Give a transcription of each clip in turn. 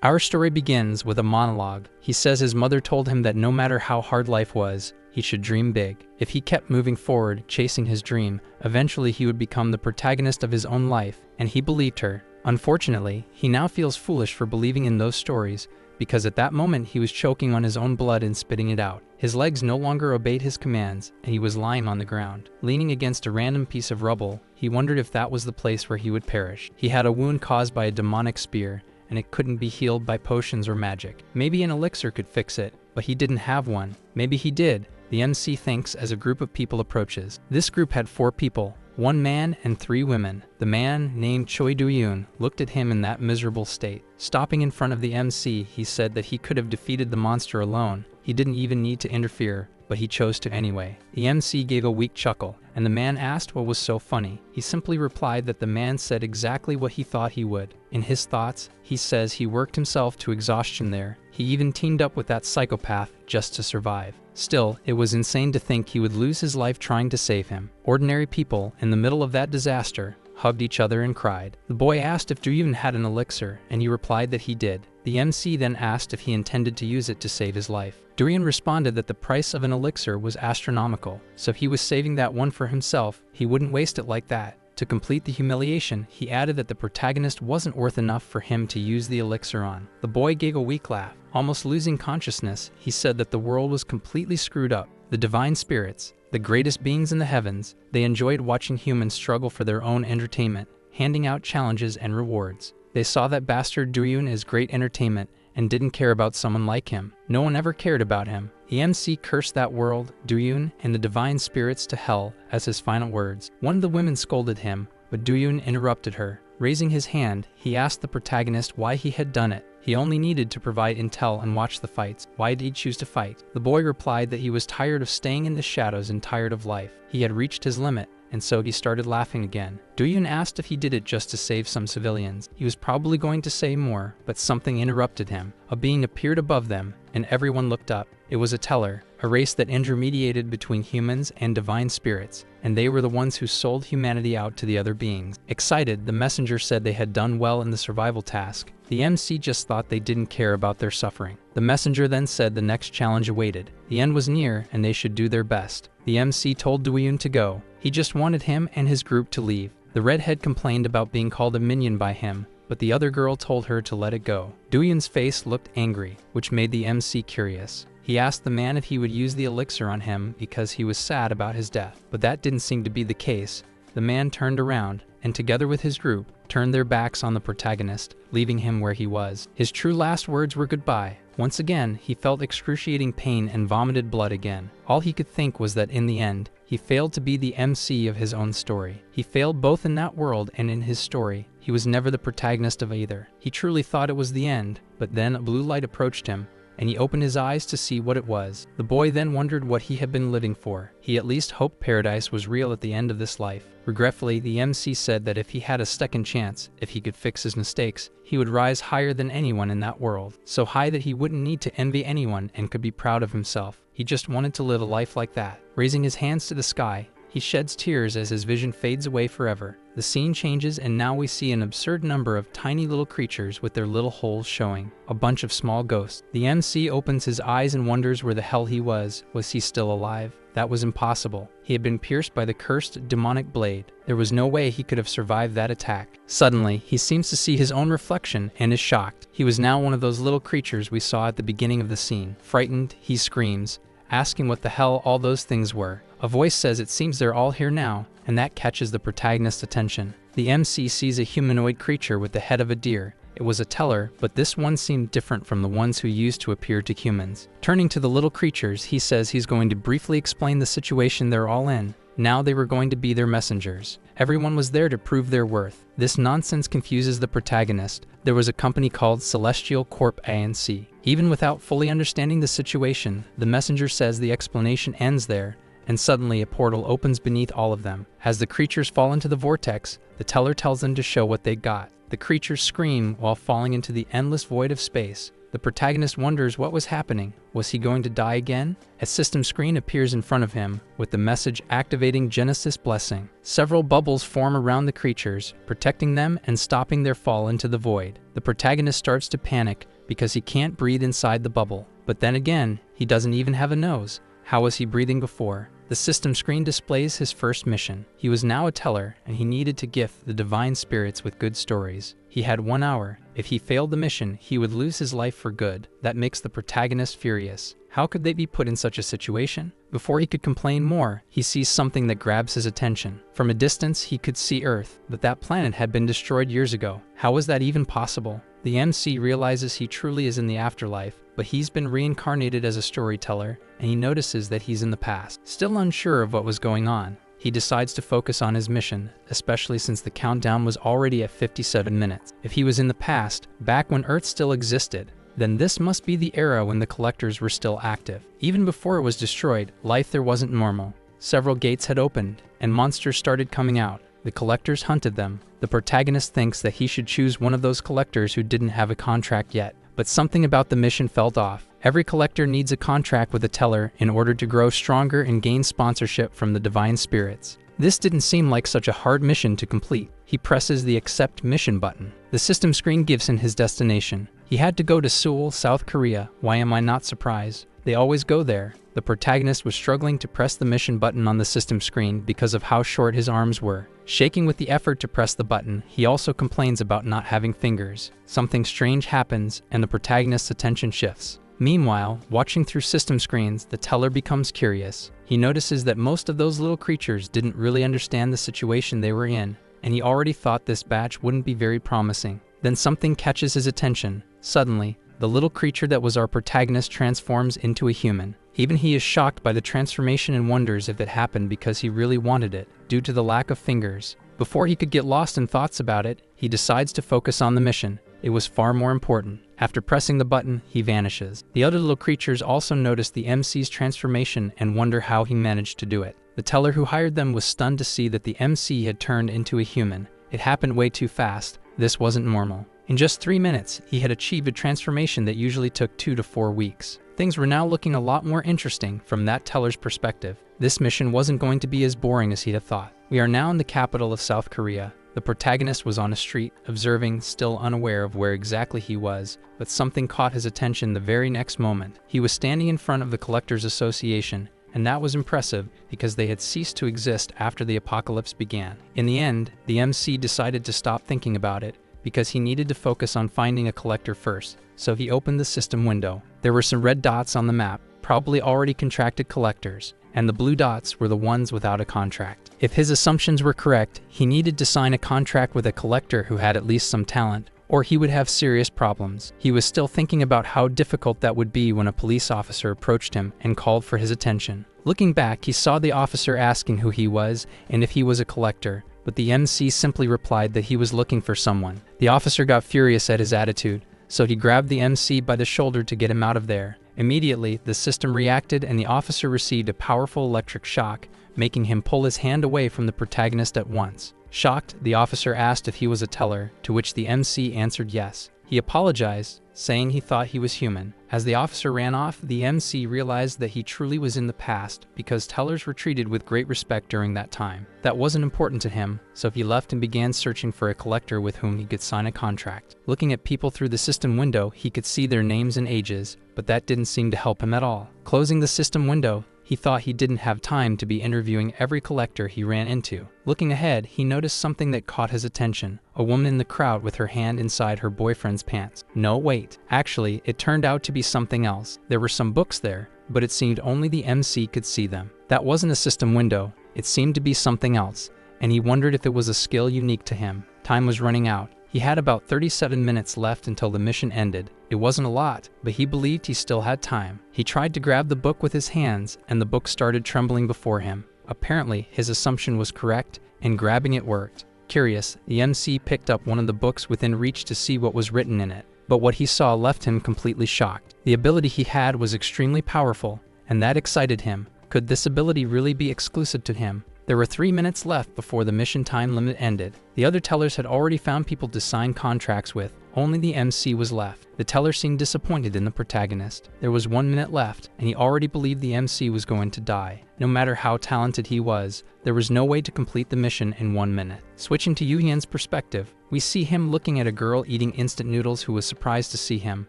Our story begins with a monologue. He says his mother told him that no matter how hard life was, he should dream big. If he kept moving forward, chasing his dream, eventually he would become the protagonist of his own life, and he believed her. Unfortunately, he now feels foolish for believing in those stories, because at that moment he was choking on his own blood and spitting it out. His legs no longer obeyed his commands, and he was lying on the ground. Leaning against a random piece of rubble, he wondered if that was the place where he would perish. He had a wound caused by a demonic spear, and it couldn't be healed by potions or magic. Maybe an elixir could fix it, but he didn't have one. Maybe he did, the MC thinks as a group of people approaches. This group had 4 people, 1 man and 3 women. The man, named Choi Do-yoon, looked at him in that miserable state. Stopping in front of the MC, he said that he could have defeated the monster alone. He didn't even need to interfere, but he chose to anyway. The MC gave a weak chuckle, and the man asked what was so funny. He simply replied that the man said exactly what he thought he would. In his thoughts, he says he worked himself to exhaustion there. He even teamed up with that psychopath just to survive. Still, it was insane to think he would lose his life trying to save him. Ordinary people, in the middle of that disaster, hugged each other and cried. The boy asked if Do-yoon had an elixir, and he replied that he did. The MC then asked if he intended to use it to save his life. Do-yoon responded that the price of an elixir was astronomical, so if he was saving that one for himself, he wouldn't waste it like that. To complete the humiliation, he added that the protagonist wasn't worth enough for him to use the elixir on. The boy gave a weak laugh. Almost losing consciousness, he said that the world was completely screwed up. The divine spirits, the greatest beings in the heavens, they enjoyed watching humans struggle for their own entertainment, handing out challenges and rewards. They saw that bastard Do-yoon as great entertainment and didn't care about someone like him. No one ever cared about him. The MC cursed that world, Do-yoon, and the divine spirits to hell as his final words. One of the women scolded him, but Do-yoon interrupted her. Raising his hand, he asked the protagonist why he had done it. He only needed to provide intel and watch the fights. Why did he choose to fight? The boy replied that he was tired of staying in the shadows and tired of life. He had reached his limit, and so he started laughing again. Do-yoon asked if he did it just to save some civilians. He was probably going to say more, but something interrupted him. A being appeared above them, and everyone looked up. It was a teller, a race that intermediated between humans and divine spirits, and they were the ones who sold humanity out to the other beings. Excited, the messenger said they had done well in the survival task. The MC just thought they didn't care about their suffering. The messenger then said the next challenge awaited. The end was near, and they should do their best. The MC told Do-yoon to go. He just wanted him and his group to leave. The redhead complained about being called a minion by him, but the other girl told her to let it go. Do-yoon's face looked angry, which made the MC curious. He asked the man if he would use the elixir on him because he was sad about his death, but that didn't seem to be the case. The man turned around, and together with his group, turned their backs on the protagonist, leaving him where he was. His true last words were goodbye. Once again, he felt excruciating pain and vomited blood again. All he could think was that in the end, he failed to be the MC of his own story. He failed both in that world and in his story. He was never the protagonist of either. He truly thought it was the end, but then a blue light approached him, and he opened his eyes to see what it was. The boy then wondered what he had been living for. He at least hoped paradise was real at the end of this life. Regretfully, the MC said that if he had a second chance, if he could fix his mistakes, he would rise higher than anyone in that world. So high that he wouldn't need to envy anyone and could be proud of himself. He just wanted to live a life like that. Raising his hands to the sky, he sheds tears as his vision fades away forever. The scene changes, and now we see an absurd number of tiny little creatures with their little holes showing. A bunch of small ghosts. The MC opens his eyes and wonders where the hell he was. Was he still alive? That was impossible. He had been pierced by the cursed demonic blade. There was no way he could have survived that attack. Suddenly, he seems to see his own reflection and is shocked. He was now one of those little creatures we saw at the beginning of the scene. Frightened, he screams, asking what the hell all those things were. A voice says it seems they're all here now, and that catches the protagonist's attention. The MC sees a humanoid creature with the head of a deer. It was a teller, but this one seemed different from the ones who used to appear to humans. Turning to the little creatures, he says he's going to briefly explain the situation they're all in. Now they were going to be their messengers. Everyone was there to prove their worth. This nonsense confuses the protagonist. There was a company called Celestial Corp ANC. Even without fully understanding the situation, the messenger says the explanation ends there, and suddenly a portal opens beneath all of them. As the creatures fall into the vortex, the teller tells them to show what they got. The creatures scream while falling into the endless void of space. The protagonist wonders what was happening. Was he going to die again? A system screen appears in front of him, with the message activating Genesis Blessing. Several bubbles form around the creatures, protecting them and stopping their fall into the void. The protagonist starts to panic because he can't breathe inside the bubble. But then again, he doesn't even have a nose. How was he breathing before? The system screen displays his first mission. He was now a teller, and he needed to gift the divine spirits with good stories. He had 1 hour. If he failed the mission, he would lose his life for good. That makes the protagonist furious. How could they be put in such a situation? Before he could complain more, he sees something that grabs his attention. From a distance, he could see Earth, but that planet had been destroyed years ago. How was that even possible? The MC realizes he truly is in the afterlife, but he's been reincarnated as a storyteller, and he notices that he's in the past. Still unsure of what was going on, he decides to focus on his mission, especially since the countdown was already at 57 minutes. If he was in the past, back when Earth still existed, then this must be the era when the collectors were still active. Even before it was destroyed, life there wasn't normal. Several gates had opened, and monsters started coming out. The collectors hunted them. The protagonist thinks that he should choose one of those collectors who didn't have a contract yet. But something about the mission felt off. Every collector needs a contract with a teller in order to grow stronger and gain sponsorship from the divine spirits. This didn't seem like such a hard mission to complete. He presses the Accept Mission button. The system screen gives him his destination. He had to go to Seoul, South Korea. Why am I not surprised? They always go there. The protagonist was struggling to press the mission button on the system screen because of how short his arms were. Shaking with the effort to press the button, he also complains about not having fingers. Something strange happens, and the protagonist's attention shifts. Meanwhile, watching through system screens, the teller becomes curious. He notices that most of those little creatures didn't really understand the situation they were in, and he already thought this batch wouldn't be very promising. Then something catches his attention. Suddenly, the little creature that was our protagonist transforms into a human. Even he is shocked by the transformation and wonders if it happened because he really wanted it, due to the lack of fingers. Before he could get lost in thoughts about it, he decides to focus on the mission. It was far more important. After pressing the button, he vanishes. The other little creatures also notice the MC's transformation and wonder how he managed to do it. The teller who hired them was stunned to see that the MC had turned into a human. It happened way too fast. This wasn't normal. In just 3 minutes, he had achieved a transformation that usually took 2 to 4 weeks. Things were now looking a lot more interesting from that teller's perspective. This mission wasn't going to be as boring as he'd have thought. We are now in the capital of South Korea. The protagonist was on a street, observing, still unaware of where exactly he was, but something caught his attention the very next moment. He was standing in front of the Collectors Association, and that was impressive because they had ceased to exist after the apocalypse began. In the end, the MC decided to stop thinking about it because he needed to focus on finding a collector first, so he opened the system window. There were some red dots on the map, probably already contracted collectors, and the blue dots were the ones without a contract. If his assumptions were correct, he needed to sign a contract with a collector who had at least some talent, or he would have serious problems. He was still thinking about how difficult that would be when a police officer approached him and called for his attention. Looking back, he saw the officer asking who he was and if he was a collector, but the MC simply replied that he was looking for someone. The officer got furious at his attitude, so he grabbed the MC by the shoulder to get him out of there. Immediately, the system reacted and the officer received a powerful electric shock, making him pull his hand away from the protagonist at once. Shocked, the officer asked if he was a teller, to which the MC answered yes. He apologized, saying he thought he was human. As the officer ran off, the MC realized that he truly was in the past because tellers were treated with great respect during that time. That wasn't important to him, so he left and began searching for a collector with whom he could sign a contract. Looking at people through the system window, he could see their names and ages, but that didn't seem to help him at all. Closing the system window, he thought he didn't have time to be interviewing every collector he ran into. Looking ahead, he noticed something that caught his attention. A woman in the crowd with her hand inside her boyfriend's pants. No, wait. Actually, it turned out to be something else. There were some books there, but it seemed only the MC could see them. That wasn't a system window. It seemed to be something else, and he wondered if it was a skill unique to him. Time was running out. He had about 37 minutes left until the mission ended. It wasn't a lot, but he believed he still had time. He tried to grab the book with his hands, and the book started trembling before him. Apparently, his assumption was correct, and grabbing it worked. Curious, the MC picked up one of the books within reach to see what was written in it, but what he saw left him completely shocked. The ability he had was extremely powerful, and that excited him. Could this ability really be exclusive to him? There were 3 minutes left before the mission time limit ended. The other tellers had already found people to sign contracts with. Only the MC was left. The teller seemed disappointed in the protagonist. There was 1 minute left, and he already believed the MC was going to die. No matter how talented he was, there was no way to complete the mission in 1 minute. Switching to Yuyen's perspective, we see him looking at a girl eating instant noodles who was surprised to see him.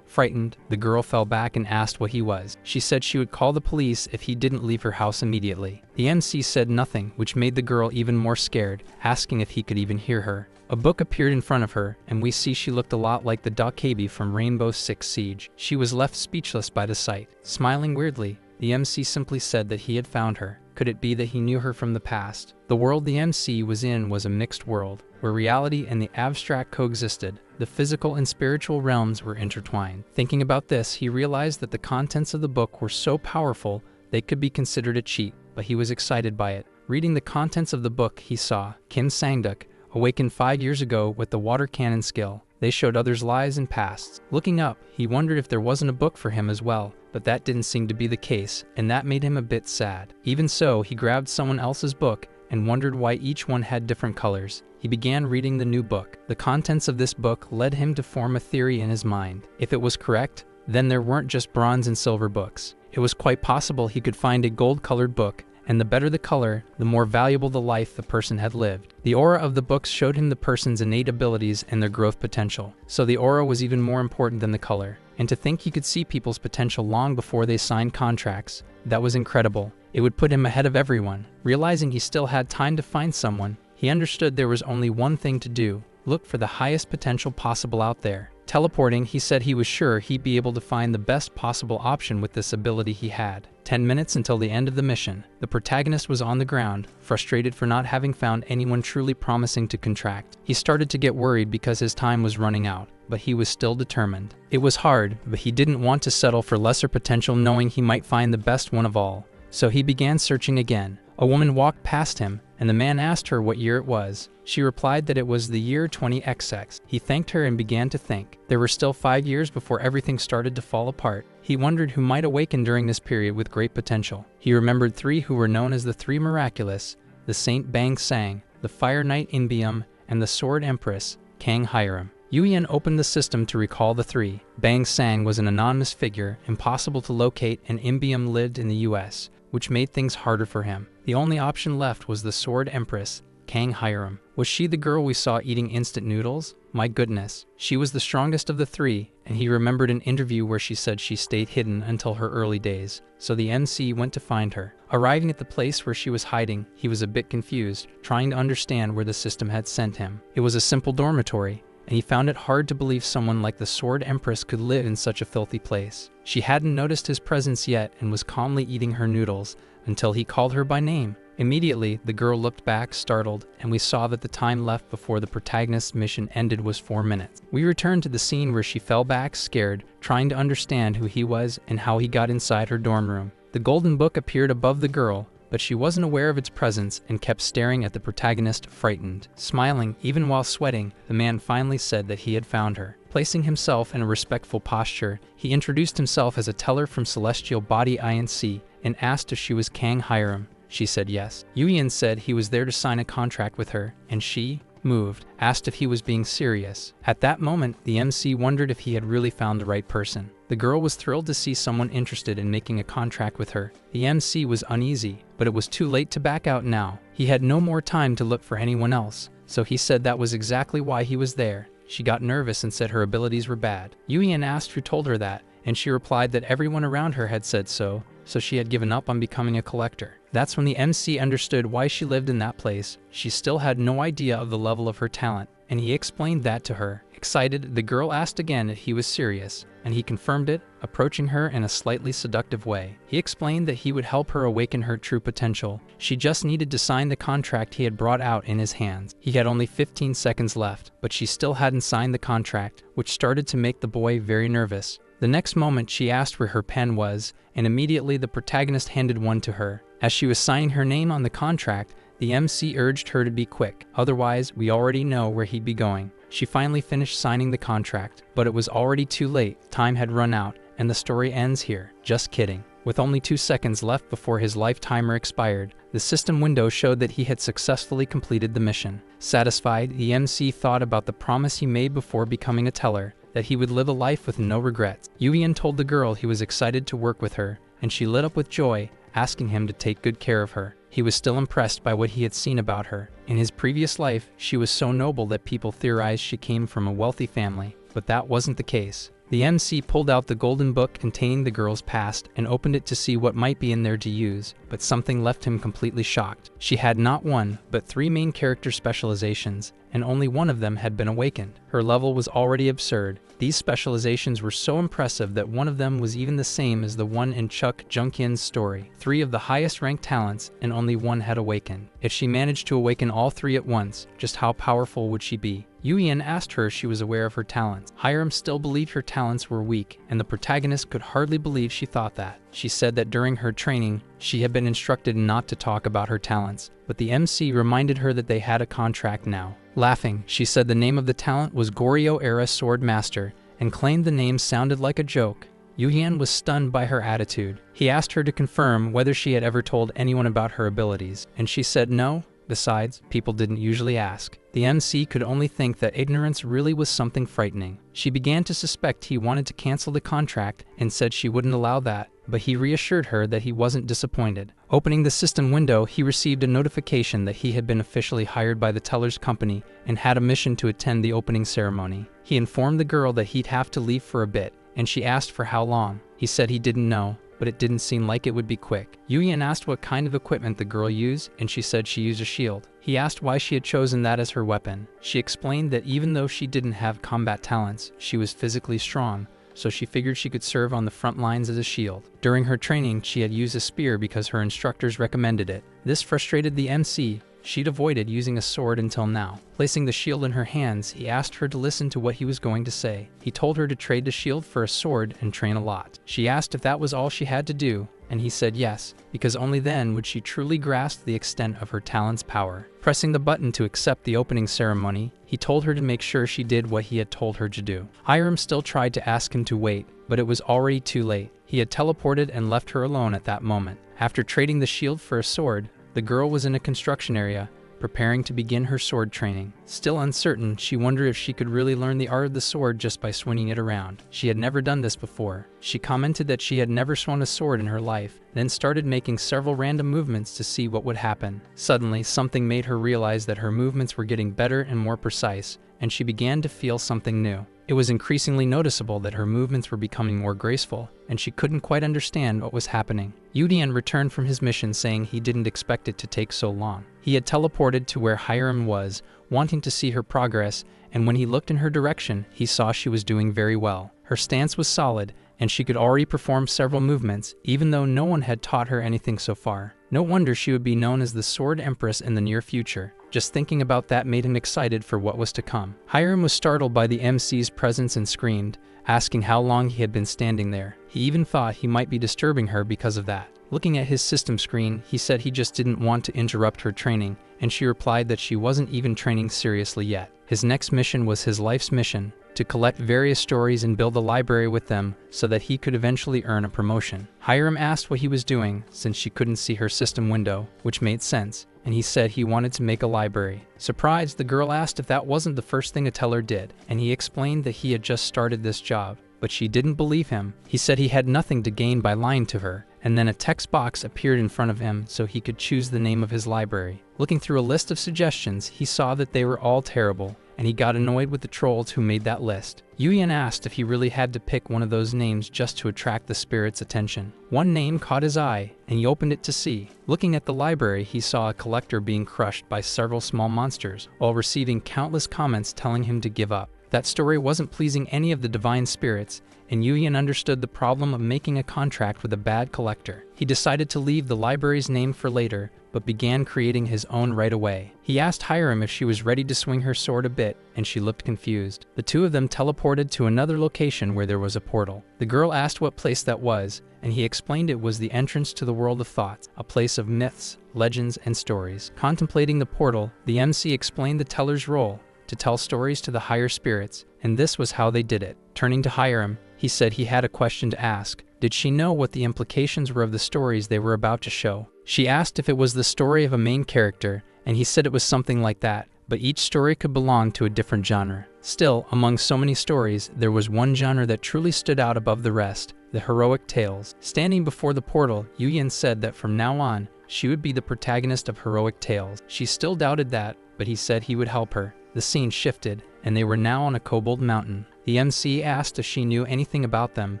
Frightened, the girl fell back and asked what he was. She said she would call the police if he didn't leave her house immediately. The MC said nothing, which made the girl even more scared, asking if he could even hear her. A book appeared in front of her, and we see she looked a lot like the Dokebi from Rainbow Six Siege. She was left speechless by the sight. Smiling weirdly, the MC simply said that he had found her. Could it be that he knew her from the past? The world the MC was in was a mixed world, where reality and the abstract coexisted. The physical and spiritual realms were intertwined. Thinking about this, he realized that the contents of the book were so powerful they could be considered a cheat, but he was excited by it. Reading the contents of the book, he saw Kim Sang-duk, awakened 5 years ago with the water cannon skill. They showed others lives and pasts. Looking up, he wondered if there wasn't a book for him as well, but that didn't seem to be the case, and that made him a bit sad. Even so, he grabbed someone else's book and wondered why each one had different colors. He began reading the new book. The contents of this book led him to form a theory in his mind. If it was correct, then there weren't just bronze and silver books. It was quite possible he could find a gold-colored book, and the better the color, the more valuable the life the person had lived. The aura of the books showed him the person's innate abilities and their growth potential. So the aura was even more important than the color. And to think he could see people's potential long before they signed contracts, that was incredible. It would put him ahead of everyone. Realizing he still had time to find someone, he understood there was only one thing to do: look for the highest potential possible out there. Teleporting, he said he was sure he'd be able to find the best possible option with this ability he had. 10 minutes until the end of the mission. The protagonist was on the ground, frustrated for not having found anyone truly promising to contract. He started to get worried because his time was running out, but he was still determined. It was hard, but he didn't want to settle for lesser potential, knowing he might find the best one of all. So he began searching again. A woman walked past him, and the man asked her what year it was. She replied that it was the year 20XX. He thanked her and began to think. There were still 5 years before everything started to fall apart. He wondered who might awaken during this period with great potential. He remembered 3 who were known as the 3 Miraculous: the Saint Bang Sang, the Fire Knight Inbium, and the Sword Empress, Kang Hyrum. Yuyen opened the system to recall the 3. Bang Sang was an anonymous figure, impossible to locate, and Inbium lived in the US, which made things harder for him. The only option left was the Sword Empress, Kang Hyrum. Was she the girl we saw eating instant noodles? My goodness. She was the strongest of the 3, and he remembered an interview where she said she stayed hidden until her early days, so the MC went to find her. Arriving at the place where she was hiding, he was a bit confused, trying to understand where the system had sent him. It was a simple dormitory, and he found it hard to believe someone like the Sword Empress could live in such a filthy place. She hadn't noticed his presence yet and was calmly eating her noodles until he called her by name. Immediately, the girl looked back, startled, and we saw that the time left before the protagonist's mission ended was 4 minutes. We returned to the scene where she fell back, scared, trying to understand who he was and how he got inside her dorm room. The golden book appeared above the girl, but she wasn't aware of its presence and kept staring at the protagonist, frightened. Smiling, even while sweating, the man finally said that he had found her. Placing himself in a respectful posture, he introduced himself as a teller from Celestial Body Inc. and asked if she was Kang Hyrum. She said yes. Yuyen said he was there to sign a contract with her, and she, moved, asked if he was being serious. At that moment, the MC wondered if he had really found the right person. The girl was thrilled to see someone interested in making a contract with her. The MC was uneasy, but it was too late to back out now. He had no more time to look for anyone else, so he said that was exactly why he was there. She got nervous and said her abilities were bad. Yuyen asked who told her that, and she replied that everyone around her had said so she had given up on becoming a collector. That's when the MC understood why she lived in that place. She still had no idea of the level of her talent, and he explained that to her. Excited, the girl asked again if he was serious, and he confirmed it, approaching her in a slightly seductive way. He explained that he would help her awaken her true potential. She just needed to sign the contract he had brought out in his hands. He had only 15 seconds left, but she still hadn't signed the contract, which started to make the boy very nervous. The next moment, she asked where her pen was, and immediately the protagonist handed one to her. As she was signing her name on the contract, the MC urged her to be quick, otherwise we already know where he'd be going. She finally finished signing the contract, but it was already too late. Time had run out, and the story ends here. Just kidding. With only 2 seconds left before his life timer expired, the system window showed that he had successfully completed the mission. Satisfied, the MC thought about the promise he made before becoming a teller, that he would live a life with no regrets. Yuyan told the girl he was excited to work with her, and she lit up with joy, asking him to take good care of her. He was still impressed by what he had seen about her. In his previous life, she was so noble that people theorized she came from a wealthy family, but that wasn't the case. The MC pulled out the golden book containing the girl's past and opened it to see what might be in there to use, but something left him completely shocked. She had not 1, but 3 main character specializations, and only one of them had been awakened. Her level was already absurd. These specializations were so impressive that one of them was even the same as the one in Chuck Junkyun's story. 3 of the highest ranked talents, and only 1 had awakened. If she managed to awaken all 3 at once, just how powerful would she be? Yuyan asked her if she was aware of her talents. Hiram still believed her talents were weak, and the protagonist could hardly believe she thought that. She said that during her training, she had been instructed not to talk about her talents, but the MC reminded her that they had a contract now. Laughing, she said the name of the talent was Goryo-era Sword Master, and claimed the name sounded like a joke. Yuyan was stunned by her attitude. He asked her to confirm whether she had ever told anyone about her abilities, and she said no. Besides, people didn't usually ask. The MC could only think that ignorance really was something frightening. She began to suspect he wanted to cancel the contract and said she wouldn't allow that, but he reassured her that he wasn't disappointed. Opening the system window, he received a notification that he had been officially hired by the teller's company and had a mission to attend the opening ceremony. He informed the girl that he'd have to leave for a bit, and she asked for how long. He said he didn't know, but it didn't seem like it would be quick. Yuyan asked what kind of equipment the girl used, and she said she used a shield. He asked why she had chosen that as her weapon. She explained that even though she didn't have combat talents, she was physically strong, so she figured she could serve on the front lines as a shield. During her training, she had used a spear because her instructors recommended it. This frustrated the MC. She'd avoided using a sword until now. Placing the shield in her hands, he asked her to listen to what he was going to say. He told her to trade the shield for a sword and train a lot. She asked if that was all she had to do, and he said yes, because only then would she truly grasp the extent of her talent's power. Pressing the button to accept the opening ceremony, he told her to make sure she did what he had told her to do. Hiram still tried to ask him to wait, but it was already too late. He had teleported and left her alone at that moment. After trading the shield for a sword, the girl was in a construction area, preparing to begin her sword training. Still uncertain, she wondered if she could really learn the art of the sword just by swinging it around. She had never done this before. She commented that she had never swung a sword in her life, then started making several random movements to see what would happen. Suddenly, something made her realize that her movements were getting better and more precise, and she began to feel something new. It was increasingly noticeable that her movements were becoming more graceful, and she couldn't quite understand what was happening. Yudian returned from his mission saying he didn't expect it to take so long. He had teleported to where Hiram was, wanting to see her progress, and when he looked in her direction, he saw she was doing very well. Her stance was solid, and she could already perform several movements, even though no one had taught her anything so far. No wonder she would be known as the Sword Empress in the near future. Just thinking about that made him excited for what was to come. Hiram was startled by the MC's presence and screamed, asking how long he had been standing there. He even thought he might be disturbing her because of that. Looking at his system screen, he said he just didn't want to interrupt her training, and she replied that she wasn't even training seriously yet. His next mission was his life's mission, to collect various stories and build a library with them so that he could eventually earn a promotion. Hiram asked what he was doing since she couldn't see her system window, which made sense, and he said he wanted to make a library. Surprised, the girl asked if that wasn't the first thing a teller did, and he explained that he had just started this job, but she didn't believe him. He said he had nothing to gain by lying to her, and then a text box appeared in front of him so he could choose the name of his library. Looking through a list of suggestions, he saw that they were all terrible, and he got annoyed with the trolls who made that list. Yuyan asked if he really had to pick one of those names just to attract the spirit's attention. One name caught his eye, and he opened it to see. Looking at the library, he saw a collector being crushed by several small monsters, while receiving countless comments telling him to give up. That story wasn't pleasing any of the divine spirits, and Yuyan understood the problem of making a contract with a bad collector. He decided to leave the library's name for later, but began creating his own right away. He asked Hiram if she was ready to swing her sword a bit, and she looked confused. The two of them teleported to another location where there was a portal. The girl asked what place that was, and he explained it was the entrance to the world of thoughts, a place of myths, legends, and stories. Contemplating the portal, the MC explained the teller's role, to tell stories to the higher spirits, and this was how they did it. Turning to Hiram, He said he had a question to ask. Did she know what the implications were of the stories they were about to show? She asked if it was the story of a main character, and he said it was something like that, but each story could belong to a different genre. Still, among so many stories, there was one genre that truly stood out above the rest, the heroic tales. Standing before the portal, Yuyan said that from now on, she would be the protagonist of heroic tales. She still doubted that, but he said he would help her. The scene shifted, and they were now on a kobold mountain. The MC asked if she knew anything about them,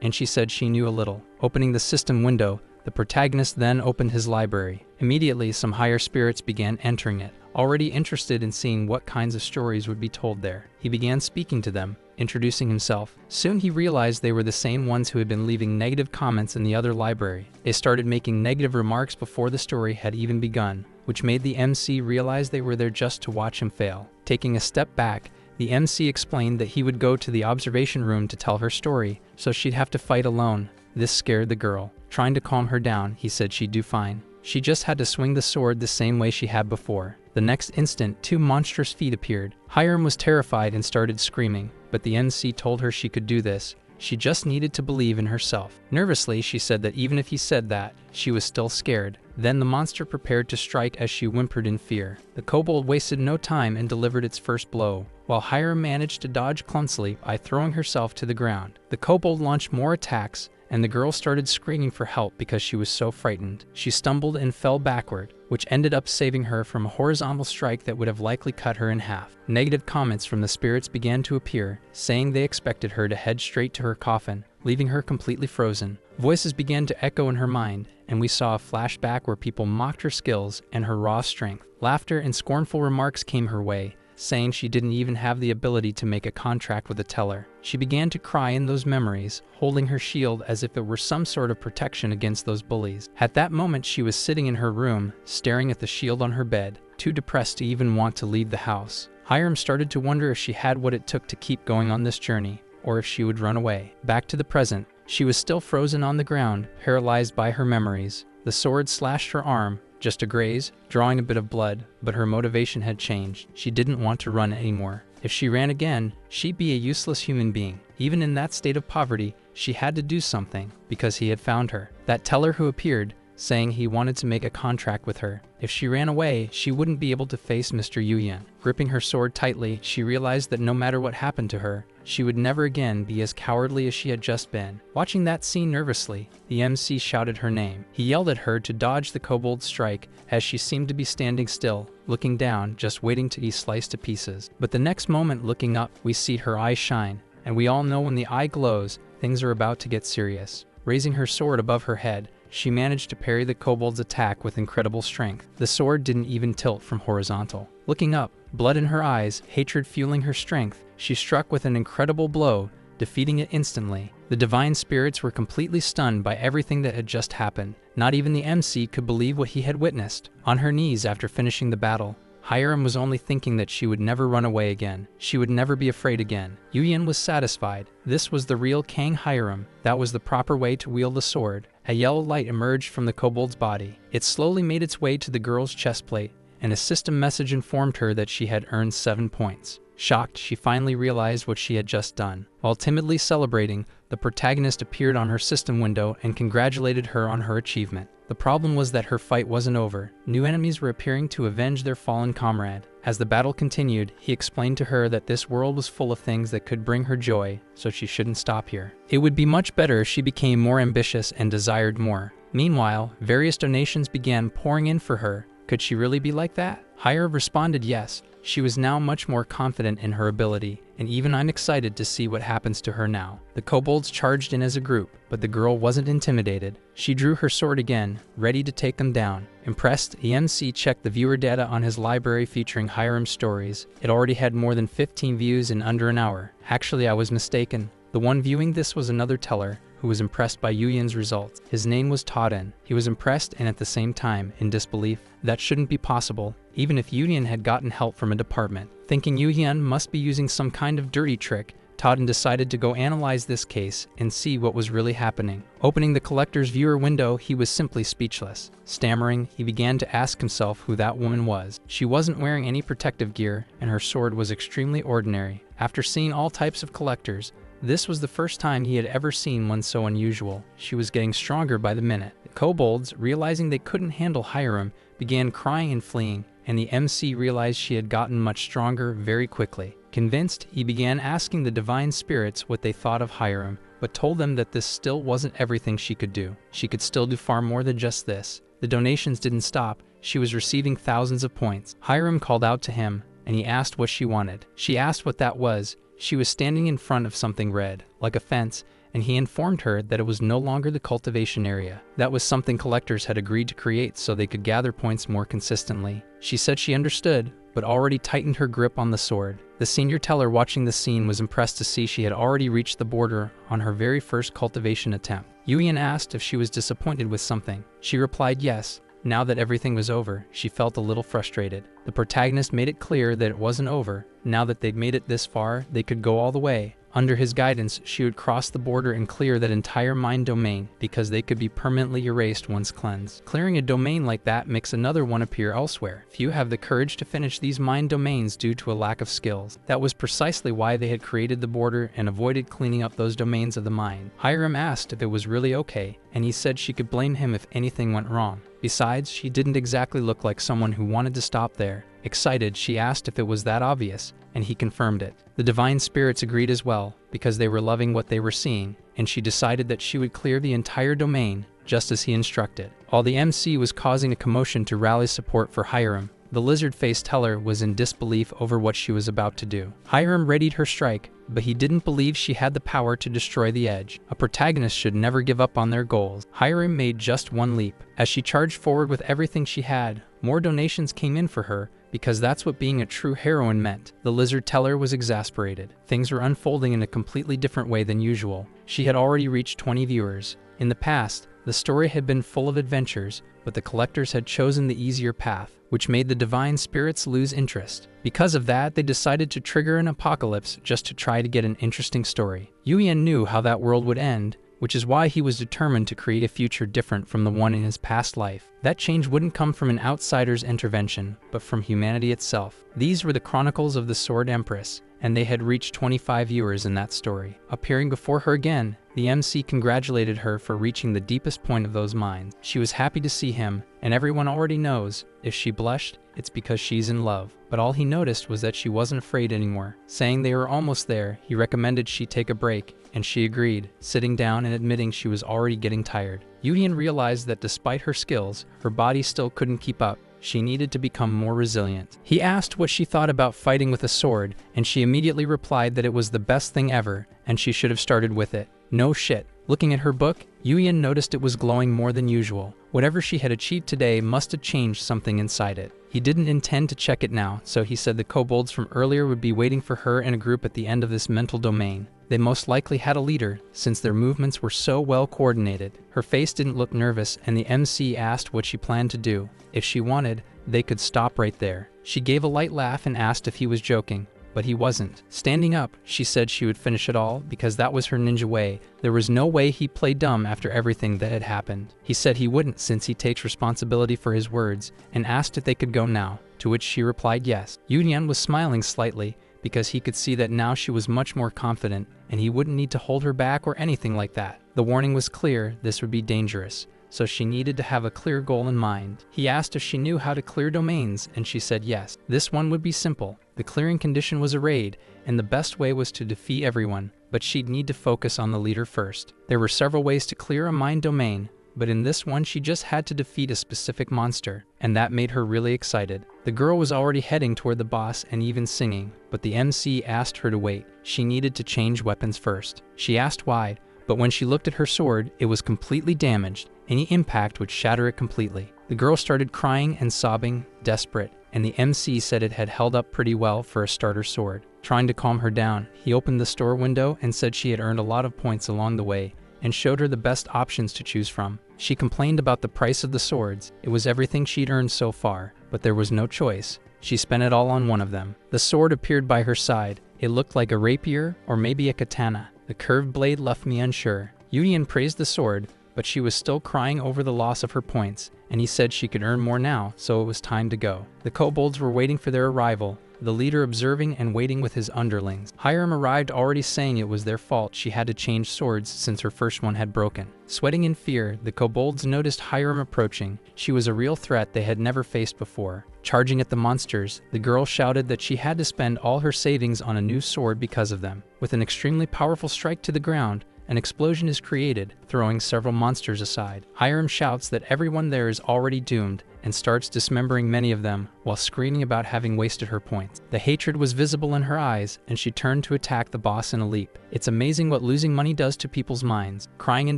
and she said she knew a little. Opening the system window, the protagonist then opened his library. Immediately, some higher spirits began entering it. Already interested in seeing what kinds of stories would be told there, he began speaking to them, introducing himself. Soon he realized they were the same ones who had been leaving negative comments in the other library. They started making negative remarks before the story had even begun, which made the MC realize they were there just to watch him fail. Taking a step back, the MC explained that he would go to the observation room to tell her story, so she'd have to fight alone. This scared the girl. Trying to calm her down, he said she'd do fine. She just had to swing the sword the same way she had before. The next instant, 2 monstrous feet appeared. Hiram was terrified and started screaming, but the MC told her she could do this. She just needed to believe in herself. Nervously, she said that even if he said that, she was still scared. Then the monster prepared to strike as she whimpered in fear. The kobold wasted no time and delivered its first blow, while Hiram managed to dodge clumsily by throwing herself to the ground. The kobold launched more attacks, and the girl started screaming for help because she was so frightened. She stumbled and fell backward, which ended up saving her from a horizontal strike that would have likely cut her in half. Negative comments from the spirits began to appear, saying they expected her to head straight to her coffin, leaving her completely frozen. Voices began to echo in her mind, and we saw a flashback where people mocked her skills and her raw strength. Laughter and scornful remarks came her way, saying she didn't even have the ability to make a contract with a teller. She began to cry in those memories, holding her shield as if it were some sort of protection against those bullies. At that moment, she was sitting in her room, staring at the shield on her bed, too depressed to even want to leave the house. Hiram started to wonder if she had what it took to keep going on this journey, or if she would run away. Back to the present, she was still frozen on the ground, paralyzed by her memories. The sword slashed her arm, just a graze, drawing a bit of blood, but her motivation had changed. She didn't want to run anymore. If she ran again, she'd be a useless human being. Even in that state of poverty, she had to do something, because he had found her. That teller who appeared, saying he wanted to make a contract with her. If she ran away, she wouldn't be able to face Mr. Yuyan. Gripping her sword tightly, she realized that no matter what happened to her, she would never again be as cowardly as she had just been. Watching that scene nervously, the MC shouted her name. He yelled at her to dodge the kobold's strike, as she seemed to be standing still, looking down, just waiting to be sliced to pieces. But the next moment, looking up, we see her eyes shine, and we all know when the eye glows, things are about to get serious. Raising her sword above her head, she managed to parry the kobold's attack with incredible strength. The sword didn't even tilt from horizontal. Looking up, blood in her eyes, hatred fueling her strength, she struck with an incredible blow, defeating it instantly. The divine spirits were completely stunned by everything that had just happened. Not even the MC could believe what he had witnessed. On her knees after finishing the battle, Hiram was only thinking that she would never run away again. She would never be afraid again. Yuyan was satisfied. This was the real Kang Hiram. That was the proper way to wield the sword. A yellow light emerged from the kobold's body. It slowly made its way to the girl's chest plate, and a system message informed her that she had earned 7 points. Shocked, she finally realized what she had just done. While timidly celebrating, the protagonist appeared on her system window and congratulated her on her achievement. The problem was that her fight wasn't over. New enemies were appearing to avenge their fallen comrade. As the battle continued, he explained to her that this world was full of things that could bring her joy, so she shouldn't stop here. It would be much better if she became more ambitious and desired more. Meanwhile, various donations began pouring in for her. Could she really be like that? Hiram responded yes. She was now much more confident in her ability, and even I'm excited to see what happens to her now. The kobolds charged in as a group, but the girl wasn't intimidated. She drew her sword again, ready to take them down. Impressed, the MC checked the viewer data on his library featuring Hiram's stories. It already had more than 15 views in under an hour. Actually, I was mistaken. The one viewing this was another teller, who was impressed by Yuyan's results. His name was Toden. He was impressed and at the same time in disbelief. That shouldn't be possible, even if Yuyan had gotten help from a department. Thinking Yuyan must be using some kind of dirty trick, Toden decided to go analyze this case and see what was really happening. Opening the collector's viewer window, he was simply speechless. Stammering, he began to ask himself who that woman was. She wasn't wearing any protective gear, and her sword was extremely ordinary. After seeing all types of collectors, This was the first time he had ever seen one so unusual. She was getting stronger by the minute. The kobolds, realizing they couldn't handle Hiram, began crying and fleeing, and the MC realized she had gotten much stronger very quickly. Convinced, he began asking the divine spirits what they thought of Hiram, but told them that this still wasn't everything she could do. She could still do far more than just this. The donations didn't stop. She was receiving thousands of points. Hiram called out to him, and he asked what she wanted. She asked what that was. She was standing in front of something red, like a fence, and he informed her that it was no longer the cultivation area. That was something collectors had agreed to create so they could gather points more consistently. She said she understood, but already tightened her grip on the sword. The senior teller watching the scene was impressed to see she had already reached the border on her very first cultivation attempt. Yuyan asked if she was disappointed with something. She replied yes. Now that everything was over, she felt a little frustrated. The protagonist made it clear that it wasn't over. Now that they'd made it this far, they could go all the way. Under his guidance, she would cross the border and clear that entire mind domain because they could be permanently erased once cleansed. Clearing a domain like that makes another one appear elsewhere. Few have the courage to finish these mind domains due to a lack of skills. That was precisely why they had created the border and avoided cleaning up those domains of the mind. Hiram asked if it was really okay, and he said she could blame him if anything went wrong. Besides, she didn't exactly look like someone who wanted to stop there. Excited, she asked if it was that obvious, and he confirmed it. The divine spirits agreed as well, because they were loving what they were seeing, and she decided that she would clear the entire domain, just as he instructed. While the MC was causing a commotion to rally support for Hiram, the lizard-faced teller was in disbelief over what she was about to do. Hiram readied her strike, but he didn't believe she had the power to destroy the edge. A protagonist should never give up on their goals. Hiram made just one leap. As she charged forward with everything she had, more donations came in for her, because that's what being a true heroine meant. The lizard teller was exasperated. Things were unfolding in a completely different way than usual. She had already reached 20 viewers. In the past, the story had been full of adventures, but the collectors had chosen the easier path, which made the divine spirits lose interest. Because of that, they decided to trigger an apocalypse just to try to get an interesting story. Yuyan knew how that world would end, which is why he was determined to create a future different from the one in his past life. That change wouldn't come from an outsider's intervention, but from humanity itself. These were the Chronicles of the Sword Empress, and they had reached 25 viewers in that story. Appearing before her again, the MC congratulated her for reaching the deepest point of those minds. She was happy to see him, and everyone already knows, if she blushed, it's because she's in love. But all he noticed was that she wasn't afraid anymore. Saying they were almost there, he recommended she take a break, and she agreed, sitting down and admitting she was already getting tired. Yuyan realized that despite her skills, her body still couldn't keep up. She needed to become more resilient. He asked what she thought about fighting with a sword, and she immediately replied that it was the best thing ever, and she should have started with it. No shit. Looking at her book, Yuyan noticed it was glowing more than usual. Whatever she had achieved today must have changed something inside it. He didn't intend to check it now, so he said the kobolds from earlier would be waiting for her in a group at the end of this mental domain. They most likely had a leader, since their movements were so well coordinated. Her face didn't look nervous, and the MC asked what she planned to do. If she wanted, they could stop right there. She gave a light laugh and asked if he was joking, but he wasn't. Standing up, she said she would finish it all because that was her ninja way. There was no way he'd play dumb after everything that had happened. He said he wouldn't since he takes responsibility for his words, and asked if they could go now, to which she replied yes. Yuyan was smiling slightly because he could see that now she was much more confident, and he wouldn't need to hold her back or anything like that. The warning was clear, this would be dangerous, so she needed to have a clear goal in mind. He asked if she knew how to clear domains, and she said yes. This one would be simple. The clearing condition was a raid, and the best way was to defeat everyone, but she'd need to focus on the leader first. There were several ways to clear a mind domain, but in this one she just had to defeat a specific monster, and that made her really excited. The girl was already heading toward the boss and even singing, but the MC asked her to wait. She needed to change weapons first. She asked why, but when she looked at her sword, it was completely damaged. Any impact would shatter it completely. The girl started crying and sobbing, desperate, and the MC said it had held up pretty well for a starter sword. Trying to calm her down, he opened the store window and said she had earned a lot of points along the way, and showed her the best options to choose from. She complained about the price of the swords. It was everything she'd earned so far, but there was no choice. She spent it all on one of them. The sword appeared by her side. It looked like a rapier or maybe a katana. The curved blade left me unsure. Yuyan praised the sword, but she was still crying over the loss of her points, and he said she could earn more now, so it was time to go. The kobolds were waiting for their arrival. the leader observing and waiting with his underlings. Hiram arrived already saying it was their fault she had to change swords since her first one had broken. Sweating in fear, the kobolds noticed Hiram approaching. She was a real threat they had never faced before. Charging at the monsters, the girl shouted that she had to spend all her savings on a new sword because of them. With an extremely powerful strike to the ground, an explosion is created, throwing several monsters aside. Hiram shouts that everyone there is already doomed and starts dismembering many of them while screaming about having wasted her points. The hatred was visible in her eyes, and she turned to attack the boss in a leap. It's amazing what losing money does to people's minds. Crying in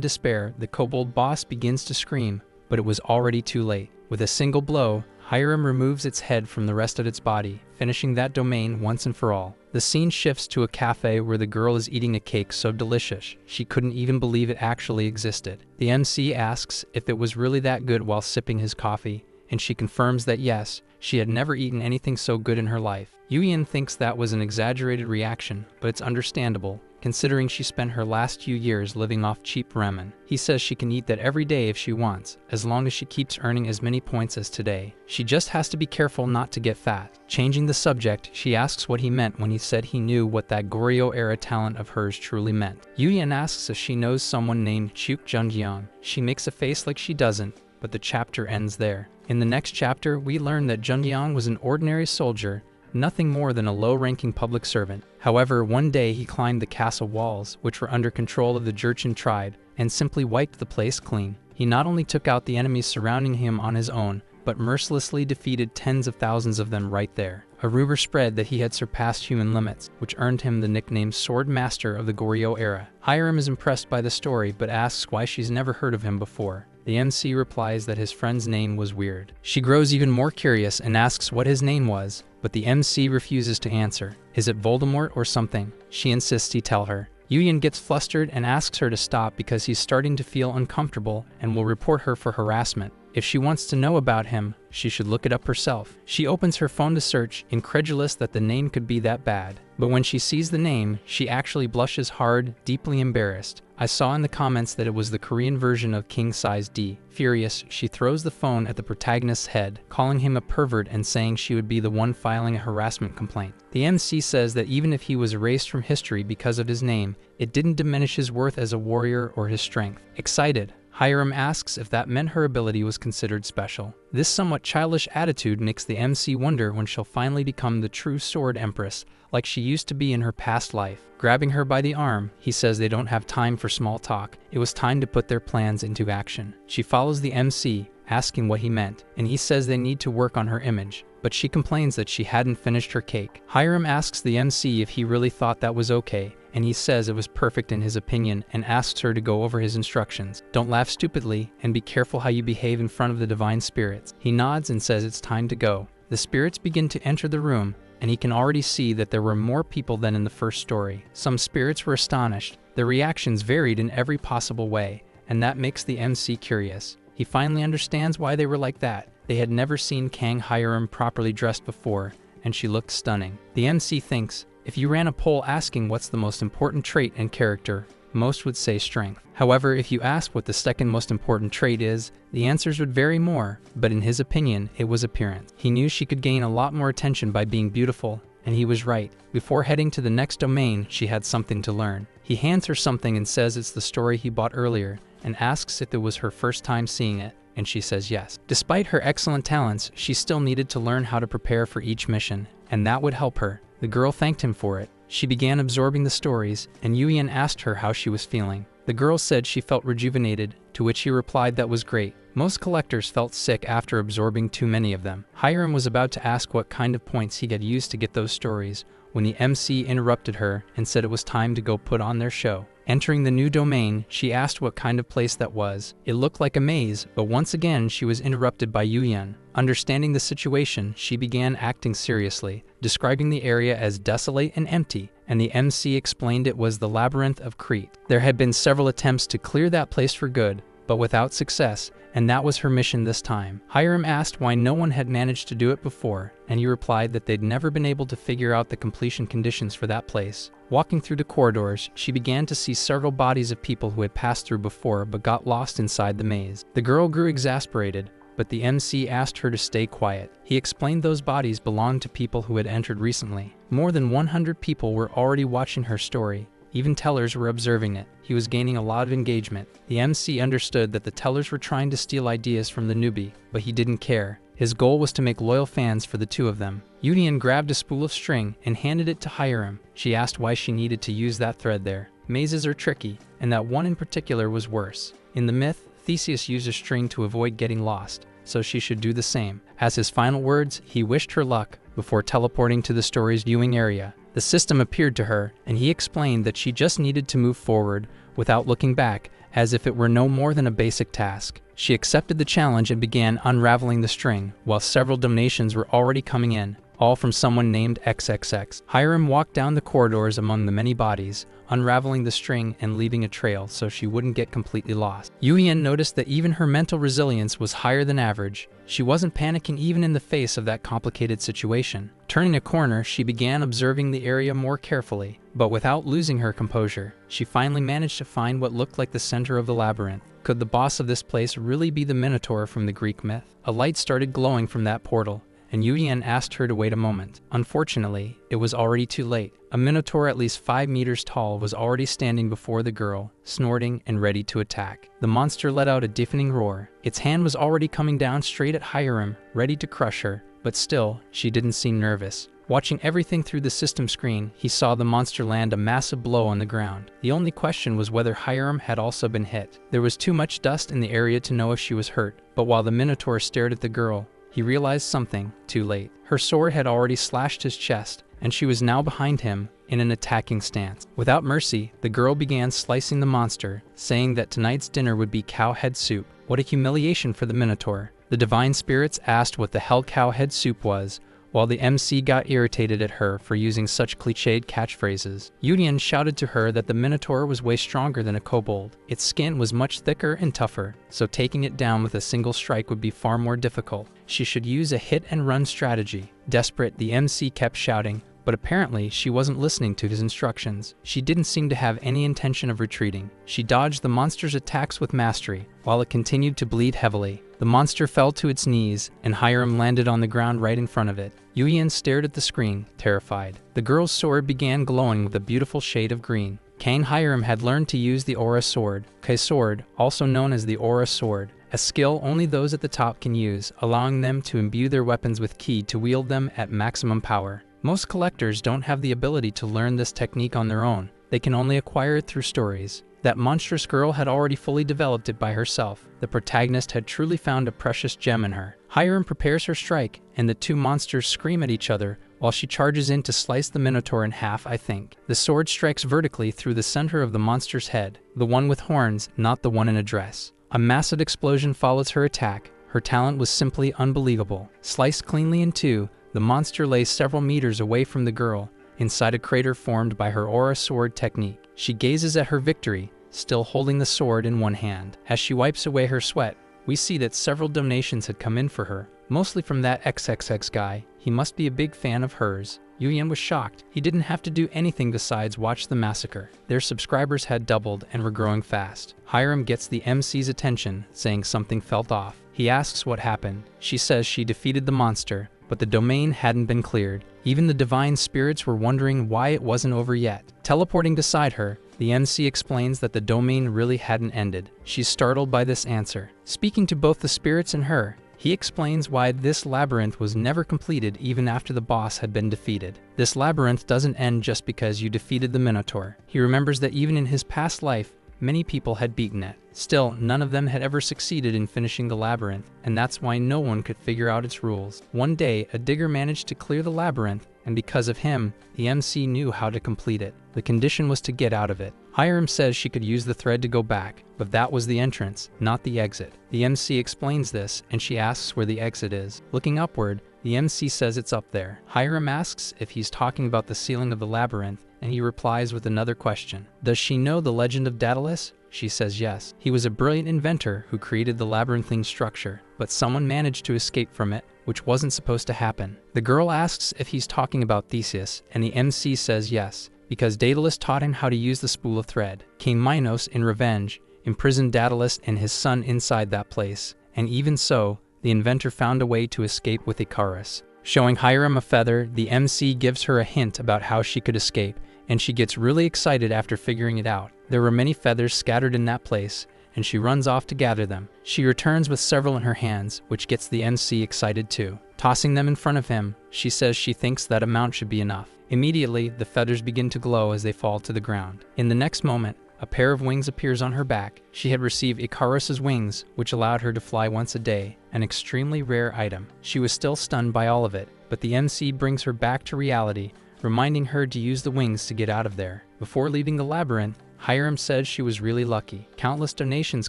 despair, the kobold boss begins to scream, but it was already too late. With a single blow, Hiram removes its head from the rest of its body, finishing that domain once and for all. The scene shifts to a cafe where the girl is eating a cake so delicious she couldn't even believe it actually existed. The MC asks if it was really that good while sipping his coffee, and she confirms that yes, she had never eaten anything so good in her life. Yuyan thinks that was an exaggerated reaction, but it's understandable, considering she spent her last few years living off cheap ramen. He says she can eat that every day if she wants, as long as she keeps earning as many points as today. She just has to be careful not to get fat. Changing the subject, she asks what he meant when he said he knew what that Goryeo-era talent of hers truly meant. Yuyan asks if she knows someone named Chuk Jungyang. She makes a face like she doesn't, but the chapter ends there. In the next chapter, we learn that Jungyang was an ordinary soldier, nothing more than a low-ranking public servant. However, one day he climbed the castle walls, which were under control of the Jurchen tribe, and simply wiped the place clean. He not only took out the enemies surrounding him on his own, but mercilessly defeated tens of thousands of them right there. A rumor spread that he had surpassed human limits, which earned him the nickname Sword Master of the Goryeo era. Hiram is impressed by the story, but asks why she's never heard of him before. The MC replies that his friend's name was weird. She grows even more curious and asks what his name was, but the MC refuses to answer. Is it Voldemort or something? She insists he tell her. Yuyan gets flustered and asks her to stop because he's starting to feel uncomfortable and will report her for harassment. If she wants to know about him, she should look it up herself. She opens her phone to search, incredulous that the name could be that bad. But when she sees the name, she actually blushes hard, deeply embarrassed. I saw in the comments that it was the Korean version of King Size D. Furious, she throws the phone at the protagonist's head, calling him a pervert and saying she would be the one filing a harassment complaint. The MC says that even if he was erased from history because of his name, it didn't diminish his worth as a warrior or his strength. Excited, Hiram asks if that meant her ability was considered special. This somewhat childish attitude makes the MC wonder when she'll finally become the true Sword Empress, like she used to be in her past life. Grabbing her by the arm, he says they don't have time for small talk. It was time to put their plans into action. She follows the MC, asking what he meant, and he says they need to work on her image, but she complains that she hadn't finished her cake. Hiram asks the MC if he really thought that was okay, and he says it was perfect in his opinion and asks her to go over his instructions. Don't laugh stupidly, and be careful how you behave in front of the divine spirits. He nods and says it's time to go. The spirits begin to enter the room, and he can already see that there were more people than in the first story. Some spirits were astonished. Their reactions varied in every possible way, and that makes the MC curious. He finally understands why they were like that. They had never seen Kang Hiram properly dressed before, and she looked stunning. The MC thinks, if you ran a poll asking what's the most important trait and character, most would say strength. However, if you ask what the second most important trait is, the answers would vary more, but in his opinion, it was appearance. He knew she could gain a lot more attention by being beautiful, and he was right. Before heading to the next domain, she had something to learn. He hands her something and says it's the story he bought earlier, and asks if it was her first time seeing it, and she says yes. Despite her excellent talents, she still needed to learn how to prepare for each mission, and that would help her. The girl thanked him for it. She began absorbing the stories, and Yuyan asked her how she was feeling. The girl said she felt rejuvenated, to which he replied that was great. Most collectors felt sick after absorbing too many of them. Hiram was about to ask what kind of points he had used to get those stories, when the MC interrupted her and said it was time to go put on their show. Entering the new domain, she asked what kind of place that was. It looked like a maze, but once again she was interrupted by Yuyan. Understanding the situation, she began acting seriously, describing the area as desolate and empty, and the MC explained it was the Labyrinth of Crete. There had been several attempts to clear that place for good, but without success, and that was her mission this time. Hiram asked why no one had managed to do it before, and he replied that they'd never been able to figure out the completion conditions for that place. Walking through the corridors, she began to see several bodies of people who had passed through before but got lost inside the maze. The girl grew exasperated, but the MC asked her to stay quiet. He explained those bodies belonged to people who had entered recently. More than 100 people were already watching her story. Even tellers were observing it. He was gaining a lot of engagement. The MC understood that the tellers were trying to steal ideas from the newbie, but he didn't care. His goal was to make loyal fans for the two of them. Yudian grabbed a spool of string and handed it to Hiram. She asked why she needed to use that thread there. Mazes are tricky, and that one in particular was worse. In the myth, Theseus used a string to avoid getting lost, so she should do the same. As his final words, he wished her luck before teleporting to the story's viewing area. The system appeared to her, and he explained that she just needed to move forward without looking back, as if it were no more than a basic task. She accepted the challenge and began unraveling the string, while several donations were already coming in, all from someone named XXX. Hiram walked down the corridors among the many bodies, unraveling the string and leaving a trail so she wouldn't get completely lost. Yuyan noticed that even her mental resilience was higher than average. She wasn't panicking even in the face of that complicated situation. Turning a corner, she began observing the area more carefully, but without losing her composure. She finally managed to find what looked like the center of the labyrinth. Could the boss of this place really be the Minotaur from the Greek myth? A light started glowing from that portal, and Yuyan asked her to wait a moment. Unfortunately, it was already too late. A Minotaur at least 5 meters tall was already standing before the girl, snorting and ready to attack. The monster let out a deafening roar. Its hand was already coming down straight at Hiram, ready to crush her, but still, she didn't seem nervous. Watching everything through the system screen, he saw the monster land a massive blow on the ground. The only question was whether Hiram had also been hit. There was too much dust in the area to know if she was hurt, but while the Minotaur stared at the girl, he realized something too late. Her sword had already slashed his chest, and she was now behind him in an attacking stance. Without mercy, the girl began slicing the monster, saying that tonight's dinner would be cow head soup. What a humiliation for the Minotaur. The divine spirits asked what the hell cow head soup was, while the MC got irritated at her for using such cliched catchphrases. Yudian shouted to her that the Minotaur was way stronger than a kobold. Its skin was much thicker and tougher, so taking it down with a single strike would be far more difficult. She should use a hit-and-run strategy. Desperate, the MC kept shouting, but apparently she wasn't listening to his instructions. She didn't seem to have any intention of retreating. She dodged the monster's attacks with mastery, while it continued to bleed heavily. The monster fell to its knees, and Hiram landed on the ground right in front of it. Yuyan stared at the screen, terrified. The girl's sword began glowing with a beautiful shade of green. Kang Hiram had learned to use the Aura Sword, Kai Sword, also known as the Aura Sword, a skill only those at the top can use, allowing them to imbue their weapons with ki to wield them at maximum power. Most collectors don't have the ability to learn this technique on their own. They can only acquire it through stories. That monstrous girl had already fully developed it by herself. The protagonist had truly found a precious gem in her. Hiram prepares her strike, and the two monsters scream at each other while she charges in to slice the Minotaur in half, I think. The sword strikes vertically through the center of the monster's head, the one with horns, not the one in a dress. A massive explosion follows her attack. Her talent was simply unbelievable. Sliced cleanly in two, the monster lay several meters away from the girl, inside a crater formed by her Aura Sword technique. She gazes at her victory, still holding the sword in one hand. As she wipes away her sweat, we see that several donations had come in for her, mostly from that XXX guy. He must be a big fan of hers. Yuyan was shocked. He didn't have to do anything besides watch the massacre. Their subscribers had doubled and were growing fast. Hiram gets the MC's attention, saying something felt off. He asks what happened. She says she defeated the monster, but the domain hadn't been cleared. Even the divine spirits were wondering why it wasn't over yet. Teleporting beside her, the MC explains that the domain really hadn't ended. She's startled by this answer. Speaking to both the spirits and her, he explains why this labyrinth was never completed even after the boss had been defeated. This labyrinth doesn't end just because you defeated the Minotaur. He remembers that even in his past life, many people had beaten it. Still, none of them had ever succeeded in finishing the labyrinth, and that's why no one could figure out its rules. One day, a digger managed to clear the labyrinth, and because of him, the MC knew how to complete it. The condition was to get out of it. Hiram says she could use the thread to go back, but that was the entrance, not the exit. The MC explains this, and she asks where the exit is. Looking upward, the MC says it's up there. Hiram asks if he's talking about the ceiling of the labyrinth, and he replies with another question. Does she know the legend of Daedalus? She says yes. He was a brilliant inventor who created the labyrinthine structure, but someone managed to escape from it, which wasn't supposed to happen. The girl asks if he's talking about Theseus, and the MC says yes, because Daedalus taught him how to use the spool of thread. King Minos, in revenge, imprisoned Daedalus and his son inside that place, and even so, the inventor found a way to escape with Icarus. Showing Hiram a feather, the MC gives her a hint about how she could escape, and she gets really excited after figuring it out. There were many feathers scattered in that place, and she runs off to gather them. She returns with several in her hands, which gets the MC excited too. Tossing them in front of him, she says she thinks that amount should be enough. Immediately, the feathers begin to glow as they fall to the ground. In the next moment, a pair of wings appears on her back. She had received Icarus's wings, which allowed her to fly once a day, an extremely rare item. She was still stunned by all of it, but the MC brings her back to reality, reminding her to use the wings to get out of there. Before leaving the labyrinth, Hiram says she was really lucky. Countless donations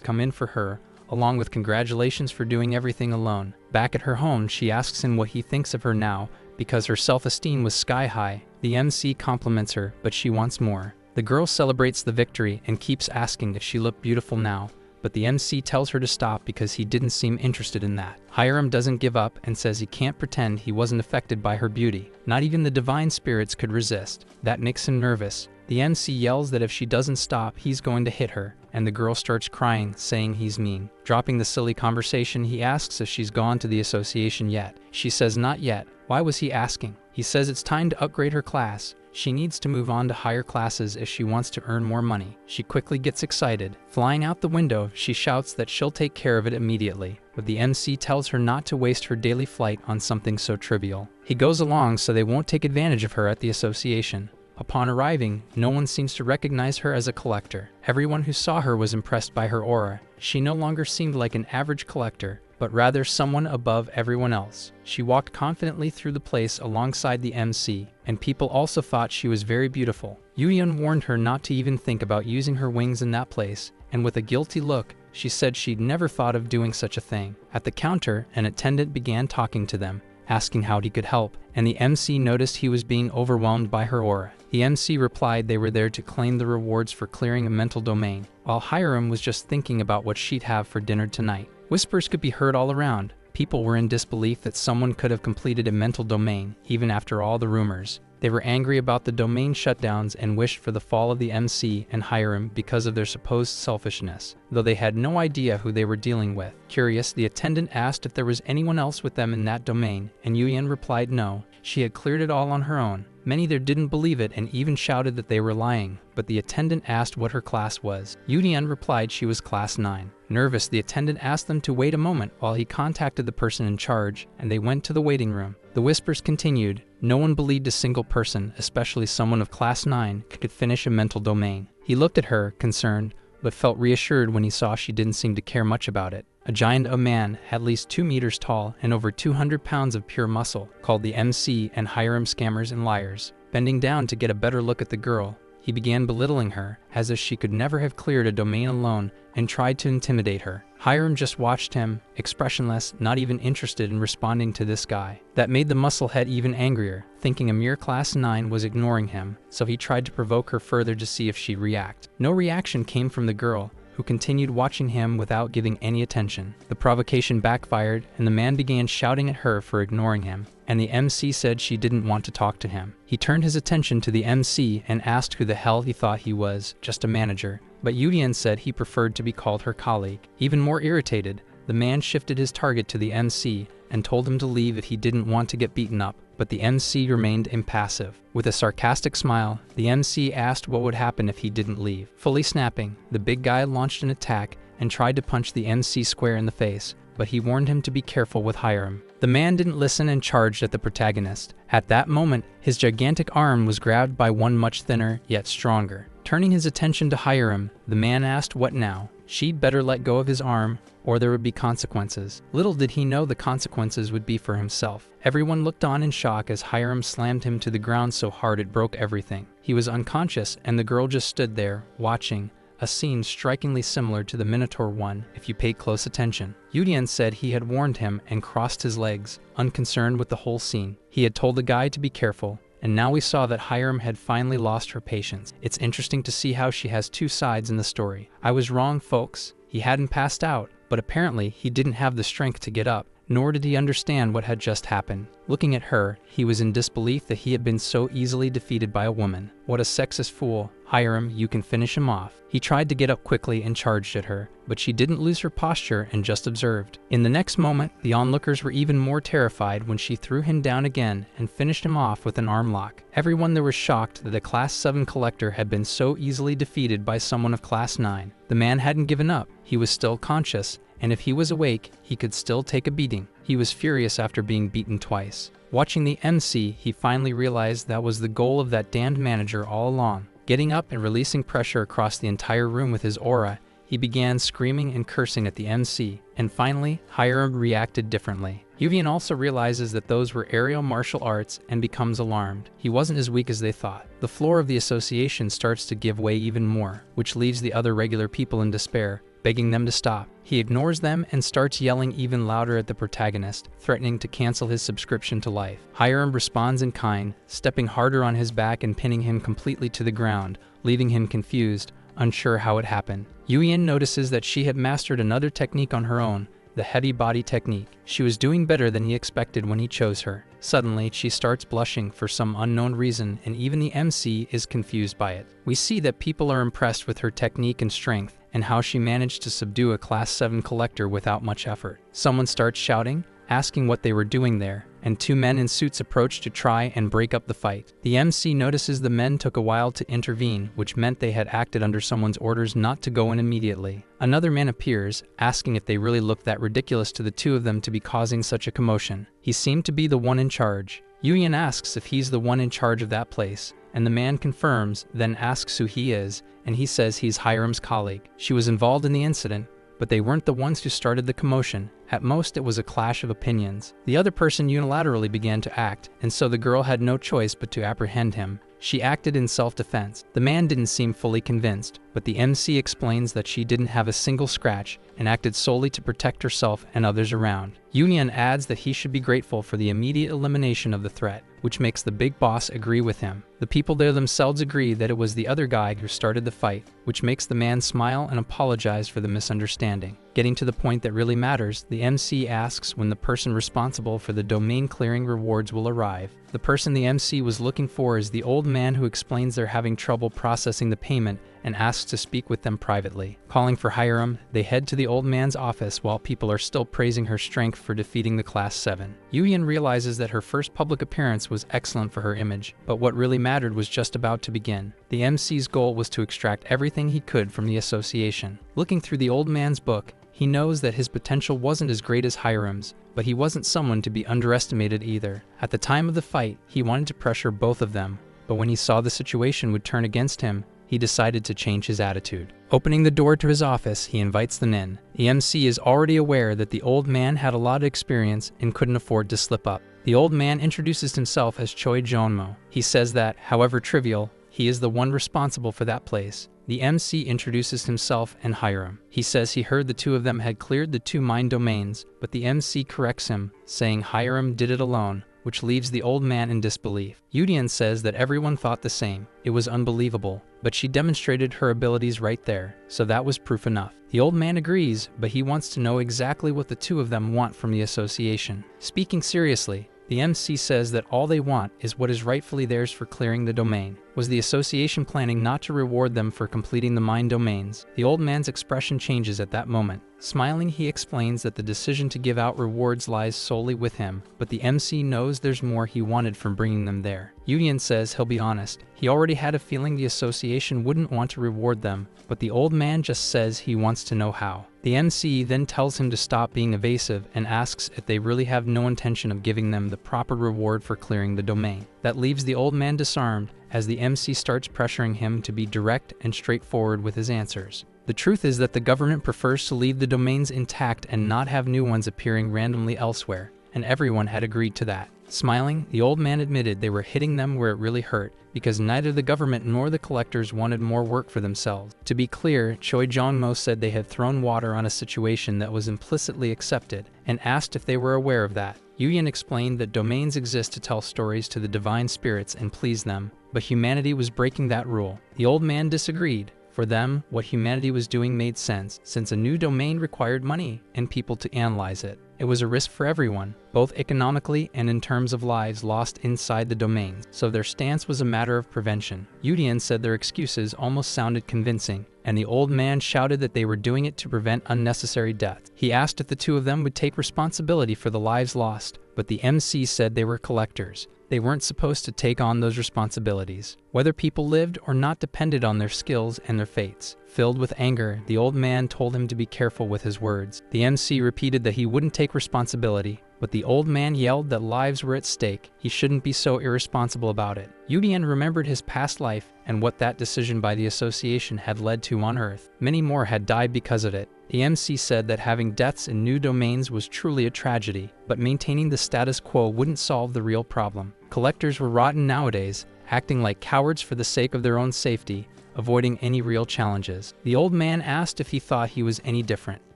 come in for her, along with congratulations for doing everything alone. Back at her home, she asks him what he thinks of her now, because her self-esteem was sky high. The MC compliments her, but she wants more. The girl celebrates the victory and keeps asking if she looked beautiful now, but the MC tells her to stop because he didn't seem interested in that. Hiram doesn't give up and says he can't pretend he wasn't affected by her beauty. Not even the divine spirits could resist. That makes him nervous. The MC yells that if she doesn't stop, he's going to hit her, and the girl starts crying, saying he's mean. Dropping the silly conversation, he asks if she's gone to the association yet. She says not yet. Why was he asking? He says it's time to upgrade her class. She needs to move on to higher classes if she wants to earn more money. She quickly gets excited. Flying out the window, she shouts that she'll take care of it immediately, but the MC tells her not to waste her daily flight on something so trivial. He goes along so they won't take advantage of her at the association. Upon arriving, no one seems to recognize her as a collector. Everyone who saw her was impressed by her aura. She no longer seemed like an average collector, but rather someone above everyone else. She walked confidently through the place alongside the MC, and people also thought she was very beautiful. Yuyeon warned her not to even think about using her wings in that place, and with a guilty look, she said she'd never thought of doing such a thing. At the counter, an attendant began talking to them, asking how he could help, and the MC noticed he was being overwhelmed by her aura. The MC replied they were there to claim the rewards for clearing a mental domain, while Hiram was just thinking about what she'd have for dinner tonight. Whispers could be heard all around. People were in disbelief that someone could have completed a mental domain, even after all the rumors. They were angry about the domain shutdowns and wished for the fall of the MC and Hiram because of their supposed selfishness, though they had no idea who they were dealing with. Curious, the attendant asked if there was anyone else with them in that domain, and Yuyeon replied no. She had cleared it all on her own. Many there didn't believe it and even shouted that they were lying, but the attendant asked what her class was. Yuyeon replied she was class 9. Nervous, the attendant asked them to wait a moment while he contacted the person in charge, and they went to the waiting room. The whispers continued. No one believed a single person, especially someone of class 9, could finish a mental domain. He looked at her, concerned, but felt reassured when he saw she didn't seem to care much about it. A giant of man, at least 2 meters tall and over 200 pounds of pure muscle, called the MC and Hiram scammers and liars. Bending down to get a better look at the girl, he began belittling her, as if she could never have cleared a domain alone, and tried to intimidate her. Hiram just watched him, expressionless, not even interested in responding to this guy. That made the musclehead even angrier, thinking a mere class 9 was ignoring him, so he tried to provoke her further to see if she'd react. No reaction came from the girl, who continued watching him without giving any attention. The provocation backfired, and the man began shouting at her for ignoring him, and the MC said she didn't want to talk to him. He turned his attention to the MC and asked who the hell he thought he was, just a manager, but Yuyeon said he preferred to be called her colleague. Even more irritated, the man shifted his target to the MC and told him to leave if he didn't want to get beaten up, but the MC remained impassive. With a sarcastic smile, the MC asked what would happen if he didn't leave. Fully snapping, the big guy launched an attack and tried to punch the MC square in the face, but he warned him to be careful with Hiram. The man didn't listen and charged at the protagonist. At that moment, his gigantic arm was grabbed by one much thinner, yet stronger. Turning his attention to Hiram, the man asked what now. She'd better let go of his arm, or there would be consequences. Little did he know the consequences would be for himself. Everyone looked on in shock as Hiram slammed him to the ground so hard it broke everything. He was unconscious, and the girl just stood there, watching, a scene strikingly similar to the Minotaur one if you paid close attention. Yuyeon said he had warned him and crossed his legs, unconcerned with the whole scene. He had told the guy to be careful, and now we saw that Hiram had finally lost her patience. It's interesting to see how she has two sides in the story. I was wrong, folks. He hadn't passed out, but apparently he didn't have the strength to get up. nor did he understand what had just happened. Looking at her, he was in disbelief that he had been so easily defeated by a woman. What a sexist fool. Hiram, you can finish him off. He tried to get up quickly and charged at her, but she didn't lose her posture and just observed. In the next moment, the onlookers were even more terrified when she threw him down again and finished him off with an arm lock. Everyone there was shocked that a Class 7 collector had been so easily defeated by someone of Class 9. The man hadn't given up. He was still conscious, and if he was awake, he could still take a beating. He was furious after being beaten twice. Watching the MC, he finally realized that was the goal of that damned manager all along. Getting up and releasing pressure across the entire room with his aura, he began screaming and cursing at the MC, and finally, Hiram reacted differently. Yuvian also realizes that those were aerial martial arts and becomes alarmed. He wasn't as weak as they thought. The floor of the association starts to give way even more, which leaves the other regular people in despair, begging them to stop. He ignores them and starts yelling even louder at the protagonist, threatening to cancel his subscription to life. Hiram responds in kind, stepping harder on his back and pinning him completely to the ground, leaving him confused, unsure how it happened. Yuian notices that she had mastered another technique on her own, the heavy body technique. She was doing better than he expected when he chose her. Suddenly, she starts blushing for some unknown reason, and even the MC is confused by it. We see that people are impressed with her technique and strength, and how she managed to subdue a Class 7 collector without much effort. Someone starts shouting, asking what they were doing there, and two men in suits approach to try and break up the fight. The MC notices the men took a while to intervene, which meant they had acted under someone's orders not to go in immediately. Another man appears, asking if they really looked that ridiculous to the two of them to be causing such a commotion. He seemed to be the one in charge. Yuian asks if he's the one in charge of that place, and the man confirms, then asks who he is, and he says he's Hiram's colleague. She was involved in the incident, but they weren't the ones who started the commotion. At most, it was a clash of opinions. The other person unilaterally began to act, and so the girl had no choice but to apprehend him. She acted in self-defense. The man didn't seem fully convinced, but the MC explains that she didn't have a single scratch and acted solely to protect herself and others around. Union adds that he should be grateful for the immediate elimination of the threat, which makes the big boss agree with him. The people there themselves agree that it was the other guy who started the fight, which makes the man smile and apologize for the misunderstanding. Getting to the point that really matters, the MC asks when the person responsible for the domain clearing rewards will arrive. The person the MC was looking for is the old man who explains they're having trouble processing the payment and asks to speak with them privately. Calling for Hiram, they head to the old man's office while people are still praising her strength for defeating the Class 7. Yuian realizes that her first public appearance was excellent for her image, but what really mattered was just about to begin. The MC's goal was to extract everything he could from the association. Looking through the old man's book, he knows that his potential wasn't as great as Hiram's, but he wasn't someone to be underestimated either. At the time of the fight, he wanted to pressure both of them, but when he saw the situation would turn against him, he decided to change his attitude. Opening the door to his office, he invites them in. The MC is already aware that the old man had a lot of experience and couldn't afford to slip up. The old man introduces himself as Choi Jonmo. He says that, however trivial, he is the one responsible for that place. The MC introduces himself and Hiram. He says he heard the two of them had cleared the 2 mind domains, but the MC corrects him, saying Hiram did it alone, which leaves the old man in disbelief. Yudian says that everyone thought the same. It was unbelievable, but she demonstrated her abilities right there, so that was proof enough. The old man agrees, but he wants to know exactly what the two of them want from the association. Speaking seriously, the MC says that all they want is what is rightfully theirs for clearing the domain. Was the association planning not to reward them for completing the mind domains? The old man's expression changes at that moment. Smiling, he explains that the decision to give out rewards lies solely with him, but the MC knows there's more he wanted from bringing them there. Yudian says he'll be honest. He already had a feeling the association wouldn't want to reward them, but the old man just says he wants to know how. The MC then tells him to stop being evasive and asks if they really have no intention of giving them the proper reward for clearing the domain. That leaves the old man disarmed, as the MC starts pressuring him to be direct and straightforward with his answers. The truth is that the government prefers to leave the domains intact and not have new ones appearing randomly elsewhere, and everyone had agreed to that. Smiling, the old man admitted they were hitting them where it really hurt, because neither the government nor the collectors wanted more work for themselves. To be clear, Choi Jong-mo said they had thrown water on a situation that was implicitly accepted, and asked if they were aware of that. Yuyan explained that domains exist to tell stories to the divine spirits and please them, but humanity was breaking that rule. The old man disagreed. For them, what humanity was doing made sense, since a new domain required money and people to analyze it. It was a risk for everyone, both economically and in terms of lives lost inside the domains, so their stance was a matter of prevention. Yudian said their excuses almost sounded convincing, and the old man shouted that they were doing it to prevent unnecessary death. He asked if the two of them would take responsibility for the lives lost, but the MC said they were collectors. They weren't supposed to take on those responsibilities. Whether people lived or not depended on their skills and their fates. Filled with anger, the old man told him to be careful with his words. The MC repeated that he wouldn't take responsibility, but the old man yelled that lives were at stake. He shouldn't be so irresponsible about it. Yudian remembered his past life and what that decision by the association had led to on Earth. Many more had died because of it. The MC said that having deaths in new domains was truly a tragedy, but maintaining the status quo wouldn't solve the real problem. Collectors were rotten nowadays, acting like cowards for the sake of their own safety, avoiding any real challenges. The old man asked if he thought he was any different.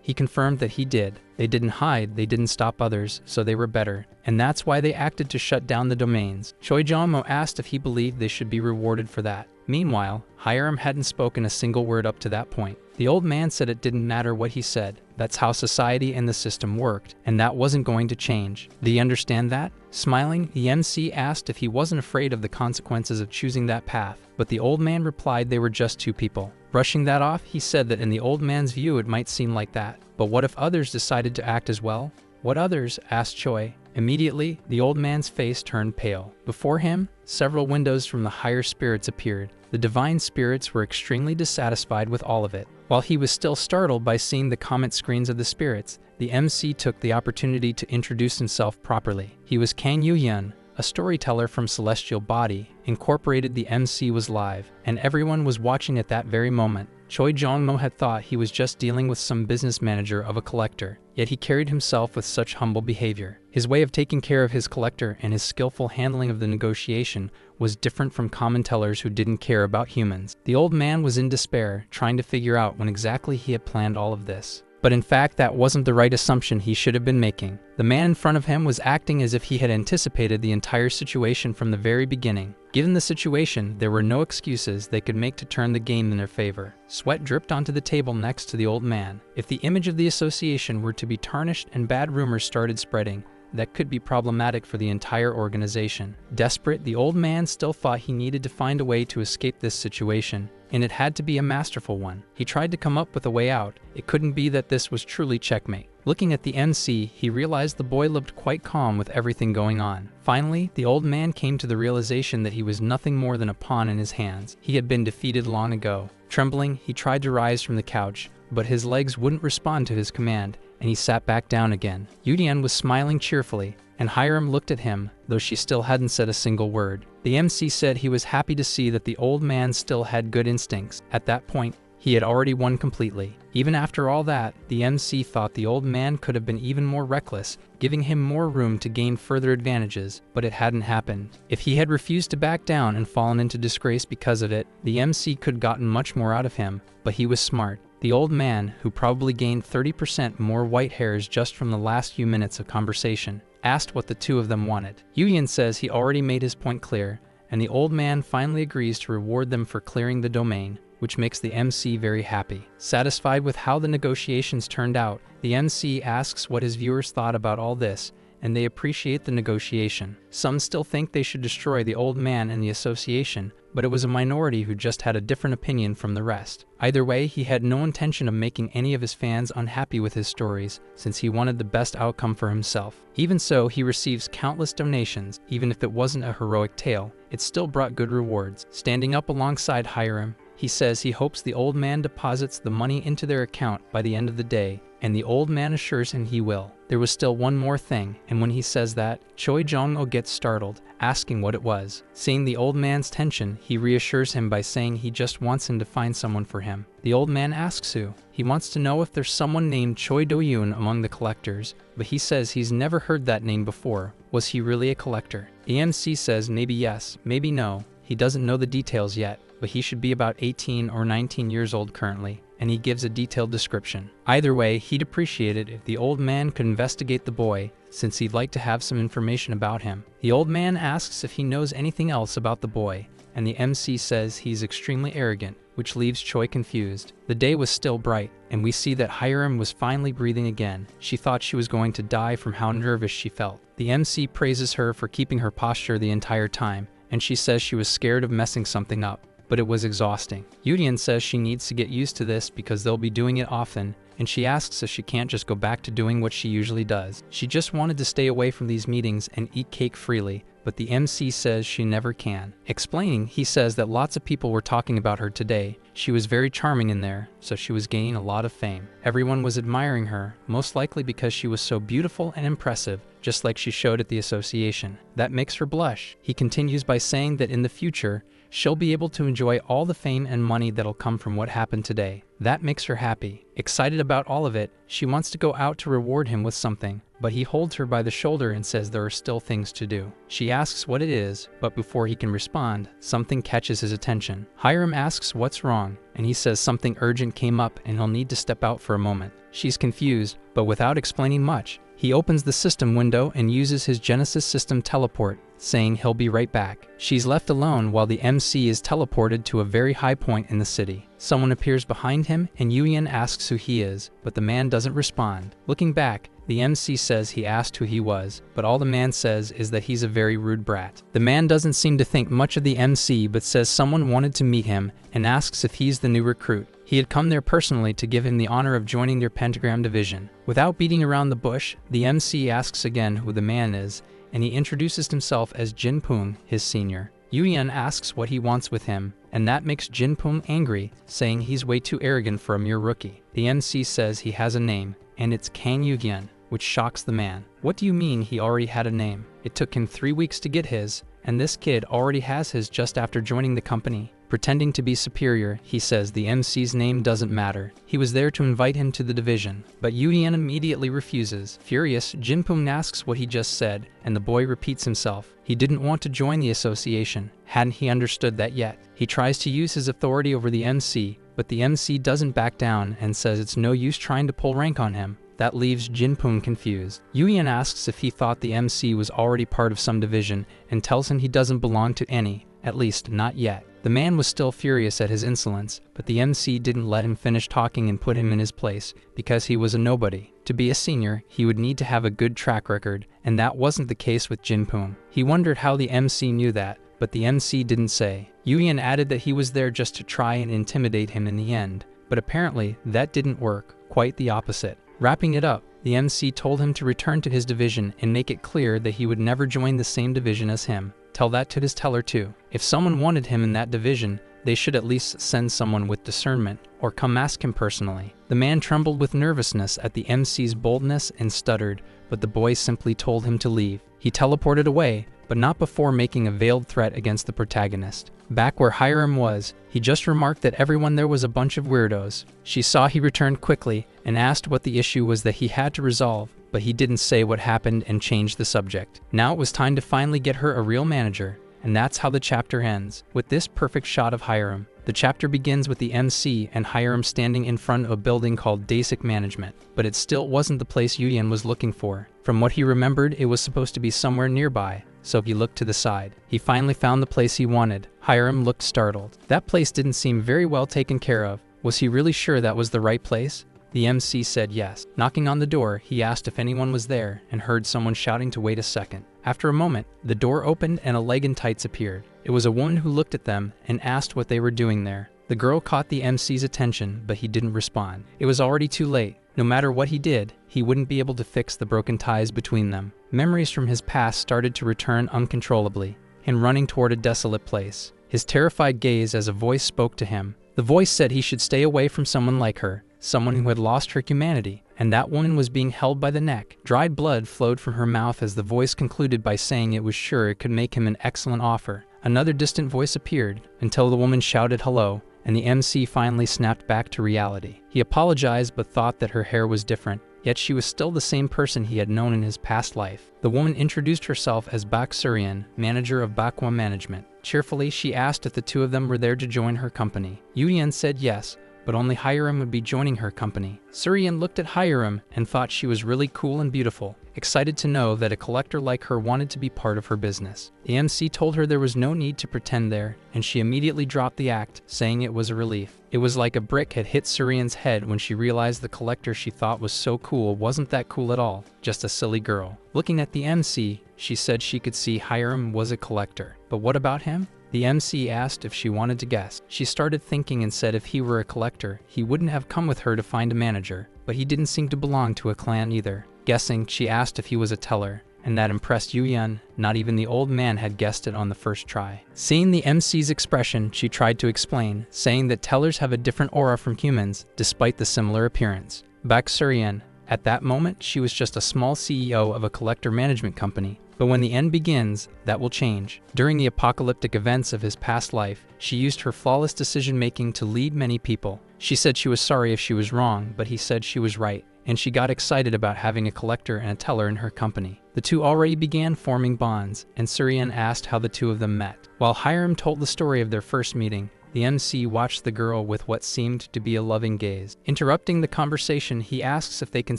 He confirmed that he did. They didn't hide, they didn't stop others, so they were better. And that's why they acted to shut down the domains. Choi Jongmo asked if he believed they should be rewarded for that. Meanwhile, Hiram hadn't spoken a single word up to that point. The old man said it didn't matter what he said. That's how society and the system worked, and that wasn't going to change. Do you understand that? Smiling, the MC asked if he wasn't afraid of the consequences of choosing that path, but the old man replied they were just two people. Brushing that off, he said that in the old man's view it might seem like that. But what if others decided to act as well? What others? Asked Choi. Immediately, the old man's face turned pale. Before him, several windows from the higher spirits appeared. The divine spirits were extremely dissatisfied with all of it. While he was still startled by seeing the comment screens of the spirits, the MC took the opportunity to introduce himself properly. He was Kang Yu-yeon, a storyteller from Celestial Body. Incorporated. The MC was live, and everyone was watching at that very moment. Choi Jongmo had thought he was just dealing with some business manager of a collector, yet he carried himself with such humble behavior. His way of taking care of his collector and his skillful handling of the negotiation was different from common tellers who didn't care about humans. The old man was in despair, trying to figure out when exactly he had planned all of this. But in fact, that wasn't the right assumption he should have been making. The man in front of him was acting as if he had anticipated the entire situation from the very beginning. Given the situation, there were no excuses they could make to turn the game in their favor. Sweat dripped onto the table next to the old man. If the image of the association were to be tarnished and bad rumors started spreading, that could be problematic for the entire organization. Desperate, the old man still thought he needed to find a way to escape this situation, and it had to be a masterful one. He tried to come up with a way out. It couldn't be that this was truly checkmate. Looking at the MC, he realized the boy looked quite calm with everything going on. Finally, the old man came to the realization that he was nothing more than a pawn in his hands. He had been defeated long ago. Trembling, he tried to rise from the couch, but his legs wouldn't respond to his command, and he sat back down again. Yudian was smiling cheerfully, and Hiram looked at him, though she still hadn't said a single word. The MC said he was happy to see that the old man still had good instincts. At that point, he had already won completely. Even after all that, the MC thought the old man could have been even more reckless, giving him more room to gain further advantages, but it hadn't happened. If he had refused to back down and fallen into disgrace because of it, the MC could have gotten much more out of him, but he was smart. The old man, who probably gained 30% more white hairs just from the last few minutes of conversation, asked what the two of them wanted. Yudian says he already made his point clear, and the old man finally agrees to reward them for clearing the domain, which makes the MC very happy. Satisfied with how the negotiations turned out, the MC asks what his viewers thought about all this, and they appreciate the negotiation. Some still think they should destroy the old man and the association, but it was a minority who just had a different opinion from the rest. Either way, he had no intention of making any of his fans unhappy with his stories, since he wanted the best outcome for himself. Even so, he receives countless donations. Even if it wasn't a heroic tale, it still brought good rewards. Standing up alongside Hiram, he says he hopes the old man deposits the money into their account by the end of the day, and the old man assures him he will. There was still one more thing, and when he says that, Choi Jong-oh gets startled, asking what it was. Seeing the old man's tension, he reassures him by saying he just wants him to find someone for him. The old man asks who. He wants to know if there's someone named Choi Do-yoon among the collectors, but he says he's never heard that name before. Was he really a collector? The MC says maybe yes, maybe no. He doesn't know the details yet, but he should be about 18 or 19 years old currently, and he gives a detailed description. Either way, he'd appreciate it if the old man could investigate the boy, since he'd like to have some information about him. The old man asks if he knows anything else about the boy, and the MC says he's extremely arrogant, which leaves Choi confused. The day was still bright, and we see that Hiram was finally breathing again. She thought she was going to die from how nervous she felt. The MC praises her for keeping her posture the entire time, and she says she was scared of messing something up, but it was exhausting. Yurian says she needs to get used to this because they'll be doing it often, and she asks if she can't just go back to doing what she usually does. She just wanted to stay away from these meetings and eat cake freely, but the MC says she never can. Explaining, he says that lots of people were talking about her today. She was very charming in there, so she was gaining a lot of fame. Everyone was admiring her, most likely because she was so beautiful and impressive, just like she showed at the association. That makes her blush. He continues by saying that in the future, she'll be able to enjoy all the fame and money that'll come from what happened today. That makes her happy. Excited about all of it, she wants to go out to reward him with something, but he holds her by the shoulder and says there are still things to do. She asks what it is, but before he can respond, something catches his attention. Hiram asks what's wrong, and he says something urgent came up and he'll need to step out for a moment. She's confused, but without explaining much, he opens the system window and uses his Genesis system teleport, saying he'll be right back. She's left alone while the MC is teleported to a very high point in the city. Someone appears behind him and Yuyan asks who he is, but the man doesn't respond. Looking back, the MC says he asked who he was, but all the man says is that he's a very rude brat. The man doesn't seem to think much of the MC but says someone wanted to meet him and asks if he's the new recruit. He had come there personally to give him the honor of joining their pentagram division. Without beating around the bush, the MC asks again who the man is, and he introduces himself as Jinpung, his senior. Yuyan asks what he wants with him, and that makes Jinpung angry, saying he's way too arrogant for a mere rookie. The MC says he has a name, and it's Kang Yugyan, which shocks the man. What do you mean he already had a name? It took him 3 weeks to get his, and this kid already has his just after joining the company. Pretending to be superior, he says the MC's name doesn't matter. He was there to invite him to the division, but Yuyan immediately refuses. Furious, Jinpung asks what he just said, and the boy repeats himself. He didn't want to join the association. Hadn't he understood that yet? He tries to use his authority over the MC, but the MC doesn't back down and says it's no use trying to pull rank on him. That leaves Jinpung confused. Yuyan asks if he thought the MC was already part of some division and tells him he doesn't belong to any, at least not yet. The man was still furious at his insolence, but the MC didn't let him finish talking and put him in his place because he was a nobody. To be a senior, he would need to have a good track record, and that wasn't the case with Jinpung. He wondered how the MC knew that, but the MC didn't say. Yuyan added that he was there just to try and intimidate him in the end, but apparently that didn't work, quite the opposite. Wrapping it up, the MC told him to return to his division and make it clear that he would never join the same division as him. Tell that to his teller too. If someone wanted him in that division, they should at least send someone with discernment, or come ask him personally. The man trembled with nervousness at the MC's boldness and stuttered, but the boy simply told him to leave. He teleported away, but not before making a veiled threat against the protagonist. Back where Hiram was, he just remarked that everyone there was a bunch of weirdos. She saw he returned quickly and asked what the issue was that he had to resolve, but he didn't say what happened and changed the subject. Now it was time to finally get her a real manager, and that's how the chapter ends, with this perfect shot of Hiram. The chapter begins with the MC and Hiram standing in front of a building called Basic Management, but it still wasn't the place Yuyan was looking for. From what he remembered, it was supposed to be somewhere nearby, so he looked to the side. He finally found the place he wanted. Hiram looked startled. That place didn't seem very well taken care of. Was he really sure that was the right place? The MC said yes. Knocking on the door, he asked if anyone was there and heard someone shouting to wait a second. After a moment, the door opened and a leg in tights appeared. It was a woman who looked at them and asked what they were doing there. The girl caught the MC's attention, but he didn't respond. It was already too late. No matter what he did, he wouldn't be able to fix the broken ties between them. Memories from his past started to return uncontrollably, and running toward a desolate place. His terrified gaze as a voice spoke to him. The voice said he should stay away from someone like her, someone who had lost her humanity, and that woman was being held by the neck. Dried blood flowed from her mouth as the voice concluded by saying it was sure it could make him an excellent offer. Another distant voice appeared, until the woman shouted hello, and the MC finally snapped back to reality. He apologized but thought that her hair was different, yet she was still the same person he had known in his past life. The woman introduced herself as Bak Suryan, manager of Bakwa Management. Cheerfully, she asked if the two of them were there to join her company. Yuyan said yes, but only Hiram would be joining her company. Surian looked at Hiram and thought she was really cool and beautiful, excited to know that a collector like her wanted to be part of her business. The MC told her there was no need to pretend there, and she immediately dropped the act, saying it was a relief. It was like a brick had hit Surian's head when she realized the collector she thought was so cool wasn't that cool at all, just a silly girl. Looking at the MC, she said she could see Hiram was a collector. But what about him? The MC asked if she wanted to guess. She started thinking and said if he were a collector, he wouldn't have come with her to find a manager, but he didn't seem to belong to a clan either. Guessing, she asked if he was a teller, and that impressed Yu-Yun. Not even the old man had guessed it on the first try. Seeing the MC's expression, she tried to explain, saying that tellers have a different aura from humans, despite the similar appearance. Back Surian. At that moment, she was just a small CEO of a collector management company. But when the end begins, that will change. During the apocalyptic events of his past life, she used her flawless decision-making to lead many people. She said she was sorry if she was wrong, but he said she was right, and she got excited about having a collector and a teller in her company. The two already began forming bonds, and Surian asked how the two of them met. While Hiram told the story of their first meeting, the MC watched the girl with what seemed to be a loving gaze. Interrupting the conversation, he asks if they can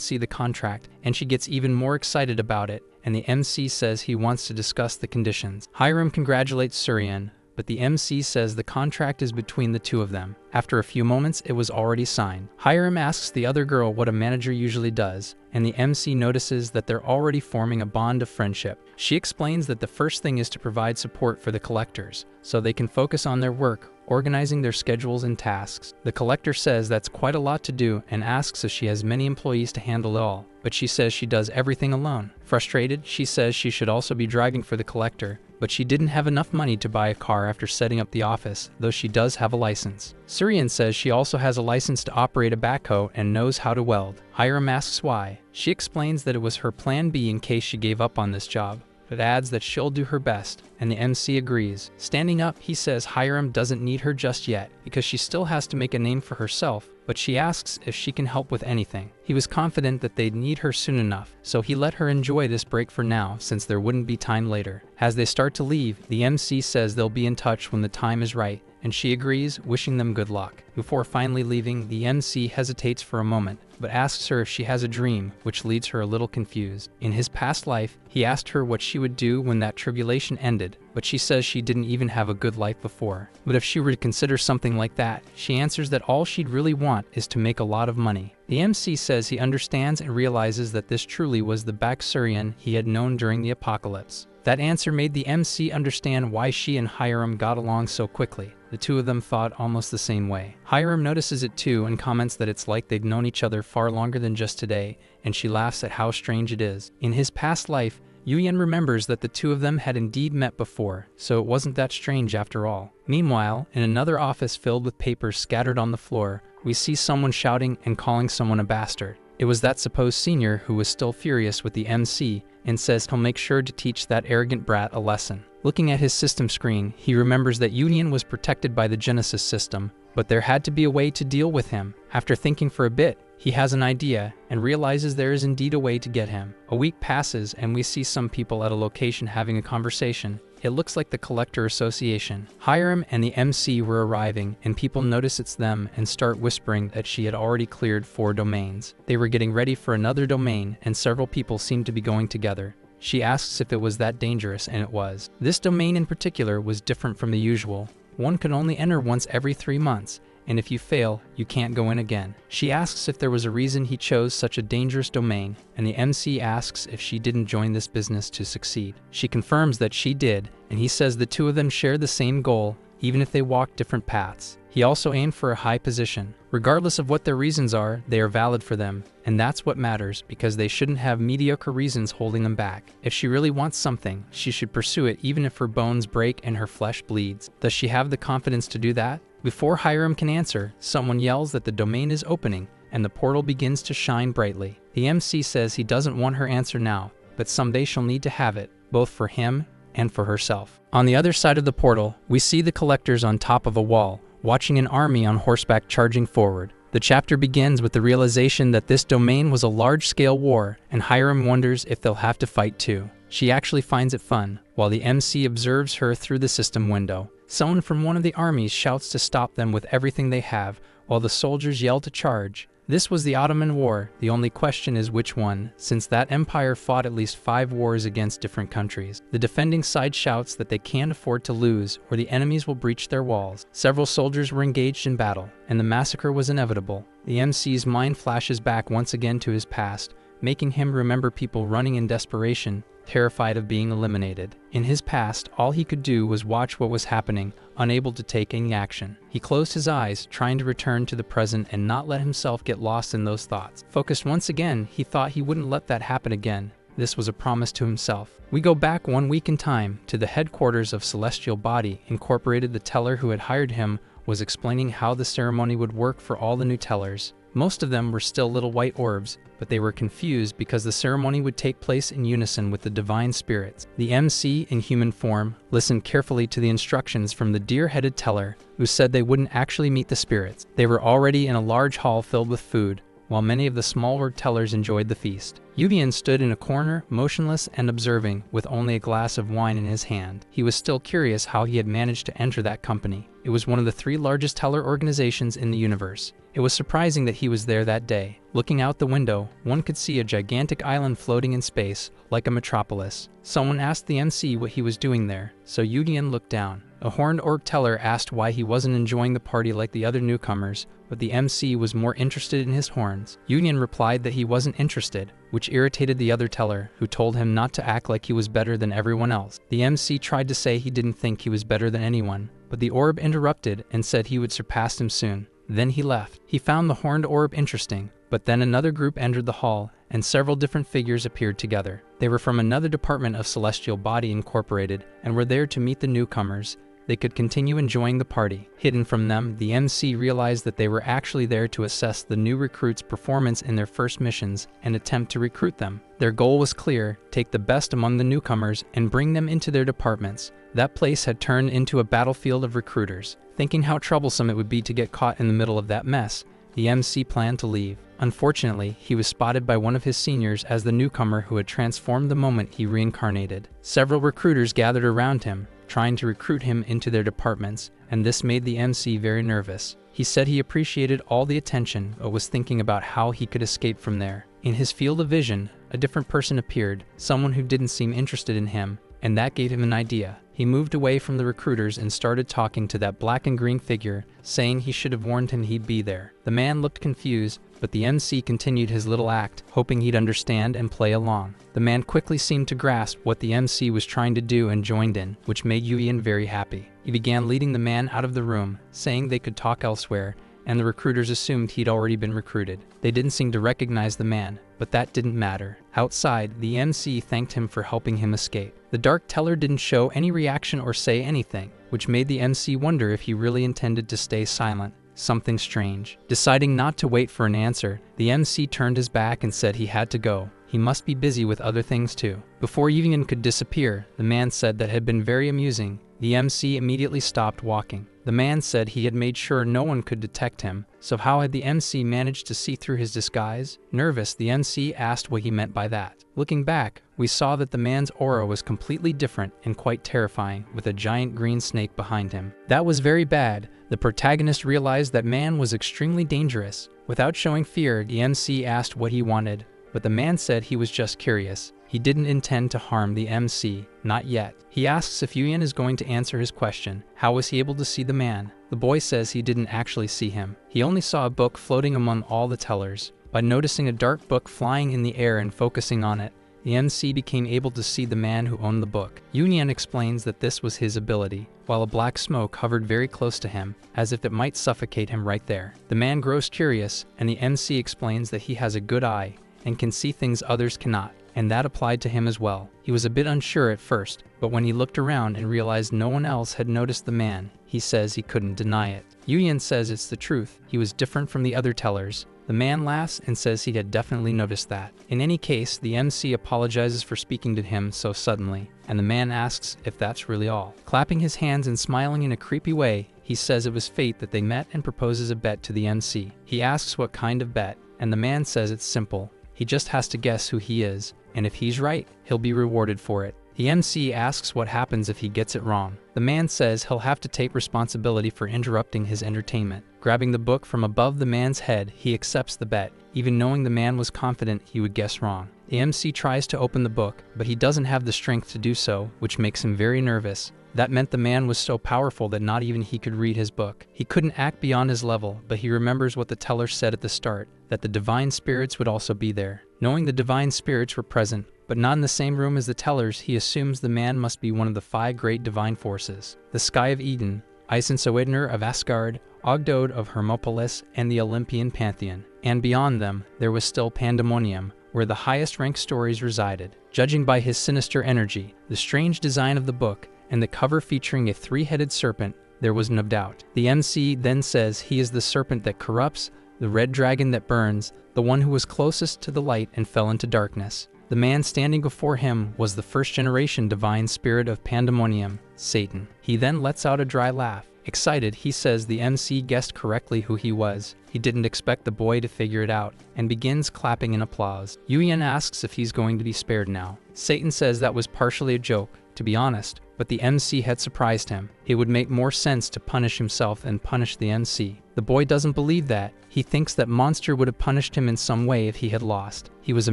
see the contract, and she gets even more excited about it, and the MC says he wants to discuss the conditions. Hiram congratulates Surian, but the MC says the contract is between the two of them. After a few moments, it was already signed. Hiram asks the other girl what a manager usually does, and the MC notices that they're already forming a bond of friendship. She explains that the first thing is to provide support for the collectors, so they can focus on their work, organizing their schedules and tasks. The collector says that's quite a lot to do and asks if she has many employees to handle it all, but she says she does everything alone. Frustrated, she says she should also be driving for the collector, but she didn't have enough money to buy a car after setting up the office, though she does have a license. Surian says she also has a license to operate a backhoe and knows how to weld. Hiram asks why. She explains that it was her plan B in case she gave up on this job, but adds that she'll do her best, and the MC agrees. Standing up, he says Hiram doesn't need her just yet, because she still has to make a name for herself, but she asks if she can help with anything. He was confident that they'd need her soon enough, so he let her enjoy this break for now, since there wouldn't be time later. As they start to leave, the MC says they'll be in touch when the time is right, and she agrees, wishing them good luck. Before finally leaving, the MC hesitates for a moment, but asks her if she has a dream, which leaves her a little confused. In his past life, he asked her what she would do when that tribulation ended, but she says she didn't even have a good life before. But if she were to consider something like that, she answers that all she'd really want is to make a lot of money. The MC says he understands and realizes that this truly was the Baksurian he had known during the apocalypse. That answer made the MC understand why she and Hiram got along so quickly. The two of them thought almost the same way. Hiram notices it too and comments that it's like they'd known each other far longer than just today, and she laughs at how strange it is. In his past life, Yu-Yen remembers that the two of them had indeed met before, so it wasn't that strange after all. Meanwhile, in another office filled with papers scattered on the floor, we see someone shouting and calling someone a bastard. It was that supposed senior who was still furious with the MC and says he'll make sure to teach that arrogant brat a lesson. Looking at his system screen, he remembers that Yu-Yen was protected by the Genesis system, but there had to be a way to deal with him. After thinking for a bit, he has an idea and realizes there is indeed a way to get him. A week passes and we see some people at a location having a conversation. It looks like the Collector Association. Hiram and the MC were arriving, and people notice it's them and start whispering that she had already cleared 4 domains. They were getting ready for another domain, and several people seemed to be going together. She asks if it was that dangerous, and it was. This domain in particular was different from the usual. One could only enter once every 3 months, and if you fail, you can't go in again. She asks if there was a reason he chose such a dangerous domain, and the MC asks if she didn't join this business to succeed. She confirms that she did, and he says the two of them share the same goal, even if they walk different paths. He also aimed for a high position. Regardless of what their reasons are, they are valid for them, and that's what matters, because they shouldn't have mediocre reasons holding them back. If she really wants something, she should pursue it even if her bones break and her flesh bleeds. Does she have the confidence to do that? Before Hiram can answer, someone yells that the domain is opening, and the portal begins to shine brightly. The MC says he doesn't want her answer now, but someday she'll need to have it, both for him and for herself. On the other side of the portal, we see the collectors on top of a wall, watching an army on horseback charging forward. The chapter begins with the realization that this domain was a large-scale war, and Hiram wonders if they'll have to fight too. She actually finds it fun, while the MC observes her through the system window. Someone from one of the armies shouts to stop them with everything they have, while the soldiers yell to charge. This was the Ottoman War. The only question is which one, since that empire fought at least 5 wars against different countries. The defending side shouts that they can't afford to lose, or the enemies will breach their walls. Several soldiers were engaged in battle, and the massacre was inevitable. The MC's mind flashes back once again to his past, making him remember people running in desperation, terrified of being eliminated. In his past, all he could do was watch what was happening, unable to take any action. He closed his eyes, trying to return to the present and not let himself get lost in those thoughts. Focused once again, he thought he wouldn't let that happen again. This was a promise to himself. We go back 1 week in time to the headquarters of Celestial Body Incorporated. The teller who had hired him was explaining how the ceremony would work for all the new tellers. Most of them were still little white orbs, but they were confused because the ceremony would take place in unison with the divine spirits. The MC, in human form, listened carefully to the instructions from the deer-headed teller, who said they wouldn't actually meet the spirits. They were already in a large hall filled with food, while many of the smaller tellers enjoyed the feast. Yuvian stood in a corner, motionless and observing, with only a glass of wine in his hand. He was still curious how he had managed to enter that company. It was one of the 3 largest teller organizations in the universe. It was surprising that he was there that day. Looking out the window, one could see a gigantic island floating in space, like a metropolis. Someone asked the MC what he was doing there, so Yudian looked down. A horned orc teller asked why he wasn't enjoying the party like the other newcomers, but the MC was more interested in his horns. Yudian replied that he wasn't interested, which irritated the other teller, who told him not to act like he was better than everyone else. The MC tried to say he didn't think he was better than anyone, but the orb interrupted and said he would surpass him soon. Then he left. He found the horned orb interesting, but then another group entered the hall, and several different figures appeared together. They were from another department of Celestial Body Incorporated, and were there to meet the newcomers. They could continue enjoying the party. Hidden from them, the MC realized that they were actually there to assess the new recruits' performance in their first missions and attempt to recruit them. Their goal was clear: take the best among the newcomers and bring them into their departments. That place had turned into a battlefield of recruiters. Thinking how troublesome it would be to get caught in the middle of that mess, the MC planned to leave. Unfortunately, he was spotted by one of his seniors as the newcomer who had transformed the moment he reincarnated. Several recruiters gathered around him, trying to recruit him into their departments, and this made the MC very nervous. He said he appreciated all the attention, but was thinking about how he could escape from there. In his field of vision, a different person appeared, someone who didn't seem interested in him, and that gave him an idea. He moved away from the recruiters and started talking to that black and green figure, saying he should have warned him he'd be there. The man looked confused, but the MC continued his little act, hoping he'd understand and play along. The man quickly seemed to grasp what the MC was trying to do and joined in, which made Yuian very happy. He began leading the man out of the room, saying they could talk elsewhere, and the recruiters assumed he'd already been recruited. They didn't seem to recognize the man, but that didn't matter. Outside, the MC thanked him for helping him escape. The dark teller didn't show any reaction or say anything, which made the MC wonder if he really intended to stay silent. Something strange. Deciding not to wait for an answer, the MC turned his back and said he had to go. He must be busy with other things too. Before Yuvian could disappear, the man said that had been very amusing. The MC immediately stopped walking. The man said he had made sure no one could detect him, so how had the MC managed to see through his disguise? Nervous, the MC asked what he meant by that. Looking back, we saw that the man's aura was completely different and quite terrifying, with a giant green snake behind him. That was very bad. The protagonist realized that man was extremely dangerous. Without showing fear, the MC asked what he wanted, but the man said he was just curious. He didn't intend to harm the MC, not yet. He asks if Yuian is going to answer his question. How was he able to see the man? The boy says he didn't actually see him. He only saw a book floating among all the tellers. By noticing a dark book flying in the air and focusing on it, the MC became able to see the man who owned the book. Yuian explains that this was his ability, while a black smoke hovered very close to him, as if it might suffocate him right there. The man grows curious, and the MC explains that he has a good eye and can see things others cannot, and that applied to him as well. He was a bit unsure at first, but when he looked around and realized no one else had noticed the man, he says he couldn't deny it. Yuian says it's the truth. He was different from the other tellers. The man laughs and says he had definitely noticed that. In any case, the MC apologizes for speaking to him so suddenly, and the man asks if that's really all. Clapping his hands and smiling in a creepy way, he says it was fate that they met and proposes a bet to the MC. He asks what kind of bet, and the man says it's simple. He just has to guess who he is, and if he's right, he'll be rewarded for it. The MC asks what happens if he gets it wrong. The man says he'll have to take responsibility for interrupting his entertainment. Grabbing the book from above the man's head, he accepts the bet, even knowing the man was confident he would guess wrong. The MC tries to open the book, but he doesn't have the strength to do so, which makes him very nervous. That meant the man was so powerful that not even he could read his book. He couldn't act beyond his level, but he remembers what the teller said at the start, that the divine spirits would also be there. Knowing the divine spirits were present, but not in the same room as the tellers, he assumes the man must be one of the 5 great divine forces: the Sky of Eden, Isensoidner of Asgard, Ogdode of Hermopolis, and the Olympian Pantheon. And beyond them, there was still Pandemonium, where the highest-ranked stories resided. Judging by his sinister energy, the strange design of the book, and the cover featuring a 3-headed serpent, there was no doubt. The MC then says he is the serpent that corrupts, the red dragon that burns, the one who was closest to the light and fell into darkness. The man standing before him was the first-generation divine spirit of Pandemonium, Satan. He then lets out a dry laugh. Excited, he says the MC guessed correctly who he was. He didn't expect the boy to figure it out, and begins clapping in applause. Yuyan asks if he's going to be spared now. Satan says that was partially a joke, to be honest, but the MC had surprised him. It would make more sense to punish himself than punish the MC. The boy doesn't believe that. He thinks that Monster would have punished him in some way if he had lost. He was a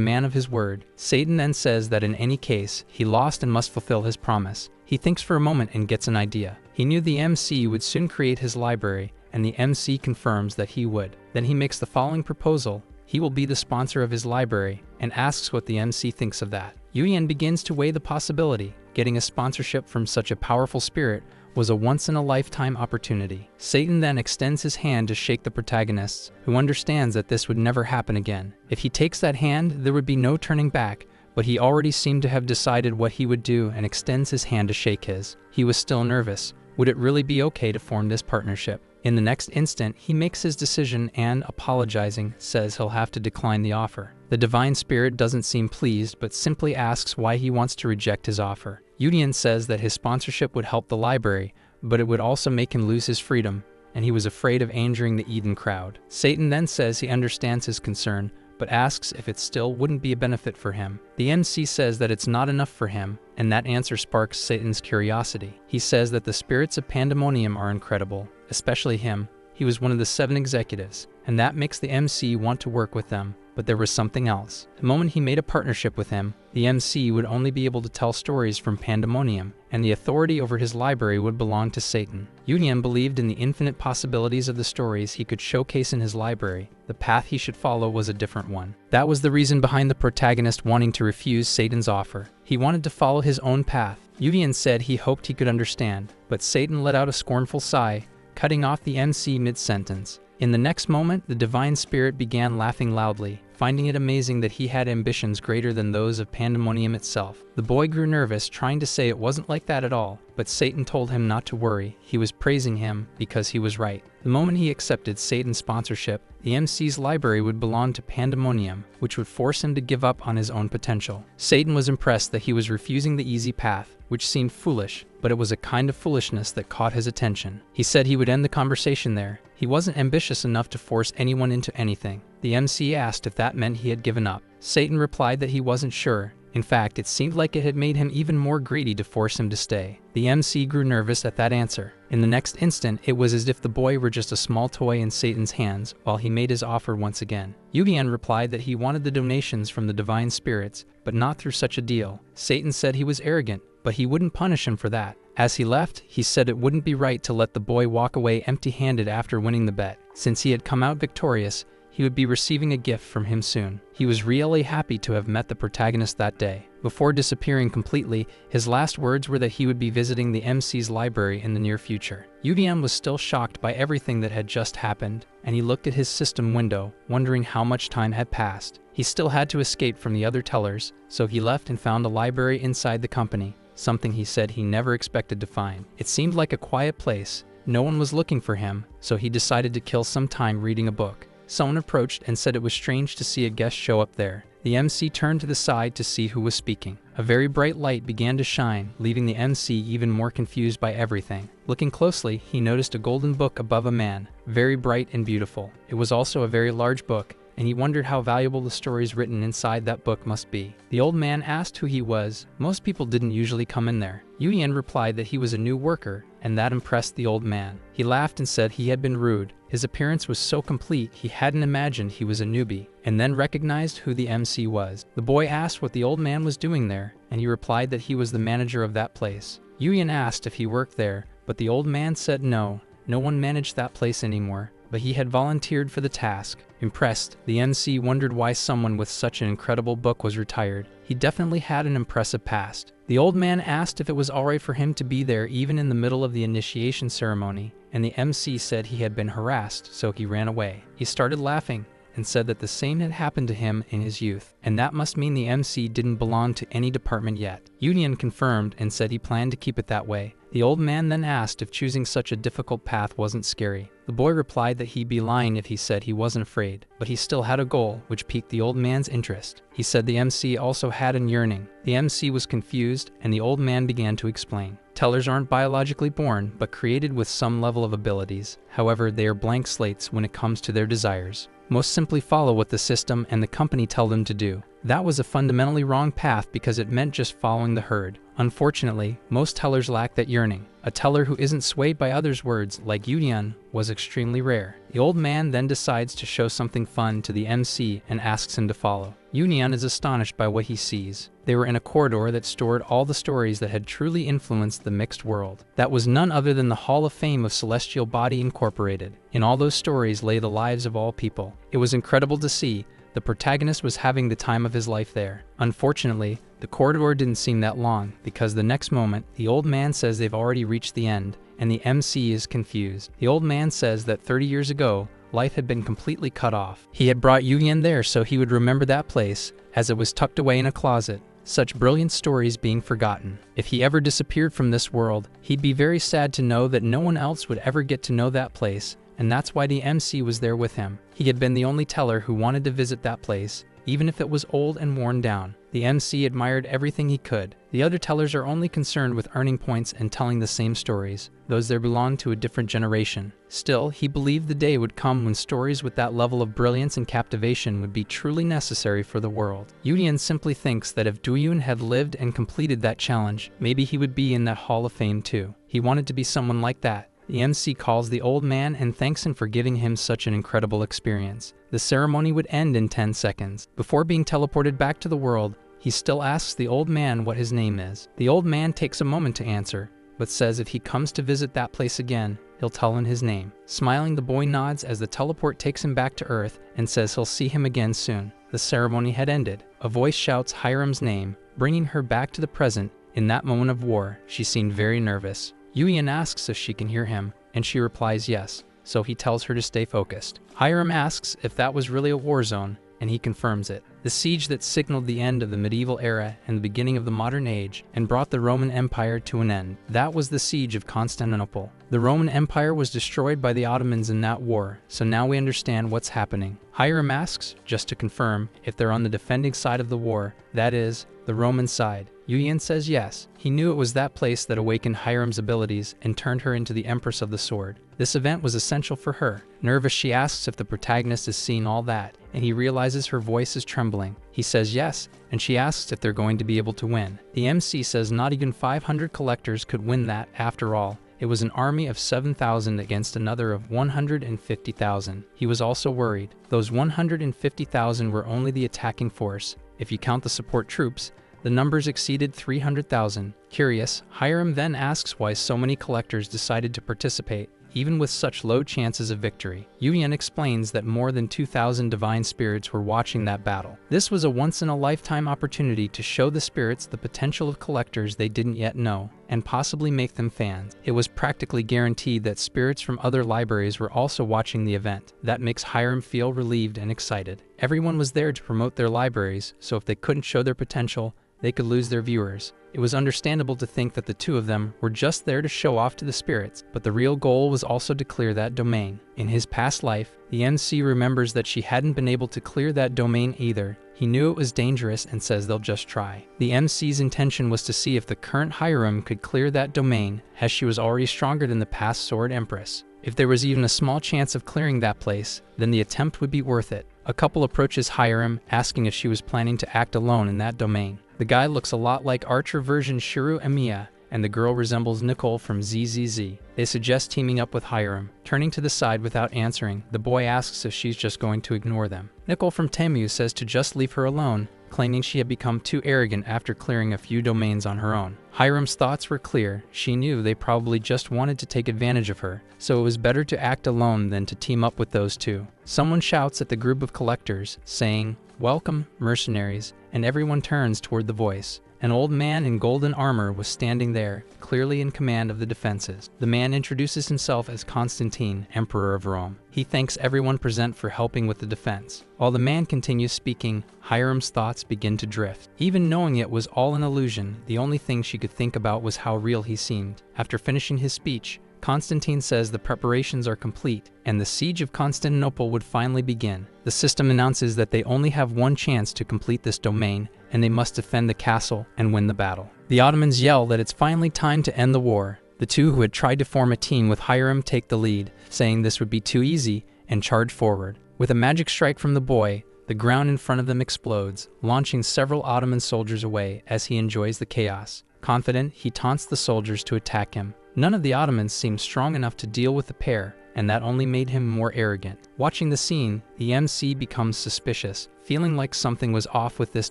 man of his word. Satan then says that in any case, he lost and must fulfill his promise. He thinks for a moment and gets an idea. He knew the MC would soon create his library, and the MC confirms that he would. Then he makes the following proposal. He will be the sponsor of his library, and asks what the MC thinks of that. Yuyan begins to weigh the possibility. Getting a sponsorship from such a powerful spirit was a once-in-a-lifetime opportunity. Satan then extends his hand to shake the protagonists, who understands that this would never happen again. If he takes that hand, there would be no turning back, but he already seemed to have decided what he would do and extends his hand to shake his. He was still nervous. Would it really be okay to form this partnership? In the next instant, he makes his decision and, apologizing, says he'll have to decline the offer. The divine spirit doesn't seem pleased, but simply asks why he wants to reject his offer. Yudian says that his sponsorship would help the library, but it would also make him lose his freedom, and he was afraid of angering the Eden crowd. Satan then says he understands his concern, but asks if it still wouldn't be a benefit for him. The MC says that it's not enough for him, and that answer sparks Satan's curiosity. He says that the spirits of Pandemonium are incredible, especially him. He was one of the 7 executives, and that makes the MC want to work with them. But there was something else. The moment he made a partnership with him, the MC would only be able to tell stories from Pandemonium, and the authority over his library would belong to Satan. Yudian believed in the infinite possibilities of the stories he could showcase in his library. The path he should follow was a different one. That was the reason behind the protagonist wanting to refuse Satan's offer. He wanted to follow his own path. Yudian said he hoped he could understand, but Satan let out a scornful sigh, cutting off the MC mid-sentence. In the next moment, the divine spirit began laughing loudly, finding it amazing that he had ambitions greater than those of Pandemonium itself. The boy grew nervous, trying to say it wasn't like that at all, but Satan told him not to worry. He was praising him because he was right. The moment he accepted Satan's sponsorship, the MC's library would belong to Pandemonium, which would force him to give up on his own potential. Satan was impressed that he was refusing the easy path, which seemed foolish, but it was a kind of foolishness that caught his attention. He said he would end the conversation there. He wasn't ambitious enough to force anyone into anything. The MC asked if that meant he had given up. Satan replied that he wasn't sure. In fact, it seemed like it had made him even more greedy to force him to stay. The MC grew nervous at that answer. In the next instant, it was as if the boy were just a small toy in Satan's hands while he made his offer once again. Yudian replied that he wanted the donations from the divine spirits, but not through such a deal. Satan said he was arrogant, but he wouldn't punish him for that. As he left, he said it wouldn't be right to let the boy walk away empty-handed after winning the bet. Since he had come out victorious, he would be receiving a gift from him soon. He was really happy to have met the protagonist that day. Before disappearing completely, his last words were that he would be visiting the MC's library in the near future. Yudian was still shocked by everything that had just happened, and he looked at his system window, wondering how much time had passed. He still had to escape from the other tellers, so he left and found a library inside the company, something he said he never expected to find. It seemed like a quiet place. No one was looking for him, so he decided to kill some time reading a book. Someone approached and said it was strange to see a guest show up there. The MC turned to the side to see who was speaking. A very bright light began to shine, leaving the MC even more confused by everything. Looking closely, he noticed a golden book above a man, very bright and beautiful. It was also a very large book, and he wondered how valuable the stories written inside that book must be. The old man asked who he was. Most people didn't usually come in there. Yuyan replied that he was a new worker, and that impressed the old man. He laughed and said he had been rude. His appearance was so complete he hadn't imagined he was a newbie, and then recognized who the MC was. The boy asked what the old man was doing there, and he replied that he was the manager of that place. Yuyan asked if he worked there, but the old man said no one managed that place anymore, but he had volunteered for the task. Impressed, the MC wondered why someone with such an incredible book was retired. He definitely had an impressive past. The old man asked if it was alright for him to be there even in the middle of the initiation ceremony, and the MC said he had been harassed, so he ran away. He started laughing and said that the same had happened to him in his youth, and that must mean the MC didn't belong to any department yet. Yuyan confirmed and said he planned to keep it that way. The old man then asked if choosing such a difficult path wasn't scary. The boy replied that he'd be lying if he said he wasn't afraid, but he still had a goal, which piqued the old man's interest. He said the MC also had an yearning. The MC was confused, and the old man began to explain. Tellers aren't biologically born, but created with some level of abilities. However, they are blank slates when it comes to their desires. Most simply follow what the system and the company tell them to do. That was a fundamentally wrong path because it meant just following the herd. Unfortunately, most tellers lack that yearning. A teller who isn't swayed by others' words, like Yuyan, was extremely rare. The old man then decides to show something fun to the MC and asks him to follow. Yuyan is astonished by what he sees. They were in a corridor that stored all the stories that had truly influenced the mixed world. That was none other than the Hall of Fame of Celestial Body Incorporated. In all those stories lay the lives of all people. It was incredible to see. The protagonist was having the time of his life there. Unfortunately, the corridor didn't seem that long, because the next moment, the old man says they've already reached the end, and the MC is confused. The old man says that 30 years ago, life had been completely cut off. He had brought Yuyan there so he would remember that place, as it was tucked away in a closet. Such brilliant stories being forgotten. If he ever disappeared from this world, he'd be very sad to know that no one else would ever get to know that place, and that's why the MC was there with him. He had been the only teller who wanted to visit that place, even if it was old and worn down. The MC admired everything he could. The other tellers are only concerned with earning points and telling the same stories, those that belong to a different generation. Still, he believed the day would come when stories with that level of brilliance and captivation would be truly necessary for the world. Yuyan simply thinks that if Duyun had lived and completed that challenge, maybe he would be in that Hall of Fame too. He wanted to be someone like that. The MC calls the old man and thanks him for giving him such an incredible experience. The ceremony would end in 10 seconds. Before being teleported back to the world, he still asks the old man what his name is. The old man takes a moment to answer, but says if he comes to visit that place again, he'll tell him his name. Smiling, the boy nods as the teleport takes him back to Earth and says he'll see him again soon. The ceremony had ended. A voice shouts Hiram's name, bringing her back to the present. In that moment of war, she seemed very nervous. Yuyan asks if she can hear him, and she replies yes, so he tells her to stay focused. Hiram asks if that was really a war zone, and he confirms it. The siege that signaled the end of the medieval era and the beginning of the modern age and brought the Roman Empire to an end. That was the siege of Constantinople. The Roman Empire was destroyed by the Ottomans in that war, so now we understand what's happening. Hiram asks, just to confirm, if they're on the defending side of the war, that is, the Roman side. Yuyan says yes. He knew it was that place that awakened Hiram's abilities and turned her into the Empress of the Sword. This event was essential for her. Nervous, she asks if the protagonist has seen all that, and he realizes her voice is trembling. He says yes, and she asks if they're going to be able to win. The MC says not even 500 collectors could win that after all. It was an army of 7,000 against another of 150,000. He was also worried. Those 150,000 were only the attacking force. If you count the support troops, the numbers exceeded 300,000. Curious, Hiram then asks why so many collectors decided to participate, even with such low chances of victory. Yuyan explains that more than 2,000 divine spirits were watching that battle. This was a once-in-a-lifetime opportunity to show the spirits the potential of collectors they didn't yet know, and possibly make them fans. It was practically guaranteed that spirits from other libraries were also watching the event. That makes Hiram feel relieved and excited. Everyone was there to promote their libraries, so if they couldn't show their potential, they could lose their viewers. It was understandable to think that the two of them were just there to show off to the spirits, but the real goal was also to clear that domain. In his past life, the MC remembers that she hadn't been able to clear that domain either. He knew it was dangerous and says they'll just try. The MC's intention was to see if the current Hiram could clear that domain, as she was already stronger than the past Sword Empress. If there was even a small chance of clearing that place, then the attempt would be worth it. A couple approaches Hiram, asking if she was planning to act alone in that domain. The guy looks a lot like Archer version Shiru Emiya, and the girl resembles Nicole from ZZZ. They suggest teaming up with Hiram. Turning to the side without answering, the boy asks if she's just going to ignore them. Nicole from Temu says to just leave her alone, claiming she had become too arrogant after clearing a few domains on her own. Hiram's thoughts were clear. She knew they probably just wanted to take advantage of her, so it was better to act alone than to team up with those two. Someone shouts at the group of collectors, saying, "Welcome, mercenaries," and everyone turns toward the voice. An old man in golden armor was standing there, clearly in command of the defenses. The man introduces himself as Constantine, Emperor of Rome. He thanks everyone present for helping with the defense. While the man continues speaking, Hiram's thoughts begin to drift. Even knowing it was all an illusion, the only thing she could think about was how real he seemed. After finishing his speech, Constantine says the preparations are complete, and the siege of Constantinople would finally begin. The system announces that they only have one chance to complete this domain, and they must defend the castle and win the battle. The Ottomans yell that it's finally time to end the war. The two who had tried to form a team with Hiram take the lead, saying this would be too easy, and charge forward. With a magic strike from the boy, the ground in front of them explodes, launching several Ottoman soldiers away as he enjoys the chaos. Confident, he taunts the soldiers to attack him. None of the Ottomans seemed strong enough to deal with the pair, and that only made him more arrogant. Watching the scene, the MC becomes suspicious, feeling like something was off with this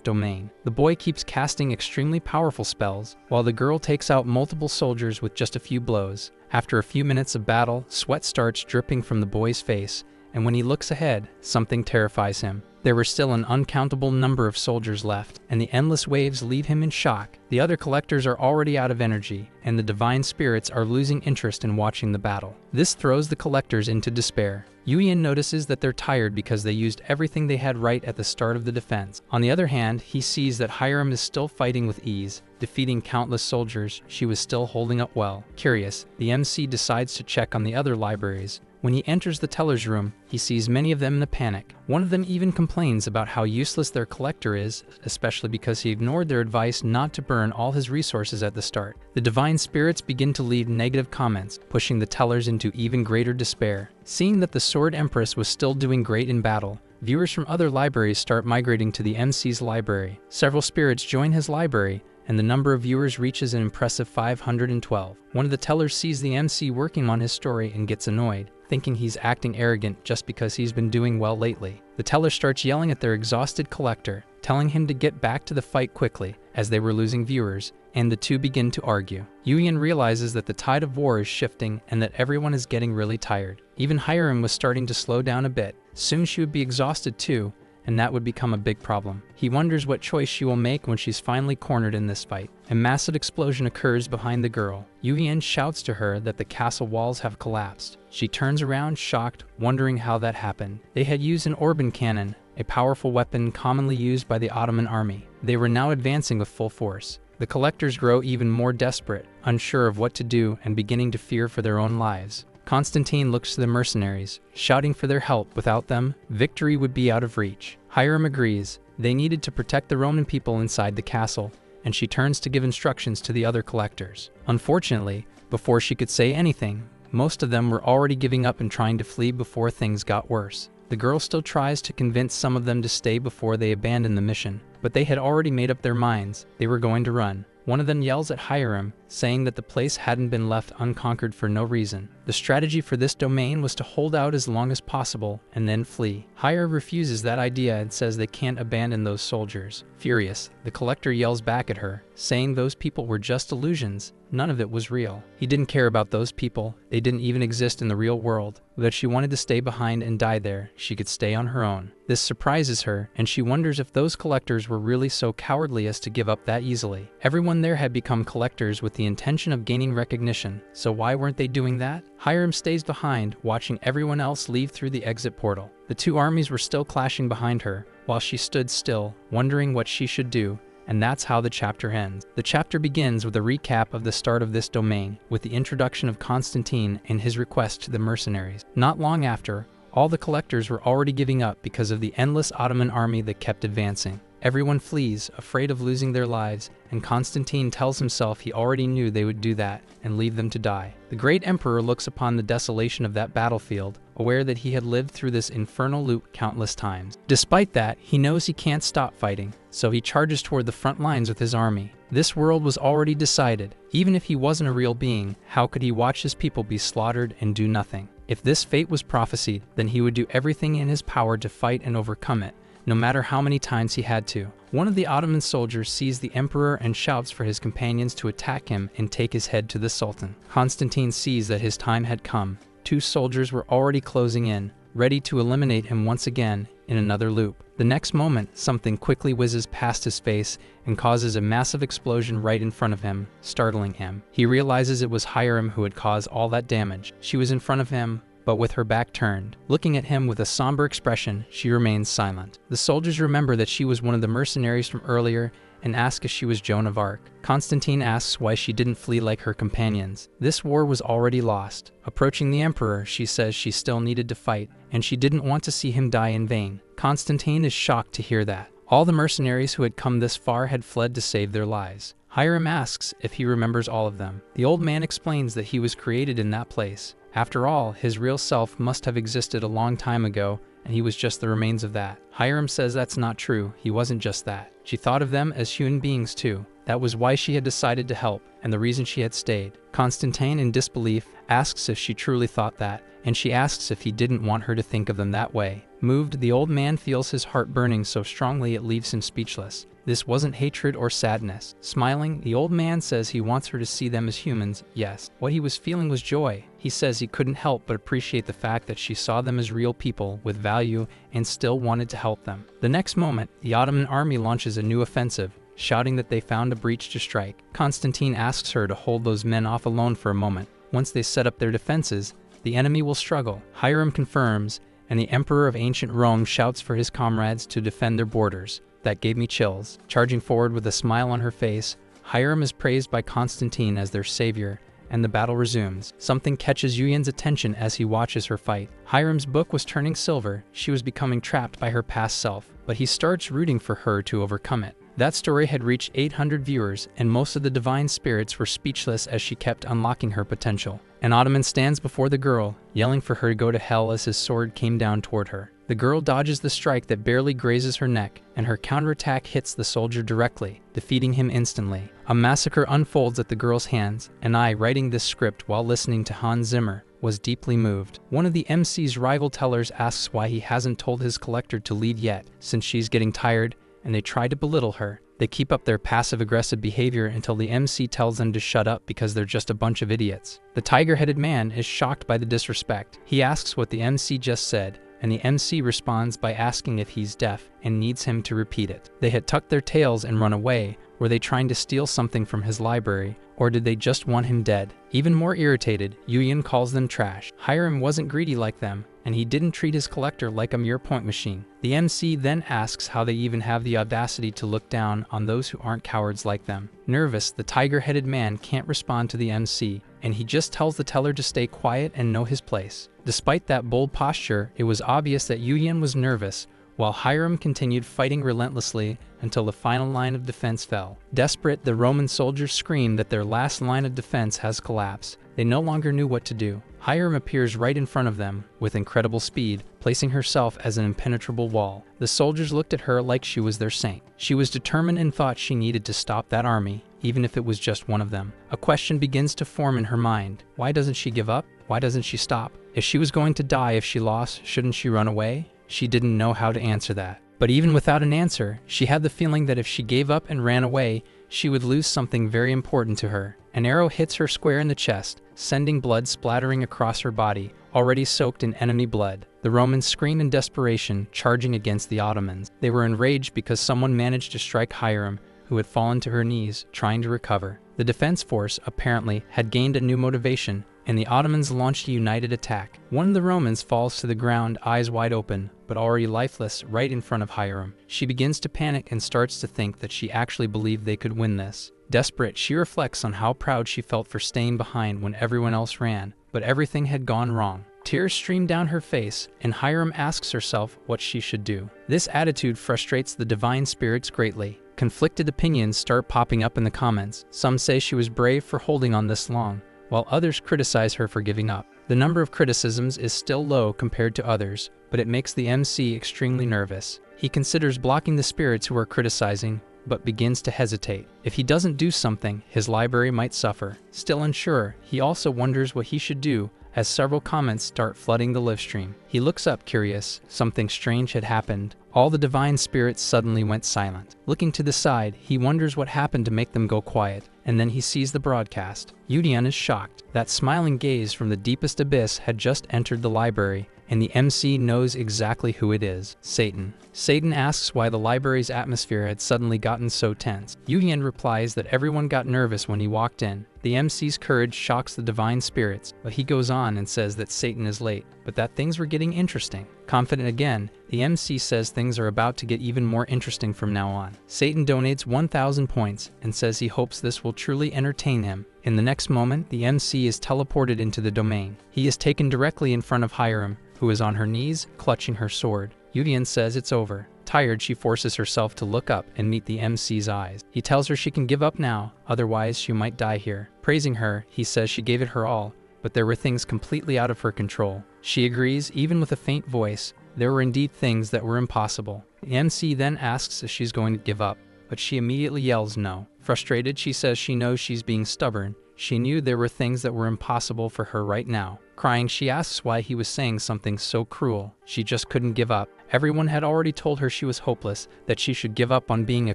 domain. The boy keeps casting extremely powerful spells, while the girl takes out multiple soldiers with just a few blows. After a few minutes of battle, sweat starts dripping from the boy's face, and when he looks ahead, something terrifies him. There were still an uncountable number of soldiers left, and the endless waves leave him in shock. The other collectors are already out of energy, and the divine spirits are losing interest in watching the battle. This throws the collectors into despair. Yuyan notices that they're tired because they used everything they had right at the start of the defense. On the other hand, he sees that Hiram is still fighting with ease, defeating countless soldiers. She was still holding up well. Curious, the MC decides to check on the other libraries. When he enters the teller's room, he sees many of them in a panic. One of them even complains about how useless their collector is, especially because he ignored their advice not to burn all his resources at the start. The divine spirits begin to leave negative comments, pushing the tellers into even greater despair. Seeing that the Sword Empress was still doing great in battle, viewers from other libraries start migrating to the MC's library. Several spirits join his library, and the number of viewers reaches an impressive 512. One of the tellers sees the MC working on his story and gets annoyed, thinking he's acting arrogant just because he's been doing well lately. The teller starts yelling at their exhausted collector, telling him to get back to the fight quickly, as they were losing viewers, and the two begin to argue. Yuyan realizes that the tide of war is shifting and that everyone is getting really tired. Even Hiram was starting to slow down a bit. Soon she would be exhausted too, and that would become a big problem. He wonders what choice she will make when she's finally cornered in this fight. A massive explosion occurs behind the girl. Yuyan shouts to her that the castle walls have collapsed. She turns around shocked, wondering how that happened. They had used an Orban cannon, a powerful weapon commonly used by the Ottoman army. They were now advancing with full force. The collectors grow even more desperate, unsure of what to do and beginning to fear for their own lives. Constantine looks to the mercenaries, shouting for their help. Without them, victory would be out of reach. Hiram agrees. They needed to protect the Roman people inside the castle, and she turns to give instructions to the other collectors. Unfortunately, before she could say anything, most of them were already giving up and trying to flee before things got worse. The girl still tries to convince some of them to stay before they abandon the mission, but they had already made up their minds. They were going to run. One of them yells at Hiram, saying that the place hadn't been left unconquered for no reason. The strategy for this domain was to hold out as long as possible and then flee. Hiram refuses that idea and says they can't abandon those soldiers. Furious, the collector yells back at her, saying those people were just illusions. None of it was real. He didn't care about those people. They didn't even exist in the real world. But if she wanted to stay behind and die there, she could stay on her own. This surprises her, and she wonders if those collectors were really so cowardly as to give up that easily. Everyone there had become collectors with the intention of gaining recognition, so why weren't they doing that? Hiram stays behind, watching everyone else leave through the exit portal. The two armies were still clashing behind her, while she stood still, wondering what she should do. And that's how the chapter ends. The chapter begins with a recap of the start of this domain, with the introduction of Constantine and his request to the mercenaries. Not long after, all the collectors were already giving up because of the endless Ottoman army that kept advancing. Everyone flees, afraid of losing their lives, and Constantine tells himself he already knew they would do that and leave them to die. The great emperor looks upon the desolation of that battlefield, aware that he had lived through this infernal loop countless times. Despite that, he knows he can't stop fighting, so he charges toward the front lines with his army. This world was already decided. Even if he wasn't a real being, how could he watch his people be slaughtered and do nothing? If this fate was prophesied, then he would do everything in his power to fight and overcome it, no matter how many times he had to. One of the Ottoman soldiers sees the emperor and shouts for his companions to attack him and take his head to the sultan. Constantine sees that his time had come. 2 soldiers were already closing in, ready to eliminate him once again in another loop. The next moment, something quickly whizzes past his face and causes a massive explosion right in front of him, startling him. He realizes it was Hiram who had caused all that damage. She was in front of him, but with her back turned. Looking at him with a somber expression, she remains silent. The soldiers remember that she was one of the mercenaries from earlier and ask if she was Joan of Arc. Constantine asks why she didn't flee like her companions. This war was already lost. Approaching the emperor, she says she still needed to fight, and she didn't want to see him die in vain. Constantine is shocked to hear that. All the mercenaries who had come this far had fled to save their lives. Hiram asks if he remembers all of them. The old man explains that he was created in that place. After all, his real self must have existed a long time ago, and he was just the remains of that. Hiram says that's not true. He wasn't just that. She thought of them as human beings too. That was why she had decided to help, and the reason she had stayed. Constantine, in disbelief, asks if she truly thought that, and she asks if he didn't want her to think of them that way. Moved, the old man feels his heart burning so strongly it leaves him speechless. This wasn't hatred or sadness. Smiling, the old man says he wants her to see them as humans, yes. What he was feeling was joy. He says he couldn't help but appreciate the fact that she saw them as real people with value and still wanted to help them. The next moment, the Ottoman army launches a new offensive, shouting that they found a breach to strike. Constantine asks her to hold those men off alone for a moment. Once they set up their defenses, the enemy will struggle. Hiram confirms, and the emperor of ancient Rome shouts for his comrades to defend their borders. That gave me chills. Charging forward with a smile on her face, Hiram is praised by Constantine as their savior, and the battle resumes. Something catches Yuyan's attention as he watches her fight. Hiram's book was turning silver. She was becoming trapped by her past self, but he starts rooting for her to overcome it. That story had reached 800 viewers, and most of the divine spirits were speechless as she kept unlocking her potential. An Ottoman stands before the girl, yelling for her to go to hell as his sword came down toward her. The girl dodges the strike that barely grazes her neck, and her counterattack hits the soldier directly, defeating him instantly. A massacre unfolds at the girl's hands, and I, writing this script while listening to Hans Zimmer, was deeply moved. One of the MC's rival tellers asks why he hasn't told his collector to lead yet, since she's getting tired, and they try to belittle her. They keep up their passive-aggressive behavior until the MC tells them to shut up because they're just a bunch of idiots. The tiger-headed man is shocked by the disrespect. He asks what the MC just said, and the MC responds by asking if he's deaf and needs him to repeat it. They had tucked their tails and run away. Were they trying to steal something from his library, or did they just want him dead? Even more irritated, Yuyan calls them trash. Hiram wasn't greedy like them, and he didn't treat his collector like a mere point machine. The MC then asks how they even have the audacity to look down on those who aren't cowards like them. Nervous, the tiger-headed man can't respond to the MC, and he just tells the teller to stay quiet and know his place. Despite that bold posture, it was obvious that Yuyan was nervous, while Hiram continued fighting relentlessly until the final line of defense fell. Desperate, the Roman soldiers scream that their last line of defense has collapsed. They no longer knew what to do. Hiram appears right in front of them, with incredible speed, placing herself as an impenetrable wall. The soldiers looked at her like she was their saint. She was determined and thought she needed to stop that army, even if it was just one of them. A question begins to form in her mind. Why doesn't she give up? Why doesn't she stop? If she was going to die if she lost, shouldn't she run away? She didn't know how to answer that. But even without an answer, she had the feeling that if she gave up and ran away, she would lose something very important to her. An arrow hits her square in the chest, sending blood splattering across her body, already soaked in enemy blood. The Romans scream in desperation, charging against the Ottomans. They were enraged because someone managed to strike Hiram, who had fallen to her knees, trying to recover. The defense force, apparently, had gained a new motivation, and the Ottomans launched a united attack. One of the Romans falls to the ground, eyes wide open, but already lifeless, right in front of Hiram. She begins to panic and starts to think that she actually believed they could win this. Desperate, she reflects on how proud she felt for staying behind when everyone else ran, but everything had gone wrong. Tears stream down her face, and Hiram asks herself what she should do. This attitude frustrates the divine spirits greatly. Conflicted opinions start popping up in the comments. Some say she was brave for holding on this long, while others criticize her for giving up. The number of criticisms is still low compared to others, but it makes the MC extremely nervous. He considers blocking the spirits who are criticizing, but begins to hesitate. If he doesn't do something, his library might suffer. Still unsure, he also wonders what he should do as several comments start flooding the livestream. He looks up curious. Something strange had happened. All the divine spirits suddenly went silent. Looking to the side, he wonders what happened to make them go quiet, and then he sees the broadcast. Yudian is shocked. That smiling gaze from the deepest abyss had just entered the library, and the MC knows exactly who it is: Satan. Satan asks why the library's atmosphere had suddenly gotten so tense. Yudian replies that everyone got nervous when he walked in. The MC's courage shocks the divine spirits, but he goes on and says that Satan is late, but that things were getting interesting. Confident again, the MC says things are about to get even more interesting from now on. Satan donates 1,000 points and says he hopes this will truly entertain him. In the next moment, the MC is teleported into the domain. He is taken directly in front of Hiram, who is on her knees, clutching her sword. Yudian says it's over. Tired, she forces herself to look up and meet the MC's eyes. He tells her she can give up now, otherwise she might die here. Praising her, he says she gave it her all, but there were things completely out of her control. She agrees, even with a faint voice. There were indeed things that were impossible. The MC then asks if she's going to give up, but she immediately yells no. Frustrated, she says she knows she's being stubborn. She knew there were things that were impossible for her right now. Crying, she asks why he was saying something so cruel. She just couldn't give up. Everyone had already told her she was hopeless, that she should give up on being a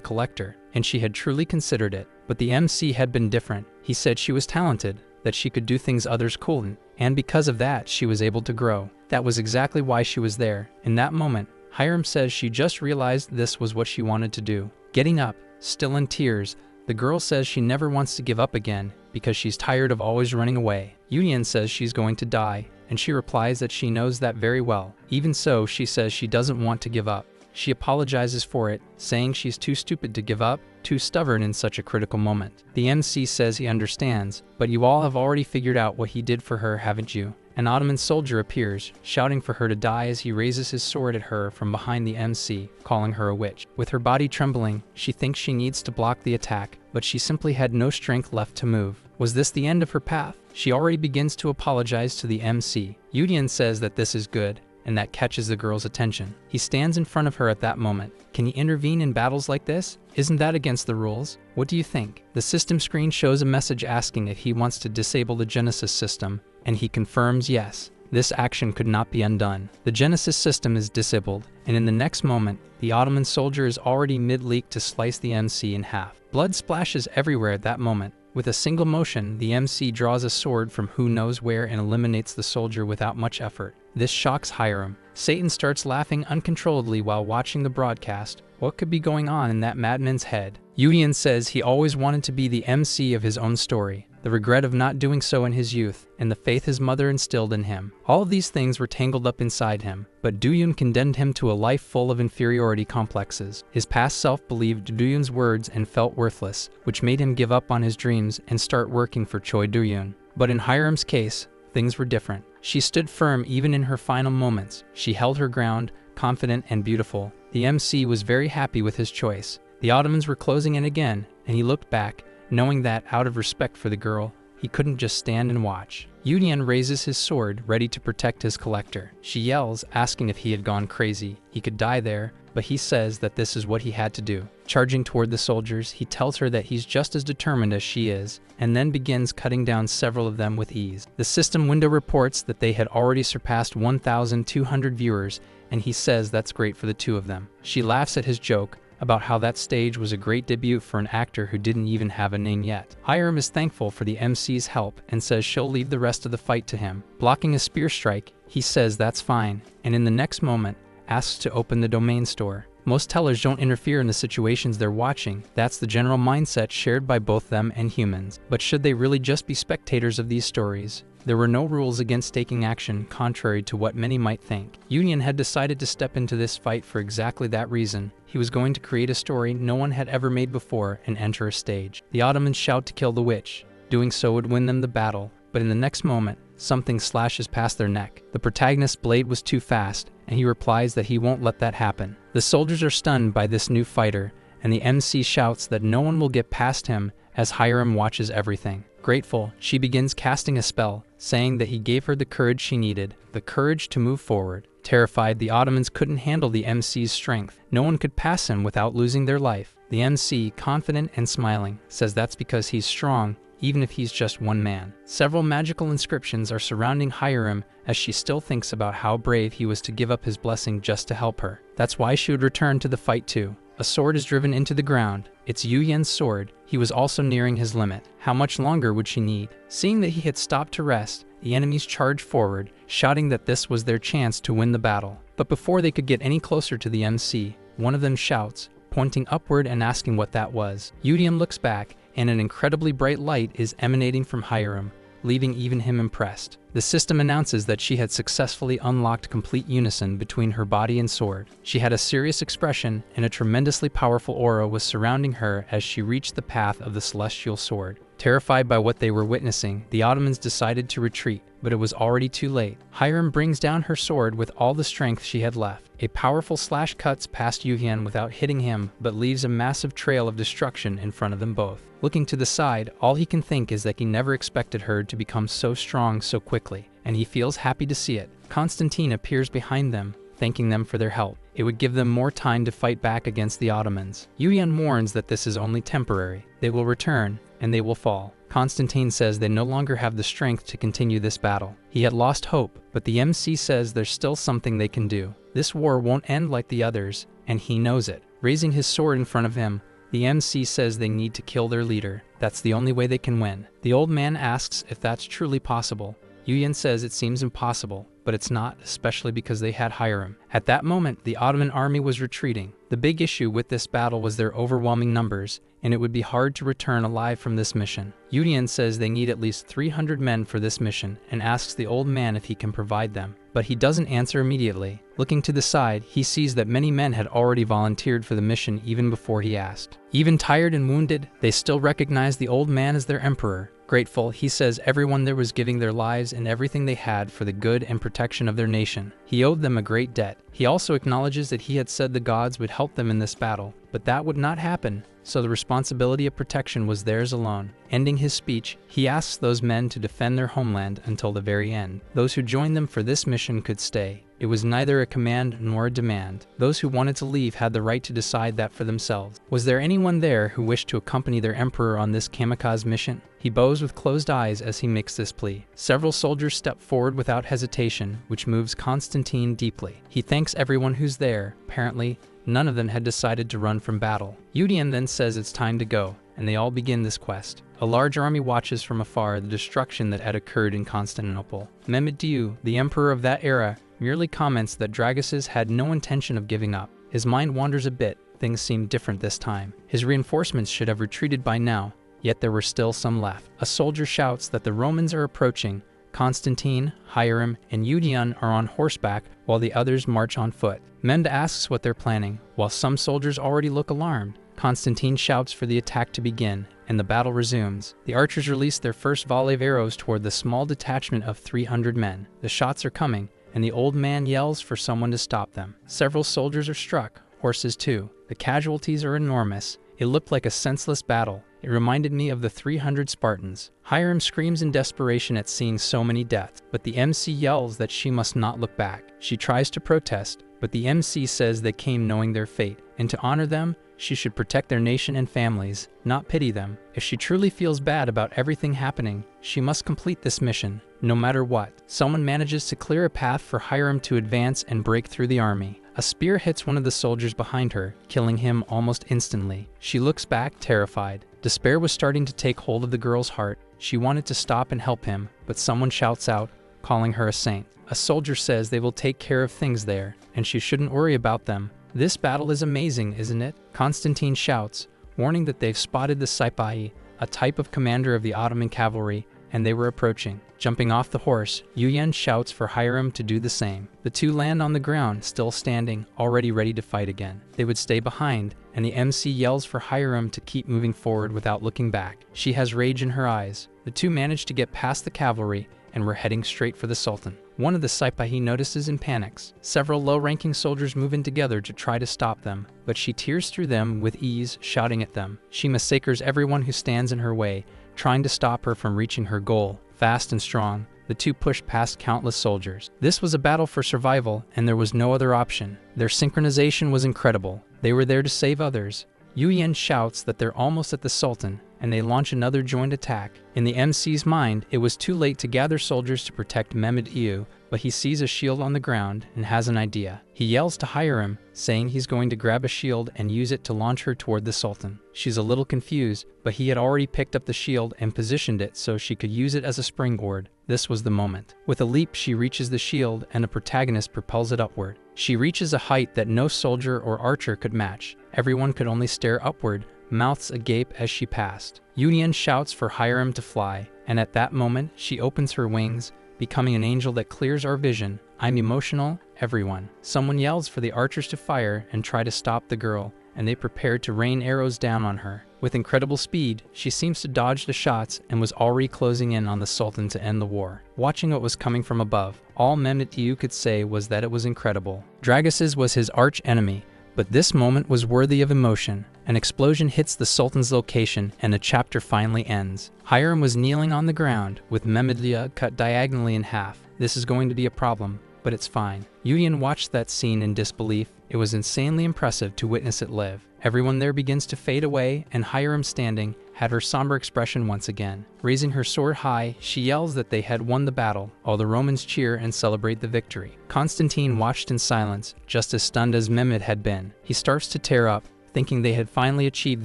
collector, and she had truly considered it. But the MC had been different. He said she was talented, that she could do things others couldn't, and because of that, she was able to grow. That was exactly why she was there. In that moment, Hiram says she just realized this was what she wanted to do. Getting up, still in tears, the girl says she never wants to give up again because she's tired of always running away. Yudian says she's going to die, and she replies that she knows that very well. Even so, she says she doesn't want to give up. She apologizes for it, saying she's too stupid to give up, too stubborn in such a critical moment. The MC says he understands, but you all have already figured out what he did for her, haven't you? An Ottoman soldier appears, shouting for her to die as he raises his sword at her from behind the MC, calling her a witch. With her body trembling, she thinks she needs to block the attack, but she simply had no strength left to move. Was this the end of her path? She already begins to apologize to the MC. Yudian says that this is good, and that catches the girl's attention. He stands in front of her at that moment. Can he intervene in battles like this? Isn't that against the rules? What do you think? The system screen shows a message asking if he wants to disable the Genesis system, and he confirms yes. This action could not be undone. The Genesis system is disabled, and in the next moment, the Ottoman soldier is already mid-leap to slice the MC in half. Blood splashes everywhere at that moment. With a single motion, the MC draws a sword from who knows where and eliminates the soldier without much effort. This shocks Hiram. Satan starts laughing uncontrollably while watching the broadcast. What could be going on in that madman's head? Yudian says he always wanted to be the MC of his own story, the regret of not doing so in his youth, and the faith his mother instilled in him. All of these things were tangled up inside him, but Duyun condemned him to a life full of inferiority complexes. His past self believed Duyun's words and felt worthless, which made him give up on his dreams and start working for Choi Duyun. But in Hiram's case, things were different. She stood firm even in her final moments. She held her ground, confident and beautiful. The MC was very happy with his choice. The Ottomans were closing in again, and he looked back, knowing that, out of respect for the girl, he couldn't just stand and watch. Yudian raises his sword, ready to protect his collector. She yells, asking if he had gone crazy. He could die there, but he says that this is what he had to do. Charging toward the soldiers, he tells her that he's just as determined as she is, and then begins cutting down several of them with ease. The system window reports that they had already surpassed 1,200 viewers, and he says that's great for the two of them. She laughs at his joke about how that stage was a great debut for an actor who didn't even have a name yet. Hiram is thankful for the MC's help and says she'll leave the rest of the fight to him. Blocking a spear strike, he says that's fine, and in the next moment, asks to open the domain store. Most tellers don't interfere in the situations they're watching. That's the general mindset shared by both them and humans. But should they really just be spectators of these stories? There were no rules against taking action, contrary to what many might think. Yudian had decided to step into this fight for exactly that reason. He was going to create a story no one had ever made before and enter a stage. The Ottomans shout to kill the witch. Doing so would win them the battle, but in the next moment, something slashes past their neck. The protagonist's blade was too fast, and he replies that he won't let that happen. The soldiers are stunned by this new fighter, and the MC shouts that no one will get past him as Hiram watches everything. Grateful, she begins casting a spell, saying that he gave her the courage she needed, the courage to move forward. Terrified, the Ottomans couldn't handle the MC's strength. No one could pass him without losing their life. The MC, confident and smiling, says that's because he's strong, even if he's just one man. Several magical inscriptions are surrounding Hiram as she still thinks about how brave he was to give up his blessing just to help her. That's why she would return to the fight too. A sword is driven into the ground. It's Yu Yan's sword. He was also nearing his limit. How much longer would she need? Seeing that he had stopped to rest, the enemies charged forward, shouting that this was their chance to win the battle. But before they could get any closer to the MC, one of them shouts, pointing upward and asking what that was. Yu Yan looks back, and an incredibly bright light is emanating from Hiram, leaving even him impressed. The system announces that she had successfully unlocked complete unison between her body and sword. She had a serious expression, and a tremendously powerful aura was surrounding her as she reached the path of the celestial sword. Terrified by what they were witnessing, the Ottomans decided to retreat, but it was already too late. Hiram brings down her sword with all the strength she had left. A powerful slash cuts past Yu Yan without hitting him, but leaves a massive trail of destruction in front of them both. Looking to the side, all he can think is that he never expected her to become so strong so quickly, and he feels happy to see it. Constantine appears behind them, thanking them for their help. It would give them more time to fight back against the Ottomans. Yu Yan warns that this is only temporary. They will return, and they will fall. Constantine says they no longer have the strength to continue this battle. He had lost hope, but the MC says there's still something they can do. This war won't end like the others, and he knows it. Raising his sword in front of him, the MC says they need to kill their leader. That's the only way they can win. The old man asks if that's truly possible. Yu Yan says it seems impossible, but it's not, especially because they had Hiram. At that moment, the Ottoman army was retreating. The big issue with this battle was their overwhelming numbers, and it would be hard to return alive from this mission. Yu Yan says they need at least 300 men for this mission, and asks the old man if he can provide them. But he doesn't answer immediately. Looking to the side, he sees that many men had already volunteered for the mission even before he asked. Even tired and wounded, they still recognize the old man as their emperor. Grateful, he says everyone there was giving their lives and everything they had for the good and protection of their nation. He owed them a great debt. He also acknowledges that he had said the gods would help them in this battle, but that would not happen, so the responsibility of protection was theirs alone. Ending his speech, he asks those men to defend their homeland until the very end. Those who joined them for this mission could stay. It was neither a command nor a demand. Those who wanted to leave had the right to decide that for themselves. Was there anyone there who wished to accompany their emperor on this kamikaze mission? He bows with closed eyes as he makes this plea. Several soldiers step forward without hesitation, which moves Constantine deeply. He thanks everyone who's there. Apparently, none of them had decided to run from battle. Yu Yan then says it's time to go, and they all begin this quest. A large army watches from afar the destruction that had occurred in Constantinople. Mehmed Diu, the emperor of that era, merely comments that Draguses had no intention of giving up. His mind wanders a bit. Things seem different this time. His reinforcements should have retreated by now, yet there were still some left. A soldier shouts that the Romans are approaching. Constantine, Hiram, and Yu Yan are on horseback while the others march on foot. Mehmed asks what they're planning. While some soldiers already look alarmed, Constantine shouts for the attack to begin, and the battle resumes. The archers release their first volley of arrows toward the small detachment of 300 men. The shots are coming, and the old man yells for someone to stop them. Several soldiers are struck, horses too. The casualties are enormous. It looked like a senseless battle. It reminded me of the 300 Spartans. Hiram screams in desperation at seeing so many deaths, but the MC yells that she must not look back. She tries to protest, but the MC says they came knowing their fate, and to honor them, she should protect their nation and families, not pity them. If she truly feels bad about everything happening, she must complete this mission, no matter what. Someone manages to clear a path for Hiram to advance and break through the army. A spear hits one of the soldiers behind her, killing him almost instantly. She looks back, terrified. Despair was starting to take hold of the girl's heart. She wanted to stop and help him, but someone shouts out, calling her a saint. A soldier says they will take care of things there, and she shouldn't worry about them. This battle is amazing, isn't it? Constantine shouts, warning that they've spotted the Sipahi, a type of commander of the Ottoman cavalry, and they were approaching. Jumping off the horse, Yu Yan shouts for Hiram to do the same. The two land on the ground, still standing, already ready to fight again. They would stay behind, and the MC yells for Hiram to keep moving forward without looking back. She has rage in her eyes. The two manage to get past the cavalry, and were heading straight for the Sultan. One of the Sipahi notices and panics. Several low-ranking soldiers move in together to try to stop them, but she tears through them with ease, shouting at them. She massacres everyone who stands in her way, trying to stop her from reaching her goal. Fast and strong, the two pushed past countless soldiers. This was a battle for survival, and there was no other option. Their synchronization was incredible. They were there to save others. Yu Yan shouts that they're almost at the Sultan, and they launch another joint attack. In the MC's mind, it was too late to gather soldiers to protect Mehmed Yu, but he sees a shield on the ground and has an idea. He yells to Hiram, saying he's going to grab a shield and use it to launch her toward the Sultan. She's a little confused, but he had already picked up the shield and positioned it so she could use it as a springboard. This was the moment. With a leap, she reaches the shield and the protagonist propels it upward. She reaches a height that no soldier or archer could match. Everyone could only stare upward, mouths agape as she passed. Yu Yan shouts for Hiram to fly, and at that moment, she opens her wings, becoming an angel that clears our vision. I'm emotional, everyone. Someone yells for the archers to fire and try to stop the girl, and they prepare to rain arrows down on her. With incredible speed, she seems to dodge the shots and was already closing in on the Sultan to end the war. Watching what was coming from above, all Mehmet Yu could say was that it was incredible. Dragus was his arch enemy, but this moment was worthy of emotion. An explosion hits the Sultan's location and the chapter finally ends. Hiram was kneeling on the ground, with Mehmed cut diagonally in half. This is going to be a problem, but it's fine. Yu Yan watched that scene in disbelief. It was insanely impressive to witness it live. Everyone there begins to fade away, and Hiram, standing, had her somber expression once again. Raising her sword high, she yells that they had won the battle. All the Romans cheer and celebrate the victory. Constantine watched in silence, just as stunned as Mehmed had been. He starts to tear up, thinking they had finally achieved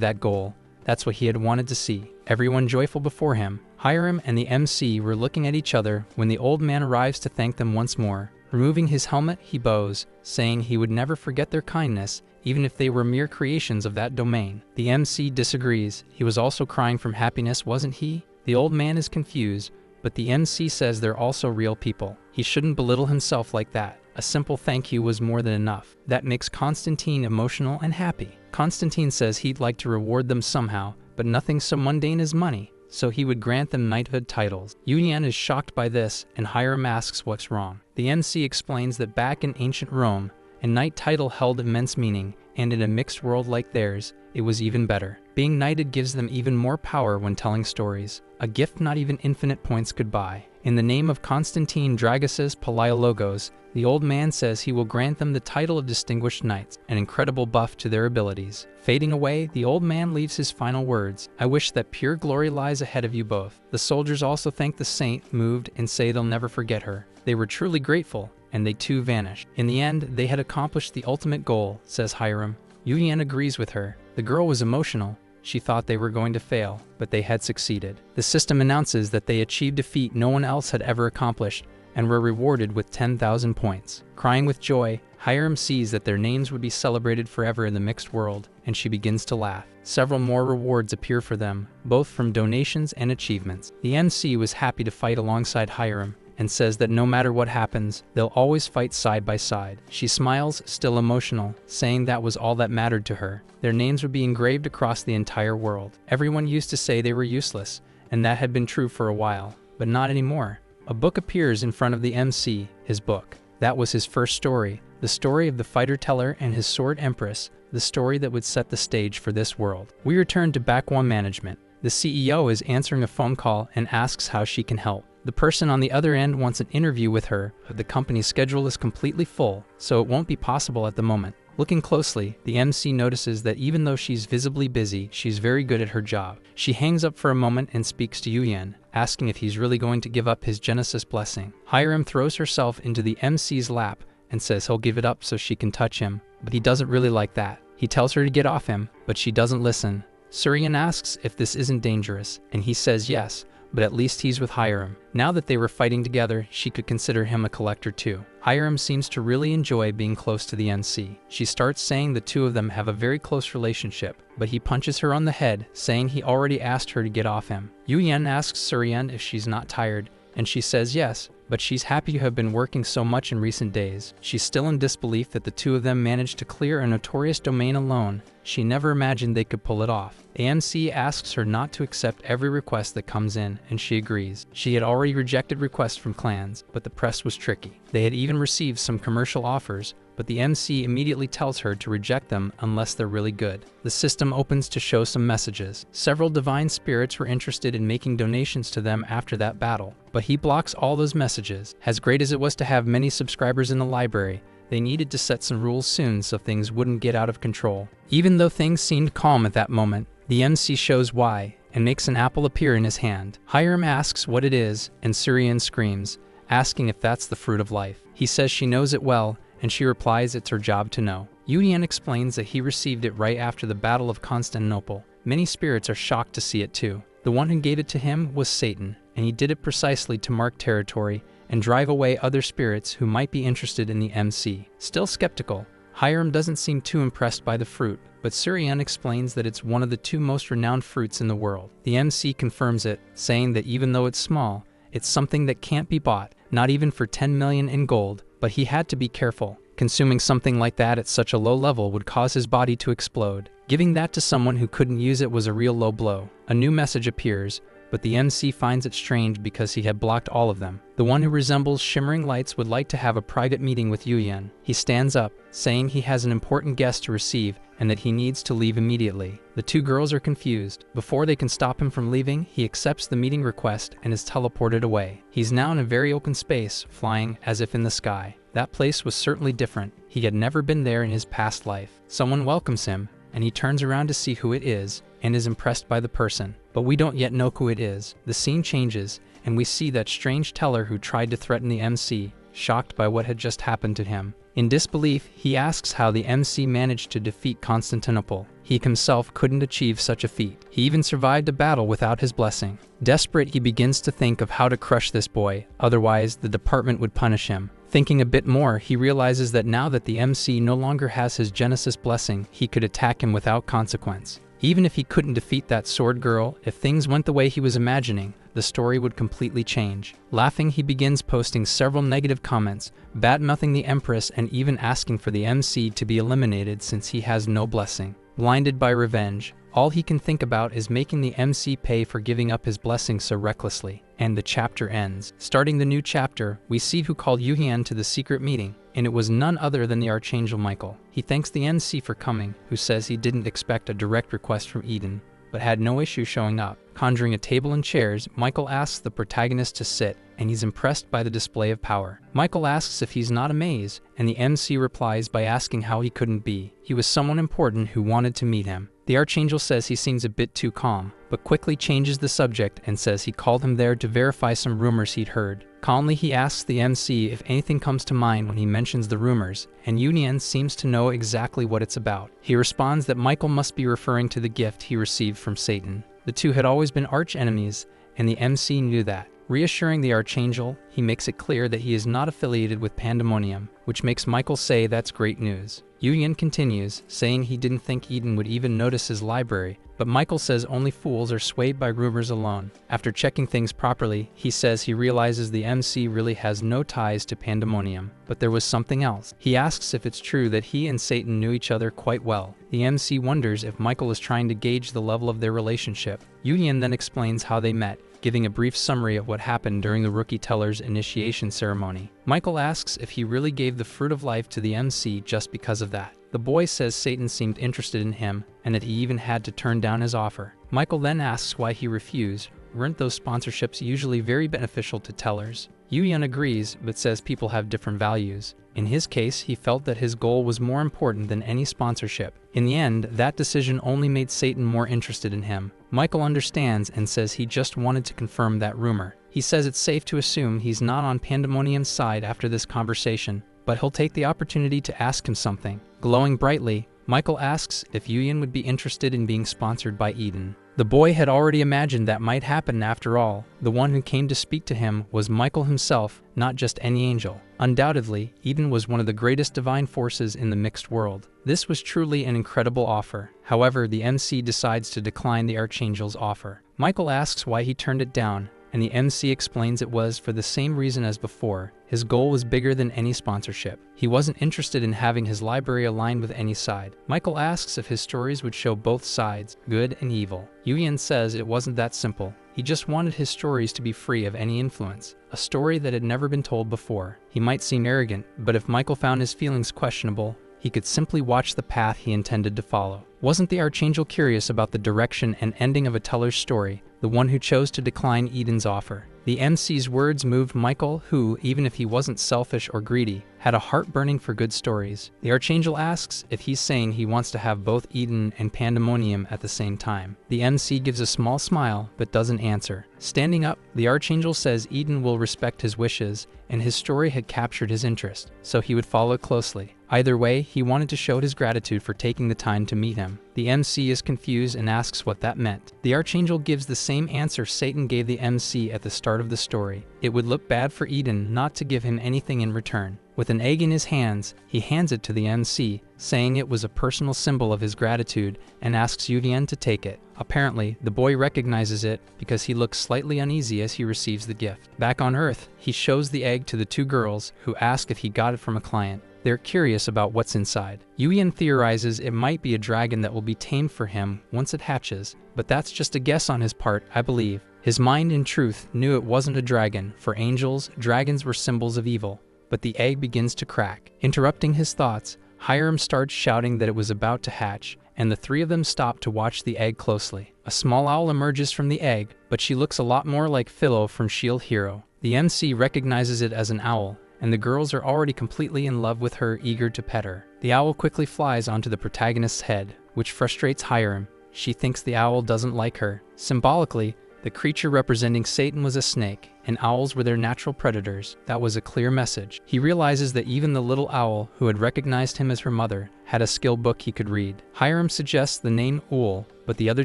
that goal. That's what he had wanted to see. Everyone joyful before him. Hiram and the MC were looking at each other when the old man arrives to thank them once more. Removing his helmet, he bows, saying he would never forget their kindness, even if they were mere creations of that domain. The MC disagrees. He was also crying from happiness, wasn't he? The old man is confused, but the MC says they're also real people. He shouldn't belittle himself like that. A simple thank you was more than enough. That makes Constantine emotional and happy. Constantine says he'd like to reward them somehow, but nothing so mundane as money, so he would grant them knighthood titles. Yu Yan is shocked by this, and Hiram asks what's wrong. The MC explains that back in ancient Rome, a knight title held immense meaning, and in a mixed world like theirs, it was even better. Being knighted gives them even more power when telling stories, a gift not even infinite points could buy. In the name of Constantine Dragus Palaiologos, the old man says he will grant them the title of Distinguished Knights, an incredible buff to their abilities. Fading away, the old man leaves his final words. I wish that pure glory lies ahead of you both. The soldiers also thank the saint, moved, and say they'll never forget her. They were truly grateful, and they too vanished. In the end, they had accomplished the ultimate goal, says Hiram. Yu Yan agrees with her. The girl was emotional. She thought they were going to fail, but they had succeeded. The system announces that they achieved a feat no one else had ever accomplished, and were rewarded with 10,000 points. Crying with joy, Hiram sees that their names would be celebrated forever in the mixed world, and she begins to laugh. Several more rewards appear for them, both from donations and achievements. The MC was happy to fight alongside Hiram, and says that no matter what happens, they'll always fight side by side. She smiles, still emotional, saying that was all that mattered to her. Their names would be engraved across the entire world. Everyone used to say they were useless, and that had been true for a while, but not anymore. A book appears in front of the MC, his book. That was his first story, the story of the fighter teller and his sword empress, the story that would set the stage for this world. We return to Bakwon Management. The CEO is answering a phone call and asks how she can help. The person on the other end wants an interview with her, but the company's schedule is completely full, so it won't be possible at the moment. Looking closely, the MC notices that even though she's visibly busy, she's very good at her job. She hangs up for a moment and speaks to Yu Yan, asking if he's really going to give up his Genesis blessing. Hiram throws herself into the MC's lap and says he'll give it up so she can touch him, but he doesn't really like that. He tells her to get off him, but she doesn't listen. Surian asks if this isn't dangerous, and he says yes, but at least he's with Hiram. Now that they were fighting together, she could consider him a collector too. Hiram seems to really enjoy being close to the MC. She starts saying the two of them have a very close relationship, but he punches her on the head, saying he already asked her to get off him. Yu Yan asks Surian if she's not tired, and she says yes, but she's happy to have been working so much in recent days. She's still in disbelief that the two of them managed to clear a notorious domain alone. She never imagined they could pull it off. AMC asks her not to accept every request that comes in, and she agrees. She had already rejected requests from clans, but the press was tricky. They had even received some commercial offers, but the MC immediately tells her to reject them unless they're really good. The system opens to show some messages. Several divine spirits were interested in making donations to them after that battle, but he blocks all those messages. As great as it was to have many subscribers in the library, they needed to set some rules soon so things wouldn't get out of control. Even though things seemed calm at that moment, the MC shows why and makes an apple appear in his hand. Hiram asks what it is, and Surian screams, asking if that's the fruit of life. He says she knows it well, and she replies it's her job to know. Yuyan explains that he received it right after the Battle of Constantinople. Many spirits are shocked to see it too. The one who gave it to him was Satan, and he did it precisely to mark territory and drive away other spirits who might be interested in the MC. Still skeptical, Hiram doesn't seem too impressed by the fruit, but Surian explains that it's one of the two most renowned fruits in the world. The MC confirms it, saying that even though it's small, it's something that can't be bought, not even for 10 million in gold, but he had to be careful. Consuming something like that at such a low level would cause his body to explode. Giving that to someone who couldn't use it was a real low blow. A new message appears, but the MC finds it strange because he had blocked all of them. The one who resembles shimmering lights would like to have a private meeting with Yuyan. He stands up, saying he has an important guest to receive and that he needs to leave immediately. The two girls are confused. Before they can stop him from leaving, he accepts the meeting request and is teleported away. He's now in a very open space, flying as if in the sky. That place was certainly different. He had never been there in his past life. Someone welcomes him, and he turns around to see who it is and is impressed by the person. But we don't yet know who it is. The scene changes, and we see that strange teller who tried to threaten the MC, shocked by what had just happened to him. In disbelief, he asks how the MC managed to defeat Constantinople. He himself couldn't achieve such a feat. He even survived a battle without his blessing. Desperate, he begins to think of how to crush this boy, otherwise the department would punish him. Thinking a bit more, he realizes that now that the MC no longer has his Genesis blessing, he could attack him without consequence. Even if he couldn't defeat that sword girl, if things went the way he was imagining, the story would completely change. Laughing, he begins posting several negative comments, bad-mouthing the Empress and even asking for the MC to be eliminated since he has no blessing. Blinded by revenge, all he can think about is making the MC pay for giving up his blessing so recklessly. And the chapter ends. Starting the new chapter, we see who called Yuyan to the secret meeting, and it was none other than the Archangel Michael. He thanks the MC for coming, who says he didn't expect a direct request from Eden, but had no issue showing up. Conjuring a table and chairs, Michael asks the protagonist to sit, and he's impressed by the display of power. Michael asks if he's not amazed, and the MC replies by asking how he couldn't be. He was someone important who wanted to meet him. The Archangel says he seems a bit too calm, but quickly changes the subject and says he called him there to verify some rumors he'd heard. Calmly, he asks the MC if anything comes to mind when he mentions the rumors, and Yuyan seems to know exactly what it's about. He responds that Michael must be referring to the gift he received from Satan. The two had always been arch enemies, and the MC knew that. Reassuring the Archangel, he makes it clear that he is not affiliated with Pandemonium, which makes Michael say that's great news. Yuyan continues, saying he didn't think Eden would even notice his library, but Michael says only fools are swayed by rumors alone. After checking things properly, he says he realizes the MC really has no ties to Pandemonium, but there was something else. He asks if it's true that he and Satan knew each other quite well. The MC wonders if Michael is trying to gauge the level of their relationship. Yuyan then explains how they met, giving a brief summary of what happened during the rookie teller's initiation ceremony. Michael asks if he really gave the fruit of life to the MC just because of that. The boy says Satan seemed interested in him and that he even had to turn down his offer. Michael then asks why he refused. Weren't those sponsorships usually very beneficial to tellers? Yuyan agrees, but says people have different values. In his case, he felt that his goal was more important than any sponsorship. In the end, that decision only made Satan more interested in him. Michael understands and says he just wanted to confirm that rumor. He says it's safe to assume he's not on Pandemonium's side after this conversation, but he'll take the opportunity to ask him something. Glowing brightly, Michael asks if Yuyan would be interested in being sponsored by Eden. The boy had already imagined that might happen after all. The one who came to speak to him was Michael himself, not just any angel. Undoubtedly, Eden was one of the greatest divine forces in the mixed world. This was truly an incredible offer. However, the MC decides to decline the Archangel's offer. Michael asks why he turned it down, and the MC explains it was for the same reason as before. His goal was bigger than any sponsorship. He wasn't interested in having his library aligned with any side. Michael asks if his stories would show both sides, good and evil. Yuyan says it wasn't that simple. He just wanted his stories to be free of any influence, a story that had never been told before. He might seem arrogant, but if Michael found his feelings questionable, he could simply watch the path he intended to follow. Wasn't the Archangel curious about the direction and ending of a teller's story, the one who chose to decline Eden's offer? The MC's words moved Michael, who, even if he wasn't selfish or greedy, had a heart burning for good stories. The Archangel asks if he's saying he wants to have both Eden and Pandemonium at the same time. The MC gives a small smile, but doesn't answer. Standing up, the Archangel says Eden will respect his wishes, and his story had captured his interest, so he would follow closely. Either way, he wanted to show his gratitude for taking the time to meet him. The MC is confused and asks what that meant. The Archangel gives the same answer Satan gave the MC at the start of the story. It would look bad for Eden not to give him anything in return. With an egg in his hands, he hands it to the MC, saying it was a personal symbol of his gratitude, and asks Yuvien to take it. Apparently, the boy recognizes it because he looks slightly uneasy as he receives the gift. Back on Earth, he shows the egg to the two girls, who ask if he got it from a client. They're curious about what's inside. Yuvien theorizes it might be a dragon that will be tamed for him once it hatches, but that's just a guess on his part, I believe. His mind, in truth, knew it wasn't a dragon. For angels, dragons were symbols of evil. But the egg begins to crack. Interrupting his thoughts, Hiram starts shouting that it was about to hatch, and the three of them stop to watch the egg closely. A small owl emerges from the egg, but she looks a lot more like Philo from Shield Hero. The MC recognizes it as an owl, and the girls are already completely in love with her, eager to pet her. The owl quickly flies onto the protagonist's head, which frustrates Hiram. She thinks the owl doesn't like her. Symbolically, the creature representing Satan was a snake, and owls were their natural predators. That was a clear message. He realizes that even the little owl, who had recognized him as her mother, had a skill book he could read. Hiram suggests the name Ool, but the other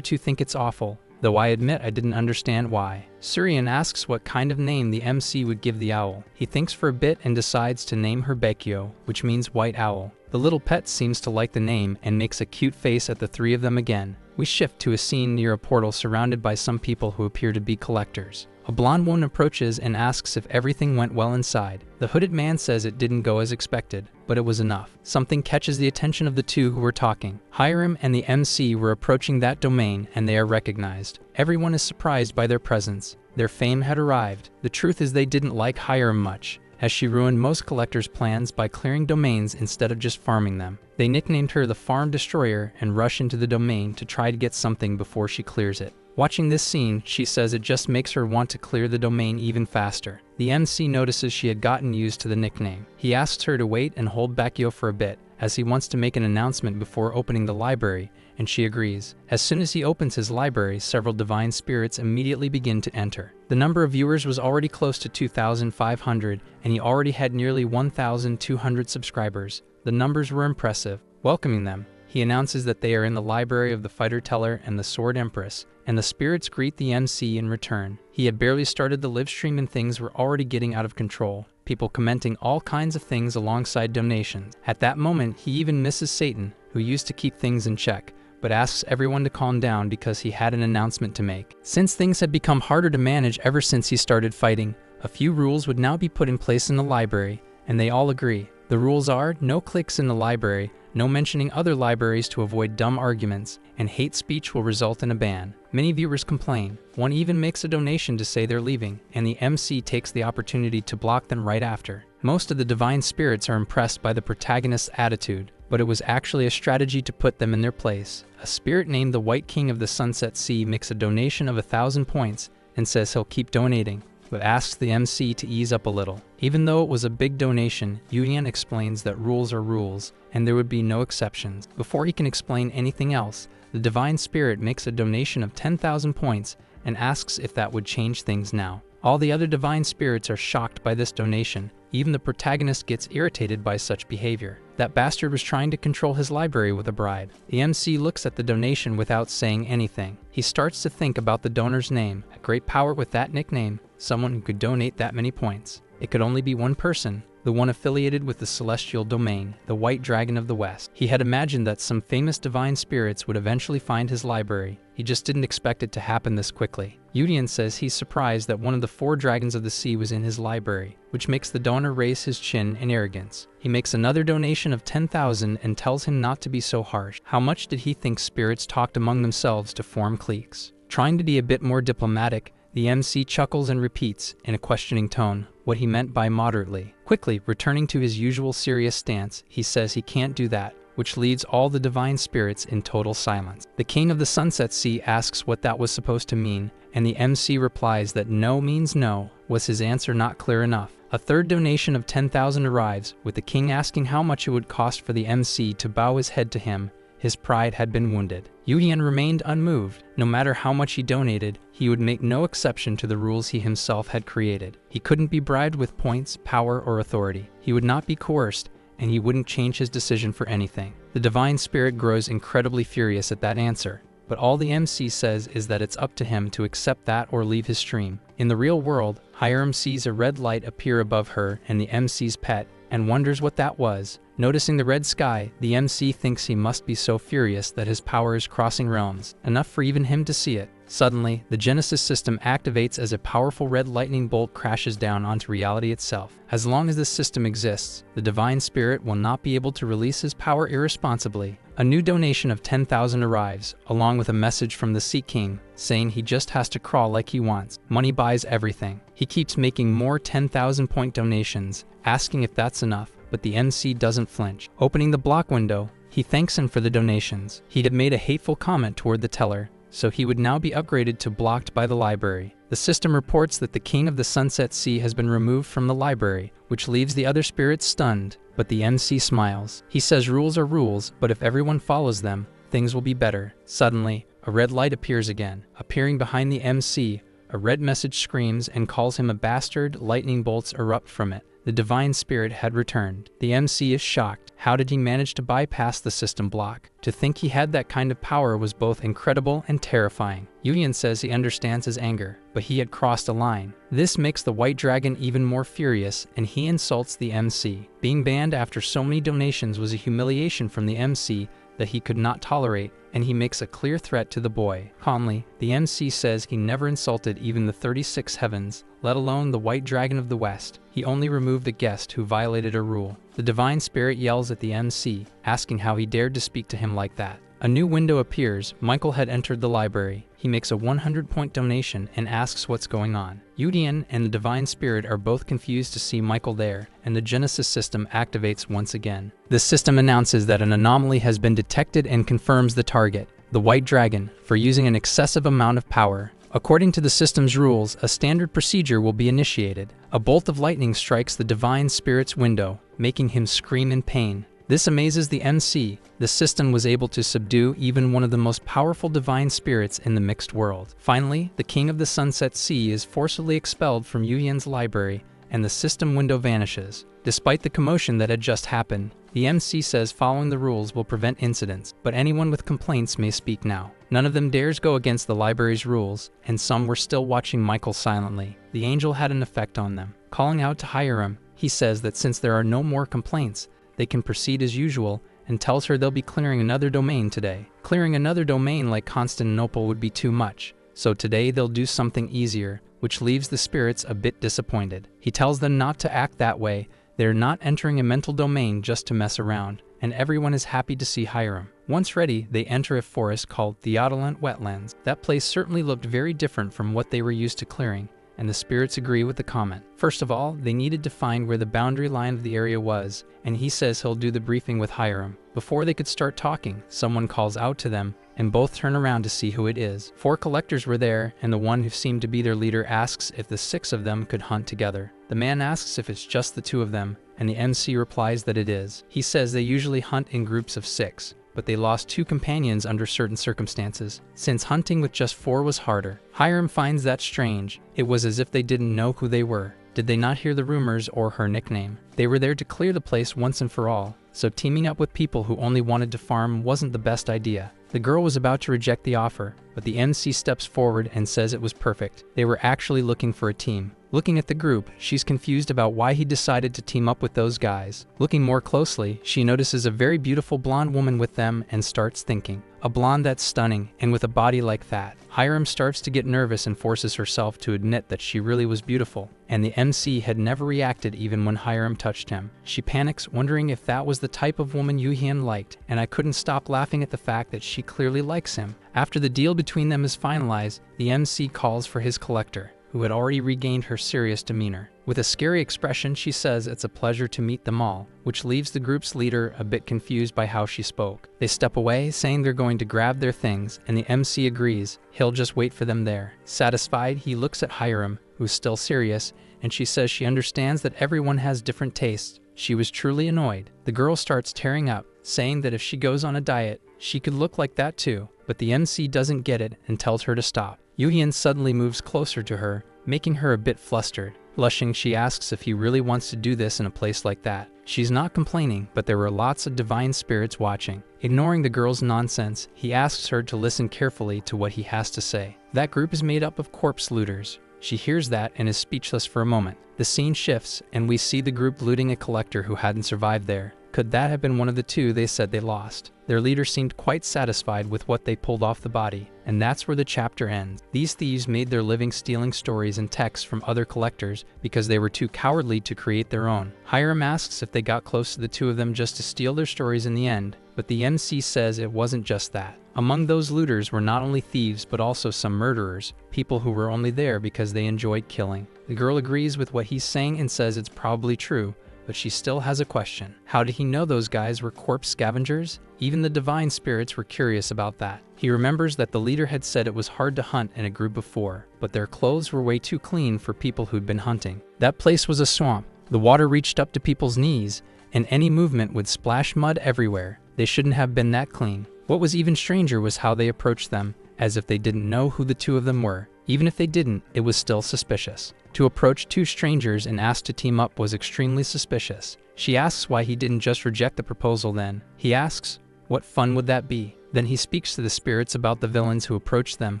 two think it's awful, though I admit I didn't understand why. Surian asks what kind of name the MC would give the owl. He thinks for a bit and decides to name her Bekio, which means white owl. The little pet seems to like the name and makes a cute face at the three of them again. We shift to a scene near a portal surrounded by some people who appear to be collectors. A blonde woman approaches and asks if everything went well inside. The hooded man says it didn't go as expected, but it was enough. Something catches the attention of the two who were talking. Hiram and the MC were approaching that domain, and they are recognized. Everyone is surprised by their presence. Their fame had arrived. The truth is they didn't like Hiram much, as she ruined most collectors' plans by clearing domains instead of just farming them. They nicknamed her the Farm Destroyer and rush into the domain to try to get something before she clears it. Watching this scene, she says it just makes her want to clear the domain even faster. The MC notices she had gotten used to the nickname. He asks her to wait and hold Bekio for a bit, as he wants to make an announcement before opening the library, and she agrees. As soon as he opens his library, several divine spirits immediately begin to enter. The number of viewers was already close to 2,500, and he already had nearly 1,200 subscribers. The numbers were impressive. Welcoming them, he announces that they are in the library of the Fighter Teller and the Sword Empress, and the spirits greet the MC in return. He had barely started the live stream and things were already getting out of control. People commenting all kinds of things alongside donations. At that moment, he even misses Satan, who used to keep things in check, but asks everyone to calm down because he had an announcement to make. Since things had become harder to manage ever since he started fighting, a few rules would now be put in place in the library, and they all agree. The rules are no clicks in the library, no mentioning other libraries to avoid dumb arguments, and hate speech will result in a ban. Many viewers complain. One even makes a donation to say they're leaving, and the MC takes the opportunity to block them right after. Most of the divine spirits are impressed by the protagonist's attitude, but it was actually a strategy to put them in their place. A spirit named the White King of the Sunset Sea makes a donation of 1,000 points and says he'll keep donating, but asks the MC to ease up a little. Even though it was a big donation, Yulian explains that rules are rules, and there would be no exceptions. Before he can explain anything else, the Divine Spirit makes a donation of 10,000 points and asks if that would change things now. All the other Divine Spirits are shocked by this donation. Even the protagonist gets irritated by such behavior. That bastard was trying to control his library with a bribe. The MC looks at the donation without saying anything. He starts to think about the donor's name. A great power with that nickname, someone who could donate that many points. It could only be one person, the one affiliated with the celestial domain, the White Dragon of the West. He had imagined that some famous divine spirits would eventually find his library. He just didn't expect it to happen this quickly. Yudian says he's surprised that one of the 4 dragons of the sea was in his library, which makes the donor raise his chin in arrogance. He makes another donation of 10,000 and tells him not to be so harsh. How much did he think spirits talked among themselves to form cliques? Trying to be a bit more diplomatic, The MC chuckles and repeats, in a questioning tone, what he meant by moderately. Quickly, returning to his usual serious stance, he says he can't do that, which leaves all the divine spirits in total silence. The King of the Sunset Sea asks what that was supposed to mean, and the MC replies that no means no. Was his answer not clear enough? A third donation of 10,000 arrives, with the king asking how much it would cost for the MC to bow his head to him. His pride had been wounded. Yuyan remained unmoved. No matter how much he donated, he would make no exception to the rules he himself had created. He couldn't be bribed with points, power, or authority. He would not be coerced, and he wouldn't change his decision for anything. The divine spirit grows incredibly furious at that answer, but all the MC says is that it's up to him to accept that or leave his stream. In the real world, Hiram sees a red light appear above her and the MC's pet, and wonders what that was. Noticing the red sky, the MC thinks he must be so furious that his power is crossing realms, enough for even him to see it. Suddenly, the Genesis system activates as a powerful red lightning bolt crashes down onto reality itself. As long as this system exists, the divine spirit will not be able to release his power irresponsibly. A new donation of 10,000 arrives, along with a message from the Sea King, saying he just has to crawl like he wants. Money buys everything. He keeps making more 10,000 point donations, asking if that's enough, but the MC doesn't flinch. Opening the block window, he thanks him for the donations. He had made a hateful comment toward the teller, so he would now be upgraded to blocked by the library. The system reports that the King of the Sunset Sea has been removed from the library, which leaves the other spirits stunned, but the MC smiles. He says rules are rules, but if everyone follows them, things will be better. Suddenly, a red light appears again. Appearing behind the MC, a red message screams and calls him a bastard. Lightning bolts erupt from it. The divine spirit had returned. The MC is shocked. How did he manage to bypass the system block? To think he had that kind of power was both incredible and terrifying. Yuyan says he understands his anger, but he had crossed a line. This makes the white dragon even more furious, and he insults the MC. Being banned after so many donations was a humiliation from the MC that he could not tolerate, and he makes a clear threat to the boy. Calmly, the MC says he never insulted even the 36 heavens, let alone the white dragon of the west. He only removed a guest who violated a rule. The divine spirit yells at the MC, asking how he dared to speak to him like that. A new window appears. Michael had entered the library. He makes a 100-point donation and asks what's going on. Yudian and the divine spirit are both confused to see Michael there, and the Genesis system activates once again. The system announces that an anomaly has been detected and confirms the target, the white dragon, for using an excessive amount of power. According to the system's rules, a standard procedure will be initiated. A bolt of lightning strikes the divine spirit's window, making him scream in pain. This amazes the MC. The system was able to subdue even one of the most powerful divine spirits in the mixed world. Finally, the King of the Sunset Sea is forcibly expelled from Yuyan's library, and the system window vanishes. Despite the commotion that had just happened, the MC says following the rules will prevent incidents, but anyone with complaints may speak now. None of them dares go against the library's rules, and some were still watching Michael silently. The angel had an effect on them. Calling out to Hiram, he says that since there are no more complaints, they can proceed as usual, and tells her they'll be clearing another domain today. Clearing another domain like Constantinople would be too much, so today they'll do something easier, which leaves the spirits a bit disappointed. He tells them not to act that way. They're not entering a mental domain just to mess around, and everyone is happy to see Hiram. Once ready, they enter a forest called Theodolant Wetlands. That place certainly looked very different from what they were used to clearing, and the spirits agree with the comment. First of all, they needed to find where the boundary line of the area was, and he says he'll do the briefing with Hiram. Before they could start talking, someone calls out to them, and both turn around to see who it is. 4 collectors were there, and the one who seemed to be their leader asks if the 6 of them could hunt together. The man asks if it's just the 2 of them, and the MC replies that it is. He says they usually hunt in groups of 6, but they lost 2 companions under certain circumstances, since hunting with just 4 was harder. Hiram finds that strange. It was as if they didn't know who they were. Did they not hear the rumors or her nickname? They were there to clear the place once and for all, so teaming up with people who only wanted to farm wasn't the best idea. The girl was about to reject the offer, but the MC steps forward and says it was perfect. They were actually looking for a team. Looking at the group, she's confused about why he decided to team up with those guys. Looking more closely, she notices a very beautiful blonde woman with them and starts thinking, a blonde that's stunning and with a body like that. Hiram starts to get nervous and forces herself to admit that she really was beautiful, and the MC had never reacted even when Hiram touched him. She panics, wondering if that was the type of woman Yuhian liked, and I couldn't stop laughing at the fact that she she clearly likes him. After the deal between them is finalized, the MC calls for his collector, who had already regained her serious demeanor. With a scary expression, she says it's a pleasure to meet them all, which leaves the group's leader a bit confused by how she spoke. They step away, saying they're going to grab their things, and the MC agrees he'll just wait for them there. Satisfied, he looks at Hiram, who's still serious, and she says she understands that everyone has different tastes. She was truly annoyed. The girl starts tearing up, saying that if she goes on a diet, she could look like that too, but the MC doesn't get it and tells her to stop. Yoo-hyun suddenly moves closer to her, making her a bit flustered. Blushing, she asks if he really wants to do this in a place like that. She's not complaining, but there were lots of divine spirits watching. Ignoring the girl's nonsense, he asks her to listen carefully to what he has to say. That group is made up of corpse looters. She hears that and is speechless for a moment. The scene shifts, and we see the group looting a collector who hadn't survived there. Could that have been one of the two they said they lost? Their leader seemed quite satisfied with what they pulled off the body, and that's where the chapter ends. These thieves made their living stealing stories and texts from other collectors because they were too cowardly to create their own. Hiram asks if they got close to the two of them just to steal their stories in the end, but the MC says it wasn't just that. Among those looters were not only thieves but also some murderers, people who were only there because they enjoyed killing. The girl agrees with what he's saying and says it's probably true, but she still has a question. How did he know those guys were corpse scavengers? Even the divine spirits were curious about that. He remembers that the leader had said it was hard to hunt in a group of 4, but their clothes were way too clean for people who'd been hunting. That place was a swamp. The water reached up to people's knees, and any movement would splash mud everywhere. They shouldn't have been that clean. What was even stranger was how they approached them, as if they didn't know who the two of them were. Even if they didn't, it was still suspicious. To approach two strangers and ask to team up was extremely suspicious. She asks why he didn't just reject the proposal then. He asks, what fun would that be? Then he speaks to the spirits about the villains who approached them,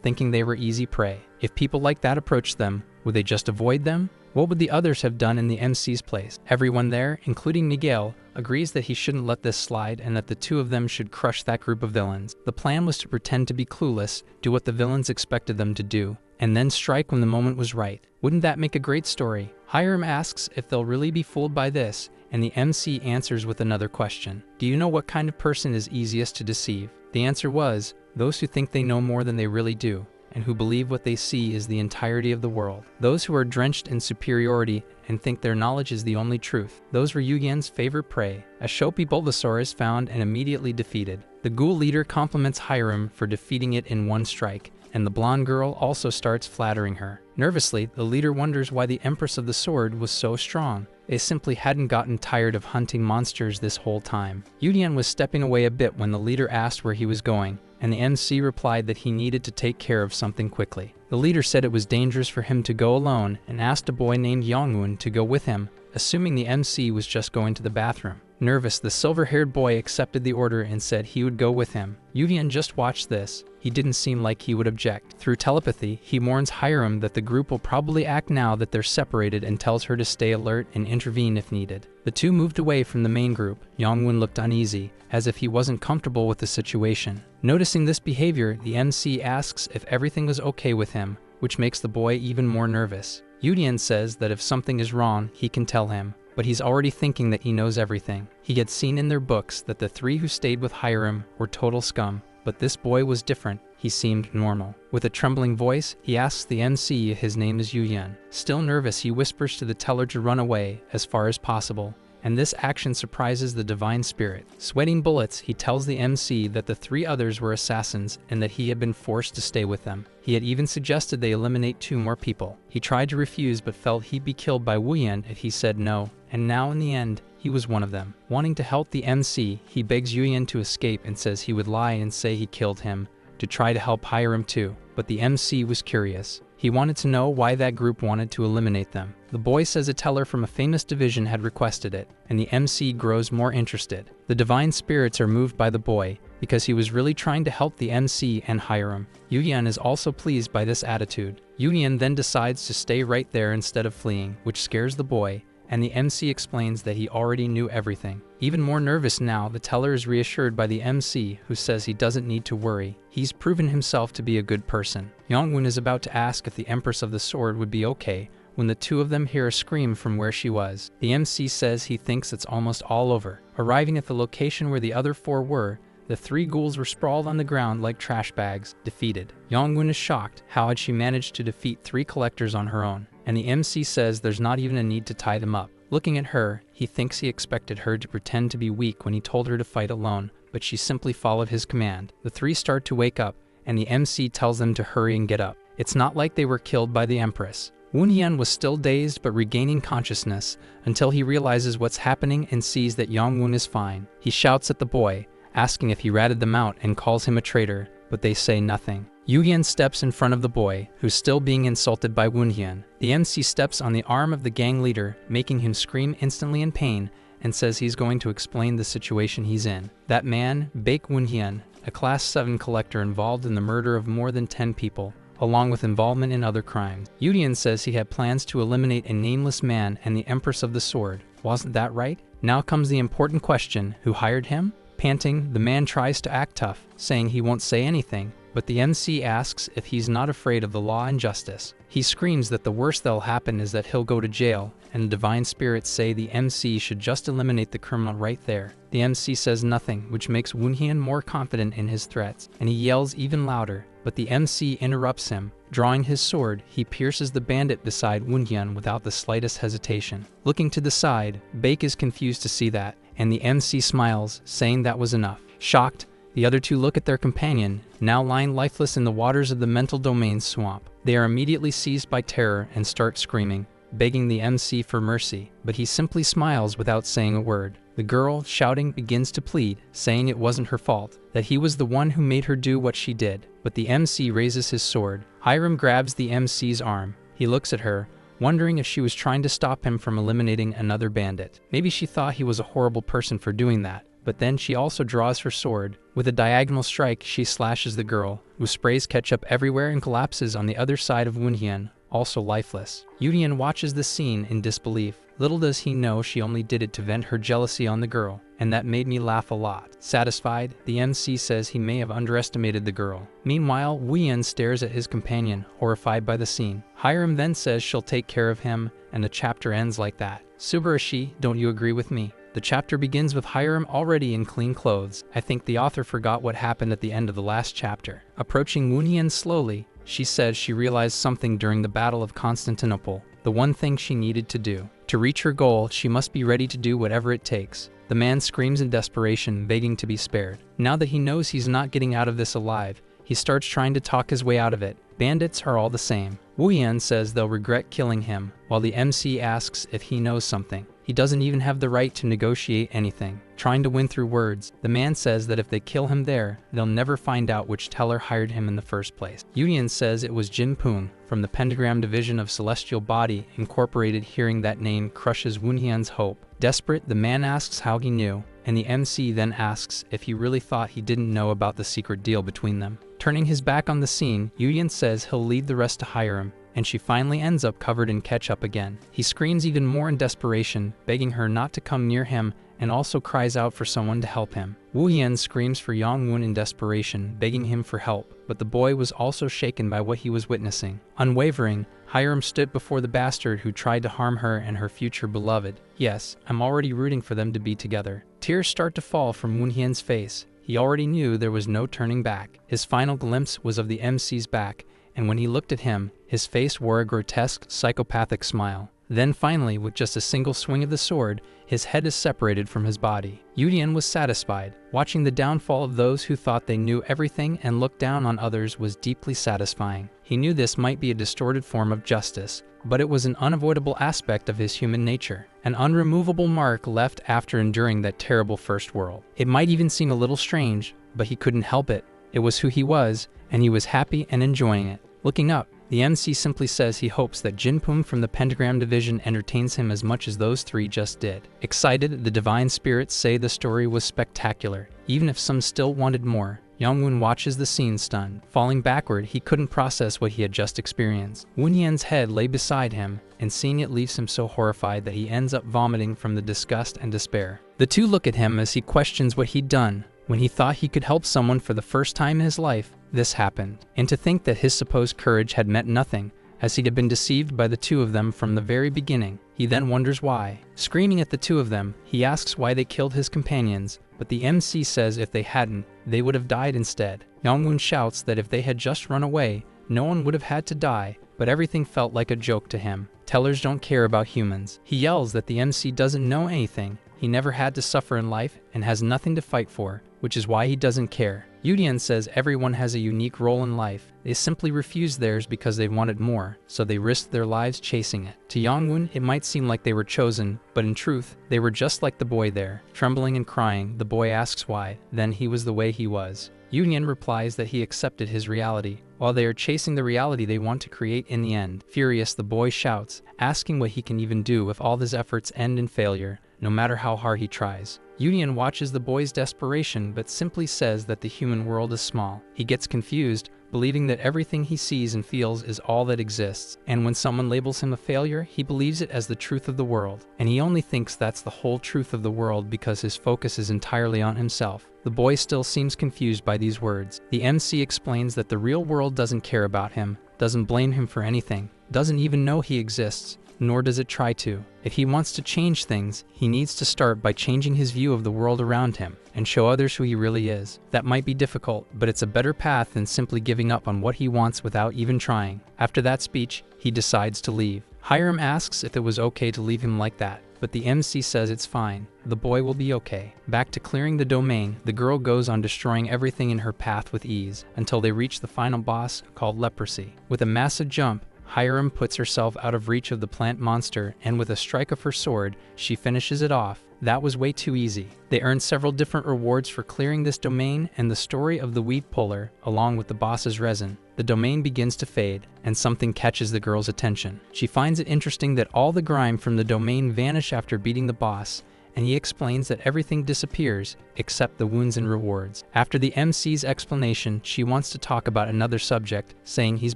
thinking they were easy prey. If people like that approached them, would they just avoid them? What would the others have done in the MC's place? Everyone there, including Miguel, agrees that he shouldn't let this slide and that the two of them should crush that group of villains. The plan was to pretend to be clueless, do what the villains expected them to do, and then strike when the moment was right. Wouldn't that make a great story? Hiram asks if they'll really be fooled by this, and the MC answers with another question. Do you know what kind of person is easiest to deceive? The answer was, those who think they know more than they really do, and who believe what they see is the entirety of the world. Those who are drenched in superiority and think their knowledge is the only truth. Those were Yoo-hyun's favorite prey. A Shopi Bulbasaur is found and immediately defeated. The ghoul leader compliments Hiram for defeating it in one strike, and the blonde girl also starts flattering her. Nervously, the leader wonders why the Empress of the Sword was so strong. They simply hadn't gotten tired of hunting monsters this whole time. Yoo-hyun was stepping away a bit when the leader asked where he was going, and the MC replied that he needed to take care of something quickly. The leader said it was dangerous for him to go alone and asked a boy named Yongwon to go with him, assuming the MC was just going to the bathroom. Nervous, the silver-haired boy accepted the order and said he would go with him. Yoo-hyun just watched this. He didn't seem like he would object. Through telepathy, he warns Hiram that the group will probably act now that they're separated and tells her to stay alert and intervene if needed. The two moved away from the main group. Yongwon looked uneasy, as if he wasn't comfortable with the situation. Noticing this behavior, the MC asks if everything was okay with him, which makes the boy even more nervous. Yoo-hyun says that if something is wrong, he can tell him, but he's already thinking that he knows everything. He had seen in their books that the 3 who stayed with Hiram were total scum, but this boy was different. He seemed normal. With a trembling voice, he asks the MC if his name is Yoo-hyun. Still nervous, he whispers to the teller to run away as far as possible, and this action surprises the divine spirit. Sweating bullets, he tells the MC that the 3 others were assassins and that he had been forced to stay with them. He had even suggested they eliminate 2 more people. He tried to refuse but felt he'd be killed by Woo-hyun if he said no, and now in the end, he was one of them. Wanting to help the MC, he begs Yoo-hyun to escape and says he would lie and say he killed him, to try to help Hiram too, but the MC was curious. He wanted to know why that group wanted to eliminate them. The boy says a teller from a famous division had requested it, and the MC grows more interested. The divine spirits are moved by the boy, because he was really trying to help the MC and Hiram. Yoo-hyun is also pleased by this attitude. Yoo-hyun then decides to stay right there instead of fleeing, which scares the boy, and the MC explains that he already knew everything. Even more nervous now, the teller is reassured by the MC, who says he doesn't need to worry. He's proven himself to be a good person. Yongwon is about to ask if the Empress of the Sword would be okay when the 2 of them hear a scream from where she was. The MC says he thinks it's almost all over. Arriving at the location where the other 4 were, The three ghouls were sprawled on the ground like trash bags, defeated. Yongwon is shocked. How had she managed to defeat 3 collectors on her own? And the MC says there's not even a need to tie them up. Looking at her, he thinks he expected her to pretend to be weak when he told her to fight alone, but she simply followed his command. The 3 start to wake up, and the MC tells them to hurry and get up. It's not like they were killed by the Empress. Woonhyun was still dazed but regaining consciousness until he realizes what's happening and sees that Yongwon is fine. He shouts at the boy, asking if he ratted them out and calls him a traitor, but they say nothing. Yuhyun steps in front of the boy, who's still being insulted by Woonhyun. The MC steps on the arm of the gang leader, making him scream instantly in pain, and says he's going to explain the situation he's in. That man, Baek Woonhyun, a Class 7 collector involved in the murder of more than 10 people, along with involvement in other crimes. Yuhyun says he had plans to eliminate a nameless man and the Empress of the Sword. Wasn't that right? Now comes the important question, who hired him? Panting, the man tries to act tough, saying he won't say anything, but the MC asks if he's not afraid of the law and justice. He screams that the worst that'll happen is that he'll go to jail, and the divine spirits say the MC should just eliminate the criminal right there. The MC says nothing, which makes Woonhyun more confident in his threats, and he yells even louder, but the MC interrupts him. Drawing his sword, he pierces the bandit beside Woonhyun without the slightest hesitation. Looking to the side, Baek is confused to see that, and the MC smiles, saying that was enough. Shocked, the other 2 look at their companion, now lying lifeless in the waters of the mental domain swamp. They are immediately seized by terror and start screaming, begging the MC for mercy, but he simply smiles without saying a word. The girl, shouting, begins to plead, saying it wasn't her fault, that he was the one who made her do what she did. But the MC raises his sword. Hiram grabs the MC's arm. He looks at her, wondering if she was trying to stop him from eliminating another bandit. Maybe she thought he was a horrible person for doing that. But then she also draws her sword. With a diagonal strike, she slashes the girl, who sprays ketchup everywhere and collapses on the other side of Woonhyun, also lifeless. Yuhyun watches the scene in disbelief. Little does he know she only did it to vent her jealousy on the girl, and that made me laugh a lot. Satisfied, the MC says he may have underestimated the girl. Meanwhile, Woonhyun stares at his companion, horrified by the scene. Hiram then says she'll take care of him, and the chapter ends like that. Subarashi, don't you agree with me? The chapter begins with Hiram already in clean clothes. I think the author forgot what happened at the end of the last chapter. Approaching Woonhyun slowly, she says she realized something during the Battle of Constantinople, the one thing she needed to do. To reach her goal, she must be ready to do whatever it takes. The man screams in desperation, begging to be spared. Now that he knows he's not getting out of this alive, he starts trying to talk his way out of it. Bandits are all the same. Woonhyun says they'll regret killing him, while the MC asks if he knows something. He doesn't even have the right to negotiate anything. Trying to win through words, the man says that if they kill him there, they'll never find out which teller hired him in the first place. Yuhyun says it was Jin Poon, from the Pentagram Division of Celestial Body Incorporated. Hearing that name crushes Woonhyun's hope. Desperate, the man asks how he knew, and the MC then asks if he really thought he didn't know about the secret deal between them. Turning his back on the scene, Yuhyun says he'll leave the rest to Hiram, and she finally ends up covered in ketchup again. He screams even more in desperation, begging her not to come near him, and also cries out for someone to help him. Woonhyun screams for Yongwon in desperation, begging him for help, but the boy was also shaken by what he was witnessing. Unwavering, Hiram stood before the bastard who tried to harm her and her future beloved. Yes, I'm already rooting for them to be together. Tears start to fall from Woonhyun's face. He already knew there was no turning back. His final glimpse was of the MC's back, and when he looked at him, his face wore a grotesque, psychopathic smile. Then finally, with just a single swing of the sword, his head is separated from his body. Yuhyun was satisfied. Watching the downfall of those who thought they knew everything and looked down on others was deeply satisfying. He knew this might be a distorted form of justice, but it was an unavoidable aspect of his human nature, an unremovable mark left after enduring that terrible first world. It might even seem a little strange, but he couldn't help it. It was who he was, and he was happy and enjoying it. Looking up, the MC simply says he hopes that Jinpum from the Pentagram Division entertains him as much as those 3 just did. Excited, the divine spirits say the story was spectacular, even if some still wanted more. Yongwon watches the scene stunned. Falling backward, he couldn't process what he had just experienced. Woonhyun's head lay beside him, and seeing it leaves him so horrified that he ends up vomiting from the disgust and despair. The 2 look at him as he questions what he'd done. When he thought he could help someone for the first time in his life, this happened. And to think that his supposed courage had meant nothing, as he'd been deceived by the two of them from the very beginning. He then wonders why. Screaming at the two of them, he asks why they killed his companions, but the MC says if they hadn't, they would have died instead. Yongwon shouts that if they had just run away, no one would have had to die, but everything felt like a joke to him. Tellers don't care about humans. He yells that the MC doesn't know anything. He never had to suffer in life and has nothing to fight for, which is why he doesn't care. Yudian says everyone has a unique role in life. They simply refused theirs because they wanted more, so they risked their lives chasing it. To Yongwon, it might seem like they were chosen, but in truth, they were just like the boy there. Trembling and crying, the boy asks why. Then he was the way he was. Yudian replies that he accepted his reality, while they are chasing the reality they want to create in the end. Furious, the boy shouts, asking what he can even do if all his efforts end in failure, no matter how hard he tries. Yudian watches the boy's desperation but simply says that the human world is small. He gets confused, believing that everything he sees and feels is all that exists, and when someone labels him a failure, he believes it as the truth of the world, and he only thinks that's the whole truth of the world because his focus is entirely on himself. The boy still seems confused by these words. The MC explains that the real world doesn't care about him, doesn't blame him for anything, doesn't even know he exists, nor does it try to. If he wants to change things, he needs to start by changing his view of the world around him and show others who he really is. That might be difficult, but it's a better path than simply giving up on what he wants without even trying. After that speech, he decides to leave. Hiram asks if it was okay to leave him like that, but the MC says it's fine. The boy will be okay. Back to clearing the domain, the girl goes on destroying everything in her path with ease until they reach the final boss called Leprosy. With a massive jump, Hiram puts herself out of reach of the plant monster, and with a strike of her sword, she finishes it off. That was way too easy. They earn several different rewards for clearing this domain and the story of the weed puller, along with the boss's resin. The domain begins to fade, and something catches the girl's attention. She finds it interesting that all the grime from the domain vanish after beating the boss, and he explains that everything disappears except the wounds and rewards. After the MC's explanation, she wants to talk about another subject, saying he's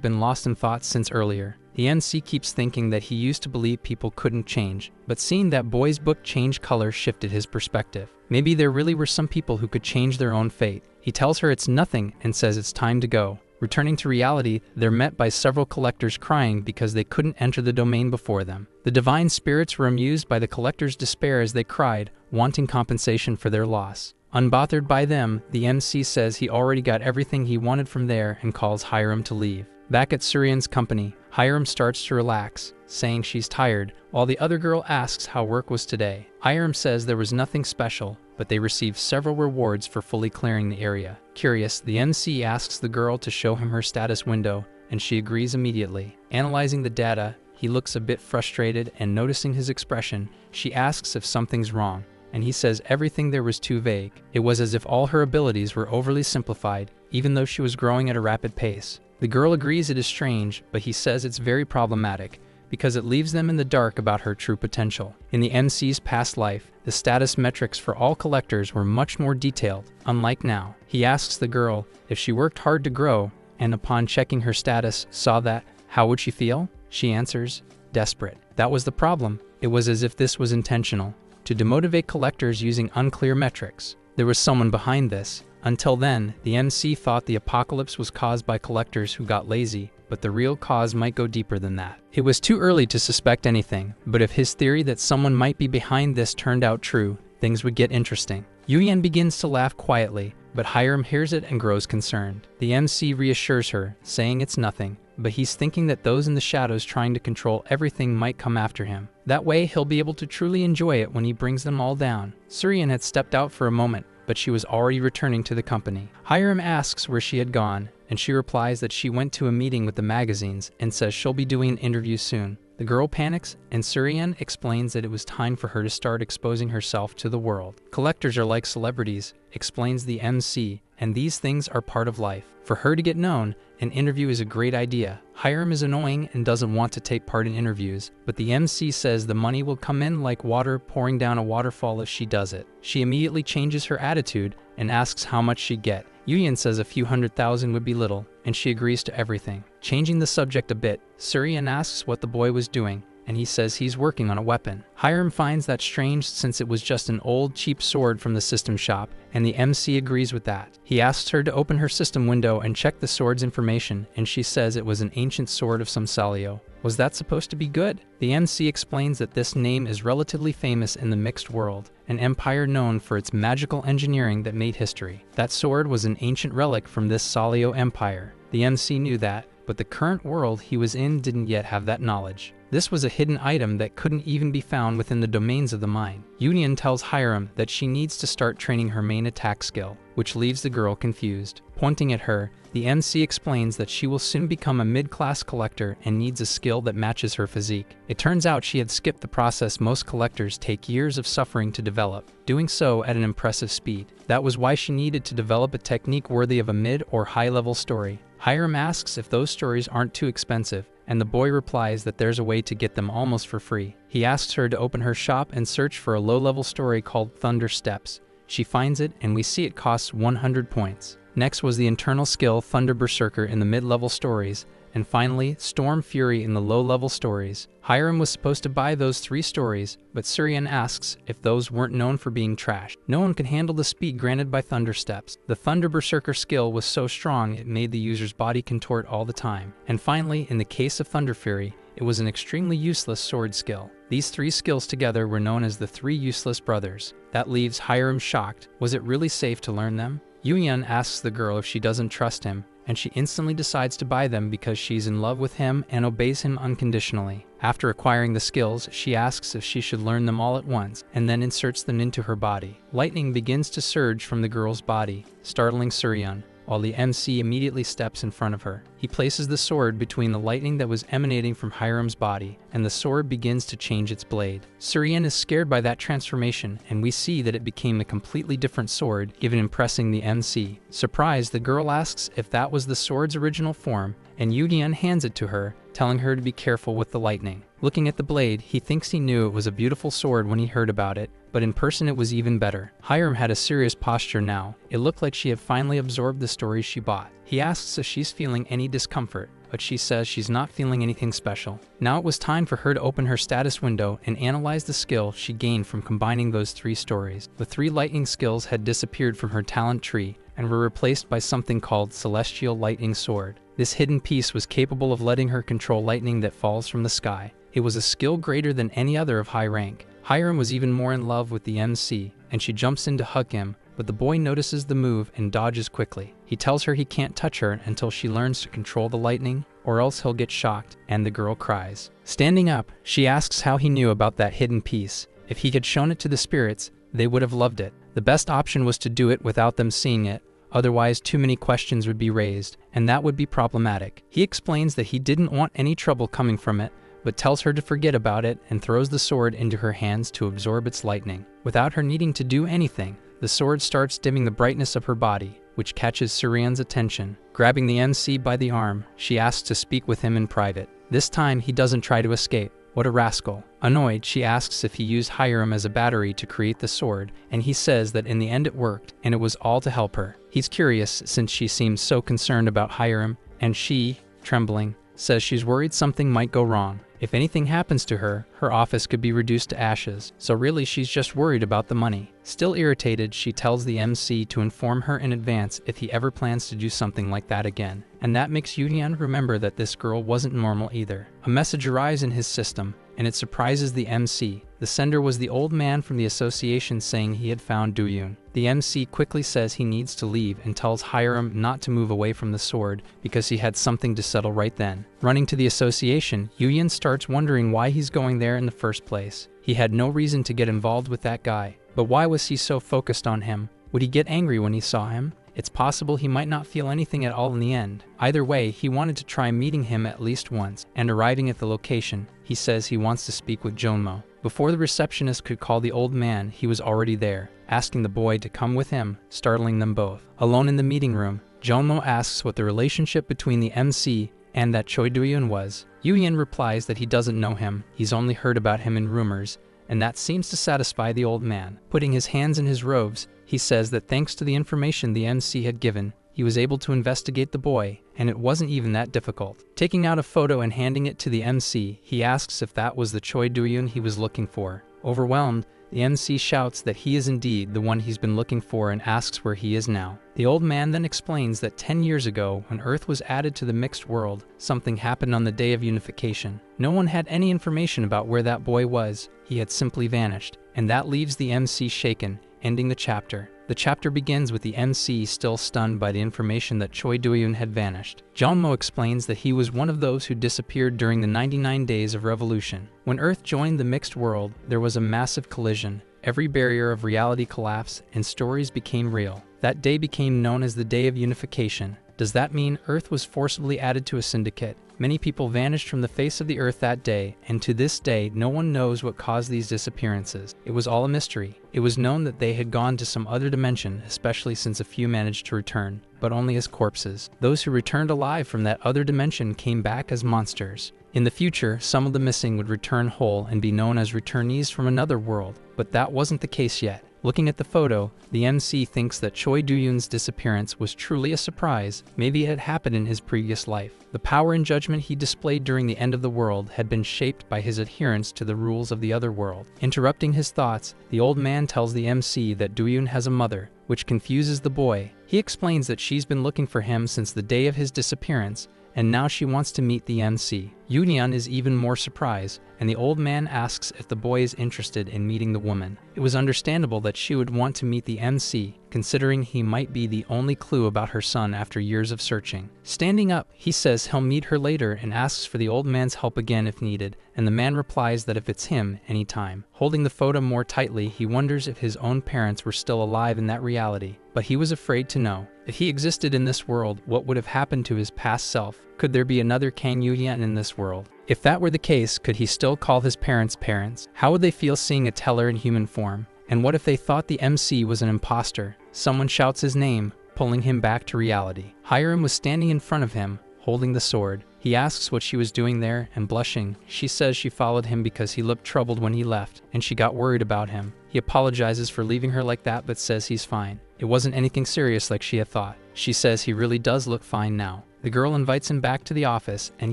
been lost in thought since earlier. The MC keeps thinking that he used to believe people couldn't change, but seeing that boy's book change color shifted his perspective. Maybe there really were some people who could change their own fate. He tells her it's nothing and says it's time to go. Returning to reality, they're met by several collectors crying because they couldn't enter the domain before them. The divine spirits were amused by the collectors' despair as they cried, wanting compensation for their loss. Unbothered by them, the MC says he already got everything he wanted from there and calls Hiram to leave. Back at Suryan's company, Hiram starts to relax, saying she's tired, while the other girl asks how work was today. Hiram says there was nothing special, but they received several rewards for fully clearing the area. Curious, the MC asks the girl to show him her status window, and she agrees immediately. Analyzing the data, he looks a bit frustrated, and noticing his expression, she asks if something's wrong, and he says everything there was too vague. It was as if all her abilities were overly simplified, even though she was growing at a rapid pace. The girl agrees it is strange, but he says it's very problematic, because it leaves them in the dark about her true potential. In the MC's past life, the status metrics for all collectors were much more detailed, unlike now. He asks the girl if she worked hard to grow, and upon checking her status, saw that, how would she feel? She answers, desperate. That was the problem. It was as if this was intentional, to demotivate collectors using unclear metrics. There was someone behind this. Until then, the MC thought the apocalypse was caused by collectors who got lazy, but the real cause might go deeper than that. It was too early to suspect anything, but if his theory that someone might be behind this turned out true, things would get interesting. Yuyan begins to laugh quietly, but Hiram hears it and grows concerned. The MC reassures her, saying it's nothing, but he's thinking that those in the shadows trying to control everything might come after him. That way, he'll be able to truly enjoy it when he brings them all down. Suryan had stepped out for a moment, but she was already returning to the company. Hiram asks where she had gone, and she replies that she went to a meeting with the magazines and says she'll be doing an interview soon. The girl panics, and Suryan explains that it was time for her to start exposing herself to the world. Collectors are like celebrities, explains the MC, and these things are part of life. For her to get known, an interview is a great idea. Hiram is annoying and doesn't want to take part in interviews, but the MC says the money will come in like water pouring down a waterfall if she does it. She immediately changes her attitude and asks how much she'd get. Yuyan says a few $100,000 would be little, and she agrees to everything. Changing the subject a bit, Suryan asks what the boy was doing, and he says he's working on a weapon. Hiram finds that strange since it was just an old, cheap sword from the system shop, and the MC agrees with that. He asks her to open her system window and check the sword's information, and she says it was an ancient sword of some Salio. Was that supposed to be good? The MC explains that this name is relatively famous in the mixed world, an empire known for its magical engineering that made history. That sword was an ancient relic from this Salio empire. The MC knew that, but the current world he was in didn't yet have that knowledge. This was a hidden item that couldn't even be found within the domains of the mind. Union tells Hiram that she needs to start training her main attack skill, which leaves the girl confused. Pointing at her, the MC explains that she will soon become a mid-class collector and needs a skill that matches her physique. It turns out she had skipped the process most collectors take years of suffering to develop, doing so at an impressive speed. That was why she needed to develop a technique worthy of a mid or high-level story. Hiram asks if those stories aren't too expensive, and the boy replies that there's a way to get them almost for free. He asks her to open her shop and search for a low-level story called Thunder Steps. She finds it, and we see it costs 100 points. Next was the internal skill Thunder Berserker in the mid-level stories, and finally, Storm Fury in the low-level stories. Hiram was supposed to buy those 3 stories, but Surian asks if those weren't known for being trashed. No one could handle the speed granted by Thunder Steps. The Thunder Berserker skill was so strong it made the user's body contort all the time. And finally, in the case of Thunder Fury, it was an extremely useless sword skill. These 3 skills together were known as the 3 useless brothers. That leaves Hiram shocked. Was it really safe to learn them? Yuyan asks the girl if she doesn't trust him, and she instantly decides to buy them because she's in love with him and obeys him unconditionally. After acquiring the skills, she asks if she should learn them all at once, and then inserts them into her body. Lightning begins to surge from the girl's body, startling Surian, while the MC immediately steps in front of her. He places the sword between the lightning that was emanating from Hiram's body, and the sword begins to change its blade. Surian is scared by that transformation, and we see that it became a completely different sword, even impressing the MC. Surprised, the girl asks if that was the sword's original form, and Yudian hands it to her, telling her to be careful with the lightning. Looking at the blade, he thinks he knew it was a beautiful sword when he heard about it, but in person it was even better. Hiram had a serious posture now. It looked like she had finally absorbed the stories she bought. He asks if she's feeling any discomfort, but she says she's not feeling anything special. Now it was time for her to open her status window and analyze the skill she gained from combining those 3 stories. The 3 lightning skills had disappeared from her talent tree and were replaced by something called Celestial Lightning Sword. This hidden piece was capable of letting her control lightning that falls from the sky. It was a skill greater than any other of high rank. Hiram was even more in love with the MC, and she jumps in to hug him, but the boy notices the move and dodges quickly. He tells her he can't touch her until she learns to control the lightning, or else he'll get shocked, and the girl cries. Standing up, she asks how he knew about that hidden piece. If he had shown it to the spirits, they would have loved it. The best option was to do it without them seeing it, otherwise too many questions would be raised, and that would be problematic. He explains that he didn't want any trouble coming from it, but tells her to forget about it and throws the sword into her hands to absorb its lightning. Without her needing to do anything, the sword starts dimming the brightness of her body, which catches Surian's attention. Grabbing the MC by the arm, she asks to speak with him in private. This time, he doesn't try to escape. What a rascal. Annoyed, she asks if he used Hiram as a battery to create the sword, and he says that in the end it worked, and it was all to help her. He's curious since she seems so concerned about Hiram, and she, trembling, says she's worried something might go wrong. If anything happens to her, her office could be reduced to ashes, so really she's just worried about the money. Still irritated, she tells the MC to inform her in advance if he ever plans to do something like that again. And that makes Yulian remember that this girl wasn't normal either. A message arrives in his system, and it surprises the MC. The sender was the old man from the association saying he had found Duyun. The MC quickly says he needs to leave and tells Hiram not to move away from the sword because he had something to settle right then. Running to the association, Yuyan starts wondering why he's going there in the first place. He had no reason to get involved with that guy, but why was he so focused on him? Would he get angry when he saw him? It's possible he might not feel anything at all in the end. Either way, he wanted to try meeting him at least once, and arriving at the location, he says he wants to speak with Jonmo. Before the receptionist could call the old man, he was already there, asking the boy to come with him, startling them both. Alone in the meeting room, Jonmo asks what the relationship between the MC and that Choi Duyun was. Yuyan replies that he doesn't know him, he's only heard about him in rumors, and that seems to satisfy the old man. Putting his hands in his robes, he says that thanks to the information the MC had given, he was able to investigate the boy, and it wasn't even that difficult. Taking out a photo and handing it to the MC, he asks if that was the Choi Do-yoon he was looking for. Overwhelmed, the MC shouts that he is indeed the one he's been looking for and asks where he is now. The old man then explains that 10 years ago, when Earth was added to the mixed world, something happened on the day of unification. No one had any information about where that boy was. He had simply vanished, and that leaves the MC shaken, ending the chapter. The chapter begins with the MC still stunned by the information that Choi Do-yoon had vanished. Jongmo explains that he was one of those who disappeared during the 99 days of revolution. When Earth joined the mixed world, there was a massive collision. Every barrier of reality collapsed and stories became real. That day became known as the Day of Unification. Does that mean Earth was forcibly added to a syndicate? Many people vanished from the face of the earth that day, and to this day, no one knows what caused these disappearances. It was all a mystery. It was known that they had gone to some other dimension, especially since a few managed to return, but only as corpses. Those who returned alive from that other dimension came back as monsters. In the future, some of the missing would return whole and be known as returnees from another world, but that wasn't the case yet. Looking at the photo, the MC thinks that Choi Do-yoon's disappearance was truly a surprise. Maybe it had happened in his previous life. The power and judgment he displayed during the end of the world had been shaped by his adherence to the rules of the other world. Interrupting his thoughts, the old man tells the MC that Do-yoon has a mother, which confuses the boy. He explains that she's been looking for him since the day of his disappearance, and now she wants to meet the MC. Yoon is even more surprised, and the old man asks if the boy is interested in meeting the woman. It was understandable that she would want to meet the MC, considering he might be the only clue about her son after years of searching. Standing up, he says he'll meet her later and asks for the old man's help again if needed, and the man replies that if it's him, anytime. Holding the photo more tightly, he wonders if his own parents were still alive in that reality, but he was afraid to know. If he existed in this world, what would have happened to his past self? Could there be another Kang Yoo-yeon in this world? If that were the case, could he still call his parents parents? How would they feel seeing a teller in human form? And what if they thought the MC was an imposter? Someone shouts his name, pulling him back to reality. Hiram was standing in front of him, holding the sword. He asks what she was doing there, and blushing, she says she followed him because he looked troubled when he left, and she got worried about him. He apologizes for leaving her like that but says he's fine. It wasn't anything serious like she had thought. She says he really does look fine now. The girl invites him back to the office, and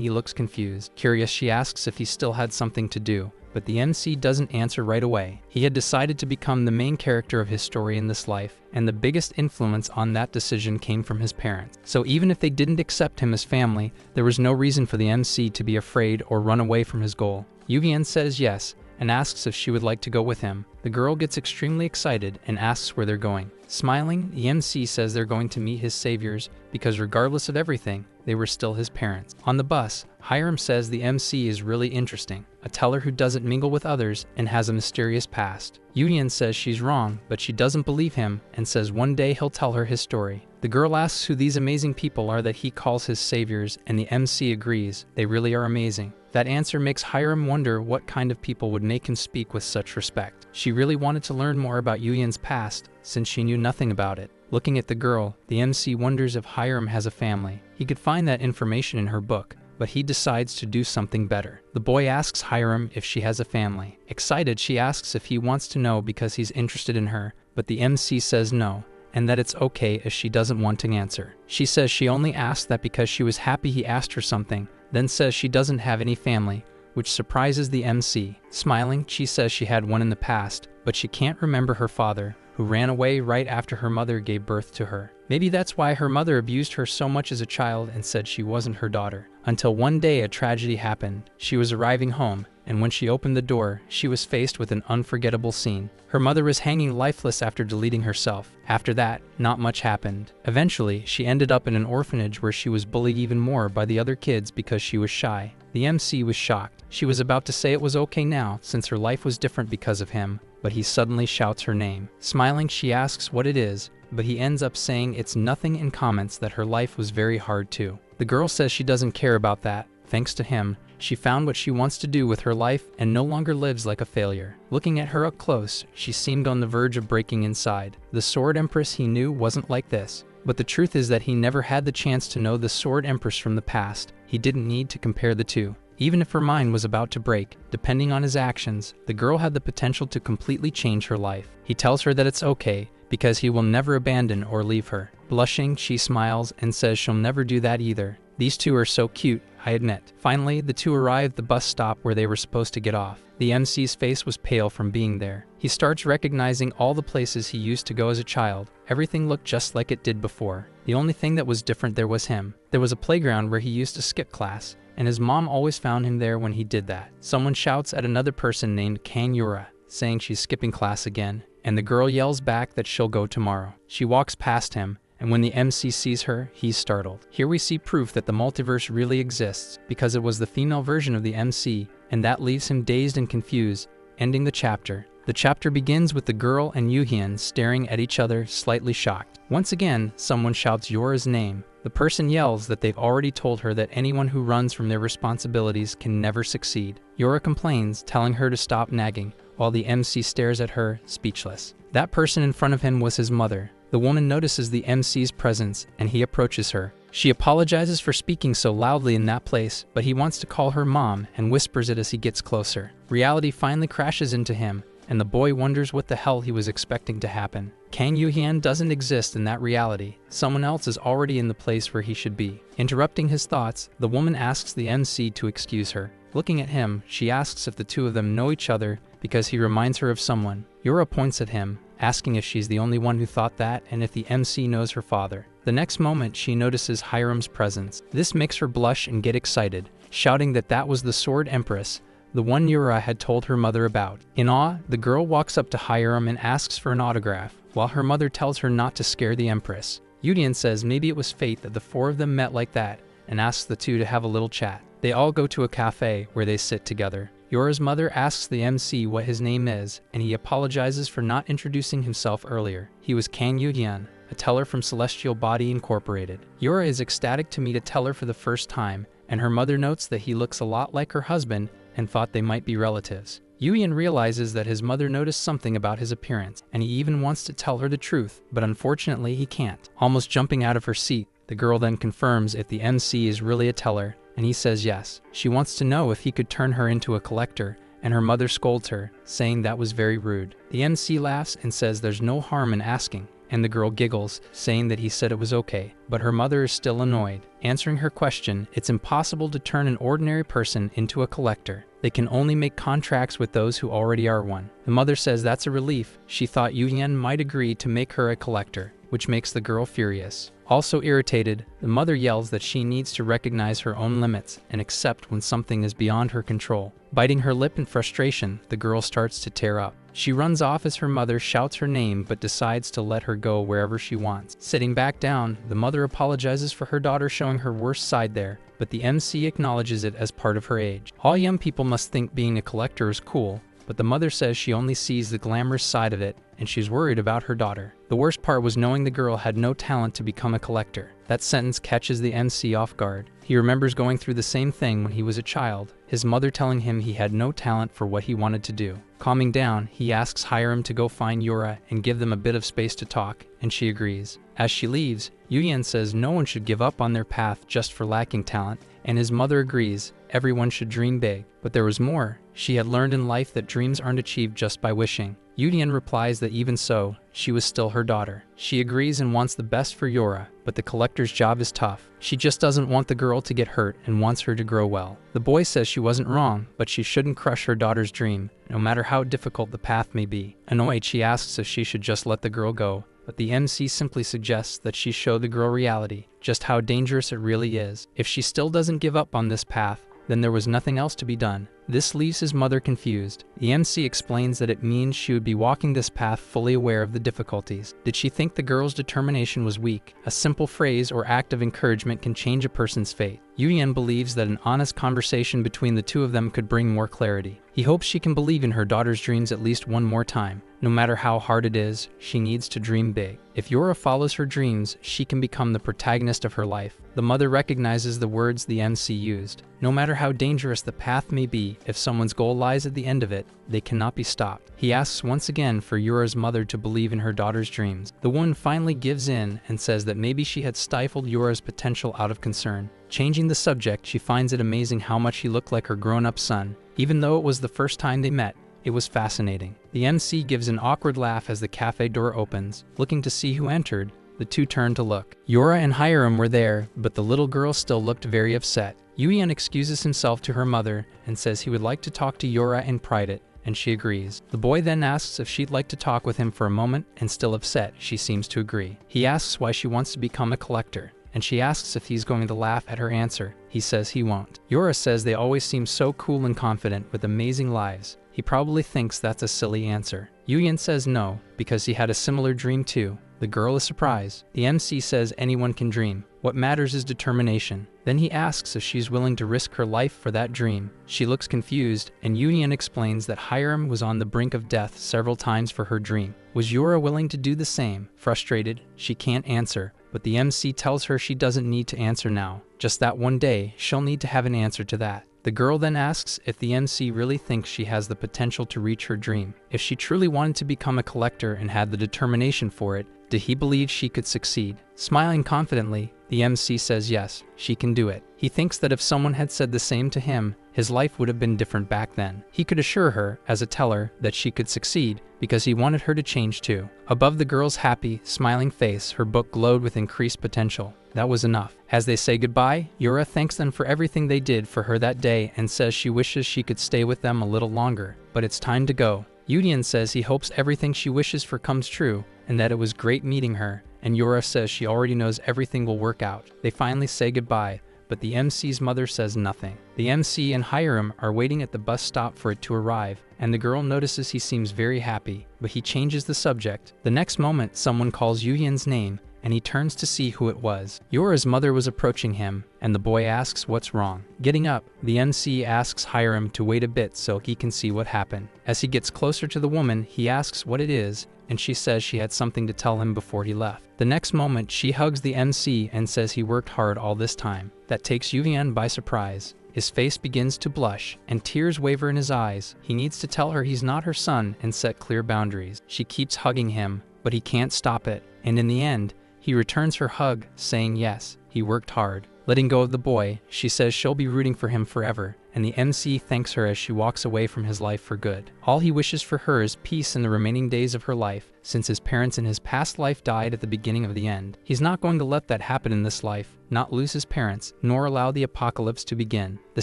he looks confused. Curious, she asks if he still had something to do, but the MC doesn't answer right away. He had decided to become the main character of his story in this life, and the biggest influence on that decision came from his parents. So even if they didn't accept him as family, there was no reason for the MC to be afraid or run away from his goal. Yoo-yeon says yes, and asks if she would like to go with him. The girl gets extremely excited and asks where they're going. Smiling, the MC says they're going to meet his saviors because regardless of everything, they were still his parents. On the bus, Hiram says the MC is really interesting, a teller who doesn't mingle with others and has a mysterious past. Yoo-yeon says she's wrong, but she doesn't believe him and says one day he'll tell her his story. The girl asks who these amazing people are that he calls his saviors, and the MC agrees. They really are amazing. That answer makes Hiram wonder what kind of people would make him speak with such respect. She really wanted to learn more about Yoo-yeon's past, since she knew nothing about it. Looking at the girl, the MC wonders if Hiram has a family. He could find that information in her book, but he decides to do something better. The boy asks Hiram if she has a family. Excited, she asks if he wants to know because he's interested in her, but the MC says no, and that it's okay if she doesn't want to answer. She says she only asked that because she was happy he asked her something, then says she doesn't have any family, which surprises the MC. Smiling, she says she had one in the past, but she can't remember her father, who ran away right after her mother gave birth to her. Maybe that's why her mother abused her so much as a child and said she wasn't her daughter. Until one day a tragedy happened. She was arriving home, and when she opened the door, she was faced with an unforgettable scene. Her mother was hanging lifeless after deleting herself. After that, not much happened. Eventually, she ended up in an orphanage where she was bullied even more by the other kids because she was shy. The MC was shocked. She was about to say it was okay now, since her life was different because of him, but he suddenly shouts her name. Smiling, she asks what it is, but he ends up saying it's nothing and comments that her life was very hard too. The girl says she doesn't care about that. Thanks to him, she found what she wants to do with her life and no longer lives like a failure. Looking at her up close, she seemed on the verge of breaking inside. The Sword Empress he knew wasn't like this. But the truth is that he never had the chance to know the Sword Empress from the past. He didn't need to compare the two. Even if her mind was about to break, depending on his actions, the girl had the potential to completely change her life. He tells her that it's okay, because he will never abandon or leave her. Blushing, she smiles and says she'll never do that either. These two are so cute, I admit. Finally, the two arrive at the bus stop where they were supposed to get off. The MC's face was pale from being there. He starts recognizing all the places he used to go as a child. Everything looked just like it did before. The only thing that was different there was him. There was a playground where he used to skip class, and his mom always found him there when he did that. Someone shouts at another person named Kang Yura, saying she's skipping class again, and the girl yells back that she'll go tomorrow. She walks past him, and when the MC sees her, he's startled. Here we see proof that the multiverse really exists, because it was the female version of the MC, and that leaves him dazed and confused, ending the chapter. The chapter begins with the girl and Yuhyun staring at each other, slightly shocked. Once again, someone shouts Yora's name. The person yells that they've already told her that anyone who runs from their responsibilities can never succeed. Yora complains, telling her to stop nagging, while the MC stares at her, speechless. That person in front of him was his mother. The woman notices the MC's presence, and he approaches her. She apologizes for speaking so loudly in that place, but he wants to call her mom and whispers it as he gets closer. Reality finally crashes into him, and the boy wonders what the hell he was expecting to happen. Kang Yuhyun doesn't exist in that reality. Someone else is already in the place where he should be. Interrupting his thoughts, the woman asks the MC to excuse her. Looking at him, she asks if the two of them know each other because he reminds her of someone. Yura points at him, asking if she's the only one who thought that and if the MC knows her father. The next moment, she notices Hiram's presence. This makes her blush and get excited, shouting that that was the Sword Empress, the one Yura had told her mother about. In awe, the girl walks up to Hiram and asks for an autograph, while her mother tells her not to scare the Empress. Yudian says maybe it was fate that the four of them met like that, and asks the two to have a little chat. They all go to a cafe where they sit together. Yora's mother asks the MC what his name is, and he apologizes for not introducing himself earlier. He was Kang Yudian, a teller from Celestial Body Incorporated. Yora is ecstatic to meet a teller for the first time, and her mother notes that he looks a lot like her husband and thought they might be relatives. Yuyan realizes that his mother noticed something about his appearance, and he even wants to tell her the truth, but unfortunately he can't. Almost jumping out of her seat, the girl then confirms if the MC is really a teller, and he says yes. She wants to know if he could turn her into a collector, and her mother scolds her, saying that was very rude. The MC laughs and says there's no harm in asking, and the girl giggles, saying that he said it was okay, but her mother is still annoyed. Answering her question, it's impossible to turn an ordinary person into a collector. They can only make contracts with those who already are one. The mother says that's a relief. She thought Yuyan might agree to make her a collector, which makes the girl furious. Also irritated, the mother yells that she needs to recognize her own limits and accept when something is beyond her control. Biting her lip in frustration, the girl starts to tear up. She runs off as her mother shouts her name but decides to let her go wherever she wants. Sitting back down, the mother apologizes for her daughter showing her worst side there, but the MC acknowledges it as part of her age. All young people must think being a collector is cool, but the mother says she only sees the glamorous side of it, and she's worried about her daughter. The worst part was knowing the girl had no talent to become a collector. That sentence catches the MC off guard. He remembers going through the same thing when he was a child, his mother telling him he had no talent for what he wanted to do. Calming down, he asks Hiram to go find Yura and give them a bit of space to talk, and she agrees. As she leaves, Yuyan says no one should give up on their path just for lacking talent, and his mother agrees, everyone should dream big. But there was more. She had learned in life that dreams aren't achieved just by wishing. Yudian replies that even so, she was still her daughter. She agrees and wants the best for Yura, but the collector's job is tough. She just doesn't want the girl to get hurt and wants her to grow well. The boy says she wasn't wrong, but she shouldn't crush her daughter's dream, no matter how difficult the path may be. Annoyed, she asks if she should just let the girl go, but the MC simply suggests that she show the girl reality, just how dangerous it really is. If she still doesn't give up on this path, then there was nothing else to be done. This leaves his mother confused. The MC explains that it means she would be walking this path fully aware of the difficulties. Did she think the girl's determination was weak? A simple phrase or act of encouragement can change a person's fate. Yuyan believes that an honest conversation between the two of them could bring more clarity. He hopes she can believe in her daughter's dreams at least one more time. No matter how hard it is, she needs to dream big. If Yura follows her dreams, she can become the protagonist of her life. The mother recognizes the words the MC used. No matter how dangerous the path may be, if someone's goal lies at the end of it, they cannot be stopped. He asks once again for Yura's mother to believe in her daughter's dreams. The woman finally gives in and says that maybe she had stifled Yura's potential out of concern. Changing the subject, she finds it amazing how much he looked like her grown-up son. Even though it was the first time they met, It was fascinating. The MC gives an awkward laugh as the cafe door opens. Looking to see who entered, the two turned to look. Yura and Hiram were there, but the little girl still looked very upset. Yuyan excuses himself to her mother and says he would like to talk to Yura in private, and she agrees. The boy then asks if she'd like to talk with him for a moment, and still upset, she seems to agree. He asks why she wants to become a collector, and she asks if he's going to laugh at her answer. He says he won't. Yura says they always seem so cool and confident with amazing lives. He probably thinks that's a silly answer. Yuyan says no, because he had a similar dream too. The girl is surprised. The MC says anyone can dream. What matters is determination. Then he asks if she's willing to risk her life for that dream. She looks confused, and Yuyan explains that Hiram was on the brink of death several times for her dream. Was Yura willing to do the same? Frustrated, she can't answer, but the MC tells her she doesn't need to answer now. Just that one day, she'll need to have an answer to that. The girl then asks if the MC really thinks she has the potential to reach her dream. If she truly wanted to become a collector and had the determination for it, did he believe she could succeed? Smiling confidently, the MC says yes, she can do it. He thinks that if someone had said the same to him, his life would have been different back then. He could assure her, as a teller, that she could succeed, because he wanted her to change too. Above the girl's happy, smiling face, her book glowed with increased potential. That was enough. As they say goodbye, Yura thanks them for everything they did for her that day and says she wishes she could stay with them a little longer, but it's time to go. Yudian says he hopes everything she wishes for comes true, and that it was great meeting her, and Yura says she already knows everything will work out. They finally say goodbye, but the MC's mother says nothing. The MC and Hiram are waiting at the bus stop for it to arrive, and the girl notices he seems very happy, but he changes the subject. The next moment, someone calls Yuyan's name, and he turns to see who it was. Yura's mother was approaching him, and the boy asks what's wrong. Getting up, the MC asks Hiram to wait a bit so he can see what happened. As he gets closer to the woman, he asks what it is, and she says she had something to tell him before he left. The next moment, she hugs the MC and says he worked hard all this time. That takes Yuyan by surprise. His face begins to blush, and tears waver in his eyes. He needs to tell her he's not her son and set clear boundaries. She keeps hugging him, but he can't stop it, and in the end, he returns her hug, saying yes, he worked hard. Letting go of the boy, she says she'll be rooting for him forever, and the MC thanks her as she walks away from his life for good. All he wishes for her is peace in the remaining days of her life, since his parents in his past life died at the beginning of the end. He's not going to let that happen in this life, not lose his parents, nor allow the apocalypse to begin. The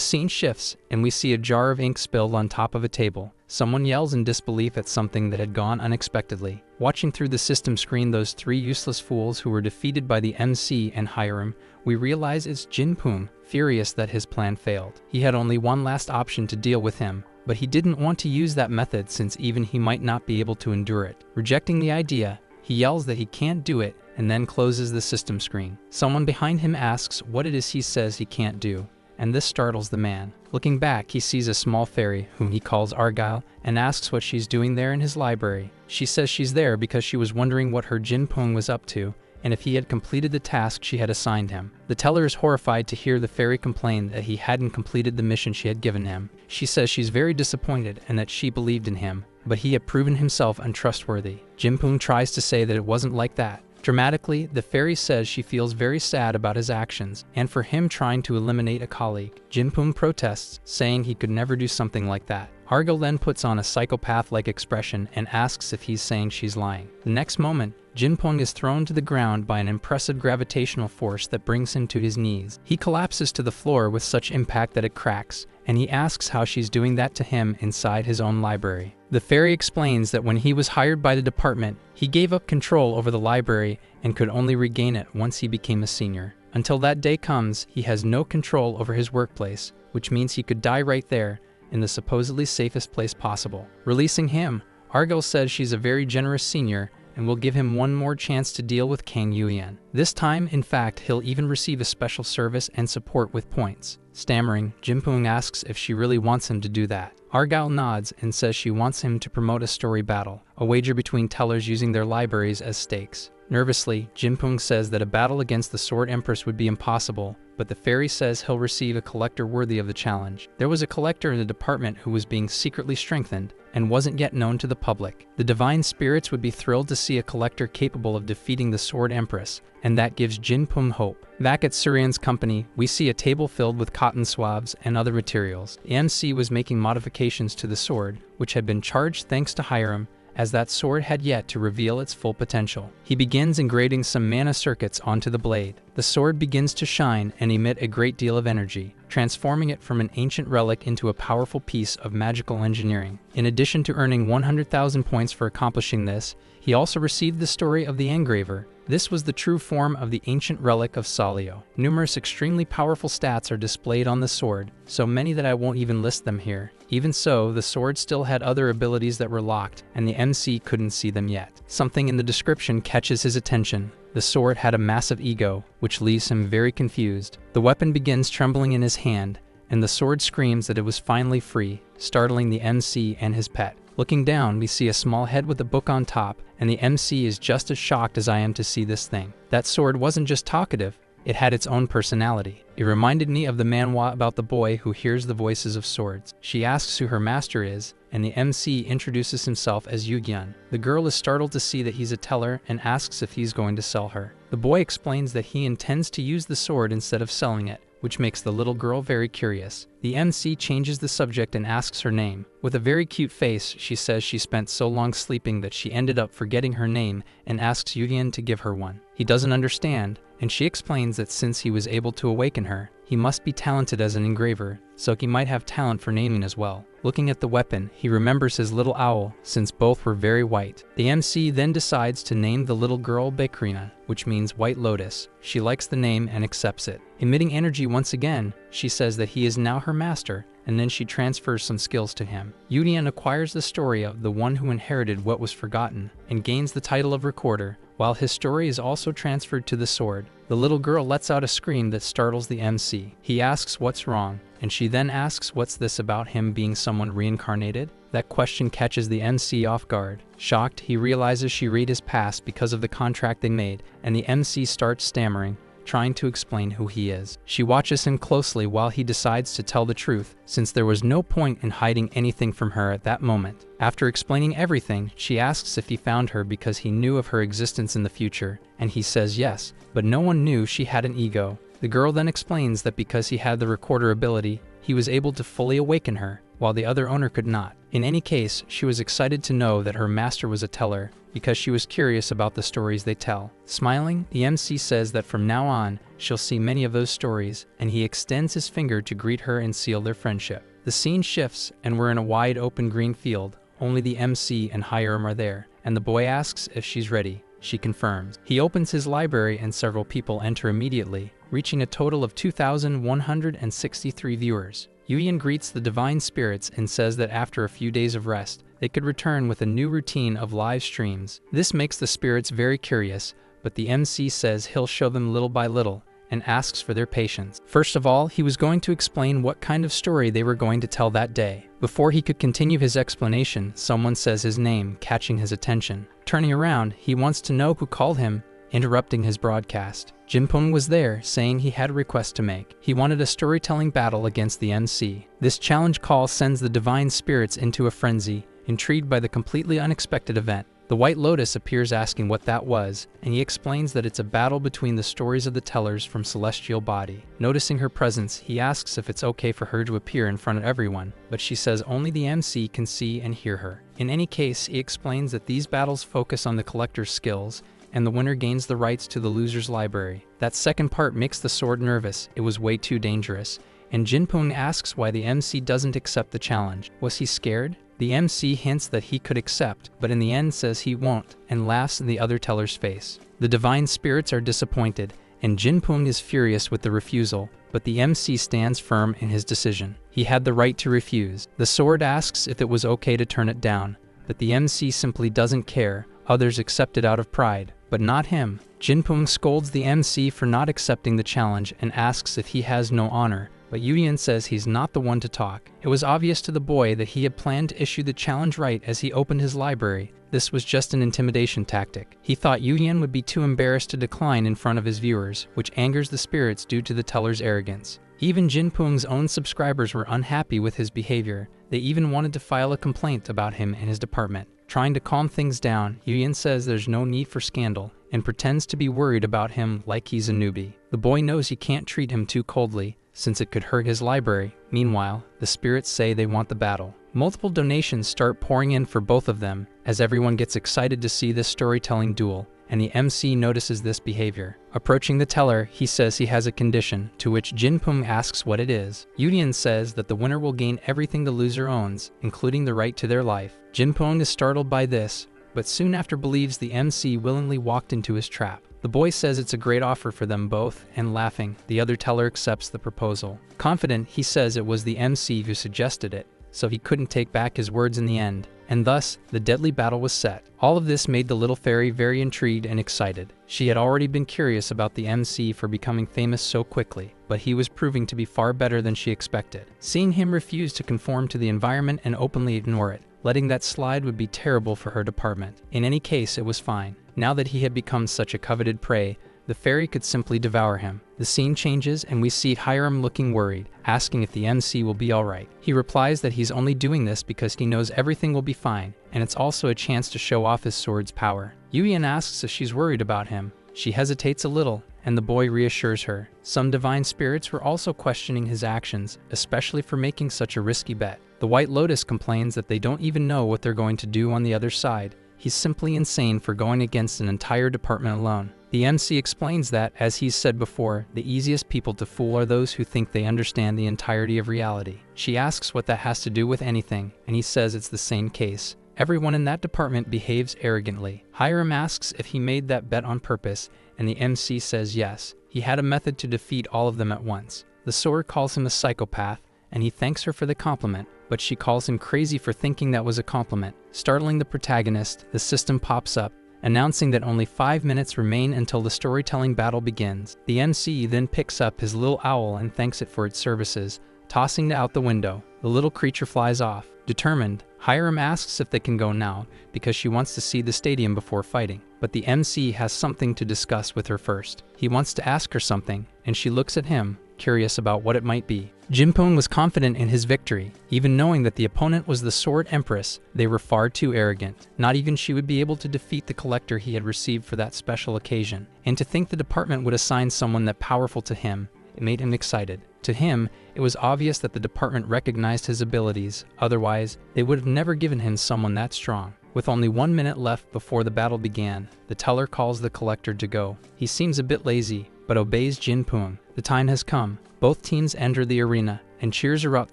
scene shifts, and we see a jar of ink spilled on top of a table. Someone yells in disbelief at something that had gone unexpectedly. Watching through the system screen those three useless fools who were defeated by the MC and Hiram, we realize it's Jinpung, furious that his plan failed. He had only one last option to deal with him, but he didn't want to use that method since even he might not be able to endure it. Rejecting the idea, he yells that he can't do it and then closes the system screen. Someone behind him asks what it is he says he can't do, and this startles the man. Looking back, he sees a small fairy, whom he calls Argyle, and asks what she's doing there in his library. She says she's there because she was wondering what her Jinpung was up to, and if he had completed the task she had assigned him. The teller is horrified to hear the fairy complain that he hadn't completed the mission she had given him. She says she's very disappointed and that she believed in him, but he had proven himself untrustworthy. Jinpung tries to say that it wasn't like that. Dramatically, the fairy says she feels very sad about his actions and for him trying to eliminate a colleague. Jinpung protests, saying he could never do something like that. Argyle then puts on a psychopath-like expression and asks if he's saying she's lying. The next moment, Jinpung is thrown to the ground by an impressive gravitational force that brings him to his knees. He collapses to the floor with such impact that it cracks, and he asks how she's doing that to him inside his own library. The fairy explains that when he was hired by the department, he gave up control over the library and could only regain it once he became a senior. Until that day comes, he has no control over his workplace, which means he could die right there, in the supposedly safest place possible. Releasing him, Argyle says she's a very generous senior and will give him one more chance to deal with Kang Yuyan. This time, in fact, he'll even receive a special service and support with points. Stammering, Jinpung asks if she really wants him to do that. Argyle nods and says she wants him to promote a story battle, a wager between tellers using their libraries as stakes. Nervously, Jinpung says that a battle against the Sword Empress would be impossible, but the fairy says he'll receive a collector worthy of the challenge. There was a collector in the department who was being secretly strengthened and wasn't yet known to the public. The divine spirits would be thrilled to see a collector capable of defeating the Sword Empress, and that gives Jinpung hope. Back at Suryan's company, we see a table filled with cotton swabs and other materials. The MC was making modifications to the sword, which had been charged thanks to Hiram, as that sword had yet to reveal its full potential. He begins engraving some mana circuits onto the blade. The sword begins to shine and emit a great deal of energy, transforming it from an ancient relic into a powerful piece of magical engineering. In addition to earning 100,000 points for accomplishing this, he also received the story of the engraver. This was the true form of the ancient relic of Salio. Numerous extremely powerful stats are displayed on the sword, so many that I won't even list them here. Even so, the sword still had other abilities that were locked, and the MC couldn't see them yet. Something in the description catches his attention. The sword had a massive ego, which leaves him very confused. The weapon begins trembling in his hand, and the sword screams that it was finally free, startling the MC and his pet. Looking down, we see a small head with a book on top, and the MC is just as shocked as I am to see this thing. That sword wasn't just talkative, it had its own personality. It reminded me of the manhwa about the boy who hears the voices of swords. She asks who her master is, and the MC introduces himself as Yugyun. The girl is startled to see that he's a teller and asks if he's going to sell her. The boy explains that he intends to use the sword instead of selling it, which makes the little girl very curious. The MC changes the subject and asks her name. With a very cute face, she says she spent so long sleeping that she ended up forgetting her name and asks Yugyun to give her one. He doesn't understand, and she explains that since he was able to awaken her, he must be talented as an engraver, so he might have talent for naming as well. Looking at the weapon, he remembers his little owl, since both were very white. The MC then decides to name the little girl Bakrina, which means White Lotus. She likes the name and accepts it. Emitting energy once again, she says that he is now her master, and then she transfers some skills to him. Yudian acquires the story of the one who inherited what was forgotten, and gains the title of Recorder, while his story is also transferred to the sword. The little girl lets out a scream that startles the MC. He asks what's wrong, and she then asks what's this about him being someone reincarnated? That question catches the MC off guard. Shocked, he realizes she read his past because of the contract they made, and the MC starts stammering, trying to explain who he is. She watches him closely while he decides to tell the truth, since there was no point in hiding anything from her at that moment. After explaining everything, she asks if he found her because he knew of her existence in the future, and he says yes, but no one knew she had an ego. The girl then explains that because he had the recorder ability, he was able to fully awaken her, while the other owner could not. In any case, she was excited to know that her master was a teller, because she was curious about the stories they tell. Smiling, the MC says that from now on, she'll see many of those stories, and he extends his finger to greet her and seal their friendship. The scene shifts, and we're in a wide open green field. Only the MC and Hiram are there, and the boy asks if she's ready. She confirms. He opens his library and several people enter immediately, reaching a total of 2,163 viewers. Yuyan greets the divine spirits and says that after a few days of rest, they could return with a new routine of live streams. This makes the spirits very curious, but the MC says he'll show them little by little and asks for their patience. First of all, he was going to explain what kind of story they were going to tell that day. Before he could continue his explanation, someone says his name, catching his attention. Turning around, he wants to know who called him, interrupting his broadcast. Jinpung was there, saying he had a request to make. He wanted a storytelling battle against the MC. This challenge call sends the divine spirits into a frenzy, intrigued by the completely unexpected event. The White Lotus appears asking what that was, and he explains that it's a battle between the stories of the tellers from Celestial Body. Noticing her presence, he asks if it's okay for her to appear in front of everyone, but she says only the MC can see and hear her. In any case, he explains that these battles focus on the collector's skills, and the winner gains the rights to the loser's library. That second part makes the sword nervous. It was way too dangerous, and Jinpung asks why the MC doesn't accept the challenge. Was he scared? The MC hints that he could accept, but in the end says he won't, and laughs in the other teller's face. The divine spirits are disappointed, and Jinpung is furious with the refusal, but the MC stands firm in his decision. He had the right to refuse. The sword asks if it was okay to turn it down, but the MC simply doesn't care. Others accept it out of pride, but not him. Jinpung scolds the MC for not accepting the challenge and asks if he has no honor, but Yudian says he's not the one to talk. It was obvious to the boy that he had planned to issue the challenge right as he opened his library. This was just an intimidation tactic. He thought Yudian would be too embarrassed to decline in front of his viewers, which angers the spirits due to the teller's arrogance. Even Jinpung's own subscribers were unhappy with his behavior. They even wanted to file a complaint about him in his department. Trying to calm things down, Yudian says there's no need for scandal and pretends to be worried about him like he's a newbie. The boy knows he can't treat him too coldly, since it could hurt his library. Meanwhile, the spirits say they want the battle. Multiple donations start pouring in for both of them, as everyone gets excited to see this storytelling duel, and the MC notices this behavior. Approaching the teller, he says he has a condition, to which Jinpung asks what it is. Yudian says that the winner will gain everything the loser owns, including the right to their life. Jinpung is startled by this, but soon after believes the MC willingly walked into his trap. The boy says it's a great offer for them both, and laughing, the other teller accepts the proposal. Confident, he says it was the MC who suggested it, so he couldn't take back his words in the end, and thus, the deadly battle was set. All of this made the little fairy very intrigued and excited. She had already been curious about the MC for becoming famous so quickly, but he was proving to be far better than she expected. Seeing him refuse to conform to the environment and openly ignore it, letting that slide would be terrible for her department. In any case, it was fine. Now that he had become such a coveted prey, the fairy could simply devour him. The scene changes and we see Hiram looking worried, asking if the MC will be alright. He replies that he's only doing this because he knows everything will be fine, and it's also a chance to show off his sword's power. Yudian asks if she's worried about him. She hesitates a little, and the boy reassures her. Some divine spirits were also questioning his actions, especially for making such a risky bet. The White Lotus complains that they don't even know what they're going to do on the other side. He's simply insane for going against an entire department alone. The MC explains that, as he's said before, the easiest people to fool are those who think they understand the entirety of reality. She asks what that has to do with anything, and he says it's the same case. Everyone in that department behaves arrogantly. Hiram asks if he made that bet on purpose, and the MC says yes. He had a method to defeat all of them at once. The sword calls him a psychopath, and he thanks her for the compliment, but she calls him crazy for thinking that was a compliment. Startling the protagonist, the system pops up, announcing that only 5 minutes remain until the storytelling battle begins. The MC then picks up his little owl and thanks it for its services, tossing it out the window. The little creature flies off. Determined, Hiram asks if they can go now, because she wants to see the stadium before fighting. But the MC has something to discuss with her first. He wants to ask her something, and she looks at him, curious about what it might be. Jinpung was confident in his victory. Even knowing that the opponent was the Sword Empress, they were far too arrogant. Not even she would be able to defeat the collector he had received for that special occasion. And to think the department would assign someone that powerful to him, it made him excited. To him, it was obvious that the department recognized his abilities, otherwise, they would have never given him someone that strong. With only 1 minute left before the battle began, the teller calls the collector to go. He seems a bit lazy, but obeys Jinpung. The time has come. Both teams enter the arena, and cheers erupt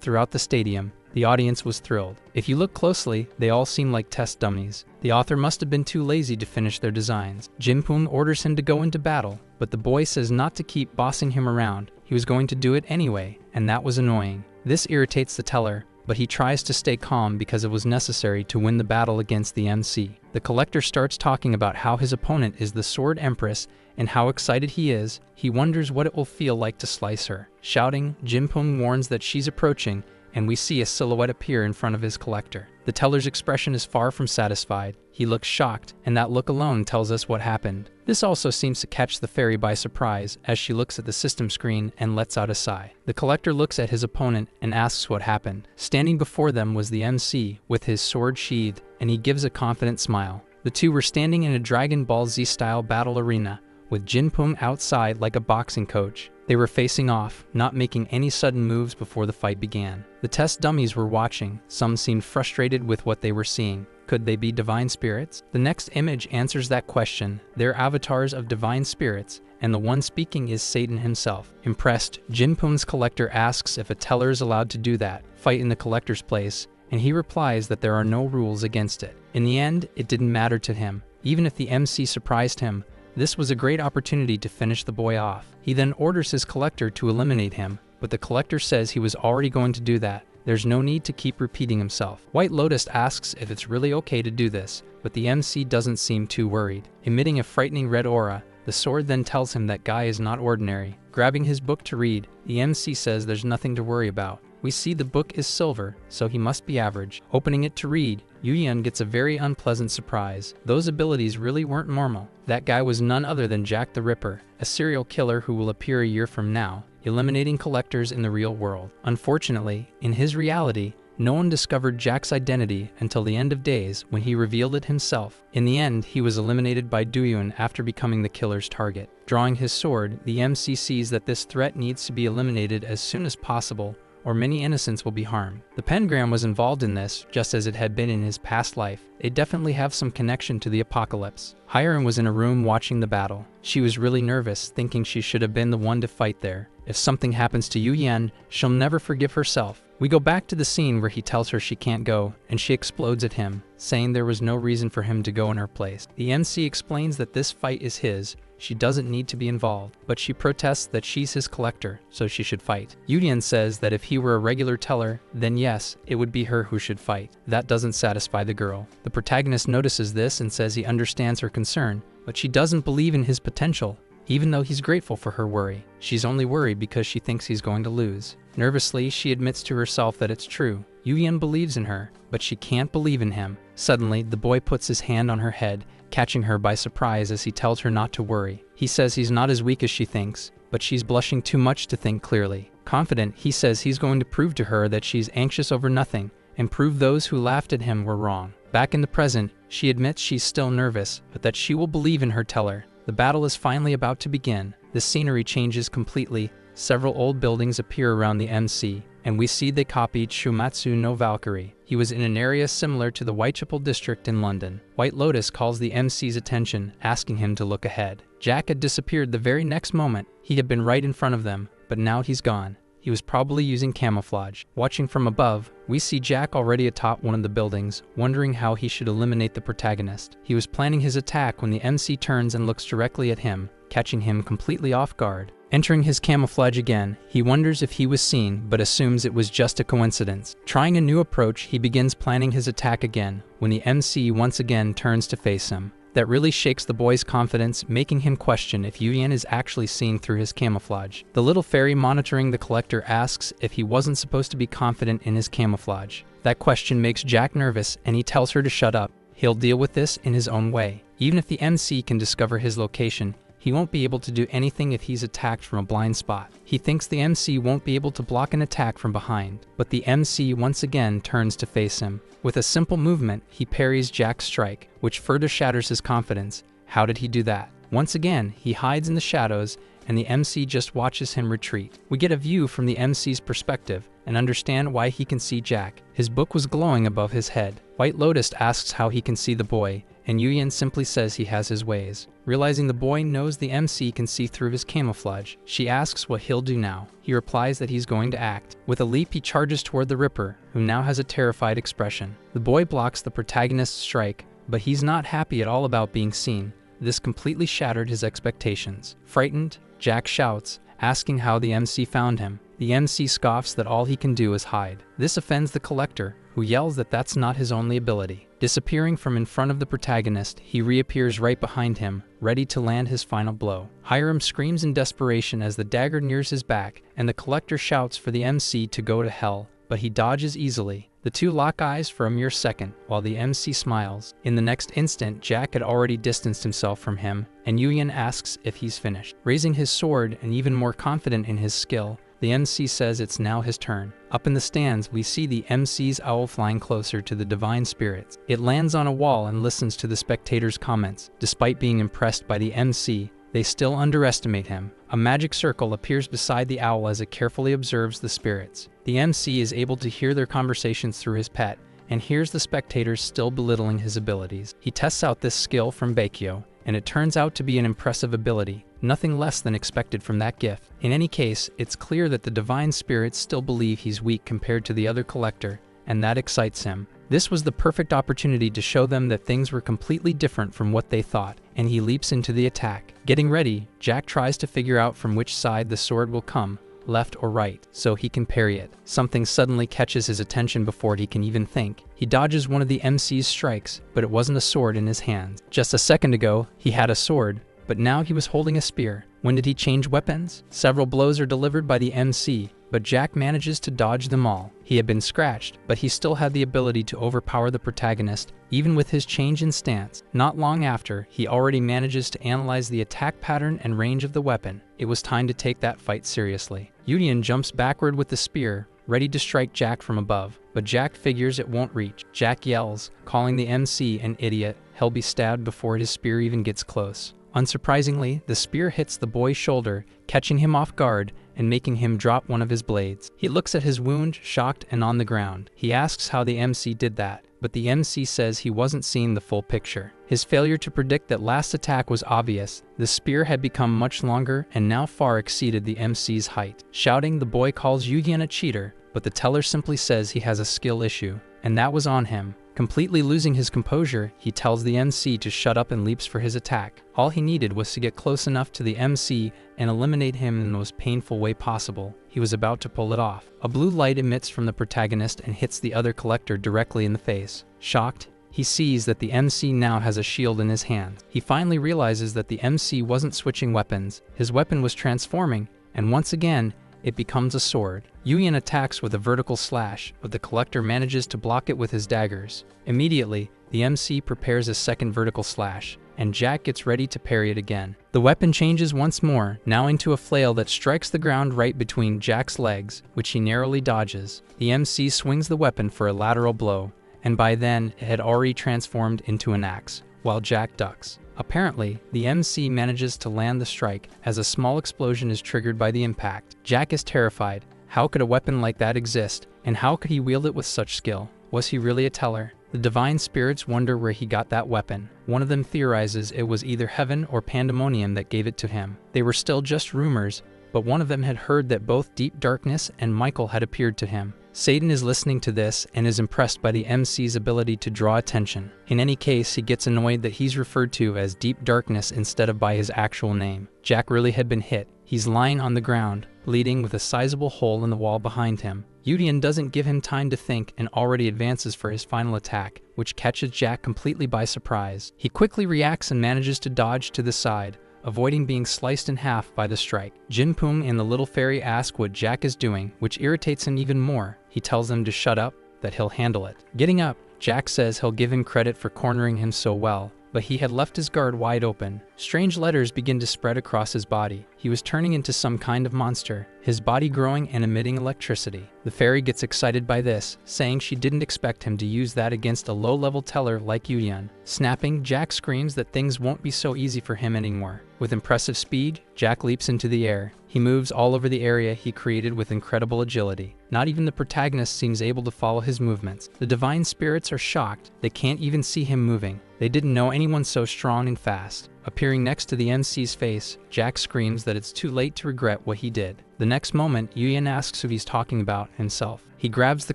throughout the stadium. The audience was thrilled. If you look closely, they all seem like test dummies. The author must have been too lazy to finish their designs. Jinpung orders him to go into battle, but the boy says not to keep bossing him around. He was going to do it anyway, and that was annoying. This irritates the teller, but he tries to stay calm because it was necessary to win the battle against the MC. The collector starts talking about how his opponent is the Sword Empress and how excited he is. He wonders what it will feel like to slice her. Shouting, Jinpung warns that she's approaching, and we see a silhouette appear in front of his collector. The teller's expression is far from satisfied. He looks shocked, and that look alone tells us what happened. This also seems to catch the fairy by surprise as she looks at the system screen and lets out a sigh. The collector looks at his opponent and asks what happened. Standing before them was the MC with his sword sheathed, and he gives a confident smile. The two were standing in a Dragon Ball Z style battle arena, with Jinpung outside like a boxing coach. They were facing off, not making any sudden moves before the fight began. The test dummies were watching. Some seemed frustrated with what they were seeing. Could they be divine spirits? The next image answers that question. They're avatars of divine spirits, and the one speaking is Satan himself. Impressed, Jinpung's collector asks if a teller is allowed to do that, fight in the collector's place, and he replies that there are no rules against it. In the end, it didn't matter to him. Even if the MC surprised him, this was a great opportunity to finish the boy off. He then orders his collector to eliminate him, but the collector says he was already going to do that. There's no need to keep repeating himself. White Lotus asks if it's really okay to do this, but the MC doesn't seem too worried. Emitting a frightening red aura, the sword then tells him that Guy is not ordinary. Grabbing his book to read, the MC says there's nothing to worry about. We see the book is silver, so he must be average. Opening it to read, Yu-Yan gets a very unpleasant surprise. Those abilities really weren't normal. That guy was none other than Jack the Ripper, a serial killer who will appear a year from now, eliminating collectors in the real world. Unfortunately, in his reality, no one discovered Jack's identity until the end of days when he revealed it himself. In the end, he was eliminated by Duyun after becoming the killer's target. Drawing his sword, the MC sees that this threat needs to be eliminated as soon as possible, or many innocents will be harmed. The pentagram was involved in this, just as it had been in his past life. They definitely have some connection to the apocalypse. Hiram was in a room watching the battle. She was really nervous, thinking she should have been the one to fight there. If something happens to Yu-Yan, she'll never forgive herself. We go back to the scene where he tells her she can't go, and she explodes at him, saying there was no reason for him to go in her place. The MC explains that this fight is his. She doesn't need to be involved, but she protests that she's his collector, so she should fight. Yu-Yan says that if he were a regular teller, then yes, it would be her who should fight. That doesn't satisfy the girl. The protagonist notices this and says he understands her concern, but she doesn't believe in his potential. Even though he's grateful for her worry, she's only worried because she thinks he's going to lose. Nervously, she admits to herself that it's true. Yu-Yan believes in her, but she can't believe in him. Suddenly, the boy puts his hand on her head, catching her by surprise as he tells her not to worry. He says he's not as weak as she thinks, but she's blushing too much to think clearly. Confident, he says he's going to prove to her that she's anxious over nothing, and prove those who laughed at him were wrong. Back in the present, she admits she's still nervous, but that she will believe in her teller. The battle is finally about to begin. The scenery changes completely. Several old buildings appear around the MC, and we see they copied Shumatsu no Valkyrie. He was in an area similar to the Whitechapel district in London. White Lotus calls the MC's attention, asking him to look ahead. Jack had disappeared the very next moment. He had been right in front of them, but now he's gone. He was probably using camouflage. Watching from above, we see Jack already atop one of the buildings, wondering how he should eliminate the protagonist. He was planning his attack when the MC turns and looks directly at him, catching him completely off guard. Entering his camouflage again, he wonders if he was seen, but assumes it was just a coincidence. Trying a new approach, he begins planning his attack again, when the MC once again turns to face him. That really shakes the boy's confidence, making him question if Yu-Yan is actually seen through his camouflage. The little fairy monitoring the collector asks if he wasn't supposed to be confident in his camouflage. That question makes Jack nervous, and he tells her to shut up. He'll deal with this in his own way. Even if the MC can discover his location, he won't be able to do anything if he's attacked from a blind spot. He thinks the MC won't be able to block an attack from behind, but the MC once again turns to face him. With a simple movement, he parries Jack's strike, which further shatters his confidence. How did he do that? Once again, he hides in the shadows, and the MC just watches him retreat. We get a view from the MC's perspective and understand why he can see Jack. His book was glowing above his head. White Lotus asks how he can see the boy, and Yu-Yan simply says he has his ways. Realizing the boy knows the MC can see through his camouflage, she asks what he'll do now. He replies that he's going to act. With a leap, he charges toward the Ripper, who now has a terrified expression. The boy blocks the protagonist's strike, but he's not happy at all about being seen. This completely shattered his expectations. Frightened, Jack shouts, asking how the MC found him. The MC scoffs that all he can do is hide. This offends the collector, who yells that that's not his only ability. Disappearing from in front of the protagonist, he reappears right behind him, ready to land his final blow. Hiram screams in desperation as the dagger nears his back, and the collector shouts for the MC to go to hell, but he dodges easily. The two lock eyes for a mere second, while the MC smiles. In the next instant, Jack had already distanced himself from him, and Yu-Yan asks if he's finished. Raising his sword and even more confident in his skill, the MC says it's now his turn. Up in the stands, we see the MC's owl flying closer to the divine spirits. It lands on a wall and listens to the spectators' comments. Despite being impressed by the MC, they still underestimate him. A magic circle appears beside the owl as it carefully observes the spirits. The MC is able to hear their conversations through his pet, and hears the spectators still belittling his abilities. He tests out this skill from Baekyo, and it turns out to be an impressive ability, nothing less than expected from that gift. In any case, it's clear that the divine spirits still believe he's weak compared to the other collector, and that excites him. This was the perfect opportunity to show them that things were completely different from what they thought, and he leaps into the attack. Getting ready, Jack tries to figure out from which side the sword will come, left or right, so he can parry it. Something suddenly catches his attention before he can even think. He dodges one of the MC's strikes, but it wasn't a sword in his hands. Just a second ago, he had a sword, but now he was holding a spear. When did he change weapons? Several blows are delivered by the MC, but Jack manages to dodge them all. He had been scratched, but he still had the ability to overpower the protagonist, even with his change in stance. Not long after, he already manages to analyze the attack pattern and range of the weapon. It was time to take that fight seriously. Yudian jumps backward with the spear, ready to strike Jack from above, but Jack figures it won't reach. Jack yells, calling the MC an idiot. He'll be stabbed before his spear even gets close. Unsurprisingly, the spear hits the boy's shoulder, catching him off guard and making him drop one of his blades. He looks at his wound, shocked and on the ground. He asks how the MC did that, but the MC says he wasn't seeing the full picture. His failure to predict that last attack was obvious. The spear had become much longer and now far exceeded the MC's height. Shouting, the boy calls Yudian a cheater, but the teller simply says he has a skill issue, and that was on him. Completely losing his composure, he tells the MC to shut up and leaps for his attack. All he needed was to get close enough to the MC and eliminate him in the most painful way possible. He was about to pull it off. A blue light emits from the protagonist and hits the other collector directly in the face. Shocked, he sees that the MC now has a shield in his hand. He finally realizes that the MC wasn't switching weapons. His weapon was transforming, and once again, it becomes a sword. Yudian attacks with a vertical slash, but the collector manages to block it with his daggers. Immediately, the MC prepares a second vertical slash, and Jack gets ready to parry it again. The weapon changes once more, now into a flail that strikes the ground right between Jack's legs, which he narrowly dodges. The MC swings the weapon for a lateral blow, and by then it had already transformed into an axe, while Jack ducks. Apparently, the MC manages to land the strike as a small explosion is triggered by the impact. Jack is terrified. How could a weapon like that exist, and how could he wield it with such skill? Was he really a teller? The divine spirits wonder where he got that weapon. One of them theorizes it was either heaven or pandemonium that gave it to him. They were still just rumors, but one of them had heard that both Deep Darkness and Michael had appeared to him. Satan is listening to this and is impressed by the MC's ability to draw attention. In any case, he gets annoyed that he's referred to as Deep Darkness instead of by his actual name. Jack really had been hit. He's lying on the ground, bleeding with a sizable hole in the wall behind him. Yudian doesn't give him time to think and already advances for his final attack, which catches Jack completely by surprise. He quickly reacts and manages to dodge to the side, avoiding being sliced in half by the strike. Jinpung and the little fairy ask what Jack is doing, which irritates him even more. He tells them to shut up, that he'll handle it. Getting up, Jack says he'll give him credit for cornering him so well, but he had left his guard wide open. Strange letters begin to spread across his body. He was turning into some kind of monster, his body growing and emitting electricity. The fairy gets excited by this, saying she didn't expect him to use that against a low-level teller like Yudian. Snapping, Jack screams that things won't be so easy for him anymore. With impressive speed, Jack leaps into the air. He moves all over the area he created with incredible agility. Not even the protagonist seems able to follow his movements. The divine spirits are shocked. They can't even see him moving. They didn't know anyone so strong and fast. Appearing next to the MC's face, Jack screams that it's too late to regret what he did. The next moment, Yudian asks who he's talking about, himself. He grabs the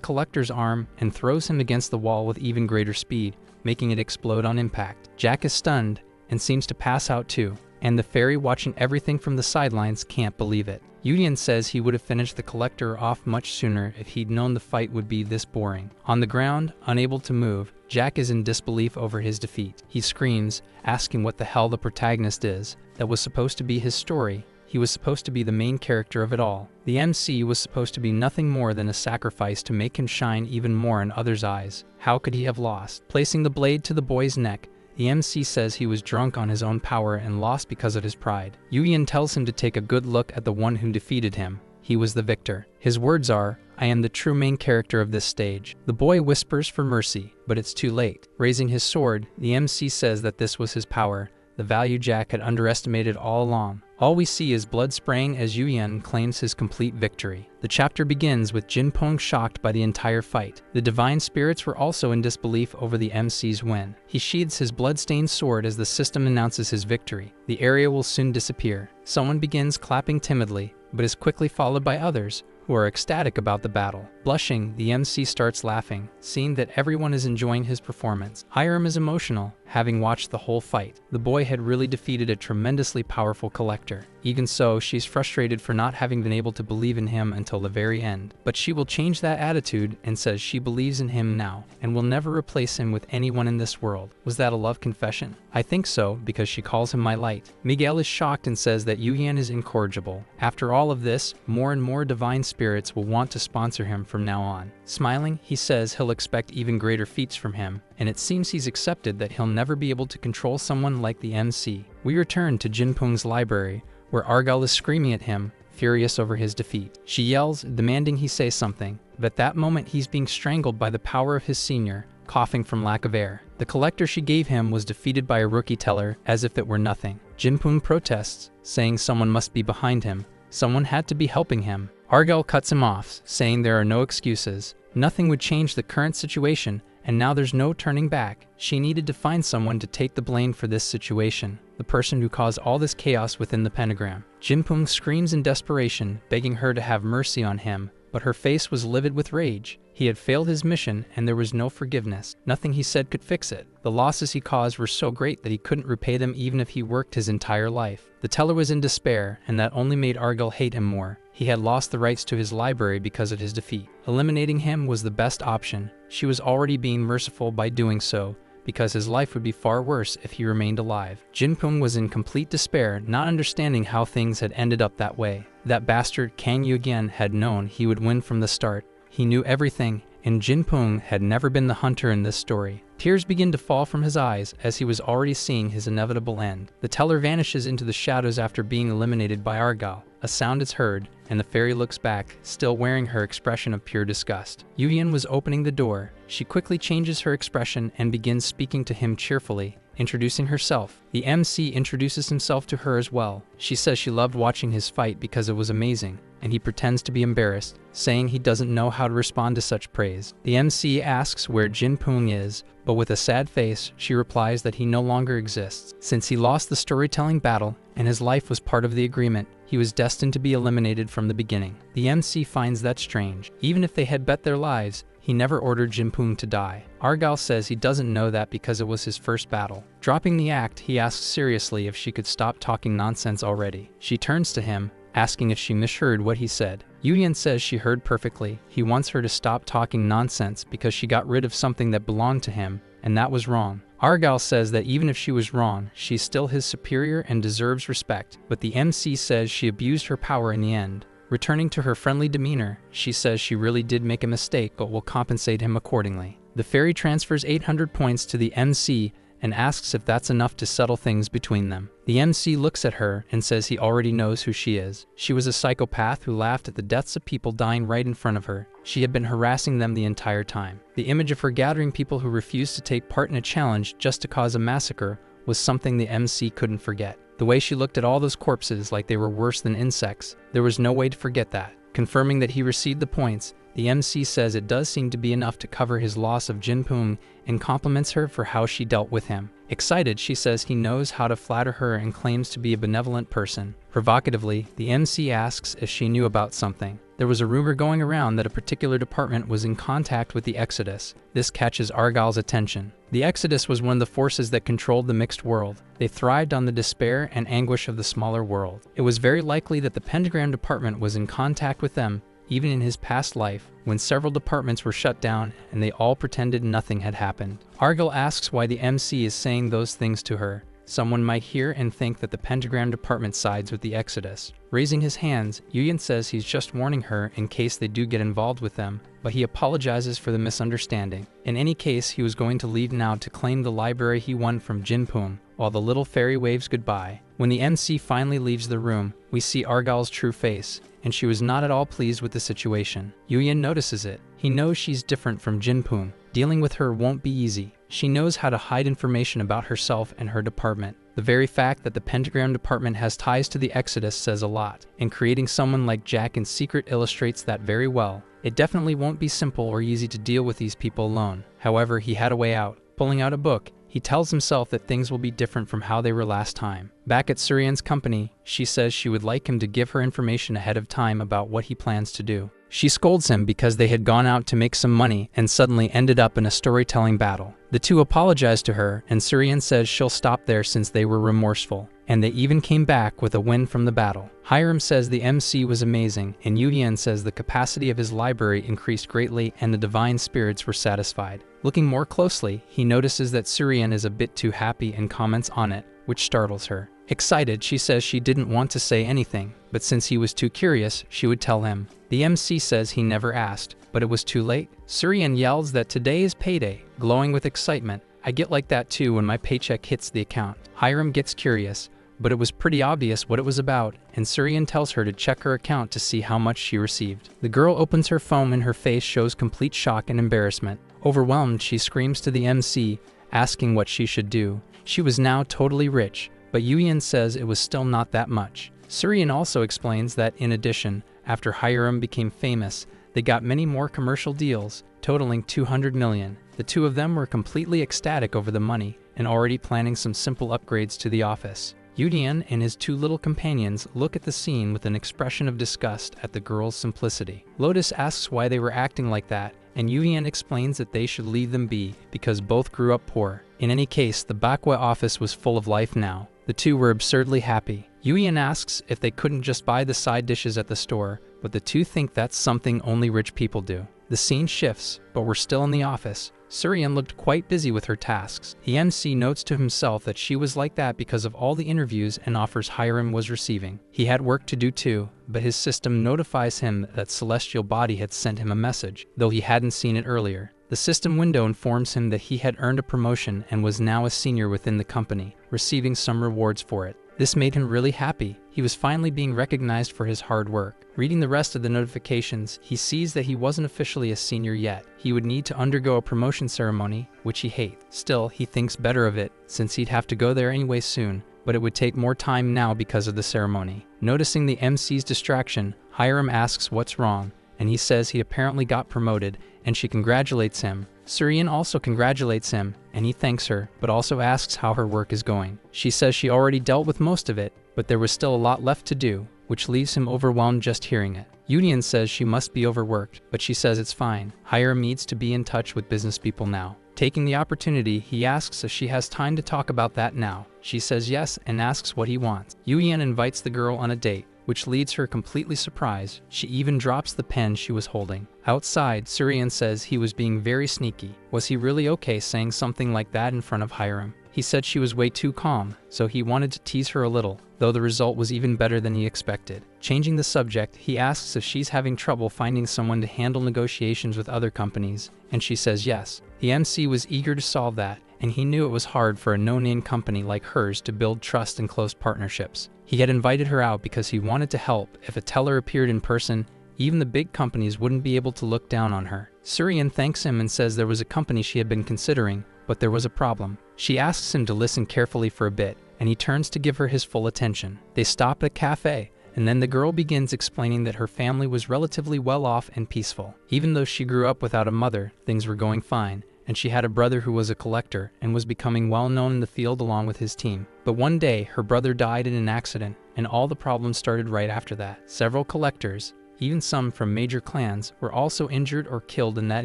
collector's arm and throws him against the wall with even greater speed, making it explode on impact. Jack is stunned and seems to pass out too, and the fairy watching everything from the sidelines can't believe it. Yudian says he would have finished the collector off much sooner if he'd known the fight would be this boring. On the ground, unable to move, Jack is in disbelief over his defeat. He screams, asking what the hell the protagonist is. That was supposed to be his story. He was supposed to be the main character of it all. The MC was supposed to be nothing more than a sacrifice to make him shine even more in others' eyes. How could he have lost? Placing the blade to the boy's neck, the MC says he was drunk on his own power and lost because of his pride. Yudian tells him to take a good look at the one who defeated him. He was the victor. His words are, "I am the true main character of this stage." The boy whispers for mercy, but it's too late. Raising his sword, the MC says that this was his power, the value Jack had underestimated all along. All we see is blood spraying as Yudian claims his complete victory. The chapter begins with Jinpong shocked by the entire fight. The divine spirits were also in disbelief over the MC's win. He sheathes his blood-stained sword as the system announces his victory. The area will soon disappear. Someone begins clapping timidly, but is quickly followed by others who are ecstatic about the battle. Blushing, the MC starts laughing, seeing that everyone is enjoying his performance. Hiram is emotional, having watched the whole fight. The boy had really defeated a tremendously powerful collector. Even so, she's frustrated for not having been able to believe in him until the very end. But she will change that attitude and says she believes in him now and will never replace him with anyone in this world. Was that a love confession? I think so, because she calls him my light. Miguel is shocked and says that Yuyan is incorrigible. After all of this, more and more divine spirits will want to sponsor him from now on. Smiling, he says he'll expect even greater feats from him, and it seems he's accepted that he'll never be able to control someone like the MC. We return to Jinpung's library, where Argyle is screaming at him, furious over his defeat. She yells, demanding he say something, but at that moment he's being strangled by the power of his senior, coughing from lack of air. The collector she gave him was defeated by a rookie teller, as if it were nothing. Jinpung protests, saying someone must be behind him. Someone had to be helping him. Argyle cuts him off, saying there are no excuses. Nothing would change the current situation, and now there's no turning back. She needed to find someone to take the blame for this situation, the person who caused all this chaos within the pentagram. Jinpung screams in desperation, begging her to have mercy on him, but her face was livid with rage. He had failed his mission, and there was no forgiveness. Nothing he said could fix it. The losses he caused were so great that he couldn't repay them even if he worked his entire life. The teller was in despair, and that only made Argyle hate him more. He had lost the rights to his library because of his defeat. Eliminating him was the best option. She was already being merciful by doing so, because his life would be far worse if he remained alive. Jinpung was in complete despair, not understanding how things had ended up that way. That bastard Kang Yugen had known he would win from the start. He knew everything, and Jinpung had never been the hunter in this story. Tears begin to fall from his eyes as he was already seeing his inevitable end. The teller vanishes into the shadows after being eliminated by Argyle. A sound is heard, and the fairy looks back, still wearing her expression of pure disgust. Yuyan was opening the door. She quickly changes her expression and begins speaking to him cheerfully, introducing herself. The MC introduces himself to her as well. She says she loved watching his fight because it was amazing, and he pretends to be embarrassed, saying he doesn't know how to respond to such praise. The MC asks where Jinpung is, but with a sad face, she replies that he no longer exists. Since he lost the storytelling battle, and his life was part of the agreement, he was destined to be eliminated from the beginning. The MC finds that strange. Even if they had bet their lives, he never ordered Jinpung to die. Argyle says he doesn't know that because it was his first battle. Dropping the act, he asks seriously if she could stop talking nonsense already. She turns to him, asking if she misheard what he said. Yuyan says she heard perfectly. He wants her to stop talking nonsense because she got rid of something that belonged to him, and that was wrong. Argyle says that even if she was wrong, she's still his superior and deserves respect, but the MC says she abused her power in the end. Returning to her friendly demeanor, she says she really did make a mistake but will compensate him accordingly. The fairy transfers 800 points to the MC and asks if that's enough to settle things between them. The MC looks at her and says he already knows who she is. She was a psychopath who laughed at the deaths of people dying right in front of her. She had been harassing them the entire time. The image of her gathering people who refused to take part in a challenge just to cause a massacre was something the MC couldn't forget. The way she looked at all those corpses like they were worse than insects, there was no way to forget that. Confirming that he received the points, the MC says it does seem to be enough to cover his loss of Jinpung and compliments her for how she dealt with him. Excited, she says he knows how to flatter her and claims to be a benevolent person. Provocatively, the MC asks if she knew about something. There was a rumor going around that a particular department was in contact with the Exodus. This catches Argyle's attention. The Exodus was one of the forces that controlled the mixed world. They thrived on the despair and anguish of the smaller world. It was very likely that the Pentagram department was in contact with them, even in his past life, when several departments were shut down and they all pretended nothing had happened. Argyle asks why the MC is saying those things to her. Someone might hear and think that the Pentagram department sides with the Exodus. Raising his hands, Yuyan says he's just warning her in case they do get involved with them, but he apologizes for the misunderstanding. In any case, he was going to leave now to claim the library he won from Jinpung, while the little fairy waves goodbye. When the MC finally leaves the room, we see Argyle's true face, and she was not at all pleased with the situation. Yuyan notices it. He knows she's different from Jinpung. Dealing with her won't be easy. She knows how to hide information about herself and her department. The very fact that the Pentagram department has ties to the Exodus says a lot, and creating someone like Jack in secret illustrates that very well. It definitely won't be simple or easy to deal with these people alone. However, he had a way out. Pulling out a book, he tells himself that things will be different from how they were last time. Back at Suryan's company, she says she would like him to give her information ahead of time about what he plans to do. She scolds him because they had gone out to make some money and suddenly ended up in a storytelling battle. The two apologize to her, and Surian says she'll stop there since they were remorseful, and they even came back with a win from the battle. Hiram says the MC was amazing, and Yuyan says the capacity of his library increased greatly and the divine spirits were satisfied. Looking more closely, he notices that Surian is a bit too happy and comments on it, which startles her. Excited, she says she didn't want to say anything, but since he was too curious, she would tell him. The MC says he never asked, but it was too late. Surian yells that today is payday, glowing with excitement. I get like that too when my paycheck hits the account. Hiram gets curious, but it was pretty obvious what it was about, and Surian tells her to check her account to see how much she received. The girl opens her phone and her face shows complete shock and embarrassment. Overwhelmed, she screams to the MC, asking what she should do. She was now totally rich, but Yuyan says it was still not that much. Surian also explains that, in addition, after Hiram became famous, they got many more commercial deals, totaling 200 million. The two of them were completely ecstatic over the money and already planning some simple upgrades to the office. Yuyan and his two little companions look at the scene with an expression of disgust at the girl's simplicity. Lotus asks why they were acting like that, and Yuyan explains that they should leave them be because both grew up poor. In any case, the Bakwa office was full of life now. The two were absurdly happy. Yuyan asks if they couldn't just buy the side dishes at the store, but the two think that's something only rich people do. The scene shifts, but we're still in the office. Surian looked quite busy with her tasks. The MC notes to himself that she was like that because of all the interviews and offers Hiram was receiving. He had work to do too, but his system notifies him that Celestial Body had sent him a message, though he hadn't seen it earlier. The system window informs him that he had earned a promotion and was now a senior within the company, receiving some rewards for it. This made him really happy. He was finally being recognized for his hard work. Reading the rest of the notifications, he sees that he wasn't officially a senior yet. He would need to undergo a promotion ceremony, which he hates. Still, he thinks better of it, since he'd have to go there anyway soon, but it would take more time now because of the ceremony. Noticing the MC's distraction, Hiram asks what's wrong, and he says he apparently got promoted, and she congratulates him. Surian also congratulates him, and he thanks her, but also asks how her work is going. She says she already dealt with most of it, but there was still a lot left to do, which leaves him overwhelmed just hearing it. Yuyan says she must be overworked, but she says it's fine. Hiram needs to be in touch with business people now. Taking the opportunity, he asks if she has time to talk about that now. She says yes and asks what he wants. Yuyan invites the girl on a date, which leads her completely surprised. She even drops the pen she was holding. Outside, Surian says he was being very sneaky. Was he really okay saying something like that in front of Hiram? He said she was way too calm, so he wanted to tease her a little, though the result was even better than he expected. Changing the subject, he asks if she's having trouble finding someone to handle negotiations with other companies, and she says yes. The MC was eager to solve that, and he knew it was hard for a no-name company like hers to build trust and close partnerships. He had invited her out because he wanted to help. If a teller appeared in person, even the big companies wouldn't be able to look down on her. Surian thanks him and says there was a company she had been considering, but there was a problem. She asks him to listen carefully for a bit, and he turns to give her his full attention. They stop at a cafe, and then the girl begins explaining that her family was relatively well off and peaceful. Even though she grew up without a mother, things were going fine, and she had a brother who was a collector and was becoming well known in the field along with his team. But one day, her brother died in an accident, and all the problems started right after that. Several collectors, even some from major clans, were also injured or killed in that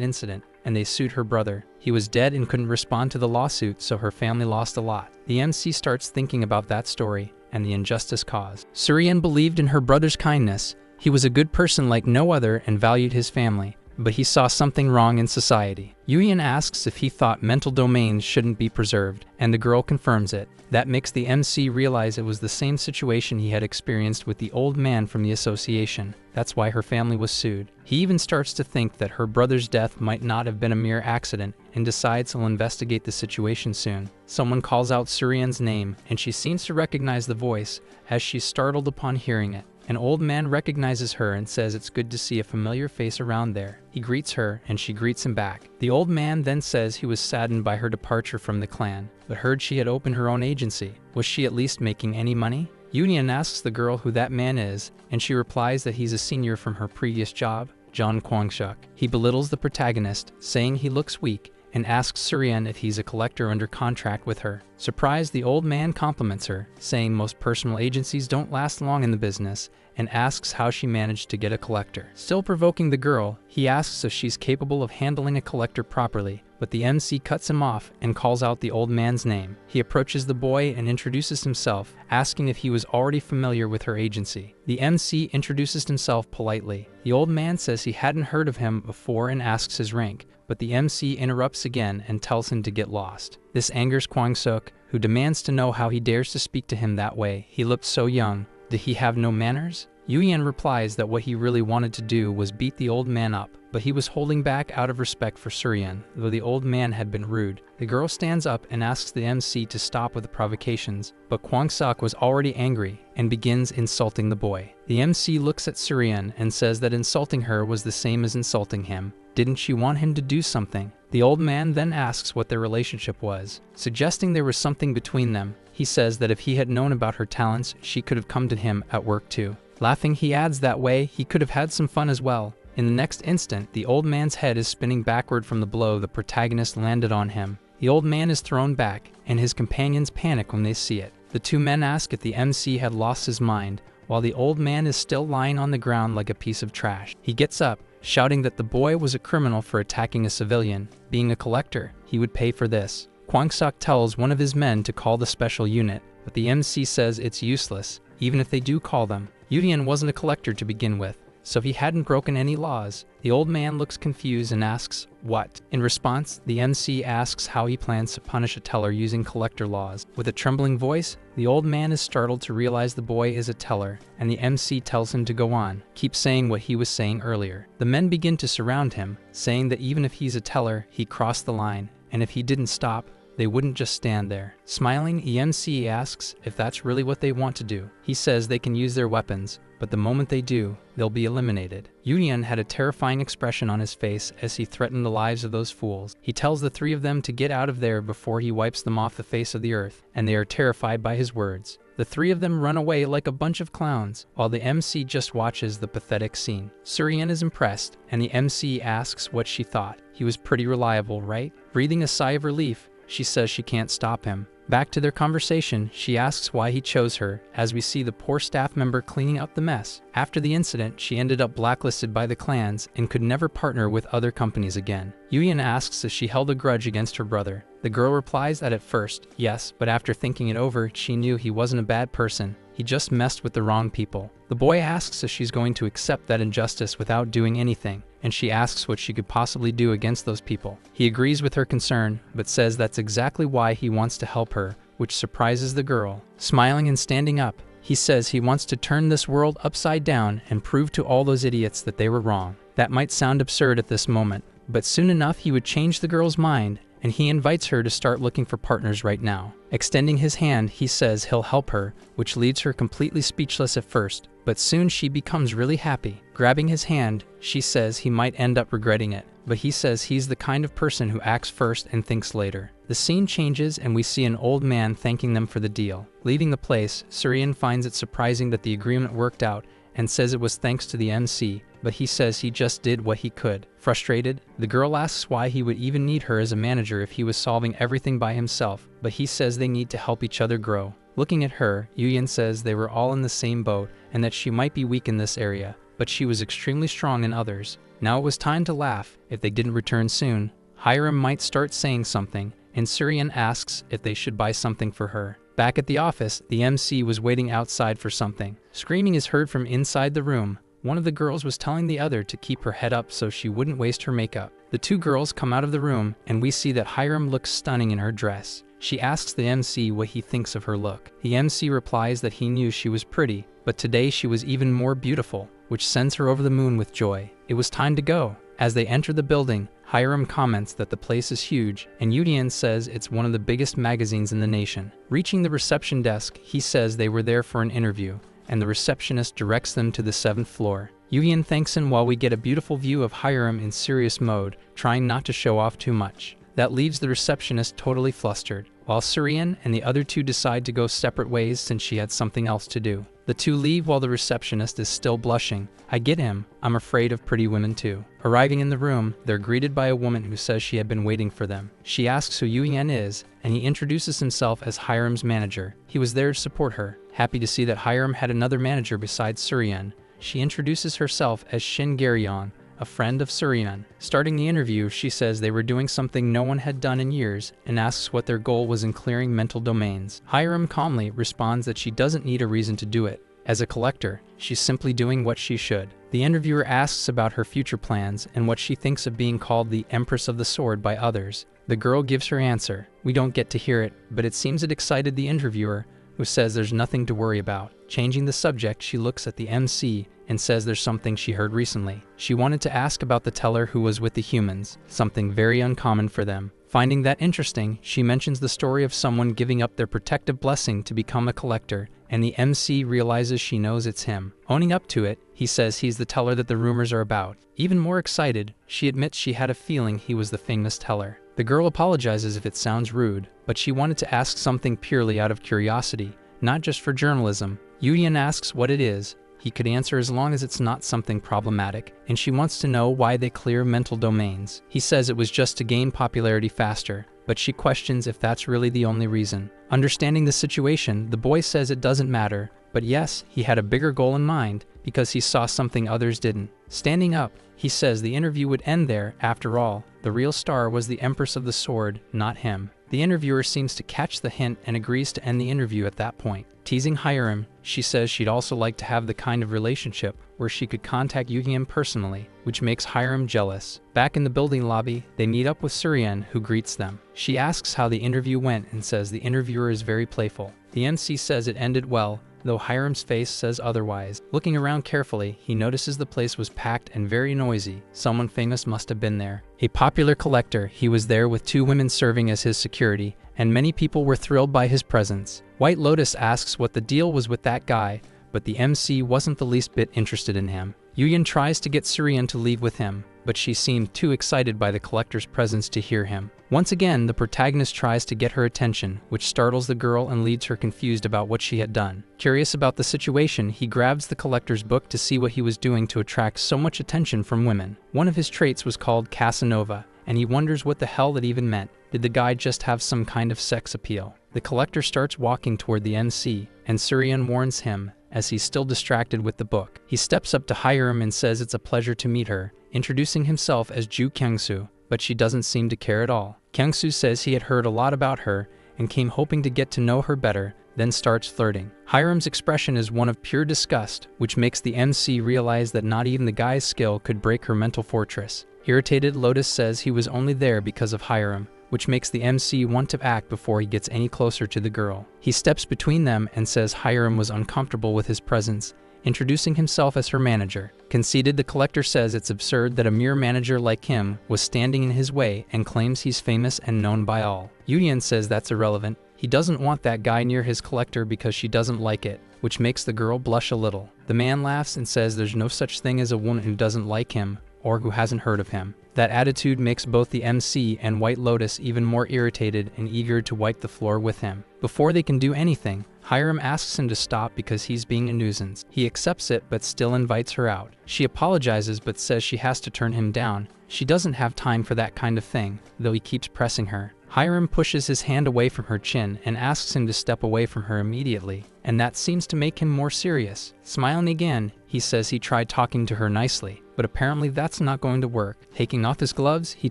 incident, and they sued her brother. He was dead and couldn't respond to the lawsuit, so her family lost a lot. The MC starts thinking about that story and the injustice caused. Surian believed in her brother's kindness. He was a good person like no other and valued his family, but he saw something wrong in society. Yuyan asks if he thought mental domains shouldn't be preserved, and the girl confirms it. That makes the MC realize it was the same situation he had experienced with the old man from the association. That's why her family was sued. He even starts to think that her brother's death might not have been a mere accident and decides he'll investigate the situation soon. Someone calls out Surian's name, and she seems to recognize the voice as she's startled upon hearing it. An old man recognizes her and says it's good to see a familiar face around there. He greets her, and she greets him back. The old man then says he was saddened by her departure from the clan, but heard she had opened her own agency. Was she at least making any money? Yuyan asks the girl who that man is, and she replies that he's a senior from her previous job, John Kwangshuk. He belittles the protagonist, saying he looks weak, and asks Suryan if he's a collector under contract with her. Surprised, the old man compliments her, saying most personal agencies don't last long in the business, and asks how she managed to get a collector. Still provoking the girl, he asks if she's capable of handling a collector properly, but the MC cuts him off and calls out the old man's name. He approaches the boy and introduces himself, asking if he was already familiar with her agency. The MC introduces himself politely. The old man says he hadn't heard of him before and asks his rank, but the MC interrupts again and tells him to get lost. This angers Kwang-suk, who demands to know how he dares to speak to him that way. He looked so young. Did he have no manners? Yuyan replies that what he really wanted to do was beat the old man up, but he was holding back out of respect for Suryan, though the old man had been rude. The girl stands up and asks the MC to stop with the provocations, but Kwang-suk was already angry and begins insulting the boy. The MC looks at Suryan and says that insulting her was the same as insulting him. Didn't she want him to do something? The old man then asks what their relationship was, suggesting there was something between them. He says that if he had known about her talents, she could have come to him at work too. Laughing, he adds that way he could have had some fun as well. In the next instant, the old man's head is spinning backward from the blow the protagonist landed on him. The old man is thrown back, and his companions panic when they see it. The two men ask if the MC had lost his mind, while the old man is still lying on the ground like a piece of trash. He gets up, shouting that the boy was a criminal for attacking a civilian. Being a collector, he would pay for this. Kwang-suk tells one of his men to call the special unit, but the MC says it's useless, even if they do call them. Yuyan wasn't a collector to begin with, so he hadn't broken any laws. The old man looks confused and asks, "What?" In response, the MC asks how he plans to punish a teller using collector laws. With a trembling voice, the old man is startled to realize the boy is a teller, and the MC tells him to go on, keep saying what he was saying earlier. The men begin to surround him, saying that even if he's a teller, he crossed the line, and if he didn't stop, they wouldn't just stand there. Smiling, EMC asks if that's really what they want to do. He says they can use their weapons, but the moment they do, they'll be eliminated. Yuyan had a terrifying expression on his face as he threatened the lives of those fools. He tells the three of them to get out of there before he wipes them off the face of the earth, and they are terrified by his words. The three of them run away like a bunch of clowns, while the MC just watches the pathetic scene. Suryan is impressed, and the MC asks what she thought. He was pretty reliable, right? Breathing a sigh of relief, she says she can't stop him. Back to their conversation, she asks why he chose her, as we see the poor staff member cleaning up the mess. After the incident, she ended up blacklisted by the clans and could never partner with other companies again. Yuyan asks if she held a grudge against her brother. The girl replies that at first, yes, but after thinking it over, she knew he wasn't a bad person. He just messed with the wrong people. The boy asks if she's going to accept that injustice without doing anything, and she asks what she could possibly do against those people. He agrees with her concern, but says that's exactly why he wants to help her, which surprises the girl. Smiling and standing up, he says he wants to turn this world upside down and prove to all those idiots that they were wrong. That might sound absurd at this moment, but soon enough he would change the girl's mind, and he invites her to start looking for partners right now. Extending his hand, he says he'll help her, which leaves her completely speechless at first, but soon she becomes really happy. Grabbing his hand, she says he might end up regretting it, but he says he's the kind of person who acts first and thinks later. The scene changes and we see an old man thanking them for the deal. Leaving the place, Suryan finds it surprising that the agreement worked out and says it was thanks to the MC, but he says he just did what he could. Frustrated, the girl asks why he would even need her as a manager if he was solving everything by himself, but he says they need to help each other grow. Looking at her, Yuyan says they were all in the same boat and that she might be weak in this area, but she was extremely strong in others. Now it was time to laugh. If they didn't return soon, Hiram might start saying something, and Suryan asks if they should buy something for her. Back at the office, the MC was waiting outside for something. Screaming is heard from inside the room. One of the girls was telling the other to keep her head up so she wouldn't waste her makeup. The two girls come out of the room, and we see that Hiram looks stunning in her dress. She asks the MC what he thinks of her look. The MC replies that he knew she was pretty, but today she was even more beautiful, which sends her over the moon with joy. It was time to go. As they enter the building, Hiram comments that the place is huge, and Yuyan says it's one of the biggest magazines in the nation. Reaching the reception desk, he says they were there for an interview, and the receptionist directs them to the 7th floor. Yuyan thanks him while we get a beautiful view of Hiram in serious mode, trying not to show off too much. That leaves the receptionist totally flustered. while Surian and the other two decide to go separate ways since she had something else to do. The two leave while the receptionist is still blushing. I get him, I'm afraid of pretty women too. Arriving in the room, they're greeted by a woman who says she had been waiting for them. She asks who Yuyan is, and he introduces himself as Hiram's manager. He was there to support her. Happy to see that Hiram had another manager besides Surian, she introduces herself as Shin Garyon, a friend of Surian. Starting the interview, she says they were doing something no one had done in years and asks what their goal was in clearing mental domains. Hiram calmly responds that she doesn't need a reason to do it. As a collector, she's simply doing what she should. The interviewer asks about her future plans and what she thinks of being called the Empress of the Sword by others. The girl gives her answer. We don't get to hear it, but it seems it excited the interviewer, who says there's nothing to worry about. Changing the subject, she looks at the MC and says there's something she heard recently. She wanted to ask about the teller who was with the humans, something very uncommon for them. Finding that interesting, she mentions the story of someone giving up their protective blessing to become a collector, and the MC realizes she knows it's him. Owning up to it, he says he's the teller that the rumors are about. Even more excited, she admits she had a feeling he was the famous teller. The girl apologizes if it sounds rude, but she wanted to ask something purely out of curiosity, not just for journalism. Yuyan asks what it is. He could answer as long as it's not something problematic, and she wants to know why they clear mental domains. He says it was just to gain popularity faster, but she questions if that's really the only reason. Understanding the situation, the boy says it doesn't matter, but yes, he had a bigger goal in mind because he saw something others didn't. Standing up, he says the interview would end there. After all, the real star was the Empress of the Sword, not him. The interviewer seems to catch the hint and agrees to end the interview at that point. Teasing Hiram, she says she'd also like to have the kind of relationship where she could contact Yuyan personally, which makes Hiram jealous. Back in the building lobby, they meet up with Surian, who greets them. She asks how the interview went and says the interviewer is very playful. The MC says it ended well, though Hiram's face says otherwise. Looking around carefully, he notices the place was packed and very noisy. Someone famous must have been there. A popular collector, he was there with two women serving as his security, and many people were thrilled by his presence. White Lotus asks what the deal was with that guy, but the MC wasn't the least bit interested in him. Yuyan tries to get Surian to leave with him, but she seemed too excited by the collector's presence to hear him. Once again, the protagonist tries to get her attention, which startles the girl and leaves her confused about what she had done. Curious about the situation, he grabs the collector's book to see what he was doing to attract so much attention from women. One of his traits was called Casanova, and he wonders what the hell that even meant. Did the guy just have some kind of sex appeal? The collector starts walking toward the MC, and Surian warns him, as he's still distracted with the book. He steps up to Hiram and says it's a pleasure to meet her, introducing himself as Ju Kyungsu, but she doesn't seem to care at all. Kyungsu says he had heard a lot about her and came hoping to get to know her better, then starts flirting. Hiram's expression is one of pure disgust, which makes the MC realize that not even the guy's skill could break her mental fortress. Irritated, Lotus says he was only there because of Hiram, which makes the MC want to act before he gets any closer to the girl. He steps between them and says Hiram was uncomfortable with his presence, introducing himself as her manager. Conceited, the collector says it's absurd that a mere manager like him was standing in his way and claims he's famous and known by all. Yuyan says that's irrelevant. He doesn't want that guy near his collector because she doesn't like it, which makes the girl blush a little. The man laughs and says there's no such thing as a woman who doesn't like him or who hasn't heard of him. That attitude makes both the MC and White Lotus even more irritated and eager to wipe the floor with him. Before they can do anything, Hiram asks him to stop because he's being a nuisance. He accepts it but still invites her out. She apologizes but says she has to turn him down. She doesn't have time for that kind of thing, though he keeps pressing her. Hiram pushes his hand away from her chin and asks him to step away from her immediately, and that seems to make him more serious. Smiling again, he says he tried talking to her nicely, but apparently that's not going to work. Taking off his gloves, he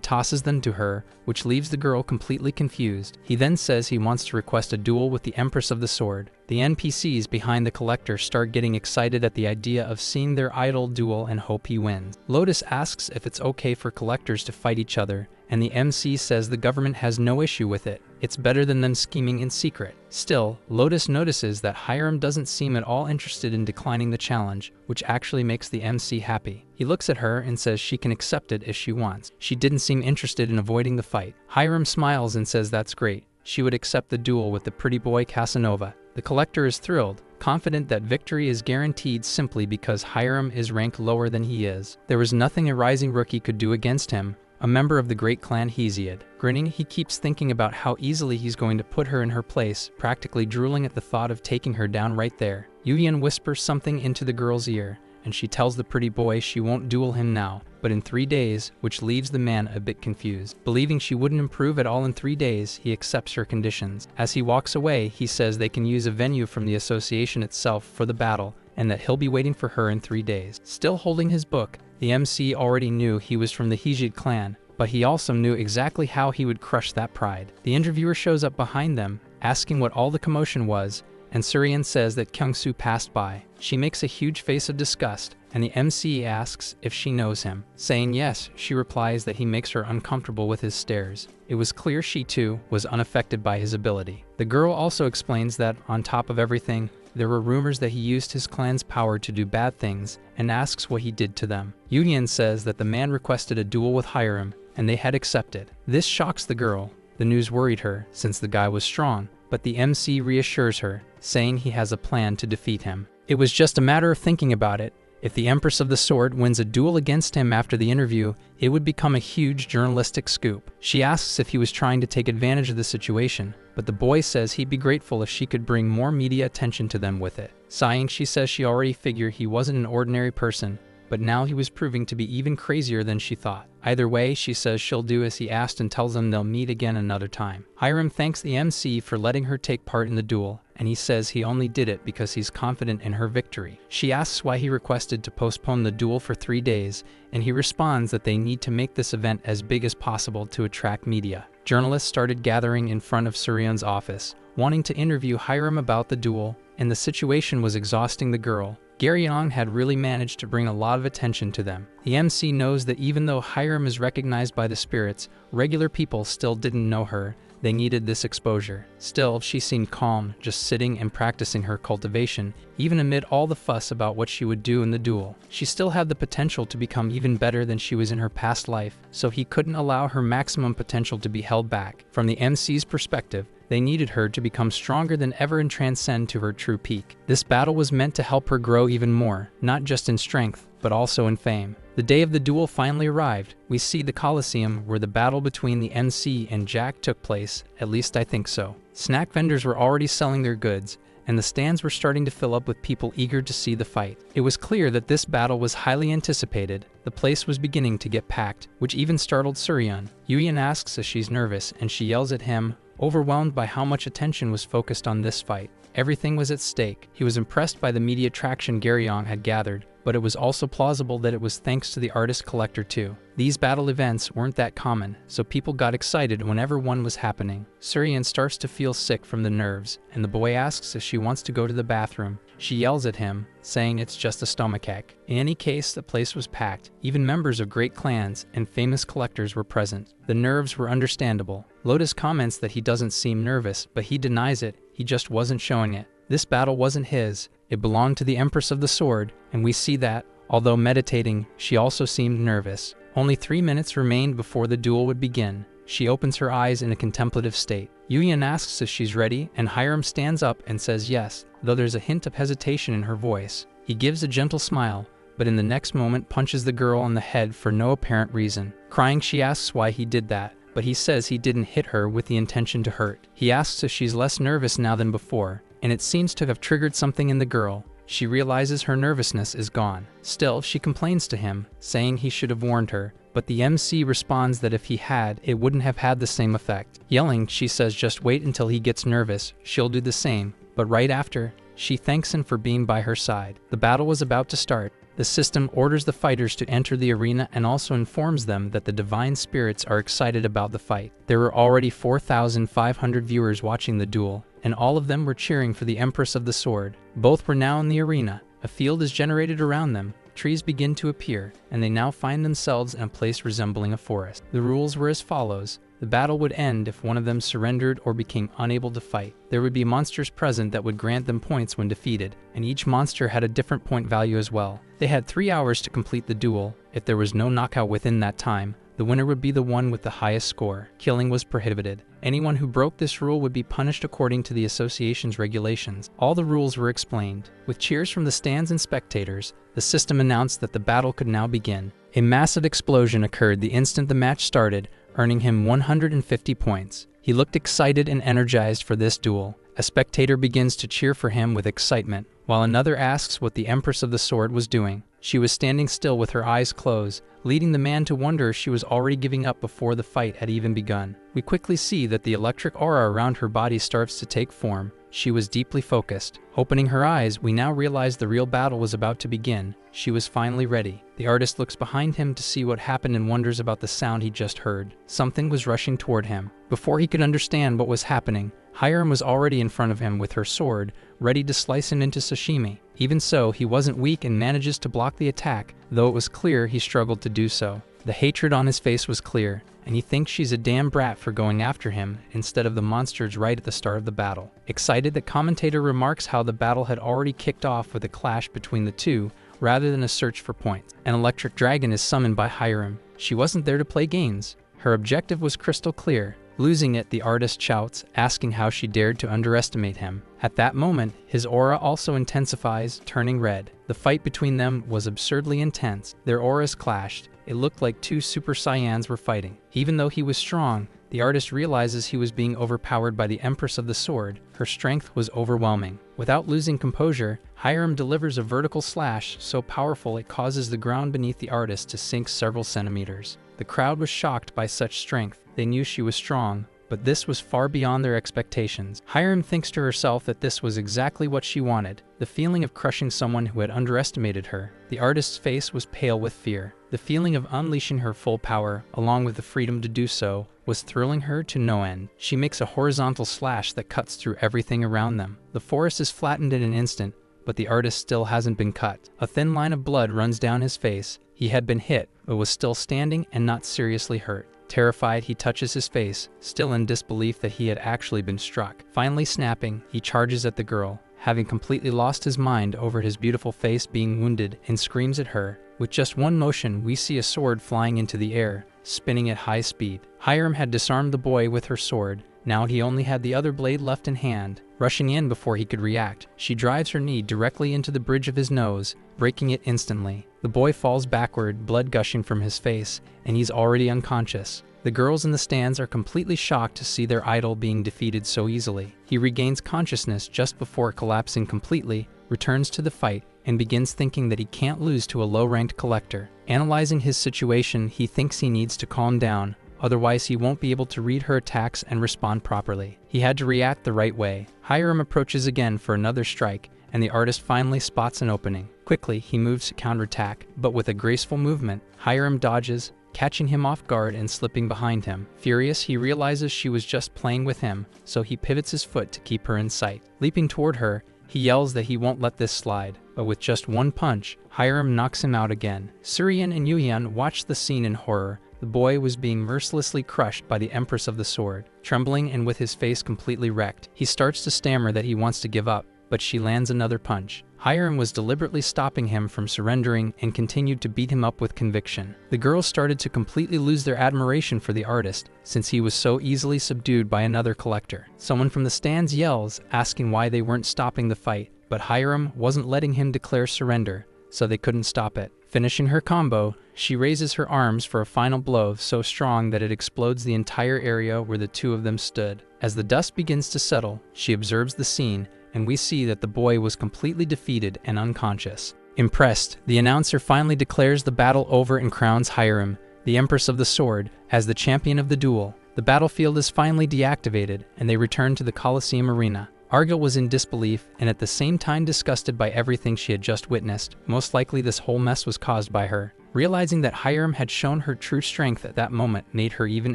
tosses them to her, which leaves the girl completely confused. He then says he wants to request a duel with the Empress of the Sword. The NPCs behind the collector start getting excited at the idea of seeing their idol duel and hope he wins. Lotus asks if it's okay for collectors to fight each other, and the MC says the government has no issue with it. It's better than them scheming in secret. Still, Lotus notices that Hiram doesn't seem at all interested in declining the challenge, which actually makes the MC happy. He looks at her and says she can accept it if she wants. She didn't seem interested in avoiding the fight. Hiram smiles and says that's great. She would accept the duel with the pretty boy Casanova. The collector is thrilled, confident that victory is guaranteed simply because Hiram is ranked lower than he is. There was nothing a rising rookie could do against him, a member of the great clan Hesiod. Grinning, he keeps thinking about how easily he's going to put her in her place, practically drooling at the thought of taking her down right there. Yuyan whispers something into the girl's ear, and she tells the pretty boy she won't duel him now, but in 3 days, which leaves the man a bit confused. Believing she wouldn't improve at all in 3 days, he accepts her conditions. As he walks away, he says they can use a venue from the association itself for the battle, and that he'll be waiting for her in 3 days. Still holding his book, the MC already knew he was from the Hesiod clan, but he also knew exactly how he would crush that pride. The interviewer shows up behind them, asking what all the commotion was, and Suryan says that Kyungsu passed by. She makes a huge face of disgust, and the MC asks if she knows him. Saying yes, she replies that he makes her uncomfortable with his stares. It was clear she too was unaffected by his ability. The girl also explains that, on top of everything, there were rumors that he used his clan's power to do bad things, and asks what he did to them. Yuyan says that the man requested a duel with Hiram, and they had accepted. This shocks the girl. The news worried her, since the guy was strong, but the MC reassures her, saying he has a plan to defeat him. It was just a matter of thinking about it. If the Empress of the Sword wins a duel against him after the interview, it would become a huge journalistic scoop. She asks if he was trying to take advantage of the situation, but the boy says he'd be grateful if she could bring more media attention to them with it. Sighing, she says she already figured he wasn't an ordinary person, but now he was proving to be even crazier than she thought. Either way, she says she'll do as he asked and tells them they'll meet again another time. Hiram thanks the MC for letting her take part in the duel, and he says he only did it because he's confident in her victory. She asks why he requested to postpone the duel for 3 days, and he responds that they need to make this event as big as possible to attract media. Journalists started gathering in front of Suryan's office, wanting to interview Hiram about the duel, and the situation was exhausting the girl. Garyong had really managed to bring a lot of attention to them. The MC knows that even though Hiram is recognized by the spirits, regular people still didn't know her. They needed this exposure. Still, she seemed calm, just sitting and practicing her cultivation, even amid all the fuss about what she would do in the duel. She still had the potential to become even better than she was in her past life, so he couldn't allow her maximum potential to be held back. From the MC's perspective, they needed her to become stronger than ever and transcend to her true peak. This battle was meant to help her grow even more, not just in strength, but also in fame. The day of the duel finally arrived. We see the Coliseum where the battle between the MC and Jack took place, at least I think so. Snack vendors were already selling their goods, and the stands were starting to fill up with people eager to see the fight. It was clear that this battle was highly anticipated. The place was beginning to get packed, which even startled Suryan. Yuyan asks if she's nervous, and she yells at him, overwhelmed by how much attention was focused on this fight. Everything was at stake. He was impressed by the media traction Garyong had gathered, but it was also plausible that it was thanks to the artist collector too. These battle events weren't that common, so people got excited whenever one was happening. Suryan starts to feel sick from the nerves, and the boy asks if she wants to go to the bathroom. She yells at him, saying it's just a stomachache. In any case, the place was packed. Even members of great clans and famous collectors were present. The nerves were understandable. Lotus comments that he doesn't seem nervous, but he denies it. He just wasn't showing it. This battle wasn't his. It belonged to the Empress of the Sword, and we see that, although meditating, she also seemed nervous. Only 3 minutes remained before the duel would begin. She opens her eyes in a contemplative state. Yuyan asks if she's ready, and Hiram stands up and says yes, though there's a hint of hesitation in her voice. He gives a gentle smile, but in the next moment punches the girl on the head for no apparent reason. Crying, she asks why he did that, but he says he didn't hit her with the intention to hurt. He asks if she's less nervous now than before, and it seems to have triggered something in the girl. She realizes her nervousness is gone. Still, she complains to him, saying he should have warned her, but the MC responds that if he had, it wouldn't have had the same effect. Yelling, she says just wait until he gets nervous, she'll do the same, but right after, she thanks him for being by her side. The battle was about to start. The system orders the fighters to enter the arena and also informs them that the divine spirits are excited about the fight. There were already 4,500 viewers watching the duel, and all of them were cheering for the Empress of the Sword. Both were now in the arena. A field is generated around them. Trees begin to appear, and they now find themselves in a place resembling a forest. The rules were as follows. The battle would end if one of them surrendered or became unable to fight. There would be monsters present that would grant them points when defeated, and each monster had a different point value as well. They had 3 hours to complete the duel. If there was no knockout within that time, The winner would be the one with the highest score. Killing was prohibited. Anyone who broke this rule would be punished according to the association's regulations. All the rules were explained. With cheers from the stands and spectators, the system announced that the battle could now begin. A massive explosion occurred the instant the match started, earning him 150 points. He looked excited and energized for this duel. A spectator begins to cheer for him with excitement, while another asks what the Empress of the Sword was doing. She was standing still with her eyes closed, leading the man to wonder if she was already giving up before the fight had even begun. We quickly see that the electric aura around her body starts to take form. She was deeply focused. Opening her eyes, we now realize the real battle was about to begin. She was finally ready. The artist looks behind him to see what happened and wonders about the sound he just heard. Something was rushing toward him. Before he could understand what was happening, Hiram was already in front of him with her sword, ready to slice him into sashimi. Even so, he wasn't weak and manages to block the attack, though it was clear he struggled to do so. The hatred on his face was clear, and he thinks she's a damn brat for going after him instead of the monsters right at the start of the battle. Excited, the commentator remarks how the battle had already kicked off with a clash between the two, rather than a search for points. An electric dragon is summoned by Hiram. She wasn't there to play games. Her objective was crystal clear. Losing it, the artist shouts, asking how she dared to underestimate him. At that moment, his aura also intensifies, turning red. The fight between them was absurdly intense. Their auras clashed. It looked like two Super Saiyans were fighting. Even though he was strong, the artist realizes he was being overpowered by the Empress of the Sword. Her strength was overwhelming. Without losing composure, Hiram delivers a vertical slash so powerful it causes the ground beneath the artist to sink several centimeters. The crowd was shocked by such strength. They knew she was strong, but this was far beyond their expectations. Hiram thinks to herself that this was exactly what she wanted, the feeling of crushing someone who had underestimated her. The artist's face was pale with fear. The feeling of unleashing her full power, along with the freedom to do so, was thrilling her to no end. She makes a horizontal slash that cuts through everything around them. The forest is flattened in an instant, but the artist still hasn't been cut. A thin line of blood runs down his face. He had been hit, but was still standing and not seriously hurt. Terrified, he touches his face, still in disbelief that he had actually been struck. Finally snapping, he charges at the girl, having completely lost his mind over his beautiful face being wounded, and screams at her. With just one motion, we see a sword flying into the air, spinning at high speed. Hiram had disarmed the boy with her sword. Now he only had the other blade left in hand. Rushing in before he could react, she drives her knee directly into the bridge of his nose, breaking it instantly. The boy falls backward, blood gushing from his face, and he's already unconscious. The girls in the stands are completely shocked to see their idol being defeated so easily. He regains consciousness just before collapsing completely, returns to the fight, and begins thinking that he can't lose to a low-ranked collector. Analyzing his situation, he thinks he needs to calm down, otherwise he won't be able to read her attacks and respond properly. He had to react the right way. Hiram approaches again for another strike, and the artist finally spots an opening. Quickly, he moves to counterattack, but with a graceful movement, Hiram dodges, catching him off guard and slipping behind him. Furious, he realizes she was just playing with him, so he pivots his foot to keep her in sight. Leaping toward her, he yells that he won't let this slide, but with just one punch, Hiram knocks him out again. Suryan and Yuhyun watch the scene in horror. The boy was being mercilessly crushed by the Empress of the Sword. Trembling and with his face completely wrecked, he starts to stammer that he wants to give up, but she lands another punch. Hiram was deliberately stopping him from surrendering and continued to beat him up with conviction. The girls started to completely lose their admiration for the artist, since he was so easily subdued by another collector. Someone from the stands yells, asking why they weren't stopping the fight, but Hiram wasn't letting him declare surrender, so they couldn't stop it. Finishing her combo, she raises her arms for a final blow so strong that it explodes the entire area where the two of them stood. As the dust begins to settle, she observes the scene, and we see that the boy was completely defeated and unconscious. Impressed, the announcer finally declares the battle over and crowns Hiram, the Empress of the Sword, as the champion of the duel. The battlefield is finally deactivated, and they return to the Colosseum arena. Argyle was in disbelief and at the same time disgusted by everything she had just witnessed. Most likely this whole mess was caused by her. Realizing that Hiram had shown her true strength at that moment made her even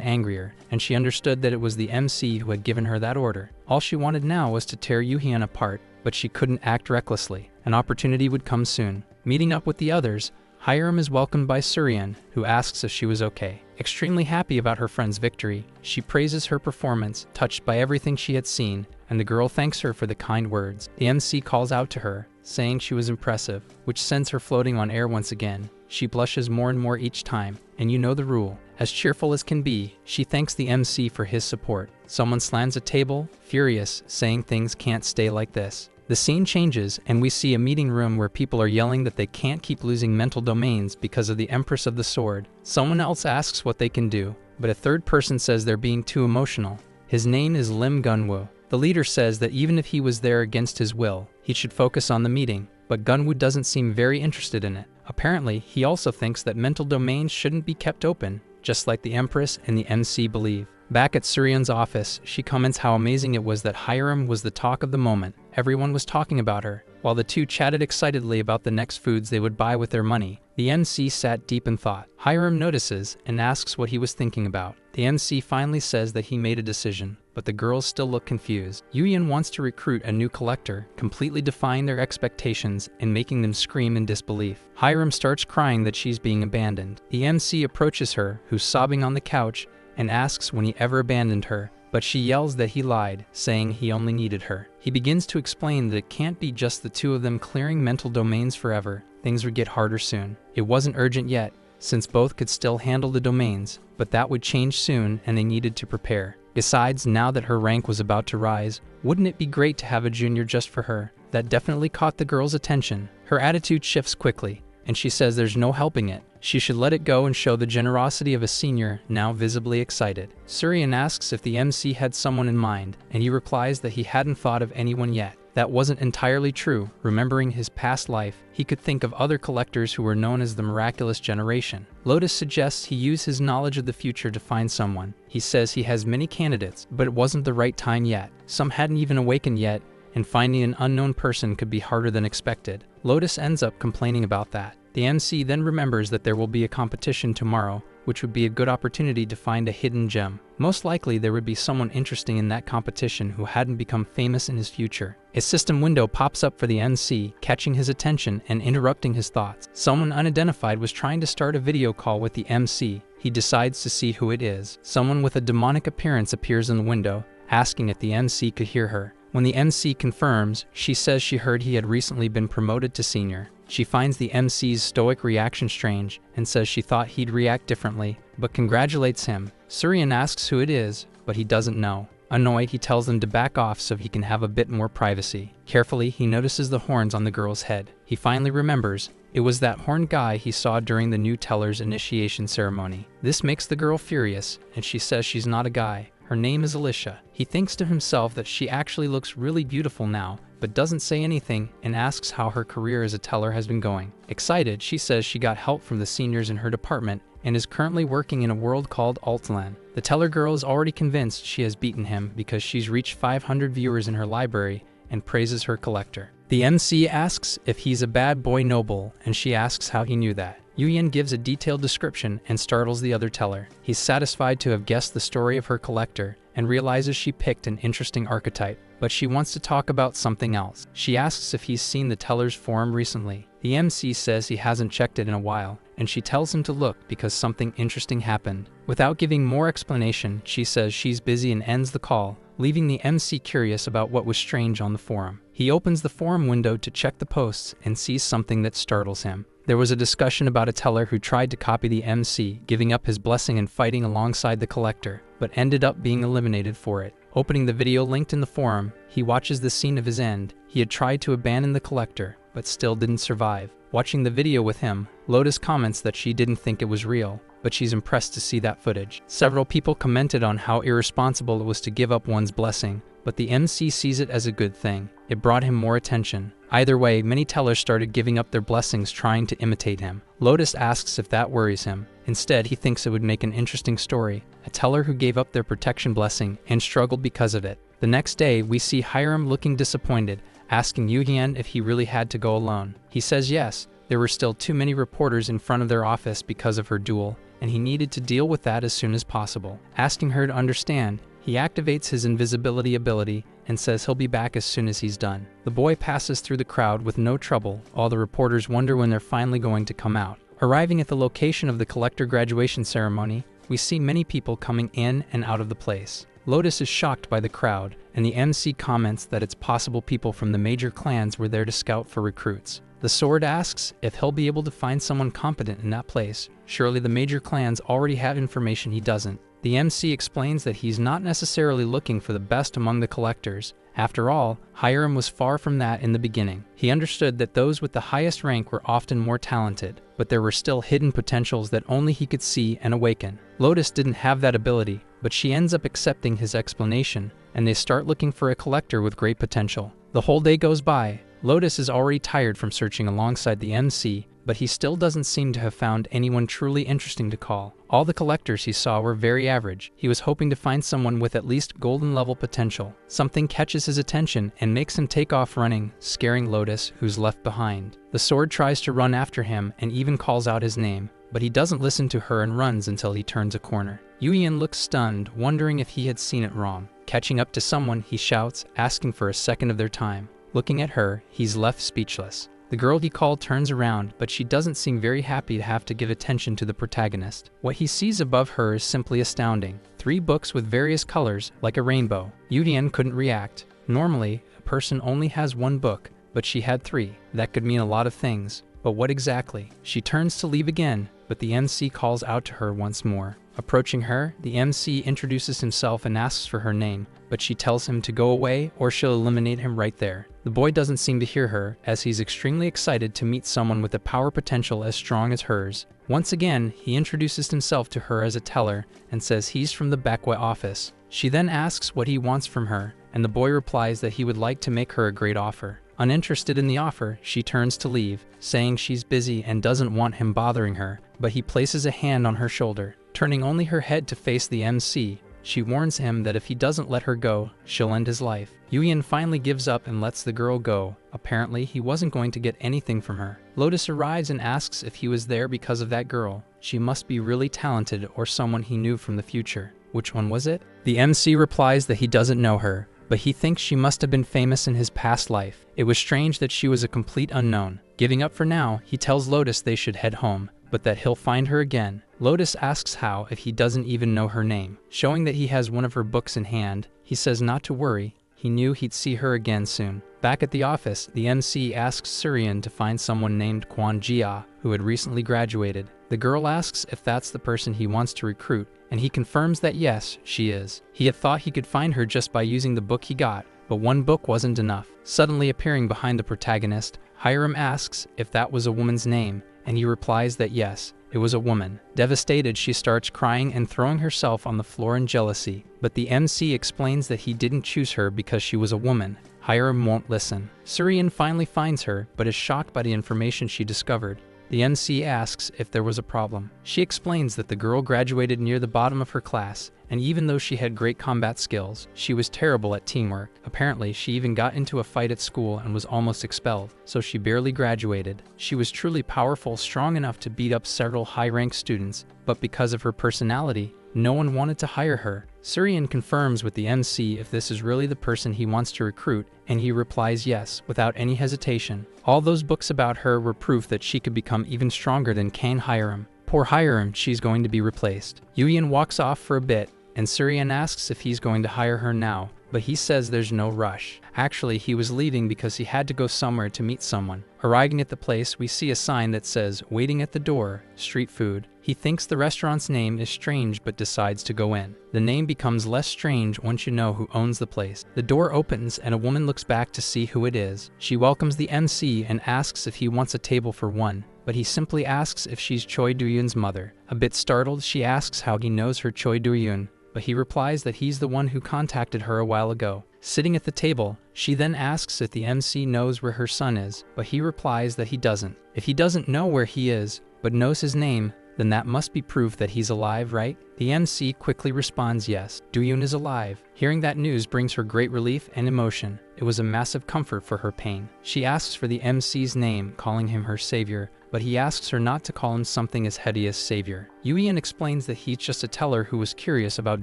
angrier, and she understood that it was the MC who had given her that order. All she wanted now was to tear Yuhyun apart, but she couldn't act recklessly. An opportunity would come soon. Meeting up with the others, Hiram is welcomed by Suryan, who asks if she was okay. Extremely happy about her friend's victory, she praises her performance, touched by everything she had seen, and the girl thanks her for the kind words. The MC calls out to her, saying she was impressive, which sends her floating on air once again. She blushes more and more each time. and you know the rule. As cheerful as can be, she thanks the MC for his support. Someone slams a table, furious, saying things can't stay like this. The scene changes, and we see a meeting room where people are yelling that they can't keep losing mental domains because of the Empress of the Sword. Someone else asks what they can do, but a third person says they're being too emotional. His name is Lim Gunwoo. The leader says that even if he was there against his will, he should focus on the meeting, but Gunwoo doesn't seem very interested in it. Apparently, he also thinks that mental domains shouldn't be kept open, just like the Empress and the MC believe. Back at Suryeon's office, she comments how amazing it was that Hiram was the talk of the moment. Everyone was talking about her. While the two chatted excitedly about the next foods they would buy with their money, the MC sat deep in thought. Hiram notices and asks what he was thinking about. The MC finally says that he made a decision, but the girls still look confused. Yuyeon wants to recruit a new collector, completely defying their expectations and making them scream in disbelief. Hiram starts crying that she's being abandoned. The MC approaches her, who's sobbing on the couch, and asks when he ever abandoned her, but she yells that he lied, saying he only needed her. He begins to explain that it can't be just the two of them clearing mental domains forever. Things would get harder soon. It wasn't urgent yet, since both could still handle the domains, but that would change soon and they needed to prepare. Besides, now that her rank was about to rise, wouldn't it be great to have a junior just for her? That definitely caught the girl's attention. Her attitude shifts quickly, and she says there's no helping it. She should let it go and show the generosity of a senior, now visibly excited. Suryeon asks if the MC had someone in mind, and he replies that he hadn't thought of anyone yet. That wasn't entirely true. Remembering his past life, he could think of other collectors who were known as the Miraculous Generation. Lotus suggests he use his knowledge of the future to find someone. He says he has many candidates, but it wasn't the right time yet. Some hadn't even awakened yet, and finding an unknown person could be harder than expected. Lotus ends up complaining about that. The MC then remembers that there will be a competition tomorrow, which would be a good opportunity to find a hidden gem. Most likely there would be someone interesting in that competition who hadn't become famous in his future. A system window pops up for the MC, catching his attention and interrupting his thoughts. Someone unidentified was trying to start a video call with the MC. He decides to see who it is. Someone with a demonic appearance appears in the window, asking if the MC could hear her. When the MC confirms, she says she heard he had recently been promoted to senior. She finds the MC's stoic reaction strange and says she thought he'd react differently, but congratulates him. Suryeon asks who it is, but he doesn't know. Annoyed, he tells them to back off so he can have a bit more privacy. Carefully, he notices the horns on the girl's head. He finally remembers it was that horned guy he saw during the new teller's initiation ceremony. This makes the girl furious, and she says she's not a guy. Her name is Alicia. He thinks to himself that she actually looks really beautiful now, but doesn't say anything and asks how her career as a teller has been going. Excited, she says she got help from the seniors in her department and is currently working in a world called Altland. The teller girl is already convinced she has beaten him because she's reached 500 viewers in her library and praises her collector. The MC asks if he's a bad boy noble, and she asks how he knew that. Yuyeon gives a detailed description and startles the other teller. He's satisfied to have guessed the story of her collector and realizes she picked an interesting archetype, but she wants to talk about something else. She asks if he's seen the teller's forum recently. The MC says he hasn't checked it in a while, and she tells him to look because something interesting happened. Without giving more explanation, she says she's busy and ends the call, leaving the MC curious about what was strange on the forum. He opens the forum window to check the posts and sees something that startles him. There was a discussion about a teller who tried to copy the MC, giving up his blessing and fighting alongside the collector, but ended up being eliminated for it. Opening the video linked in the forum, he watches the scene of his end. He had tried to abandon the collector, but still didn't survive. Watching the video with him, Lotus comments that she didn't think it was real, but she's impressed to see that footage. Several people commented on how irresponsible it was to give up one's blessing, but the MC sees it as a good thing. It brought him more attention. Either way, many tellers started giving up their blessings trying to imitate him. Lotus asks if that worries him. Instead, he thinks it would make an interesting story. A teller who gave up their protection blessing and struggled because of it. The next day, we see Hiram looking disappointed, asking Yuyeon if he really had to go alone. He says yes, there were still too many reporters in front of their office because of her duel, and he needed to deal with that as soon as possible. Asking her to understand, he activates his invisibility ability and says he'll be back as soon as he's done. The boy passes through the crowd with no trouble. All the reporters wonder when they're finally going to come out. Arriving at the location of the collector graduation ceremony, we see many people coming in and out of the place. Lotus is shocked by the crowd, and the MC comments that it's possible people from the major clans were there to scout for recruits. The sword asks if he'll be able to find someone competent in that place. Surely the major clans already have information he doesn't. The MC explains that he's not necessarily looking for the best among the collectors. After all, Hiram was far from that in the beginning. He understood that those with the highest rank were often more talented, but there were still hidden potentials that only he could see and awaken. Lotus didn't have that ability, but she ends up accepting his explanation, and they start looking for a collector with great potential. The whole day goes by. Lotus is already tired from searching alongside the MC, but he still doesn't seem to have found anyone truly interesting to call. All the collectors he saw were very average. He was hoping to find someone with at least golden level potential. Something catches his attention and makes him take off running, scaring Lotus, who's left behind. The sword tries to run after him and even calls out his name, but he doesn't listen to her and runs until he turns a corner. Yuyan looks stunned, wondering if he had seen it wrong. Catching up to someone, he shouts, asking for a second of their time. Looking at her, he's left speechless. The girl he called turns around, but she doesn't seem very happy to have to give attention to the protagonist. What he sees above her is simply astounding. 3 books with various colors, like a rainbow. Yudian couldn't react. Normally, a person only has 1 book, but she had 3. That could mean a lot of things. But what exactly? She turns to leave again, but the MC calls out to her once more. Approaching her, the MC introduces himself and asks for her name, but she tells him to go away or she'll eliminate him right there. The boy doesn't seem to hear her, as he's extremely excited to meet someone with a power potential as strong as hers. Once again, he introduces himself to her as a teller and says he's from the Baekwa office. She then asks what he wants from her, and the boy replies that he would like to make her a great offer. Uninterested in the offer, she turns to leave, saying she's busy and doesn't want him bothering her, but he places a hand on her shoulder. Turning only her head to face the MC, she warns him that if he doesn't let her go, she'll end his life. Yuyan finally gives up and lets the girl go. Apparently, he wasn't going to get anything from her. Lotus arrives and asks if he was there because of that girl. She must be really talented or someone he knew from the future. Which one was it? The MC replies that he doesn't know her, but he thinks she must have been famous in his past life. It was strange that she was a complete unknown. Giving up for now, he tells Lotus they should head home, but that he'll find her again. Lotus asks how if he doesn't even know her name. Showing that he has one of her books in hand, he says not to worry, he knew he'd see her again soon. Back at the office, the MC asks Surian to find someone named Kwon Jia, who had recently graduated. The girl asks if that's the person he wants to recruit, and he confirms that yes, she is. He had thought he could find her just by using the book he got, but 1 book wasn't enough. Suddenly appearing behind the protagonist, Hiram asks if that was a woman's name, and he replies that yes, it was a woman. Devastated, she starts crying and throwing herself on the floor in jealousy, but the MC explains that he didn't choose her because she was a woman. Hiram won't listen. Surian finally finds her, but is shocked by the information she discovered. The MC asks if there was a problem. She explains that the girl graduated near the bottom of her class, and even though she had great combat skills, she was terrible at teamwork. Apparently, she even got into a fight at school and was almost expelled, so she barely graduated. She was truly powerful, strong enough to beat up several high-ranked students, but because of her personality, no one wanted to hire her. Surian confirms with the MC if this is really the person he wants to recruit, and he replies yes, without any hesitation. All those books about her were proof that she could become even stronger than Kane Hiram. Poor Hiram, she's going to be replaced. Yuyan walks off for a bit, and Surian asks if he's going to hire her now, but he says there's no rush. Actually, he was leaving because he had to go somewhere to meet someone. Arriving at the place, we see a sign that says, "Waiting at the door, street food." He thinks the restaurant's name is strange but decides to go in. The name becomes less strange once you know who owns the place. The door opens and a woman looks back to see who it is. She welcomes the MC and asks if he wants a table for 1, but he simply asks if she's Choi Do-yoon's mother. A bit startled, she asks how he knows her Choi Do-yoon, but he replies that he's the one who contacted her a while ago. Sitting at the table, she then asks if the MC knows where her son is, but he replies that he doesn't. If he doesn't know where he is, but knows his name, then that must be proof that he's alive, right? The MC quickly responds yes, Do-yoon is alive. Hearing that news brings her great relief and emotion. It was a massive comfort for her pain. She asks for the MC's name, calling him her savior, but he asks her not to call him something as heady as savior. Yuyan explains that he's just a teller who was curious about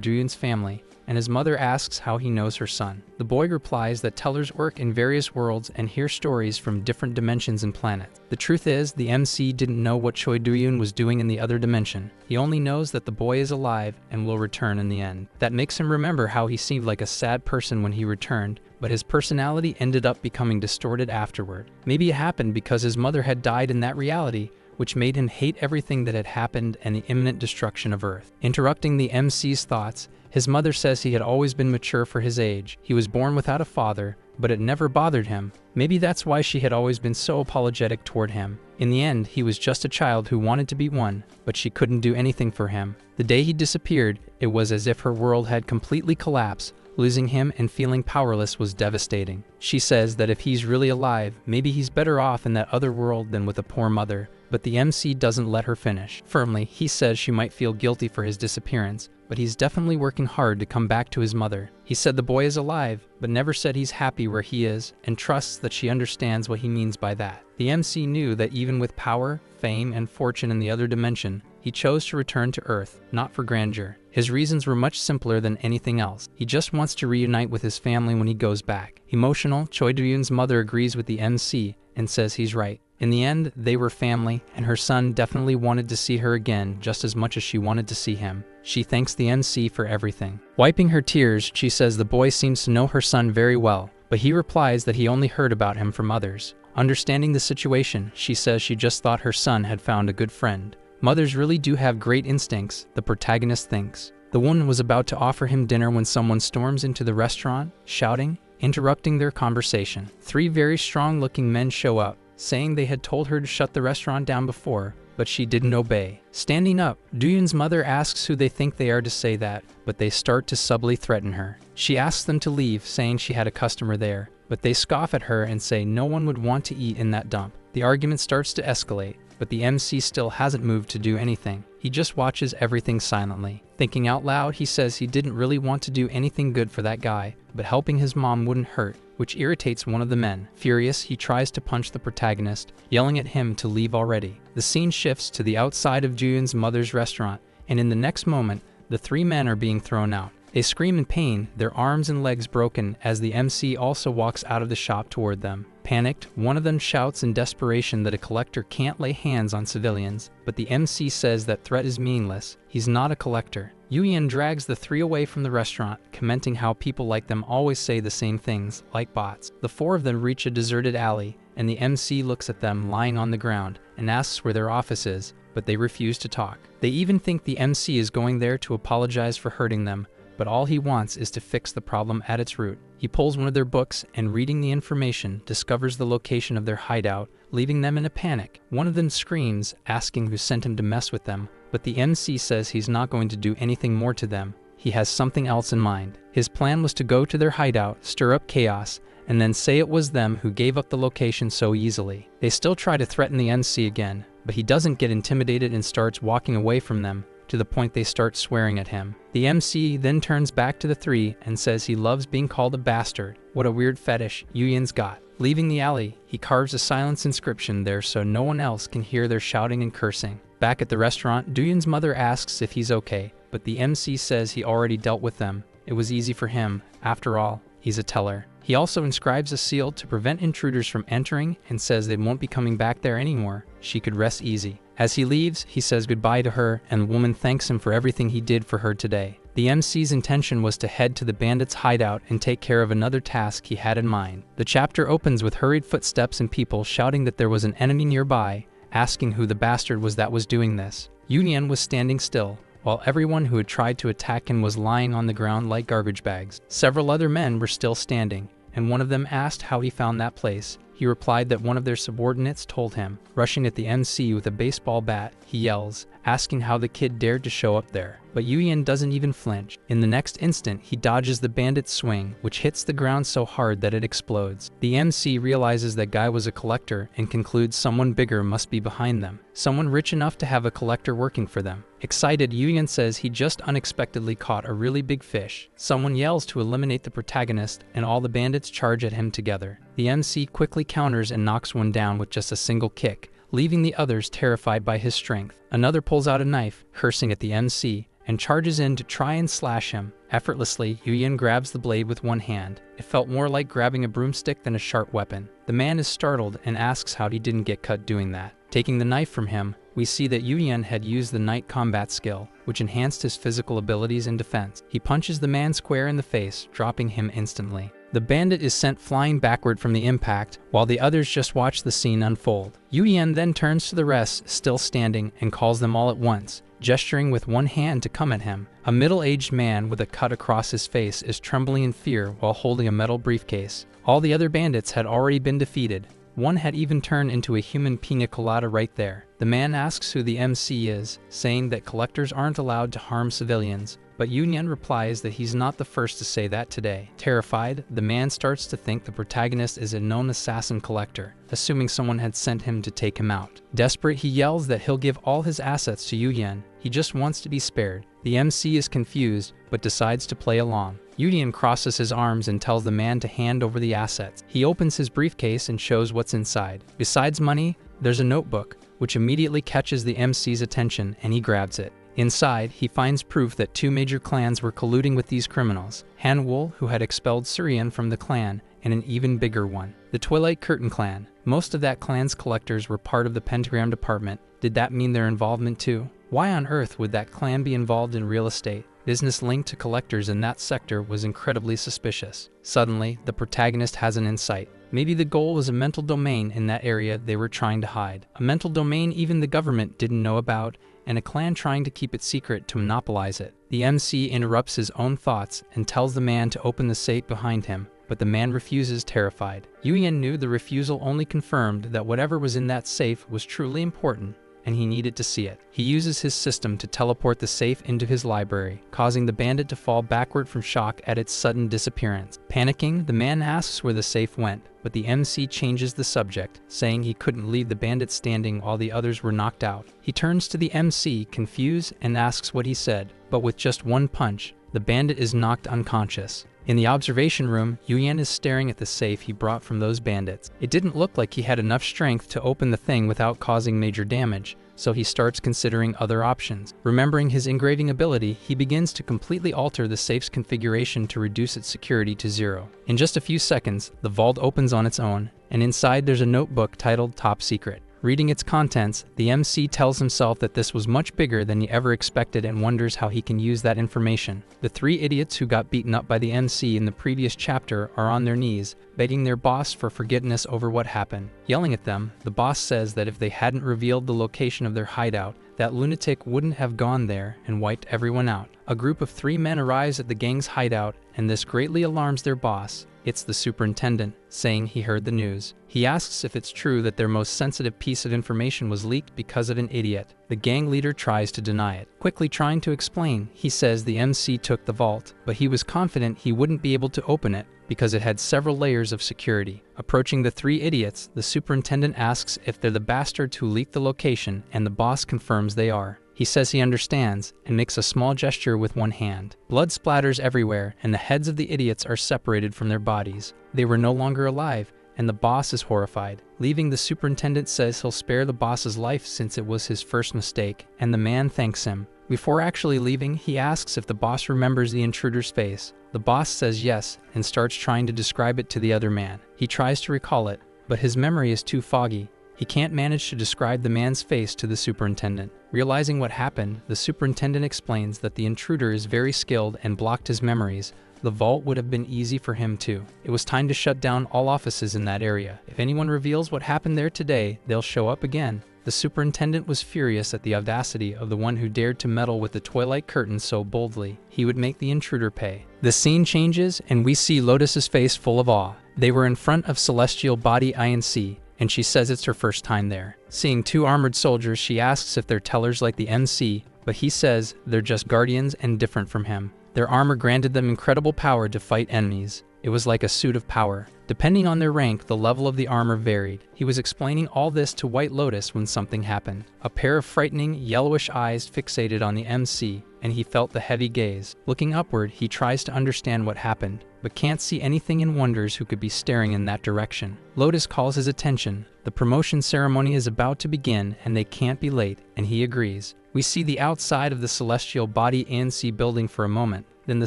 Do-yoon's family, and his mother asks how he knows her son. The boy replies that tellers work in various worlds and hear stories from different dimensions and planets. The truth is, the MC didn't know what Choi Do-yoon was doing in the other dimension. He only knows that the boy is alive and will return in the end. That makes him remember how he seemed like a sad person when he returned, but his personality ended up becoming distorted afterward. Maybe it happened because his mother had died in that reality, which made him hate everything that had happened and the imminent destruction of Earth. Interrupting the MC's thoughts, his mother says he had always been mature for his age. He was born without a father, but it never bothered him. Maybe that's why she had always been so apologetic toward him. In the end, he was just a child who wanted to be one, but she couldn't do anything for him. The day he disappeared, it was as if her world had completely collapsed. Losing him and feeling powerless was devastating. She says that if he's really alive, maybe he's better off in that other world than with a poor mother, but the MC doesn't let her finish. Firmly, he says she might feel guilty for his disappearance, but he's definitely working hard to come back to his mother. He said the boy is alive, but never said he's happy where he is, and trusts that she understands what he means by that. The MC knew that even with power, fame, and fortune in the other dimension, he chose to return to Earth, not for grandeur. His reasons were much simpler than anything else. He just wants to reunite with his family when he goes back. Emotional, Choi Do-yoon's mother agrees with the MC and says he's right. In the end, they were family, and her son definitely wanted to see her again just as much as she wanted to see him. She thanks the MC for everything. Wiping her tears, she says the boy seems to know her son very well, but he replies that he only heard about him from others. Understanding the situation, she says she just thought her son had found a good friend. Mothers really do have great instincts, the protagonist thinks. The woman was about to offer him dinner when someone storms into the restaurant, shouting, interrupting their conversation. 3 very strong-looking men show up, saying they had told her to shut the restaurant down before, but she didn't obey. Standing up, Do-yoon's mother asks who they think they are to say that, but they start to subtly threaten her. She asks them to leave, saying she had a customer there, but they scoff at her and say no one would want to eat in that dump. The argument starts to escalate, but the MC still hasn't moved to do anything. He just watches everything silently. Thinking out loud, he says he didn't really want to do anything good for that guy, but helping his mom wouldn't hurt, which irritates one of the men. Furious, he tries to punch the protagonist, yelling at him to leave already. The scene shifts to the outside of Do-yoon's mother's restaurant, and in the next moment, the 3 men are being thrown out. They scream in pain, their arms and legs broken, as the MC also walks out of the shop toward them. Panicked, one of them shouts in desperation that a collector can't lay hands on civilians, but the MC says that threat is meaningless. He's not a collector. Yoo-yeon drags the 3 away from the restaurant, commenting how people like them always say the same things, like bots. The 4 of them reach a deserted alley, and the MC looks at them lying on the ground and asks where their office is, but they refuse to talk. They even think the MC is going there to apologize for hurting them, but all he wants is to fix the problem at its root. He pulls one of their books and, reading the information, discovers the location of their hideout, leaving them in a panic. One of them screams, asking who sent him to mess with them, but the MC says he's not going to do anything more to them. He has something else in mind. His plan was to go to their hideout, stir up chaos, and then say it was them who gave up the location so easily. They still try to threaten the MC again, but he doesn't get intimidated and starts walking away from them, to the point they start swearing at him. The MC then turns back to the 3 and says he loves being called a bastard. What a weird fetish Yoo-yeon's got. Leaving the alley, he carves a silence inscription there so no one else can hear their shouting and cursing. Back at the restaurant, Do-yoon's mother asks if he's okay, but the MC says he already dealt with them. It was easy for him. After all, he's a teller. He also inscribes a seal to prevent intruders from entering and says they won't be coming back there anymore. She could rest easy. As he leaves, he says goodbye to her, and the woman thanks him for everything he did for her today. The MC's intention was to head to the bandits' hideout and take care of another task he had in mind. The chapter opens with hurried footsteps and people shouting that there was an enemy nearby, asking who the bastard was that was doing this. Yoo-yeon was standing still, while everyone who had tried to attack him was lying on the ground like garbage bags. Several other men were still standing, and one of them asked how he found that place. He replied that one of their subordinates told him. Rushing at the MC with a baseball bat, he yells, asking how the kid dared to show up there. But Yoo-yeon doesn't even flinch. In the next instant, he dodges the bandit's swing, which hits the ground so hard that it explodes. The MC realizes that guy was a collector and concludes someone bigger must be behind them. Someone rich enough to have a collector working for them. Excited, Yoo-yeon says he just unexpectedly caught a really big fish. Someone yells to eliminate the protagonist, and all the bandits charge at him together. The MC quickly counters and knocks one down with just a single kick, leaving the others terrified by his strength. Another pulls out a knife, cursing at the MC, and charges in to try and slash him. Effortlessly, Yuyan grabs the blade with one hand. It felt more like grabbing a broomstick than a sharp weapon. The man is startled and asks how he didn't get cut doing that. Taking the knife from him, we see that Yuyan had used the night combat skill, which enhanced his physical abilities and defense. He punches the man square in the face, dropping him instantly. The bandit is sent flying backward from the impact, while the others just watch the scene unfold. Yuyan then turns to the rest, still standing, and calls them all at once, gesturing with one hand to come at him. A middle-aged man with a cut across his face is trembling in fear while holding a metal briefcase. All the other bandits had already been defeated. One had even turned into a human pina colada right there. The man asks who the MC is, saying that collectors aren't allowed to harm civilians, but Yuyan replies that he's not the first to say that today. Terrified, the man starts to think the protagonist is a known assassin collector, assuming someone had sent him to take him out. Desperate, he yells that he'll give all his assets to Yuyan. He just wants to be spared. The MC is confused, but decides to play along. Yuyan crosses his arms and tells the man to hand over the assets. He opens his briefcase and shows what's inside. Besides money, there's a notebook, which immediately catches the MC's attention, and he grabs it. Inside, he finds proof that two major clans were colluding with these criminals: Hanwoo, who had expelled Surian from the clan, and an even bigger one, the Twilight Curtain clan. Most of that clan's collectors were part of the Pentagram department. Did that mean their involvement too? Why on earth would that clan be involved in real estate? Business linked to collectors in that sector was incredibly suspicious. Suddenly, the protagonist has an insight. Maybe the goal was a mental domain in that area they were trying to hide. A mental domain even the government didn't know about, and a clan trying to keep it secret to monopolize it. The MC interrupts his own thoughts and tells the man to open the safe behind him, but the man refuses, terrified. Yuyan knew the refusal only confirmed that whatever was in that safe was truly important, and he needed to see it. He uses his system to teleport the safe into his library, causing the bandit to fall backward from shock at its sudden disappearance. Panicking, the man asks where the safe went, but the MC changes the subject, saying he couldn't leave the bandit standing while the others were knocked out. He turns to the MC, confused, and asks what he said, but with just one punch, the bandit is knocked unconscious. In the observation room, Yuyan is staring at the safe he brought from those bandits. It didn't look like he had enough strength to open the thing without causing major damage, so he starts considering other options. Remembering his engraving ability, he begins to completely alter the safe's configuration to reduce its security to 0. In just a few seconds, the vault opens on its own, and inside there's a notebook titled Top Secret. Reading its contents, the MC tells himself that this was much bigger than he ever expected and wonders how he can use that information. The three idiots who got beaten up by the MC in the previous chapter are on their knees, begging their boss for forgiveness over what happened. Yelling at them, the boss says that if they hadn't revealed the location of their hideout, that lunatic wouldn't have gone there and wiped everyone out. A group of 3 men arrives at the gang's hideout, and this greatly alarms their boss. It's the superintendent, saying he heard the news. He asks if it's true that their most sensitive piece of information was leaked because of an idiot. The gang leader tries to deny it. Quickly trying to explain, he says the MC took the vault, but he was confident he wouldn't be able to open it because it had several layers of security. Approaching the 3 idiots, the superintendent asks if they're the bastards who leaked the location, and the boss confirms they are. He says he understands, and makes a small gesture with one hand. Blood splatters everywhere, and the heads of the idiots are separated from their bodies. They were no longer alive, and the boss is horrified. Leaving, the superintendent says he'll spare the boss's life since it was his first mistake, and the man thanks him. Before actually leaving, he asks if the boss remembers the intruder's face. The boss says yes, and starts trying to describe it to the other man. He tries to recall it, but his memory is too foggy. He can't manage to describe the man's face to the superintendent. Realizing what happened, the superintendent explains that the intruder is very skilled and blocked his memories. The vault would have been easy for him too. It was time to shut down all offices in that area. If anyone reveals what happened there today, they'll show up again. The superintendent was furious at the audacity of the one who dared to meddle with the Twilight Curtain so boldly. He would make the intruder pay. The scene changes, and we see Lotus's face full of awe. They were in front of Celestial Body INC, and she says it's her first time there. Seeing 2 armored soldiers, she asks if they're tellers like the MC, but he says they're just guardians and different from him. Their armor granted them incredible power to fight enemies. It was like a suit of power. Depending on their rank, the level of the armor varied. He was explaining all this to White Lotus when something happened. A pair of frightening, yellowish eyes fixated on the MC, and he felt the heavy gaze. Looking upward, he tries to understand what happened, but can't see anything and wonders who could be staring in that direction. Lotus calls his attention. The promotion ceremony is about to begin, and they can't be late, and he agrees. We see the outside of the celestial body ANC building for a moment, then the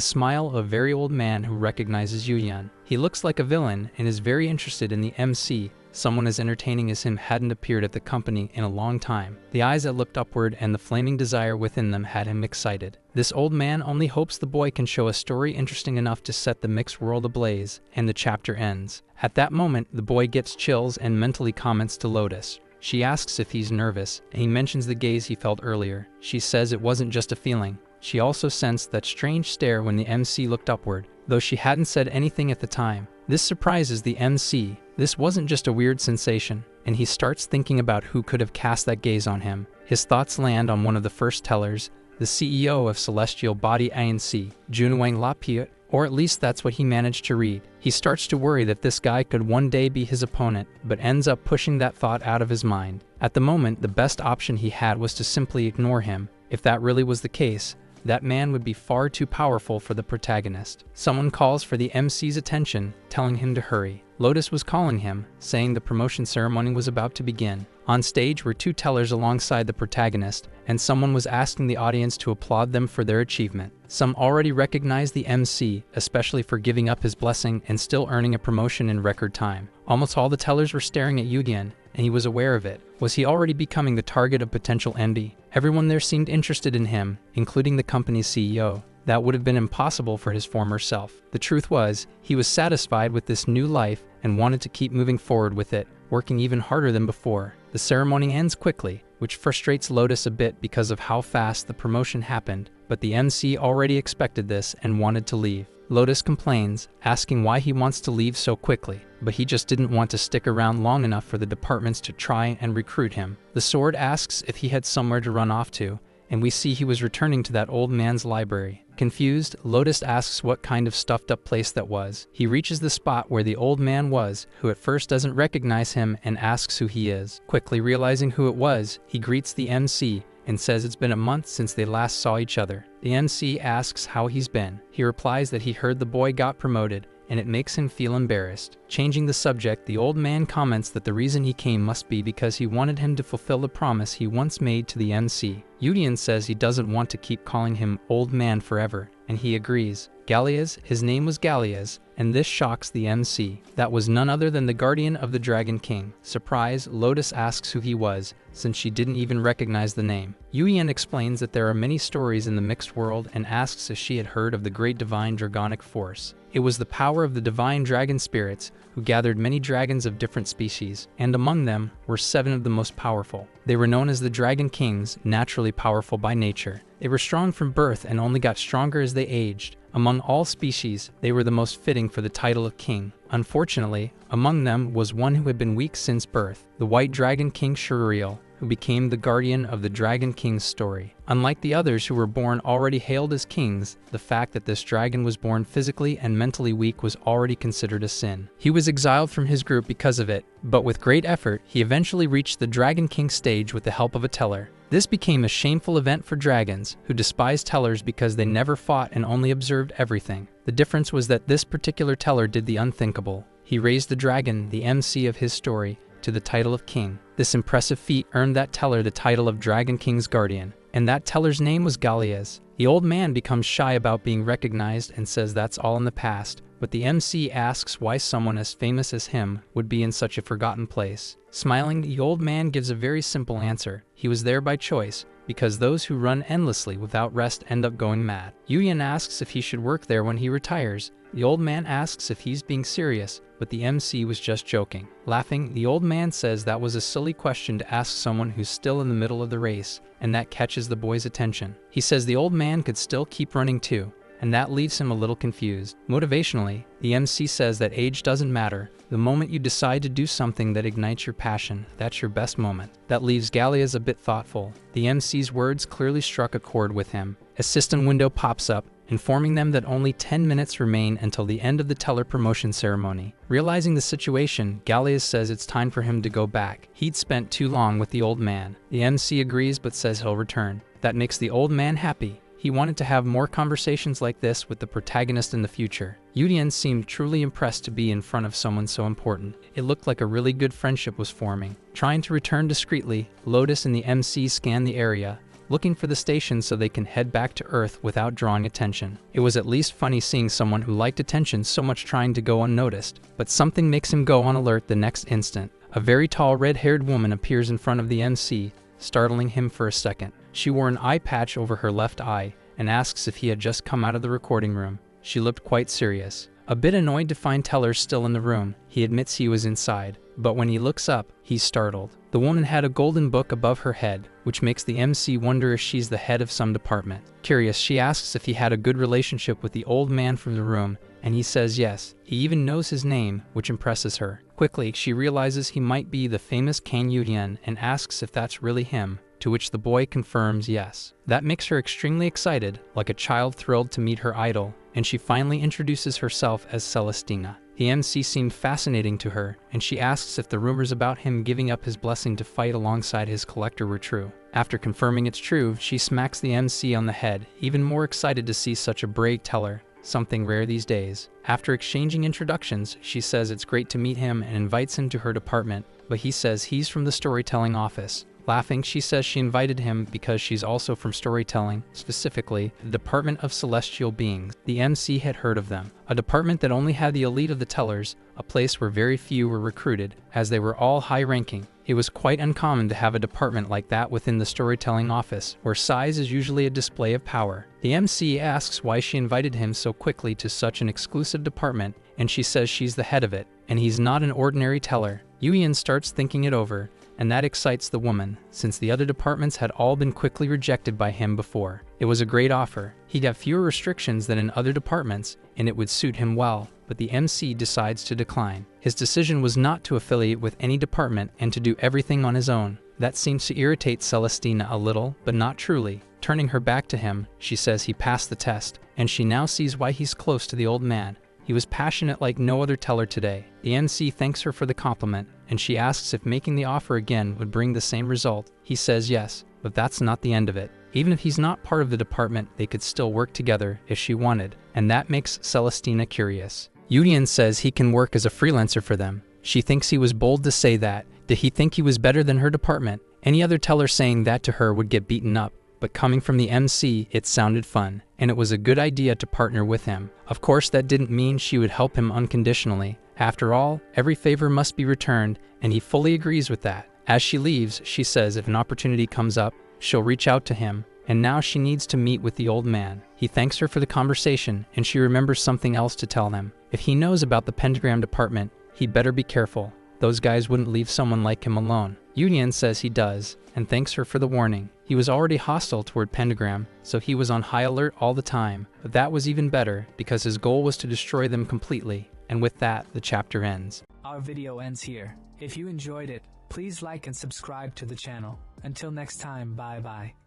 smile of a very old man who recognizes Yuyan. He looks like a villain and is very interested in the MC. Someone as entertaining as him hadn't appeared at the company in a long time. The eyes that looked upward and the flaming desire within them had him excited. This old man only hopes the boy can show a story interesting enough to set the mixed world ablaze, and the chapter ends. At that moment, the boy gets chills and mentally comments to Lotus. She asks if he's nervous, and he mentions the gaze he felt earlier. She says it wasn't just a feeling. She also sensed that strange stare when the MC looked upward, though she hadn't said anything at the time. This surprises the MC. This wasn't just a weird sensation, and he starts thinking about who could have cast that gaze on him. His thoughts land on one of the first tellers, the CEO of Celestial Body ANC, Junwang Lapiut, or at least that's what he managed to read. He starts to worry that this guy could one day be his opponent, but ends up pushing that thought out of his mind. At the moment, the best option he had was to simply ignore him. If that really was the case, that man would be far too powerful for the protagonist. Someone calls for the MC's attention, telling him to hurry. Lotus was calling him, saying the promotion ceremony was about to begin. On stage were two tellers alongside the protagonist, and someone was asking the audience to applaud them for their achievement. Some already recognized the MC, especially for giving up his blessing and still earning a promotion in record time. Almost all the tellers were staring at Yugen, and he was aware of it. Was he already becoming the target of potential envy? Everyone there seemed interested in him, including the company's CEO. That would have been impossible for his former self. The truth was, he was satisfied with this new life and wanted to keep moving forward with it, working even harder than before. The ceremony ends quickly, which frustrates Lotus a bit because of how fast the promotion happened, but the MC already expected this and wanted to leave. Lotus complains, asking why he wants to leave so quickly, but he just didn't want to stick around long enough for the departments to try and recruit him. The sword asks if he had somewhere to run off to, and we see he was returning to that old man's library. Confused, Lotus asks what kind of stuffed-up place that was. He reaches the spot where the old man was, who at first doesn't recognize him and asks who he is. Quickly realizing who it was, he greets the MC and says it's been a month since they last saw each other. The MC asks how he's been. He replies that he heard the boy got promoted, and it makes him feel embarrassed. Changing the subject, the old man comments that the reason he came must be because he wanted him to fulfill the promise he once made to the MC. Yudian says he doesn't want to keep calling him old man forever, and he agrees. Gallias, his name was Gallias, and this shocks the MC. That was none other than the guardian of the Dragon King. Surprised, Lotus asks who he was, since she didn't even recognize the name. Yuyan explains that there are many stories in the mixed world and asks if she had heard of the great divine dragonic force. It was the power of the divine dragon spirits who gathered many dragons of different species, and among them were 7 of the most powerful. They were known as the Dragon Kings, naturally powerful by nature. They were strong from birth and only got stronger as they aged. Among all species, they were the most fitting for the title of king. Unfortunately, among them was one who had been weak since birth, the White Dragon King Shuriel, who became the guardian of the Dragon King's story. Unlike the others who were born already hailed as kings, the fact that this dragon was born physically and mentally weak was already considered a sin. He was exiled from his group because of it, but with great effort, he eventually reached the Dragon King stage with the help of a teller. This became a shameful event for dragons, who despised tellers because they never fought and only observed everything. The difference was that this particular teller did the unthinkable. He raised the dragon, the MC of his story, to the title of king. This impressive feat earned that teller the title of Dragon King's guardian, and that teller's name was Gallias. The old man becomes shy about being recognized and says that's all in the past, but the MC asks why someone as famous as him would be in such a forgotten place. Smiling, the old man gives a very simple answer. He was there by choice, because those who run endlessly without rest end up going mad. Yuyan asks if he should work there when he retires. The old man asks if he's being serious, but the MC was just joking. Laughing, the old man says that was a silly question to ask someone who's still in the middle of the race, and that catches the boy's attention. He says the old man could still keep running too, and that leaves him a little confused. Motivationally, the MC says that age doesn't matter. The moment you decide to do something that ignites your passion, that's your best moment. That leaves Gallias a bit thoughtful. The MC's words clearly struck a chord with him. A system window pops up, informing them that only 10 minutes remain until the end of the teller promotion ceremony. Realizing the situation, Gallias says it's time for him to go back. He'd spent too long with the old man. The MC agrees but says he'll return. That makes the old man happy. He wanted to have more conversations like this with the protagonist in the future. Yudian seemed truly impressed to be in front of someone so important. It looked like a really good friendship was forming. Trying to return discreetly, Lotus and the MC scan the area, looking for the station so they can head back to Earth without drawing attention. It was at least funny seeing someone who liked attention so much trying to go unnoticed, but something makes him go on alert the next instant. A very tall red-haired woman appears in front of the MC, startling him for a second. She wore an eye patch over her left eye and asks if he had just come out of the recording room. She looked quite serious. A bit annoyed to find Teller still in the room, he admits he was inside, but when he looks up, he's startled. The woman had a golden book above her head, which makes the MC wonder if she's the head of some department. Curious, she asks if he had a good relationship with the old man from the room, and he says yes. He even knows his name, which impresses her. Quickly, she realizes he might be the famous Kang Yu-hyen and asks if that's really him, to which the boy confirms yes. That makes her extremely excited, like a child thrilled to meet her idol, and she finally introduces herself as Celestina. The MC seemed fascinating to her, and she asks if the rumors about him giving up his blessing to fight alongside his collector were true. After confirming it's true, she smacks the MC on the head, even more excited to see such a brave Teller, something rare these days. After exchanging introductions, she says it's great to meet him and invites him to her department, but he says he's from the storytelling office. Laughing, she says she invited him because she's also from storytelling, specifically the Department of Celestial Beings. The MC had heard of them, a department that only had the elite of the tellers, a place where very few were recruited, as they were all high-ranking. It was quite uncommon to have a department like that within the storytelling office, where size is usually a display of power. The MC asks why she invited him so quickly to such an exclusive department, and she says she's the head of it, and he's not an ordinary teller. Yu-hyen starts thinking it over, and that excites the woman, since the other departments had all been quickly rejected by him before. It was a great offer. He'd have fewer restrictions than in other departments, and it would suit him well, but the MC decides to decline. His decision was not to affiliate with any department and to do everything on his own. That seems to irritate Celestina a little, but not truly. Turning her back to him, she says he passed the test, and she now sees why he's close to the old man. He was passionate like no other teller today. The MC thanks her for the compliment, and she asks if making the offer again would bring the same result. He says yes, but that's not the end of it. Even if he's not part of the department, they could still work together if she wanted, and that makes Celestina curious. Yu-hyen says he can work as a freelancer for them. She thinks he was bold to say that. Did he think he was better than her department? Any other teller saying that to her would get beaten up. But coming from the MC, it sounded fun, and it was a good idea to partner with him. Of course, that didn't mean she would help him unconditionally. After all, every favor must be returned, and he fully agrees with that. As she leaves, she says if an opportunity comes up, she'll reach out to him, and now she needs to meet with the old man. He thanks her for the conversation, and she remembers something else to tell them. If he knows about the pentagram department, he'd better be careful. Those guys wouldn't leave someone like him alone. Yu-hyen says he does, and thanks her for the warning. He was already hostile toward Pentagram, so he was on high alert all the time. But that was even better, because his goal was to destroy them completely. And with that, the chapter ends. Our video ends here. If you enjoyed it, please like and subscribe to the channel. Until next time, bye bye.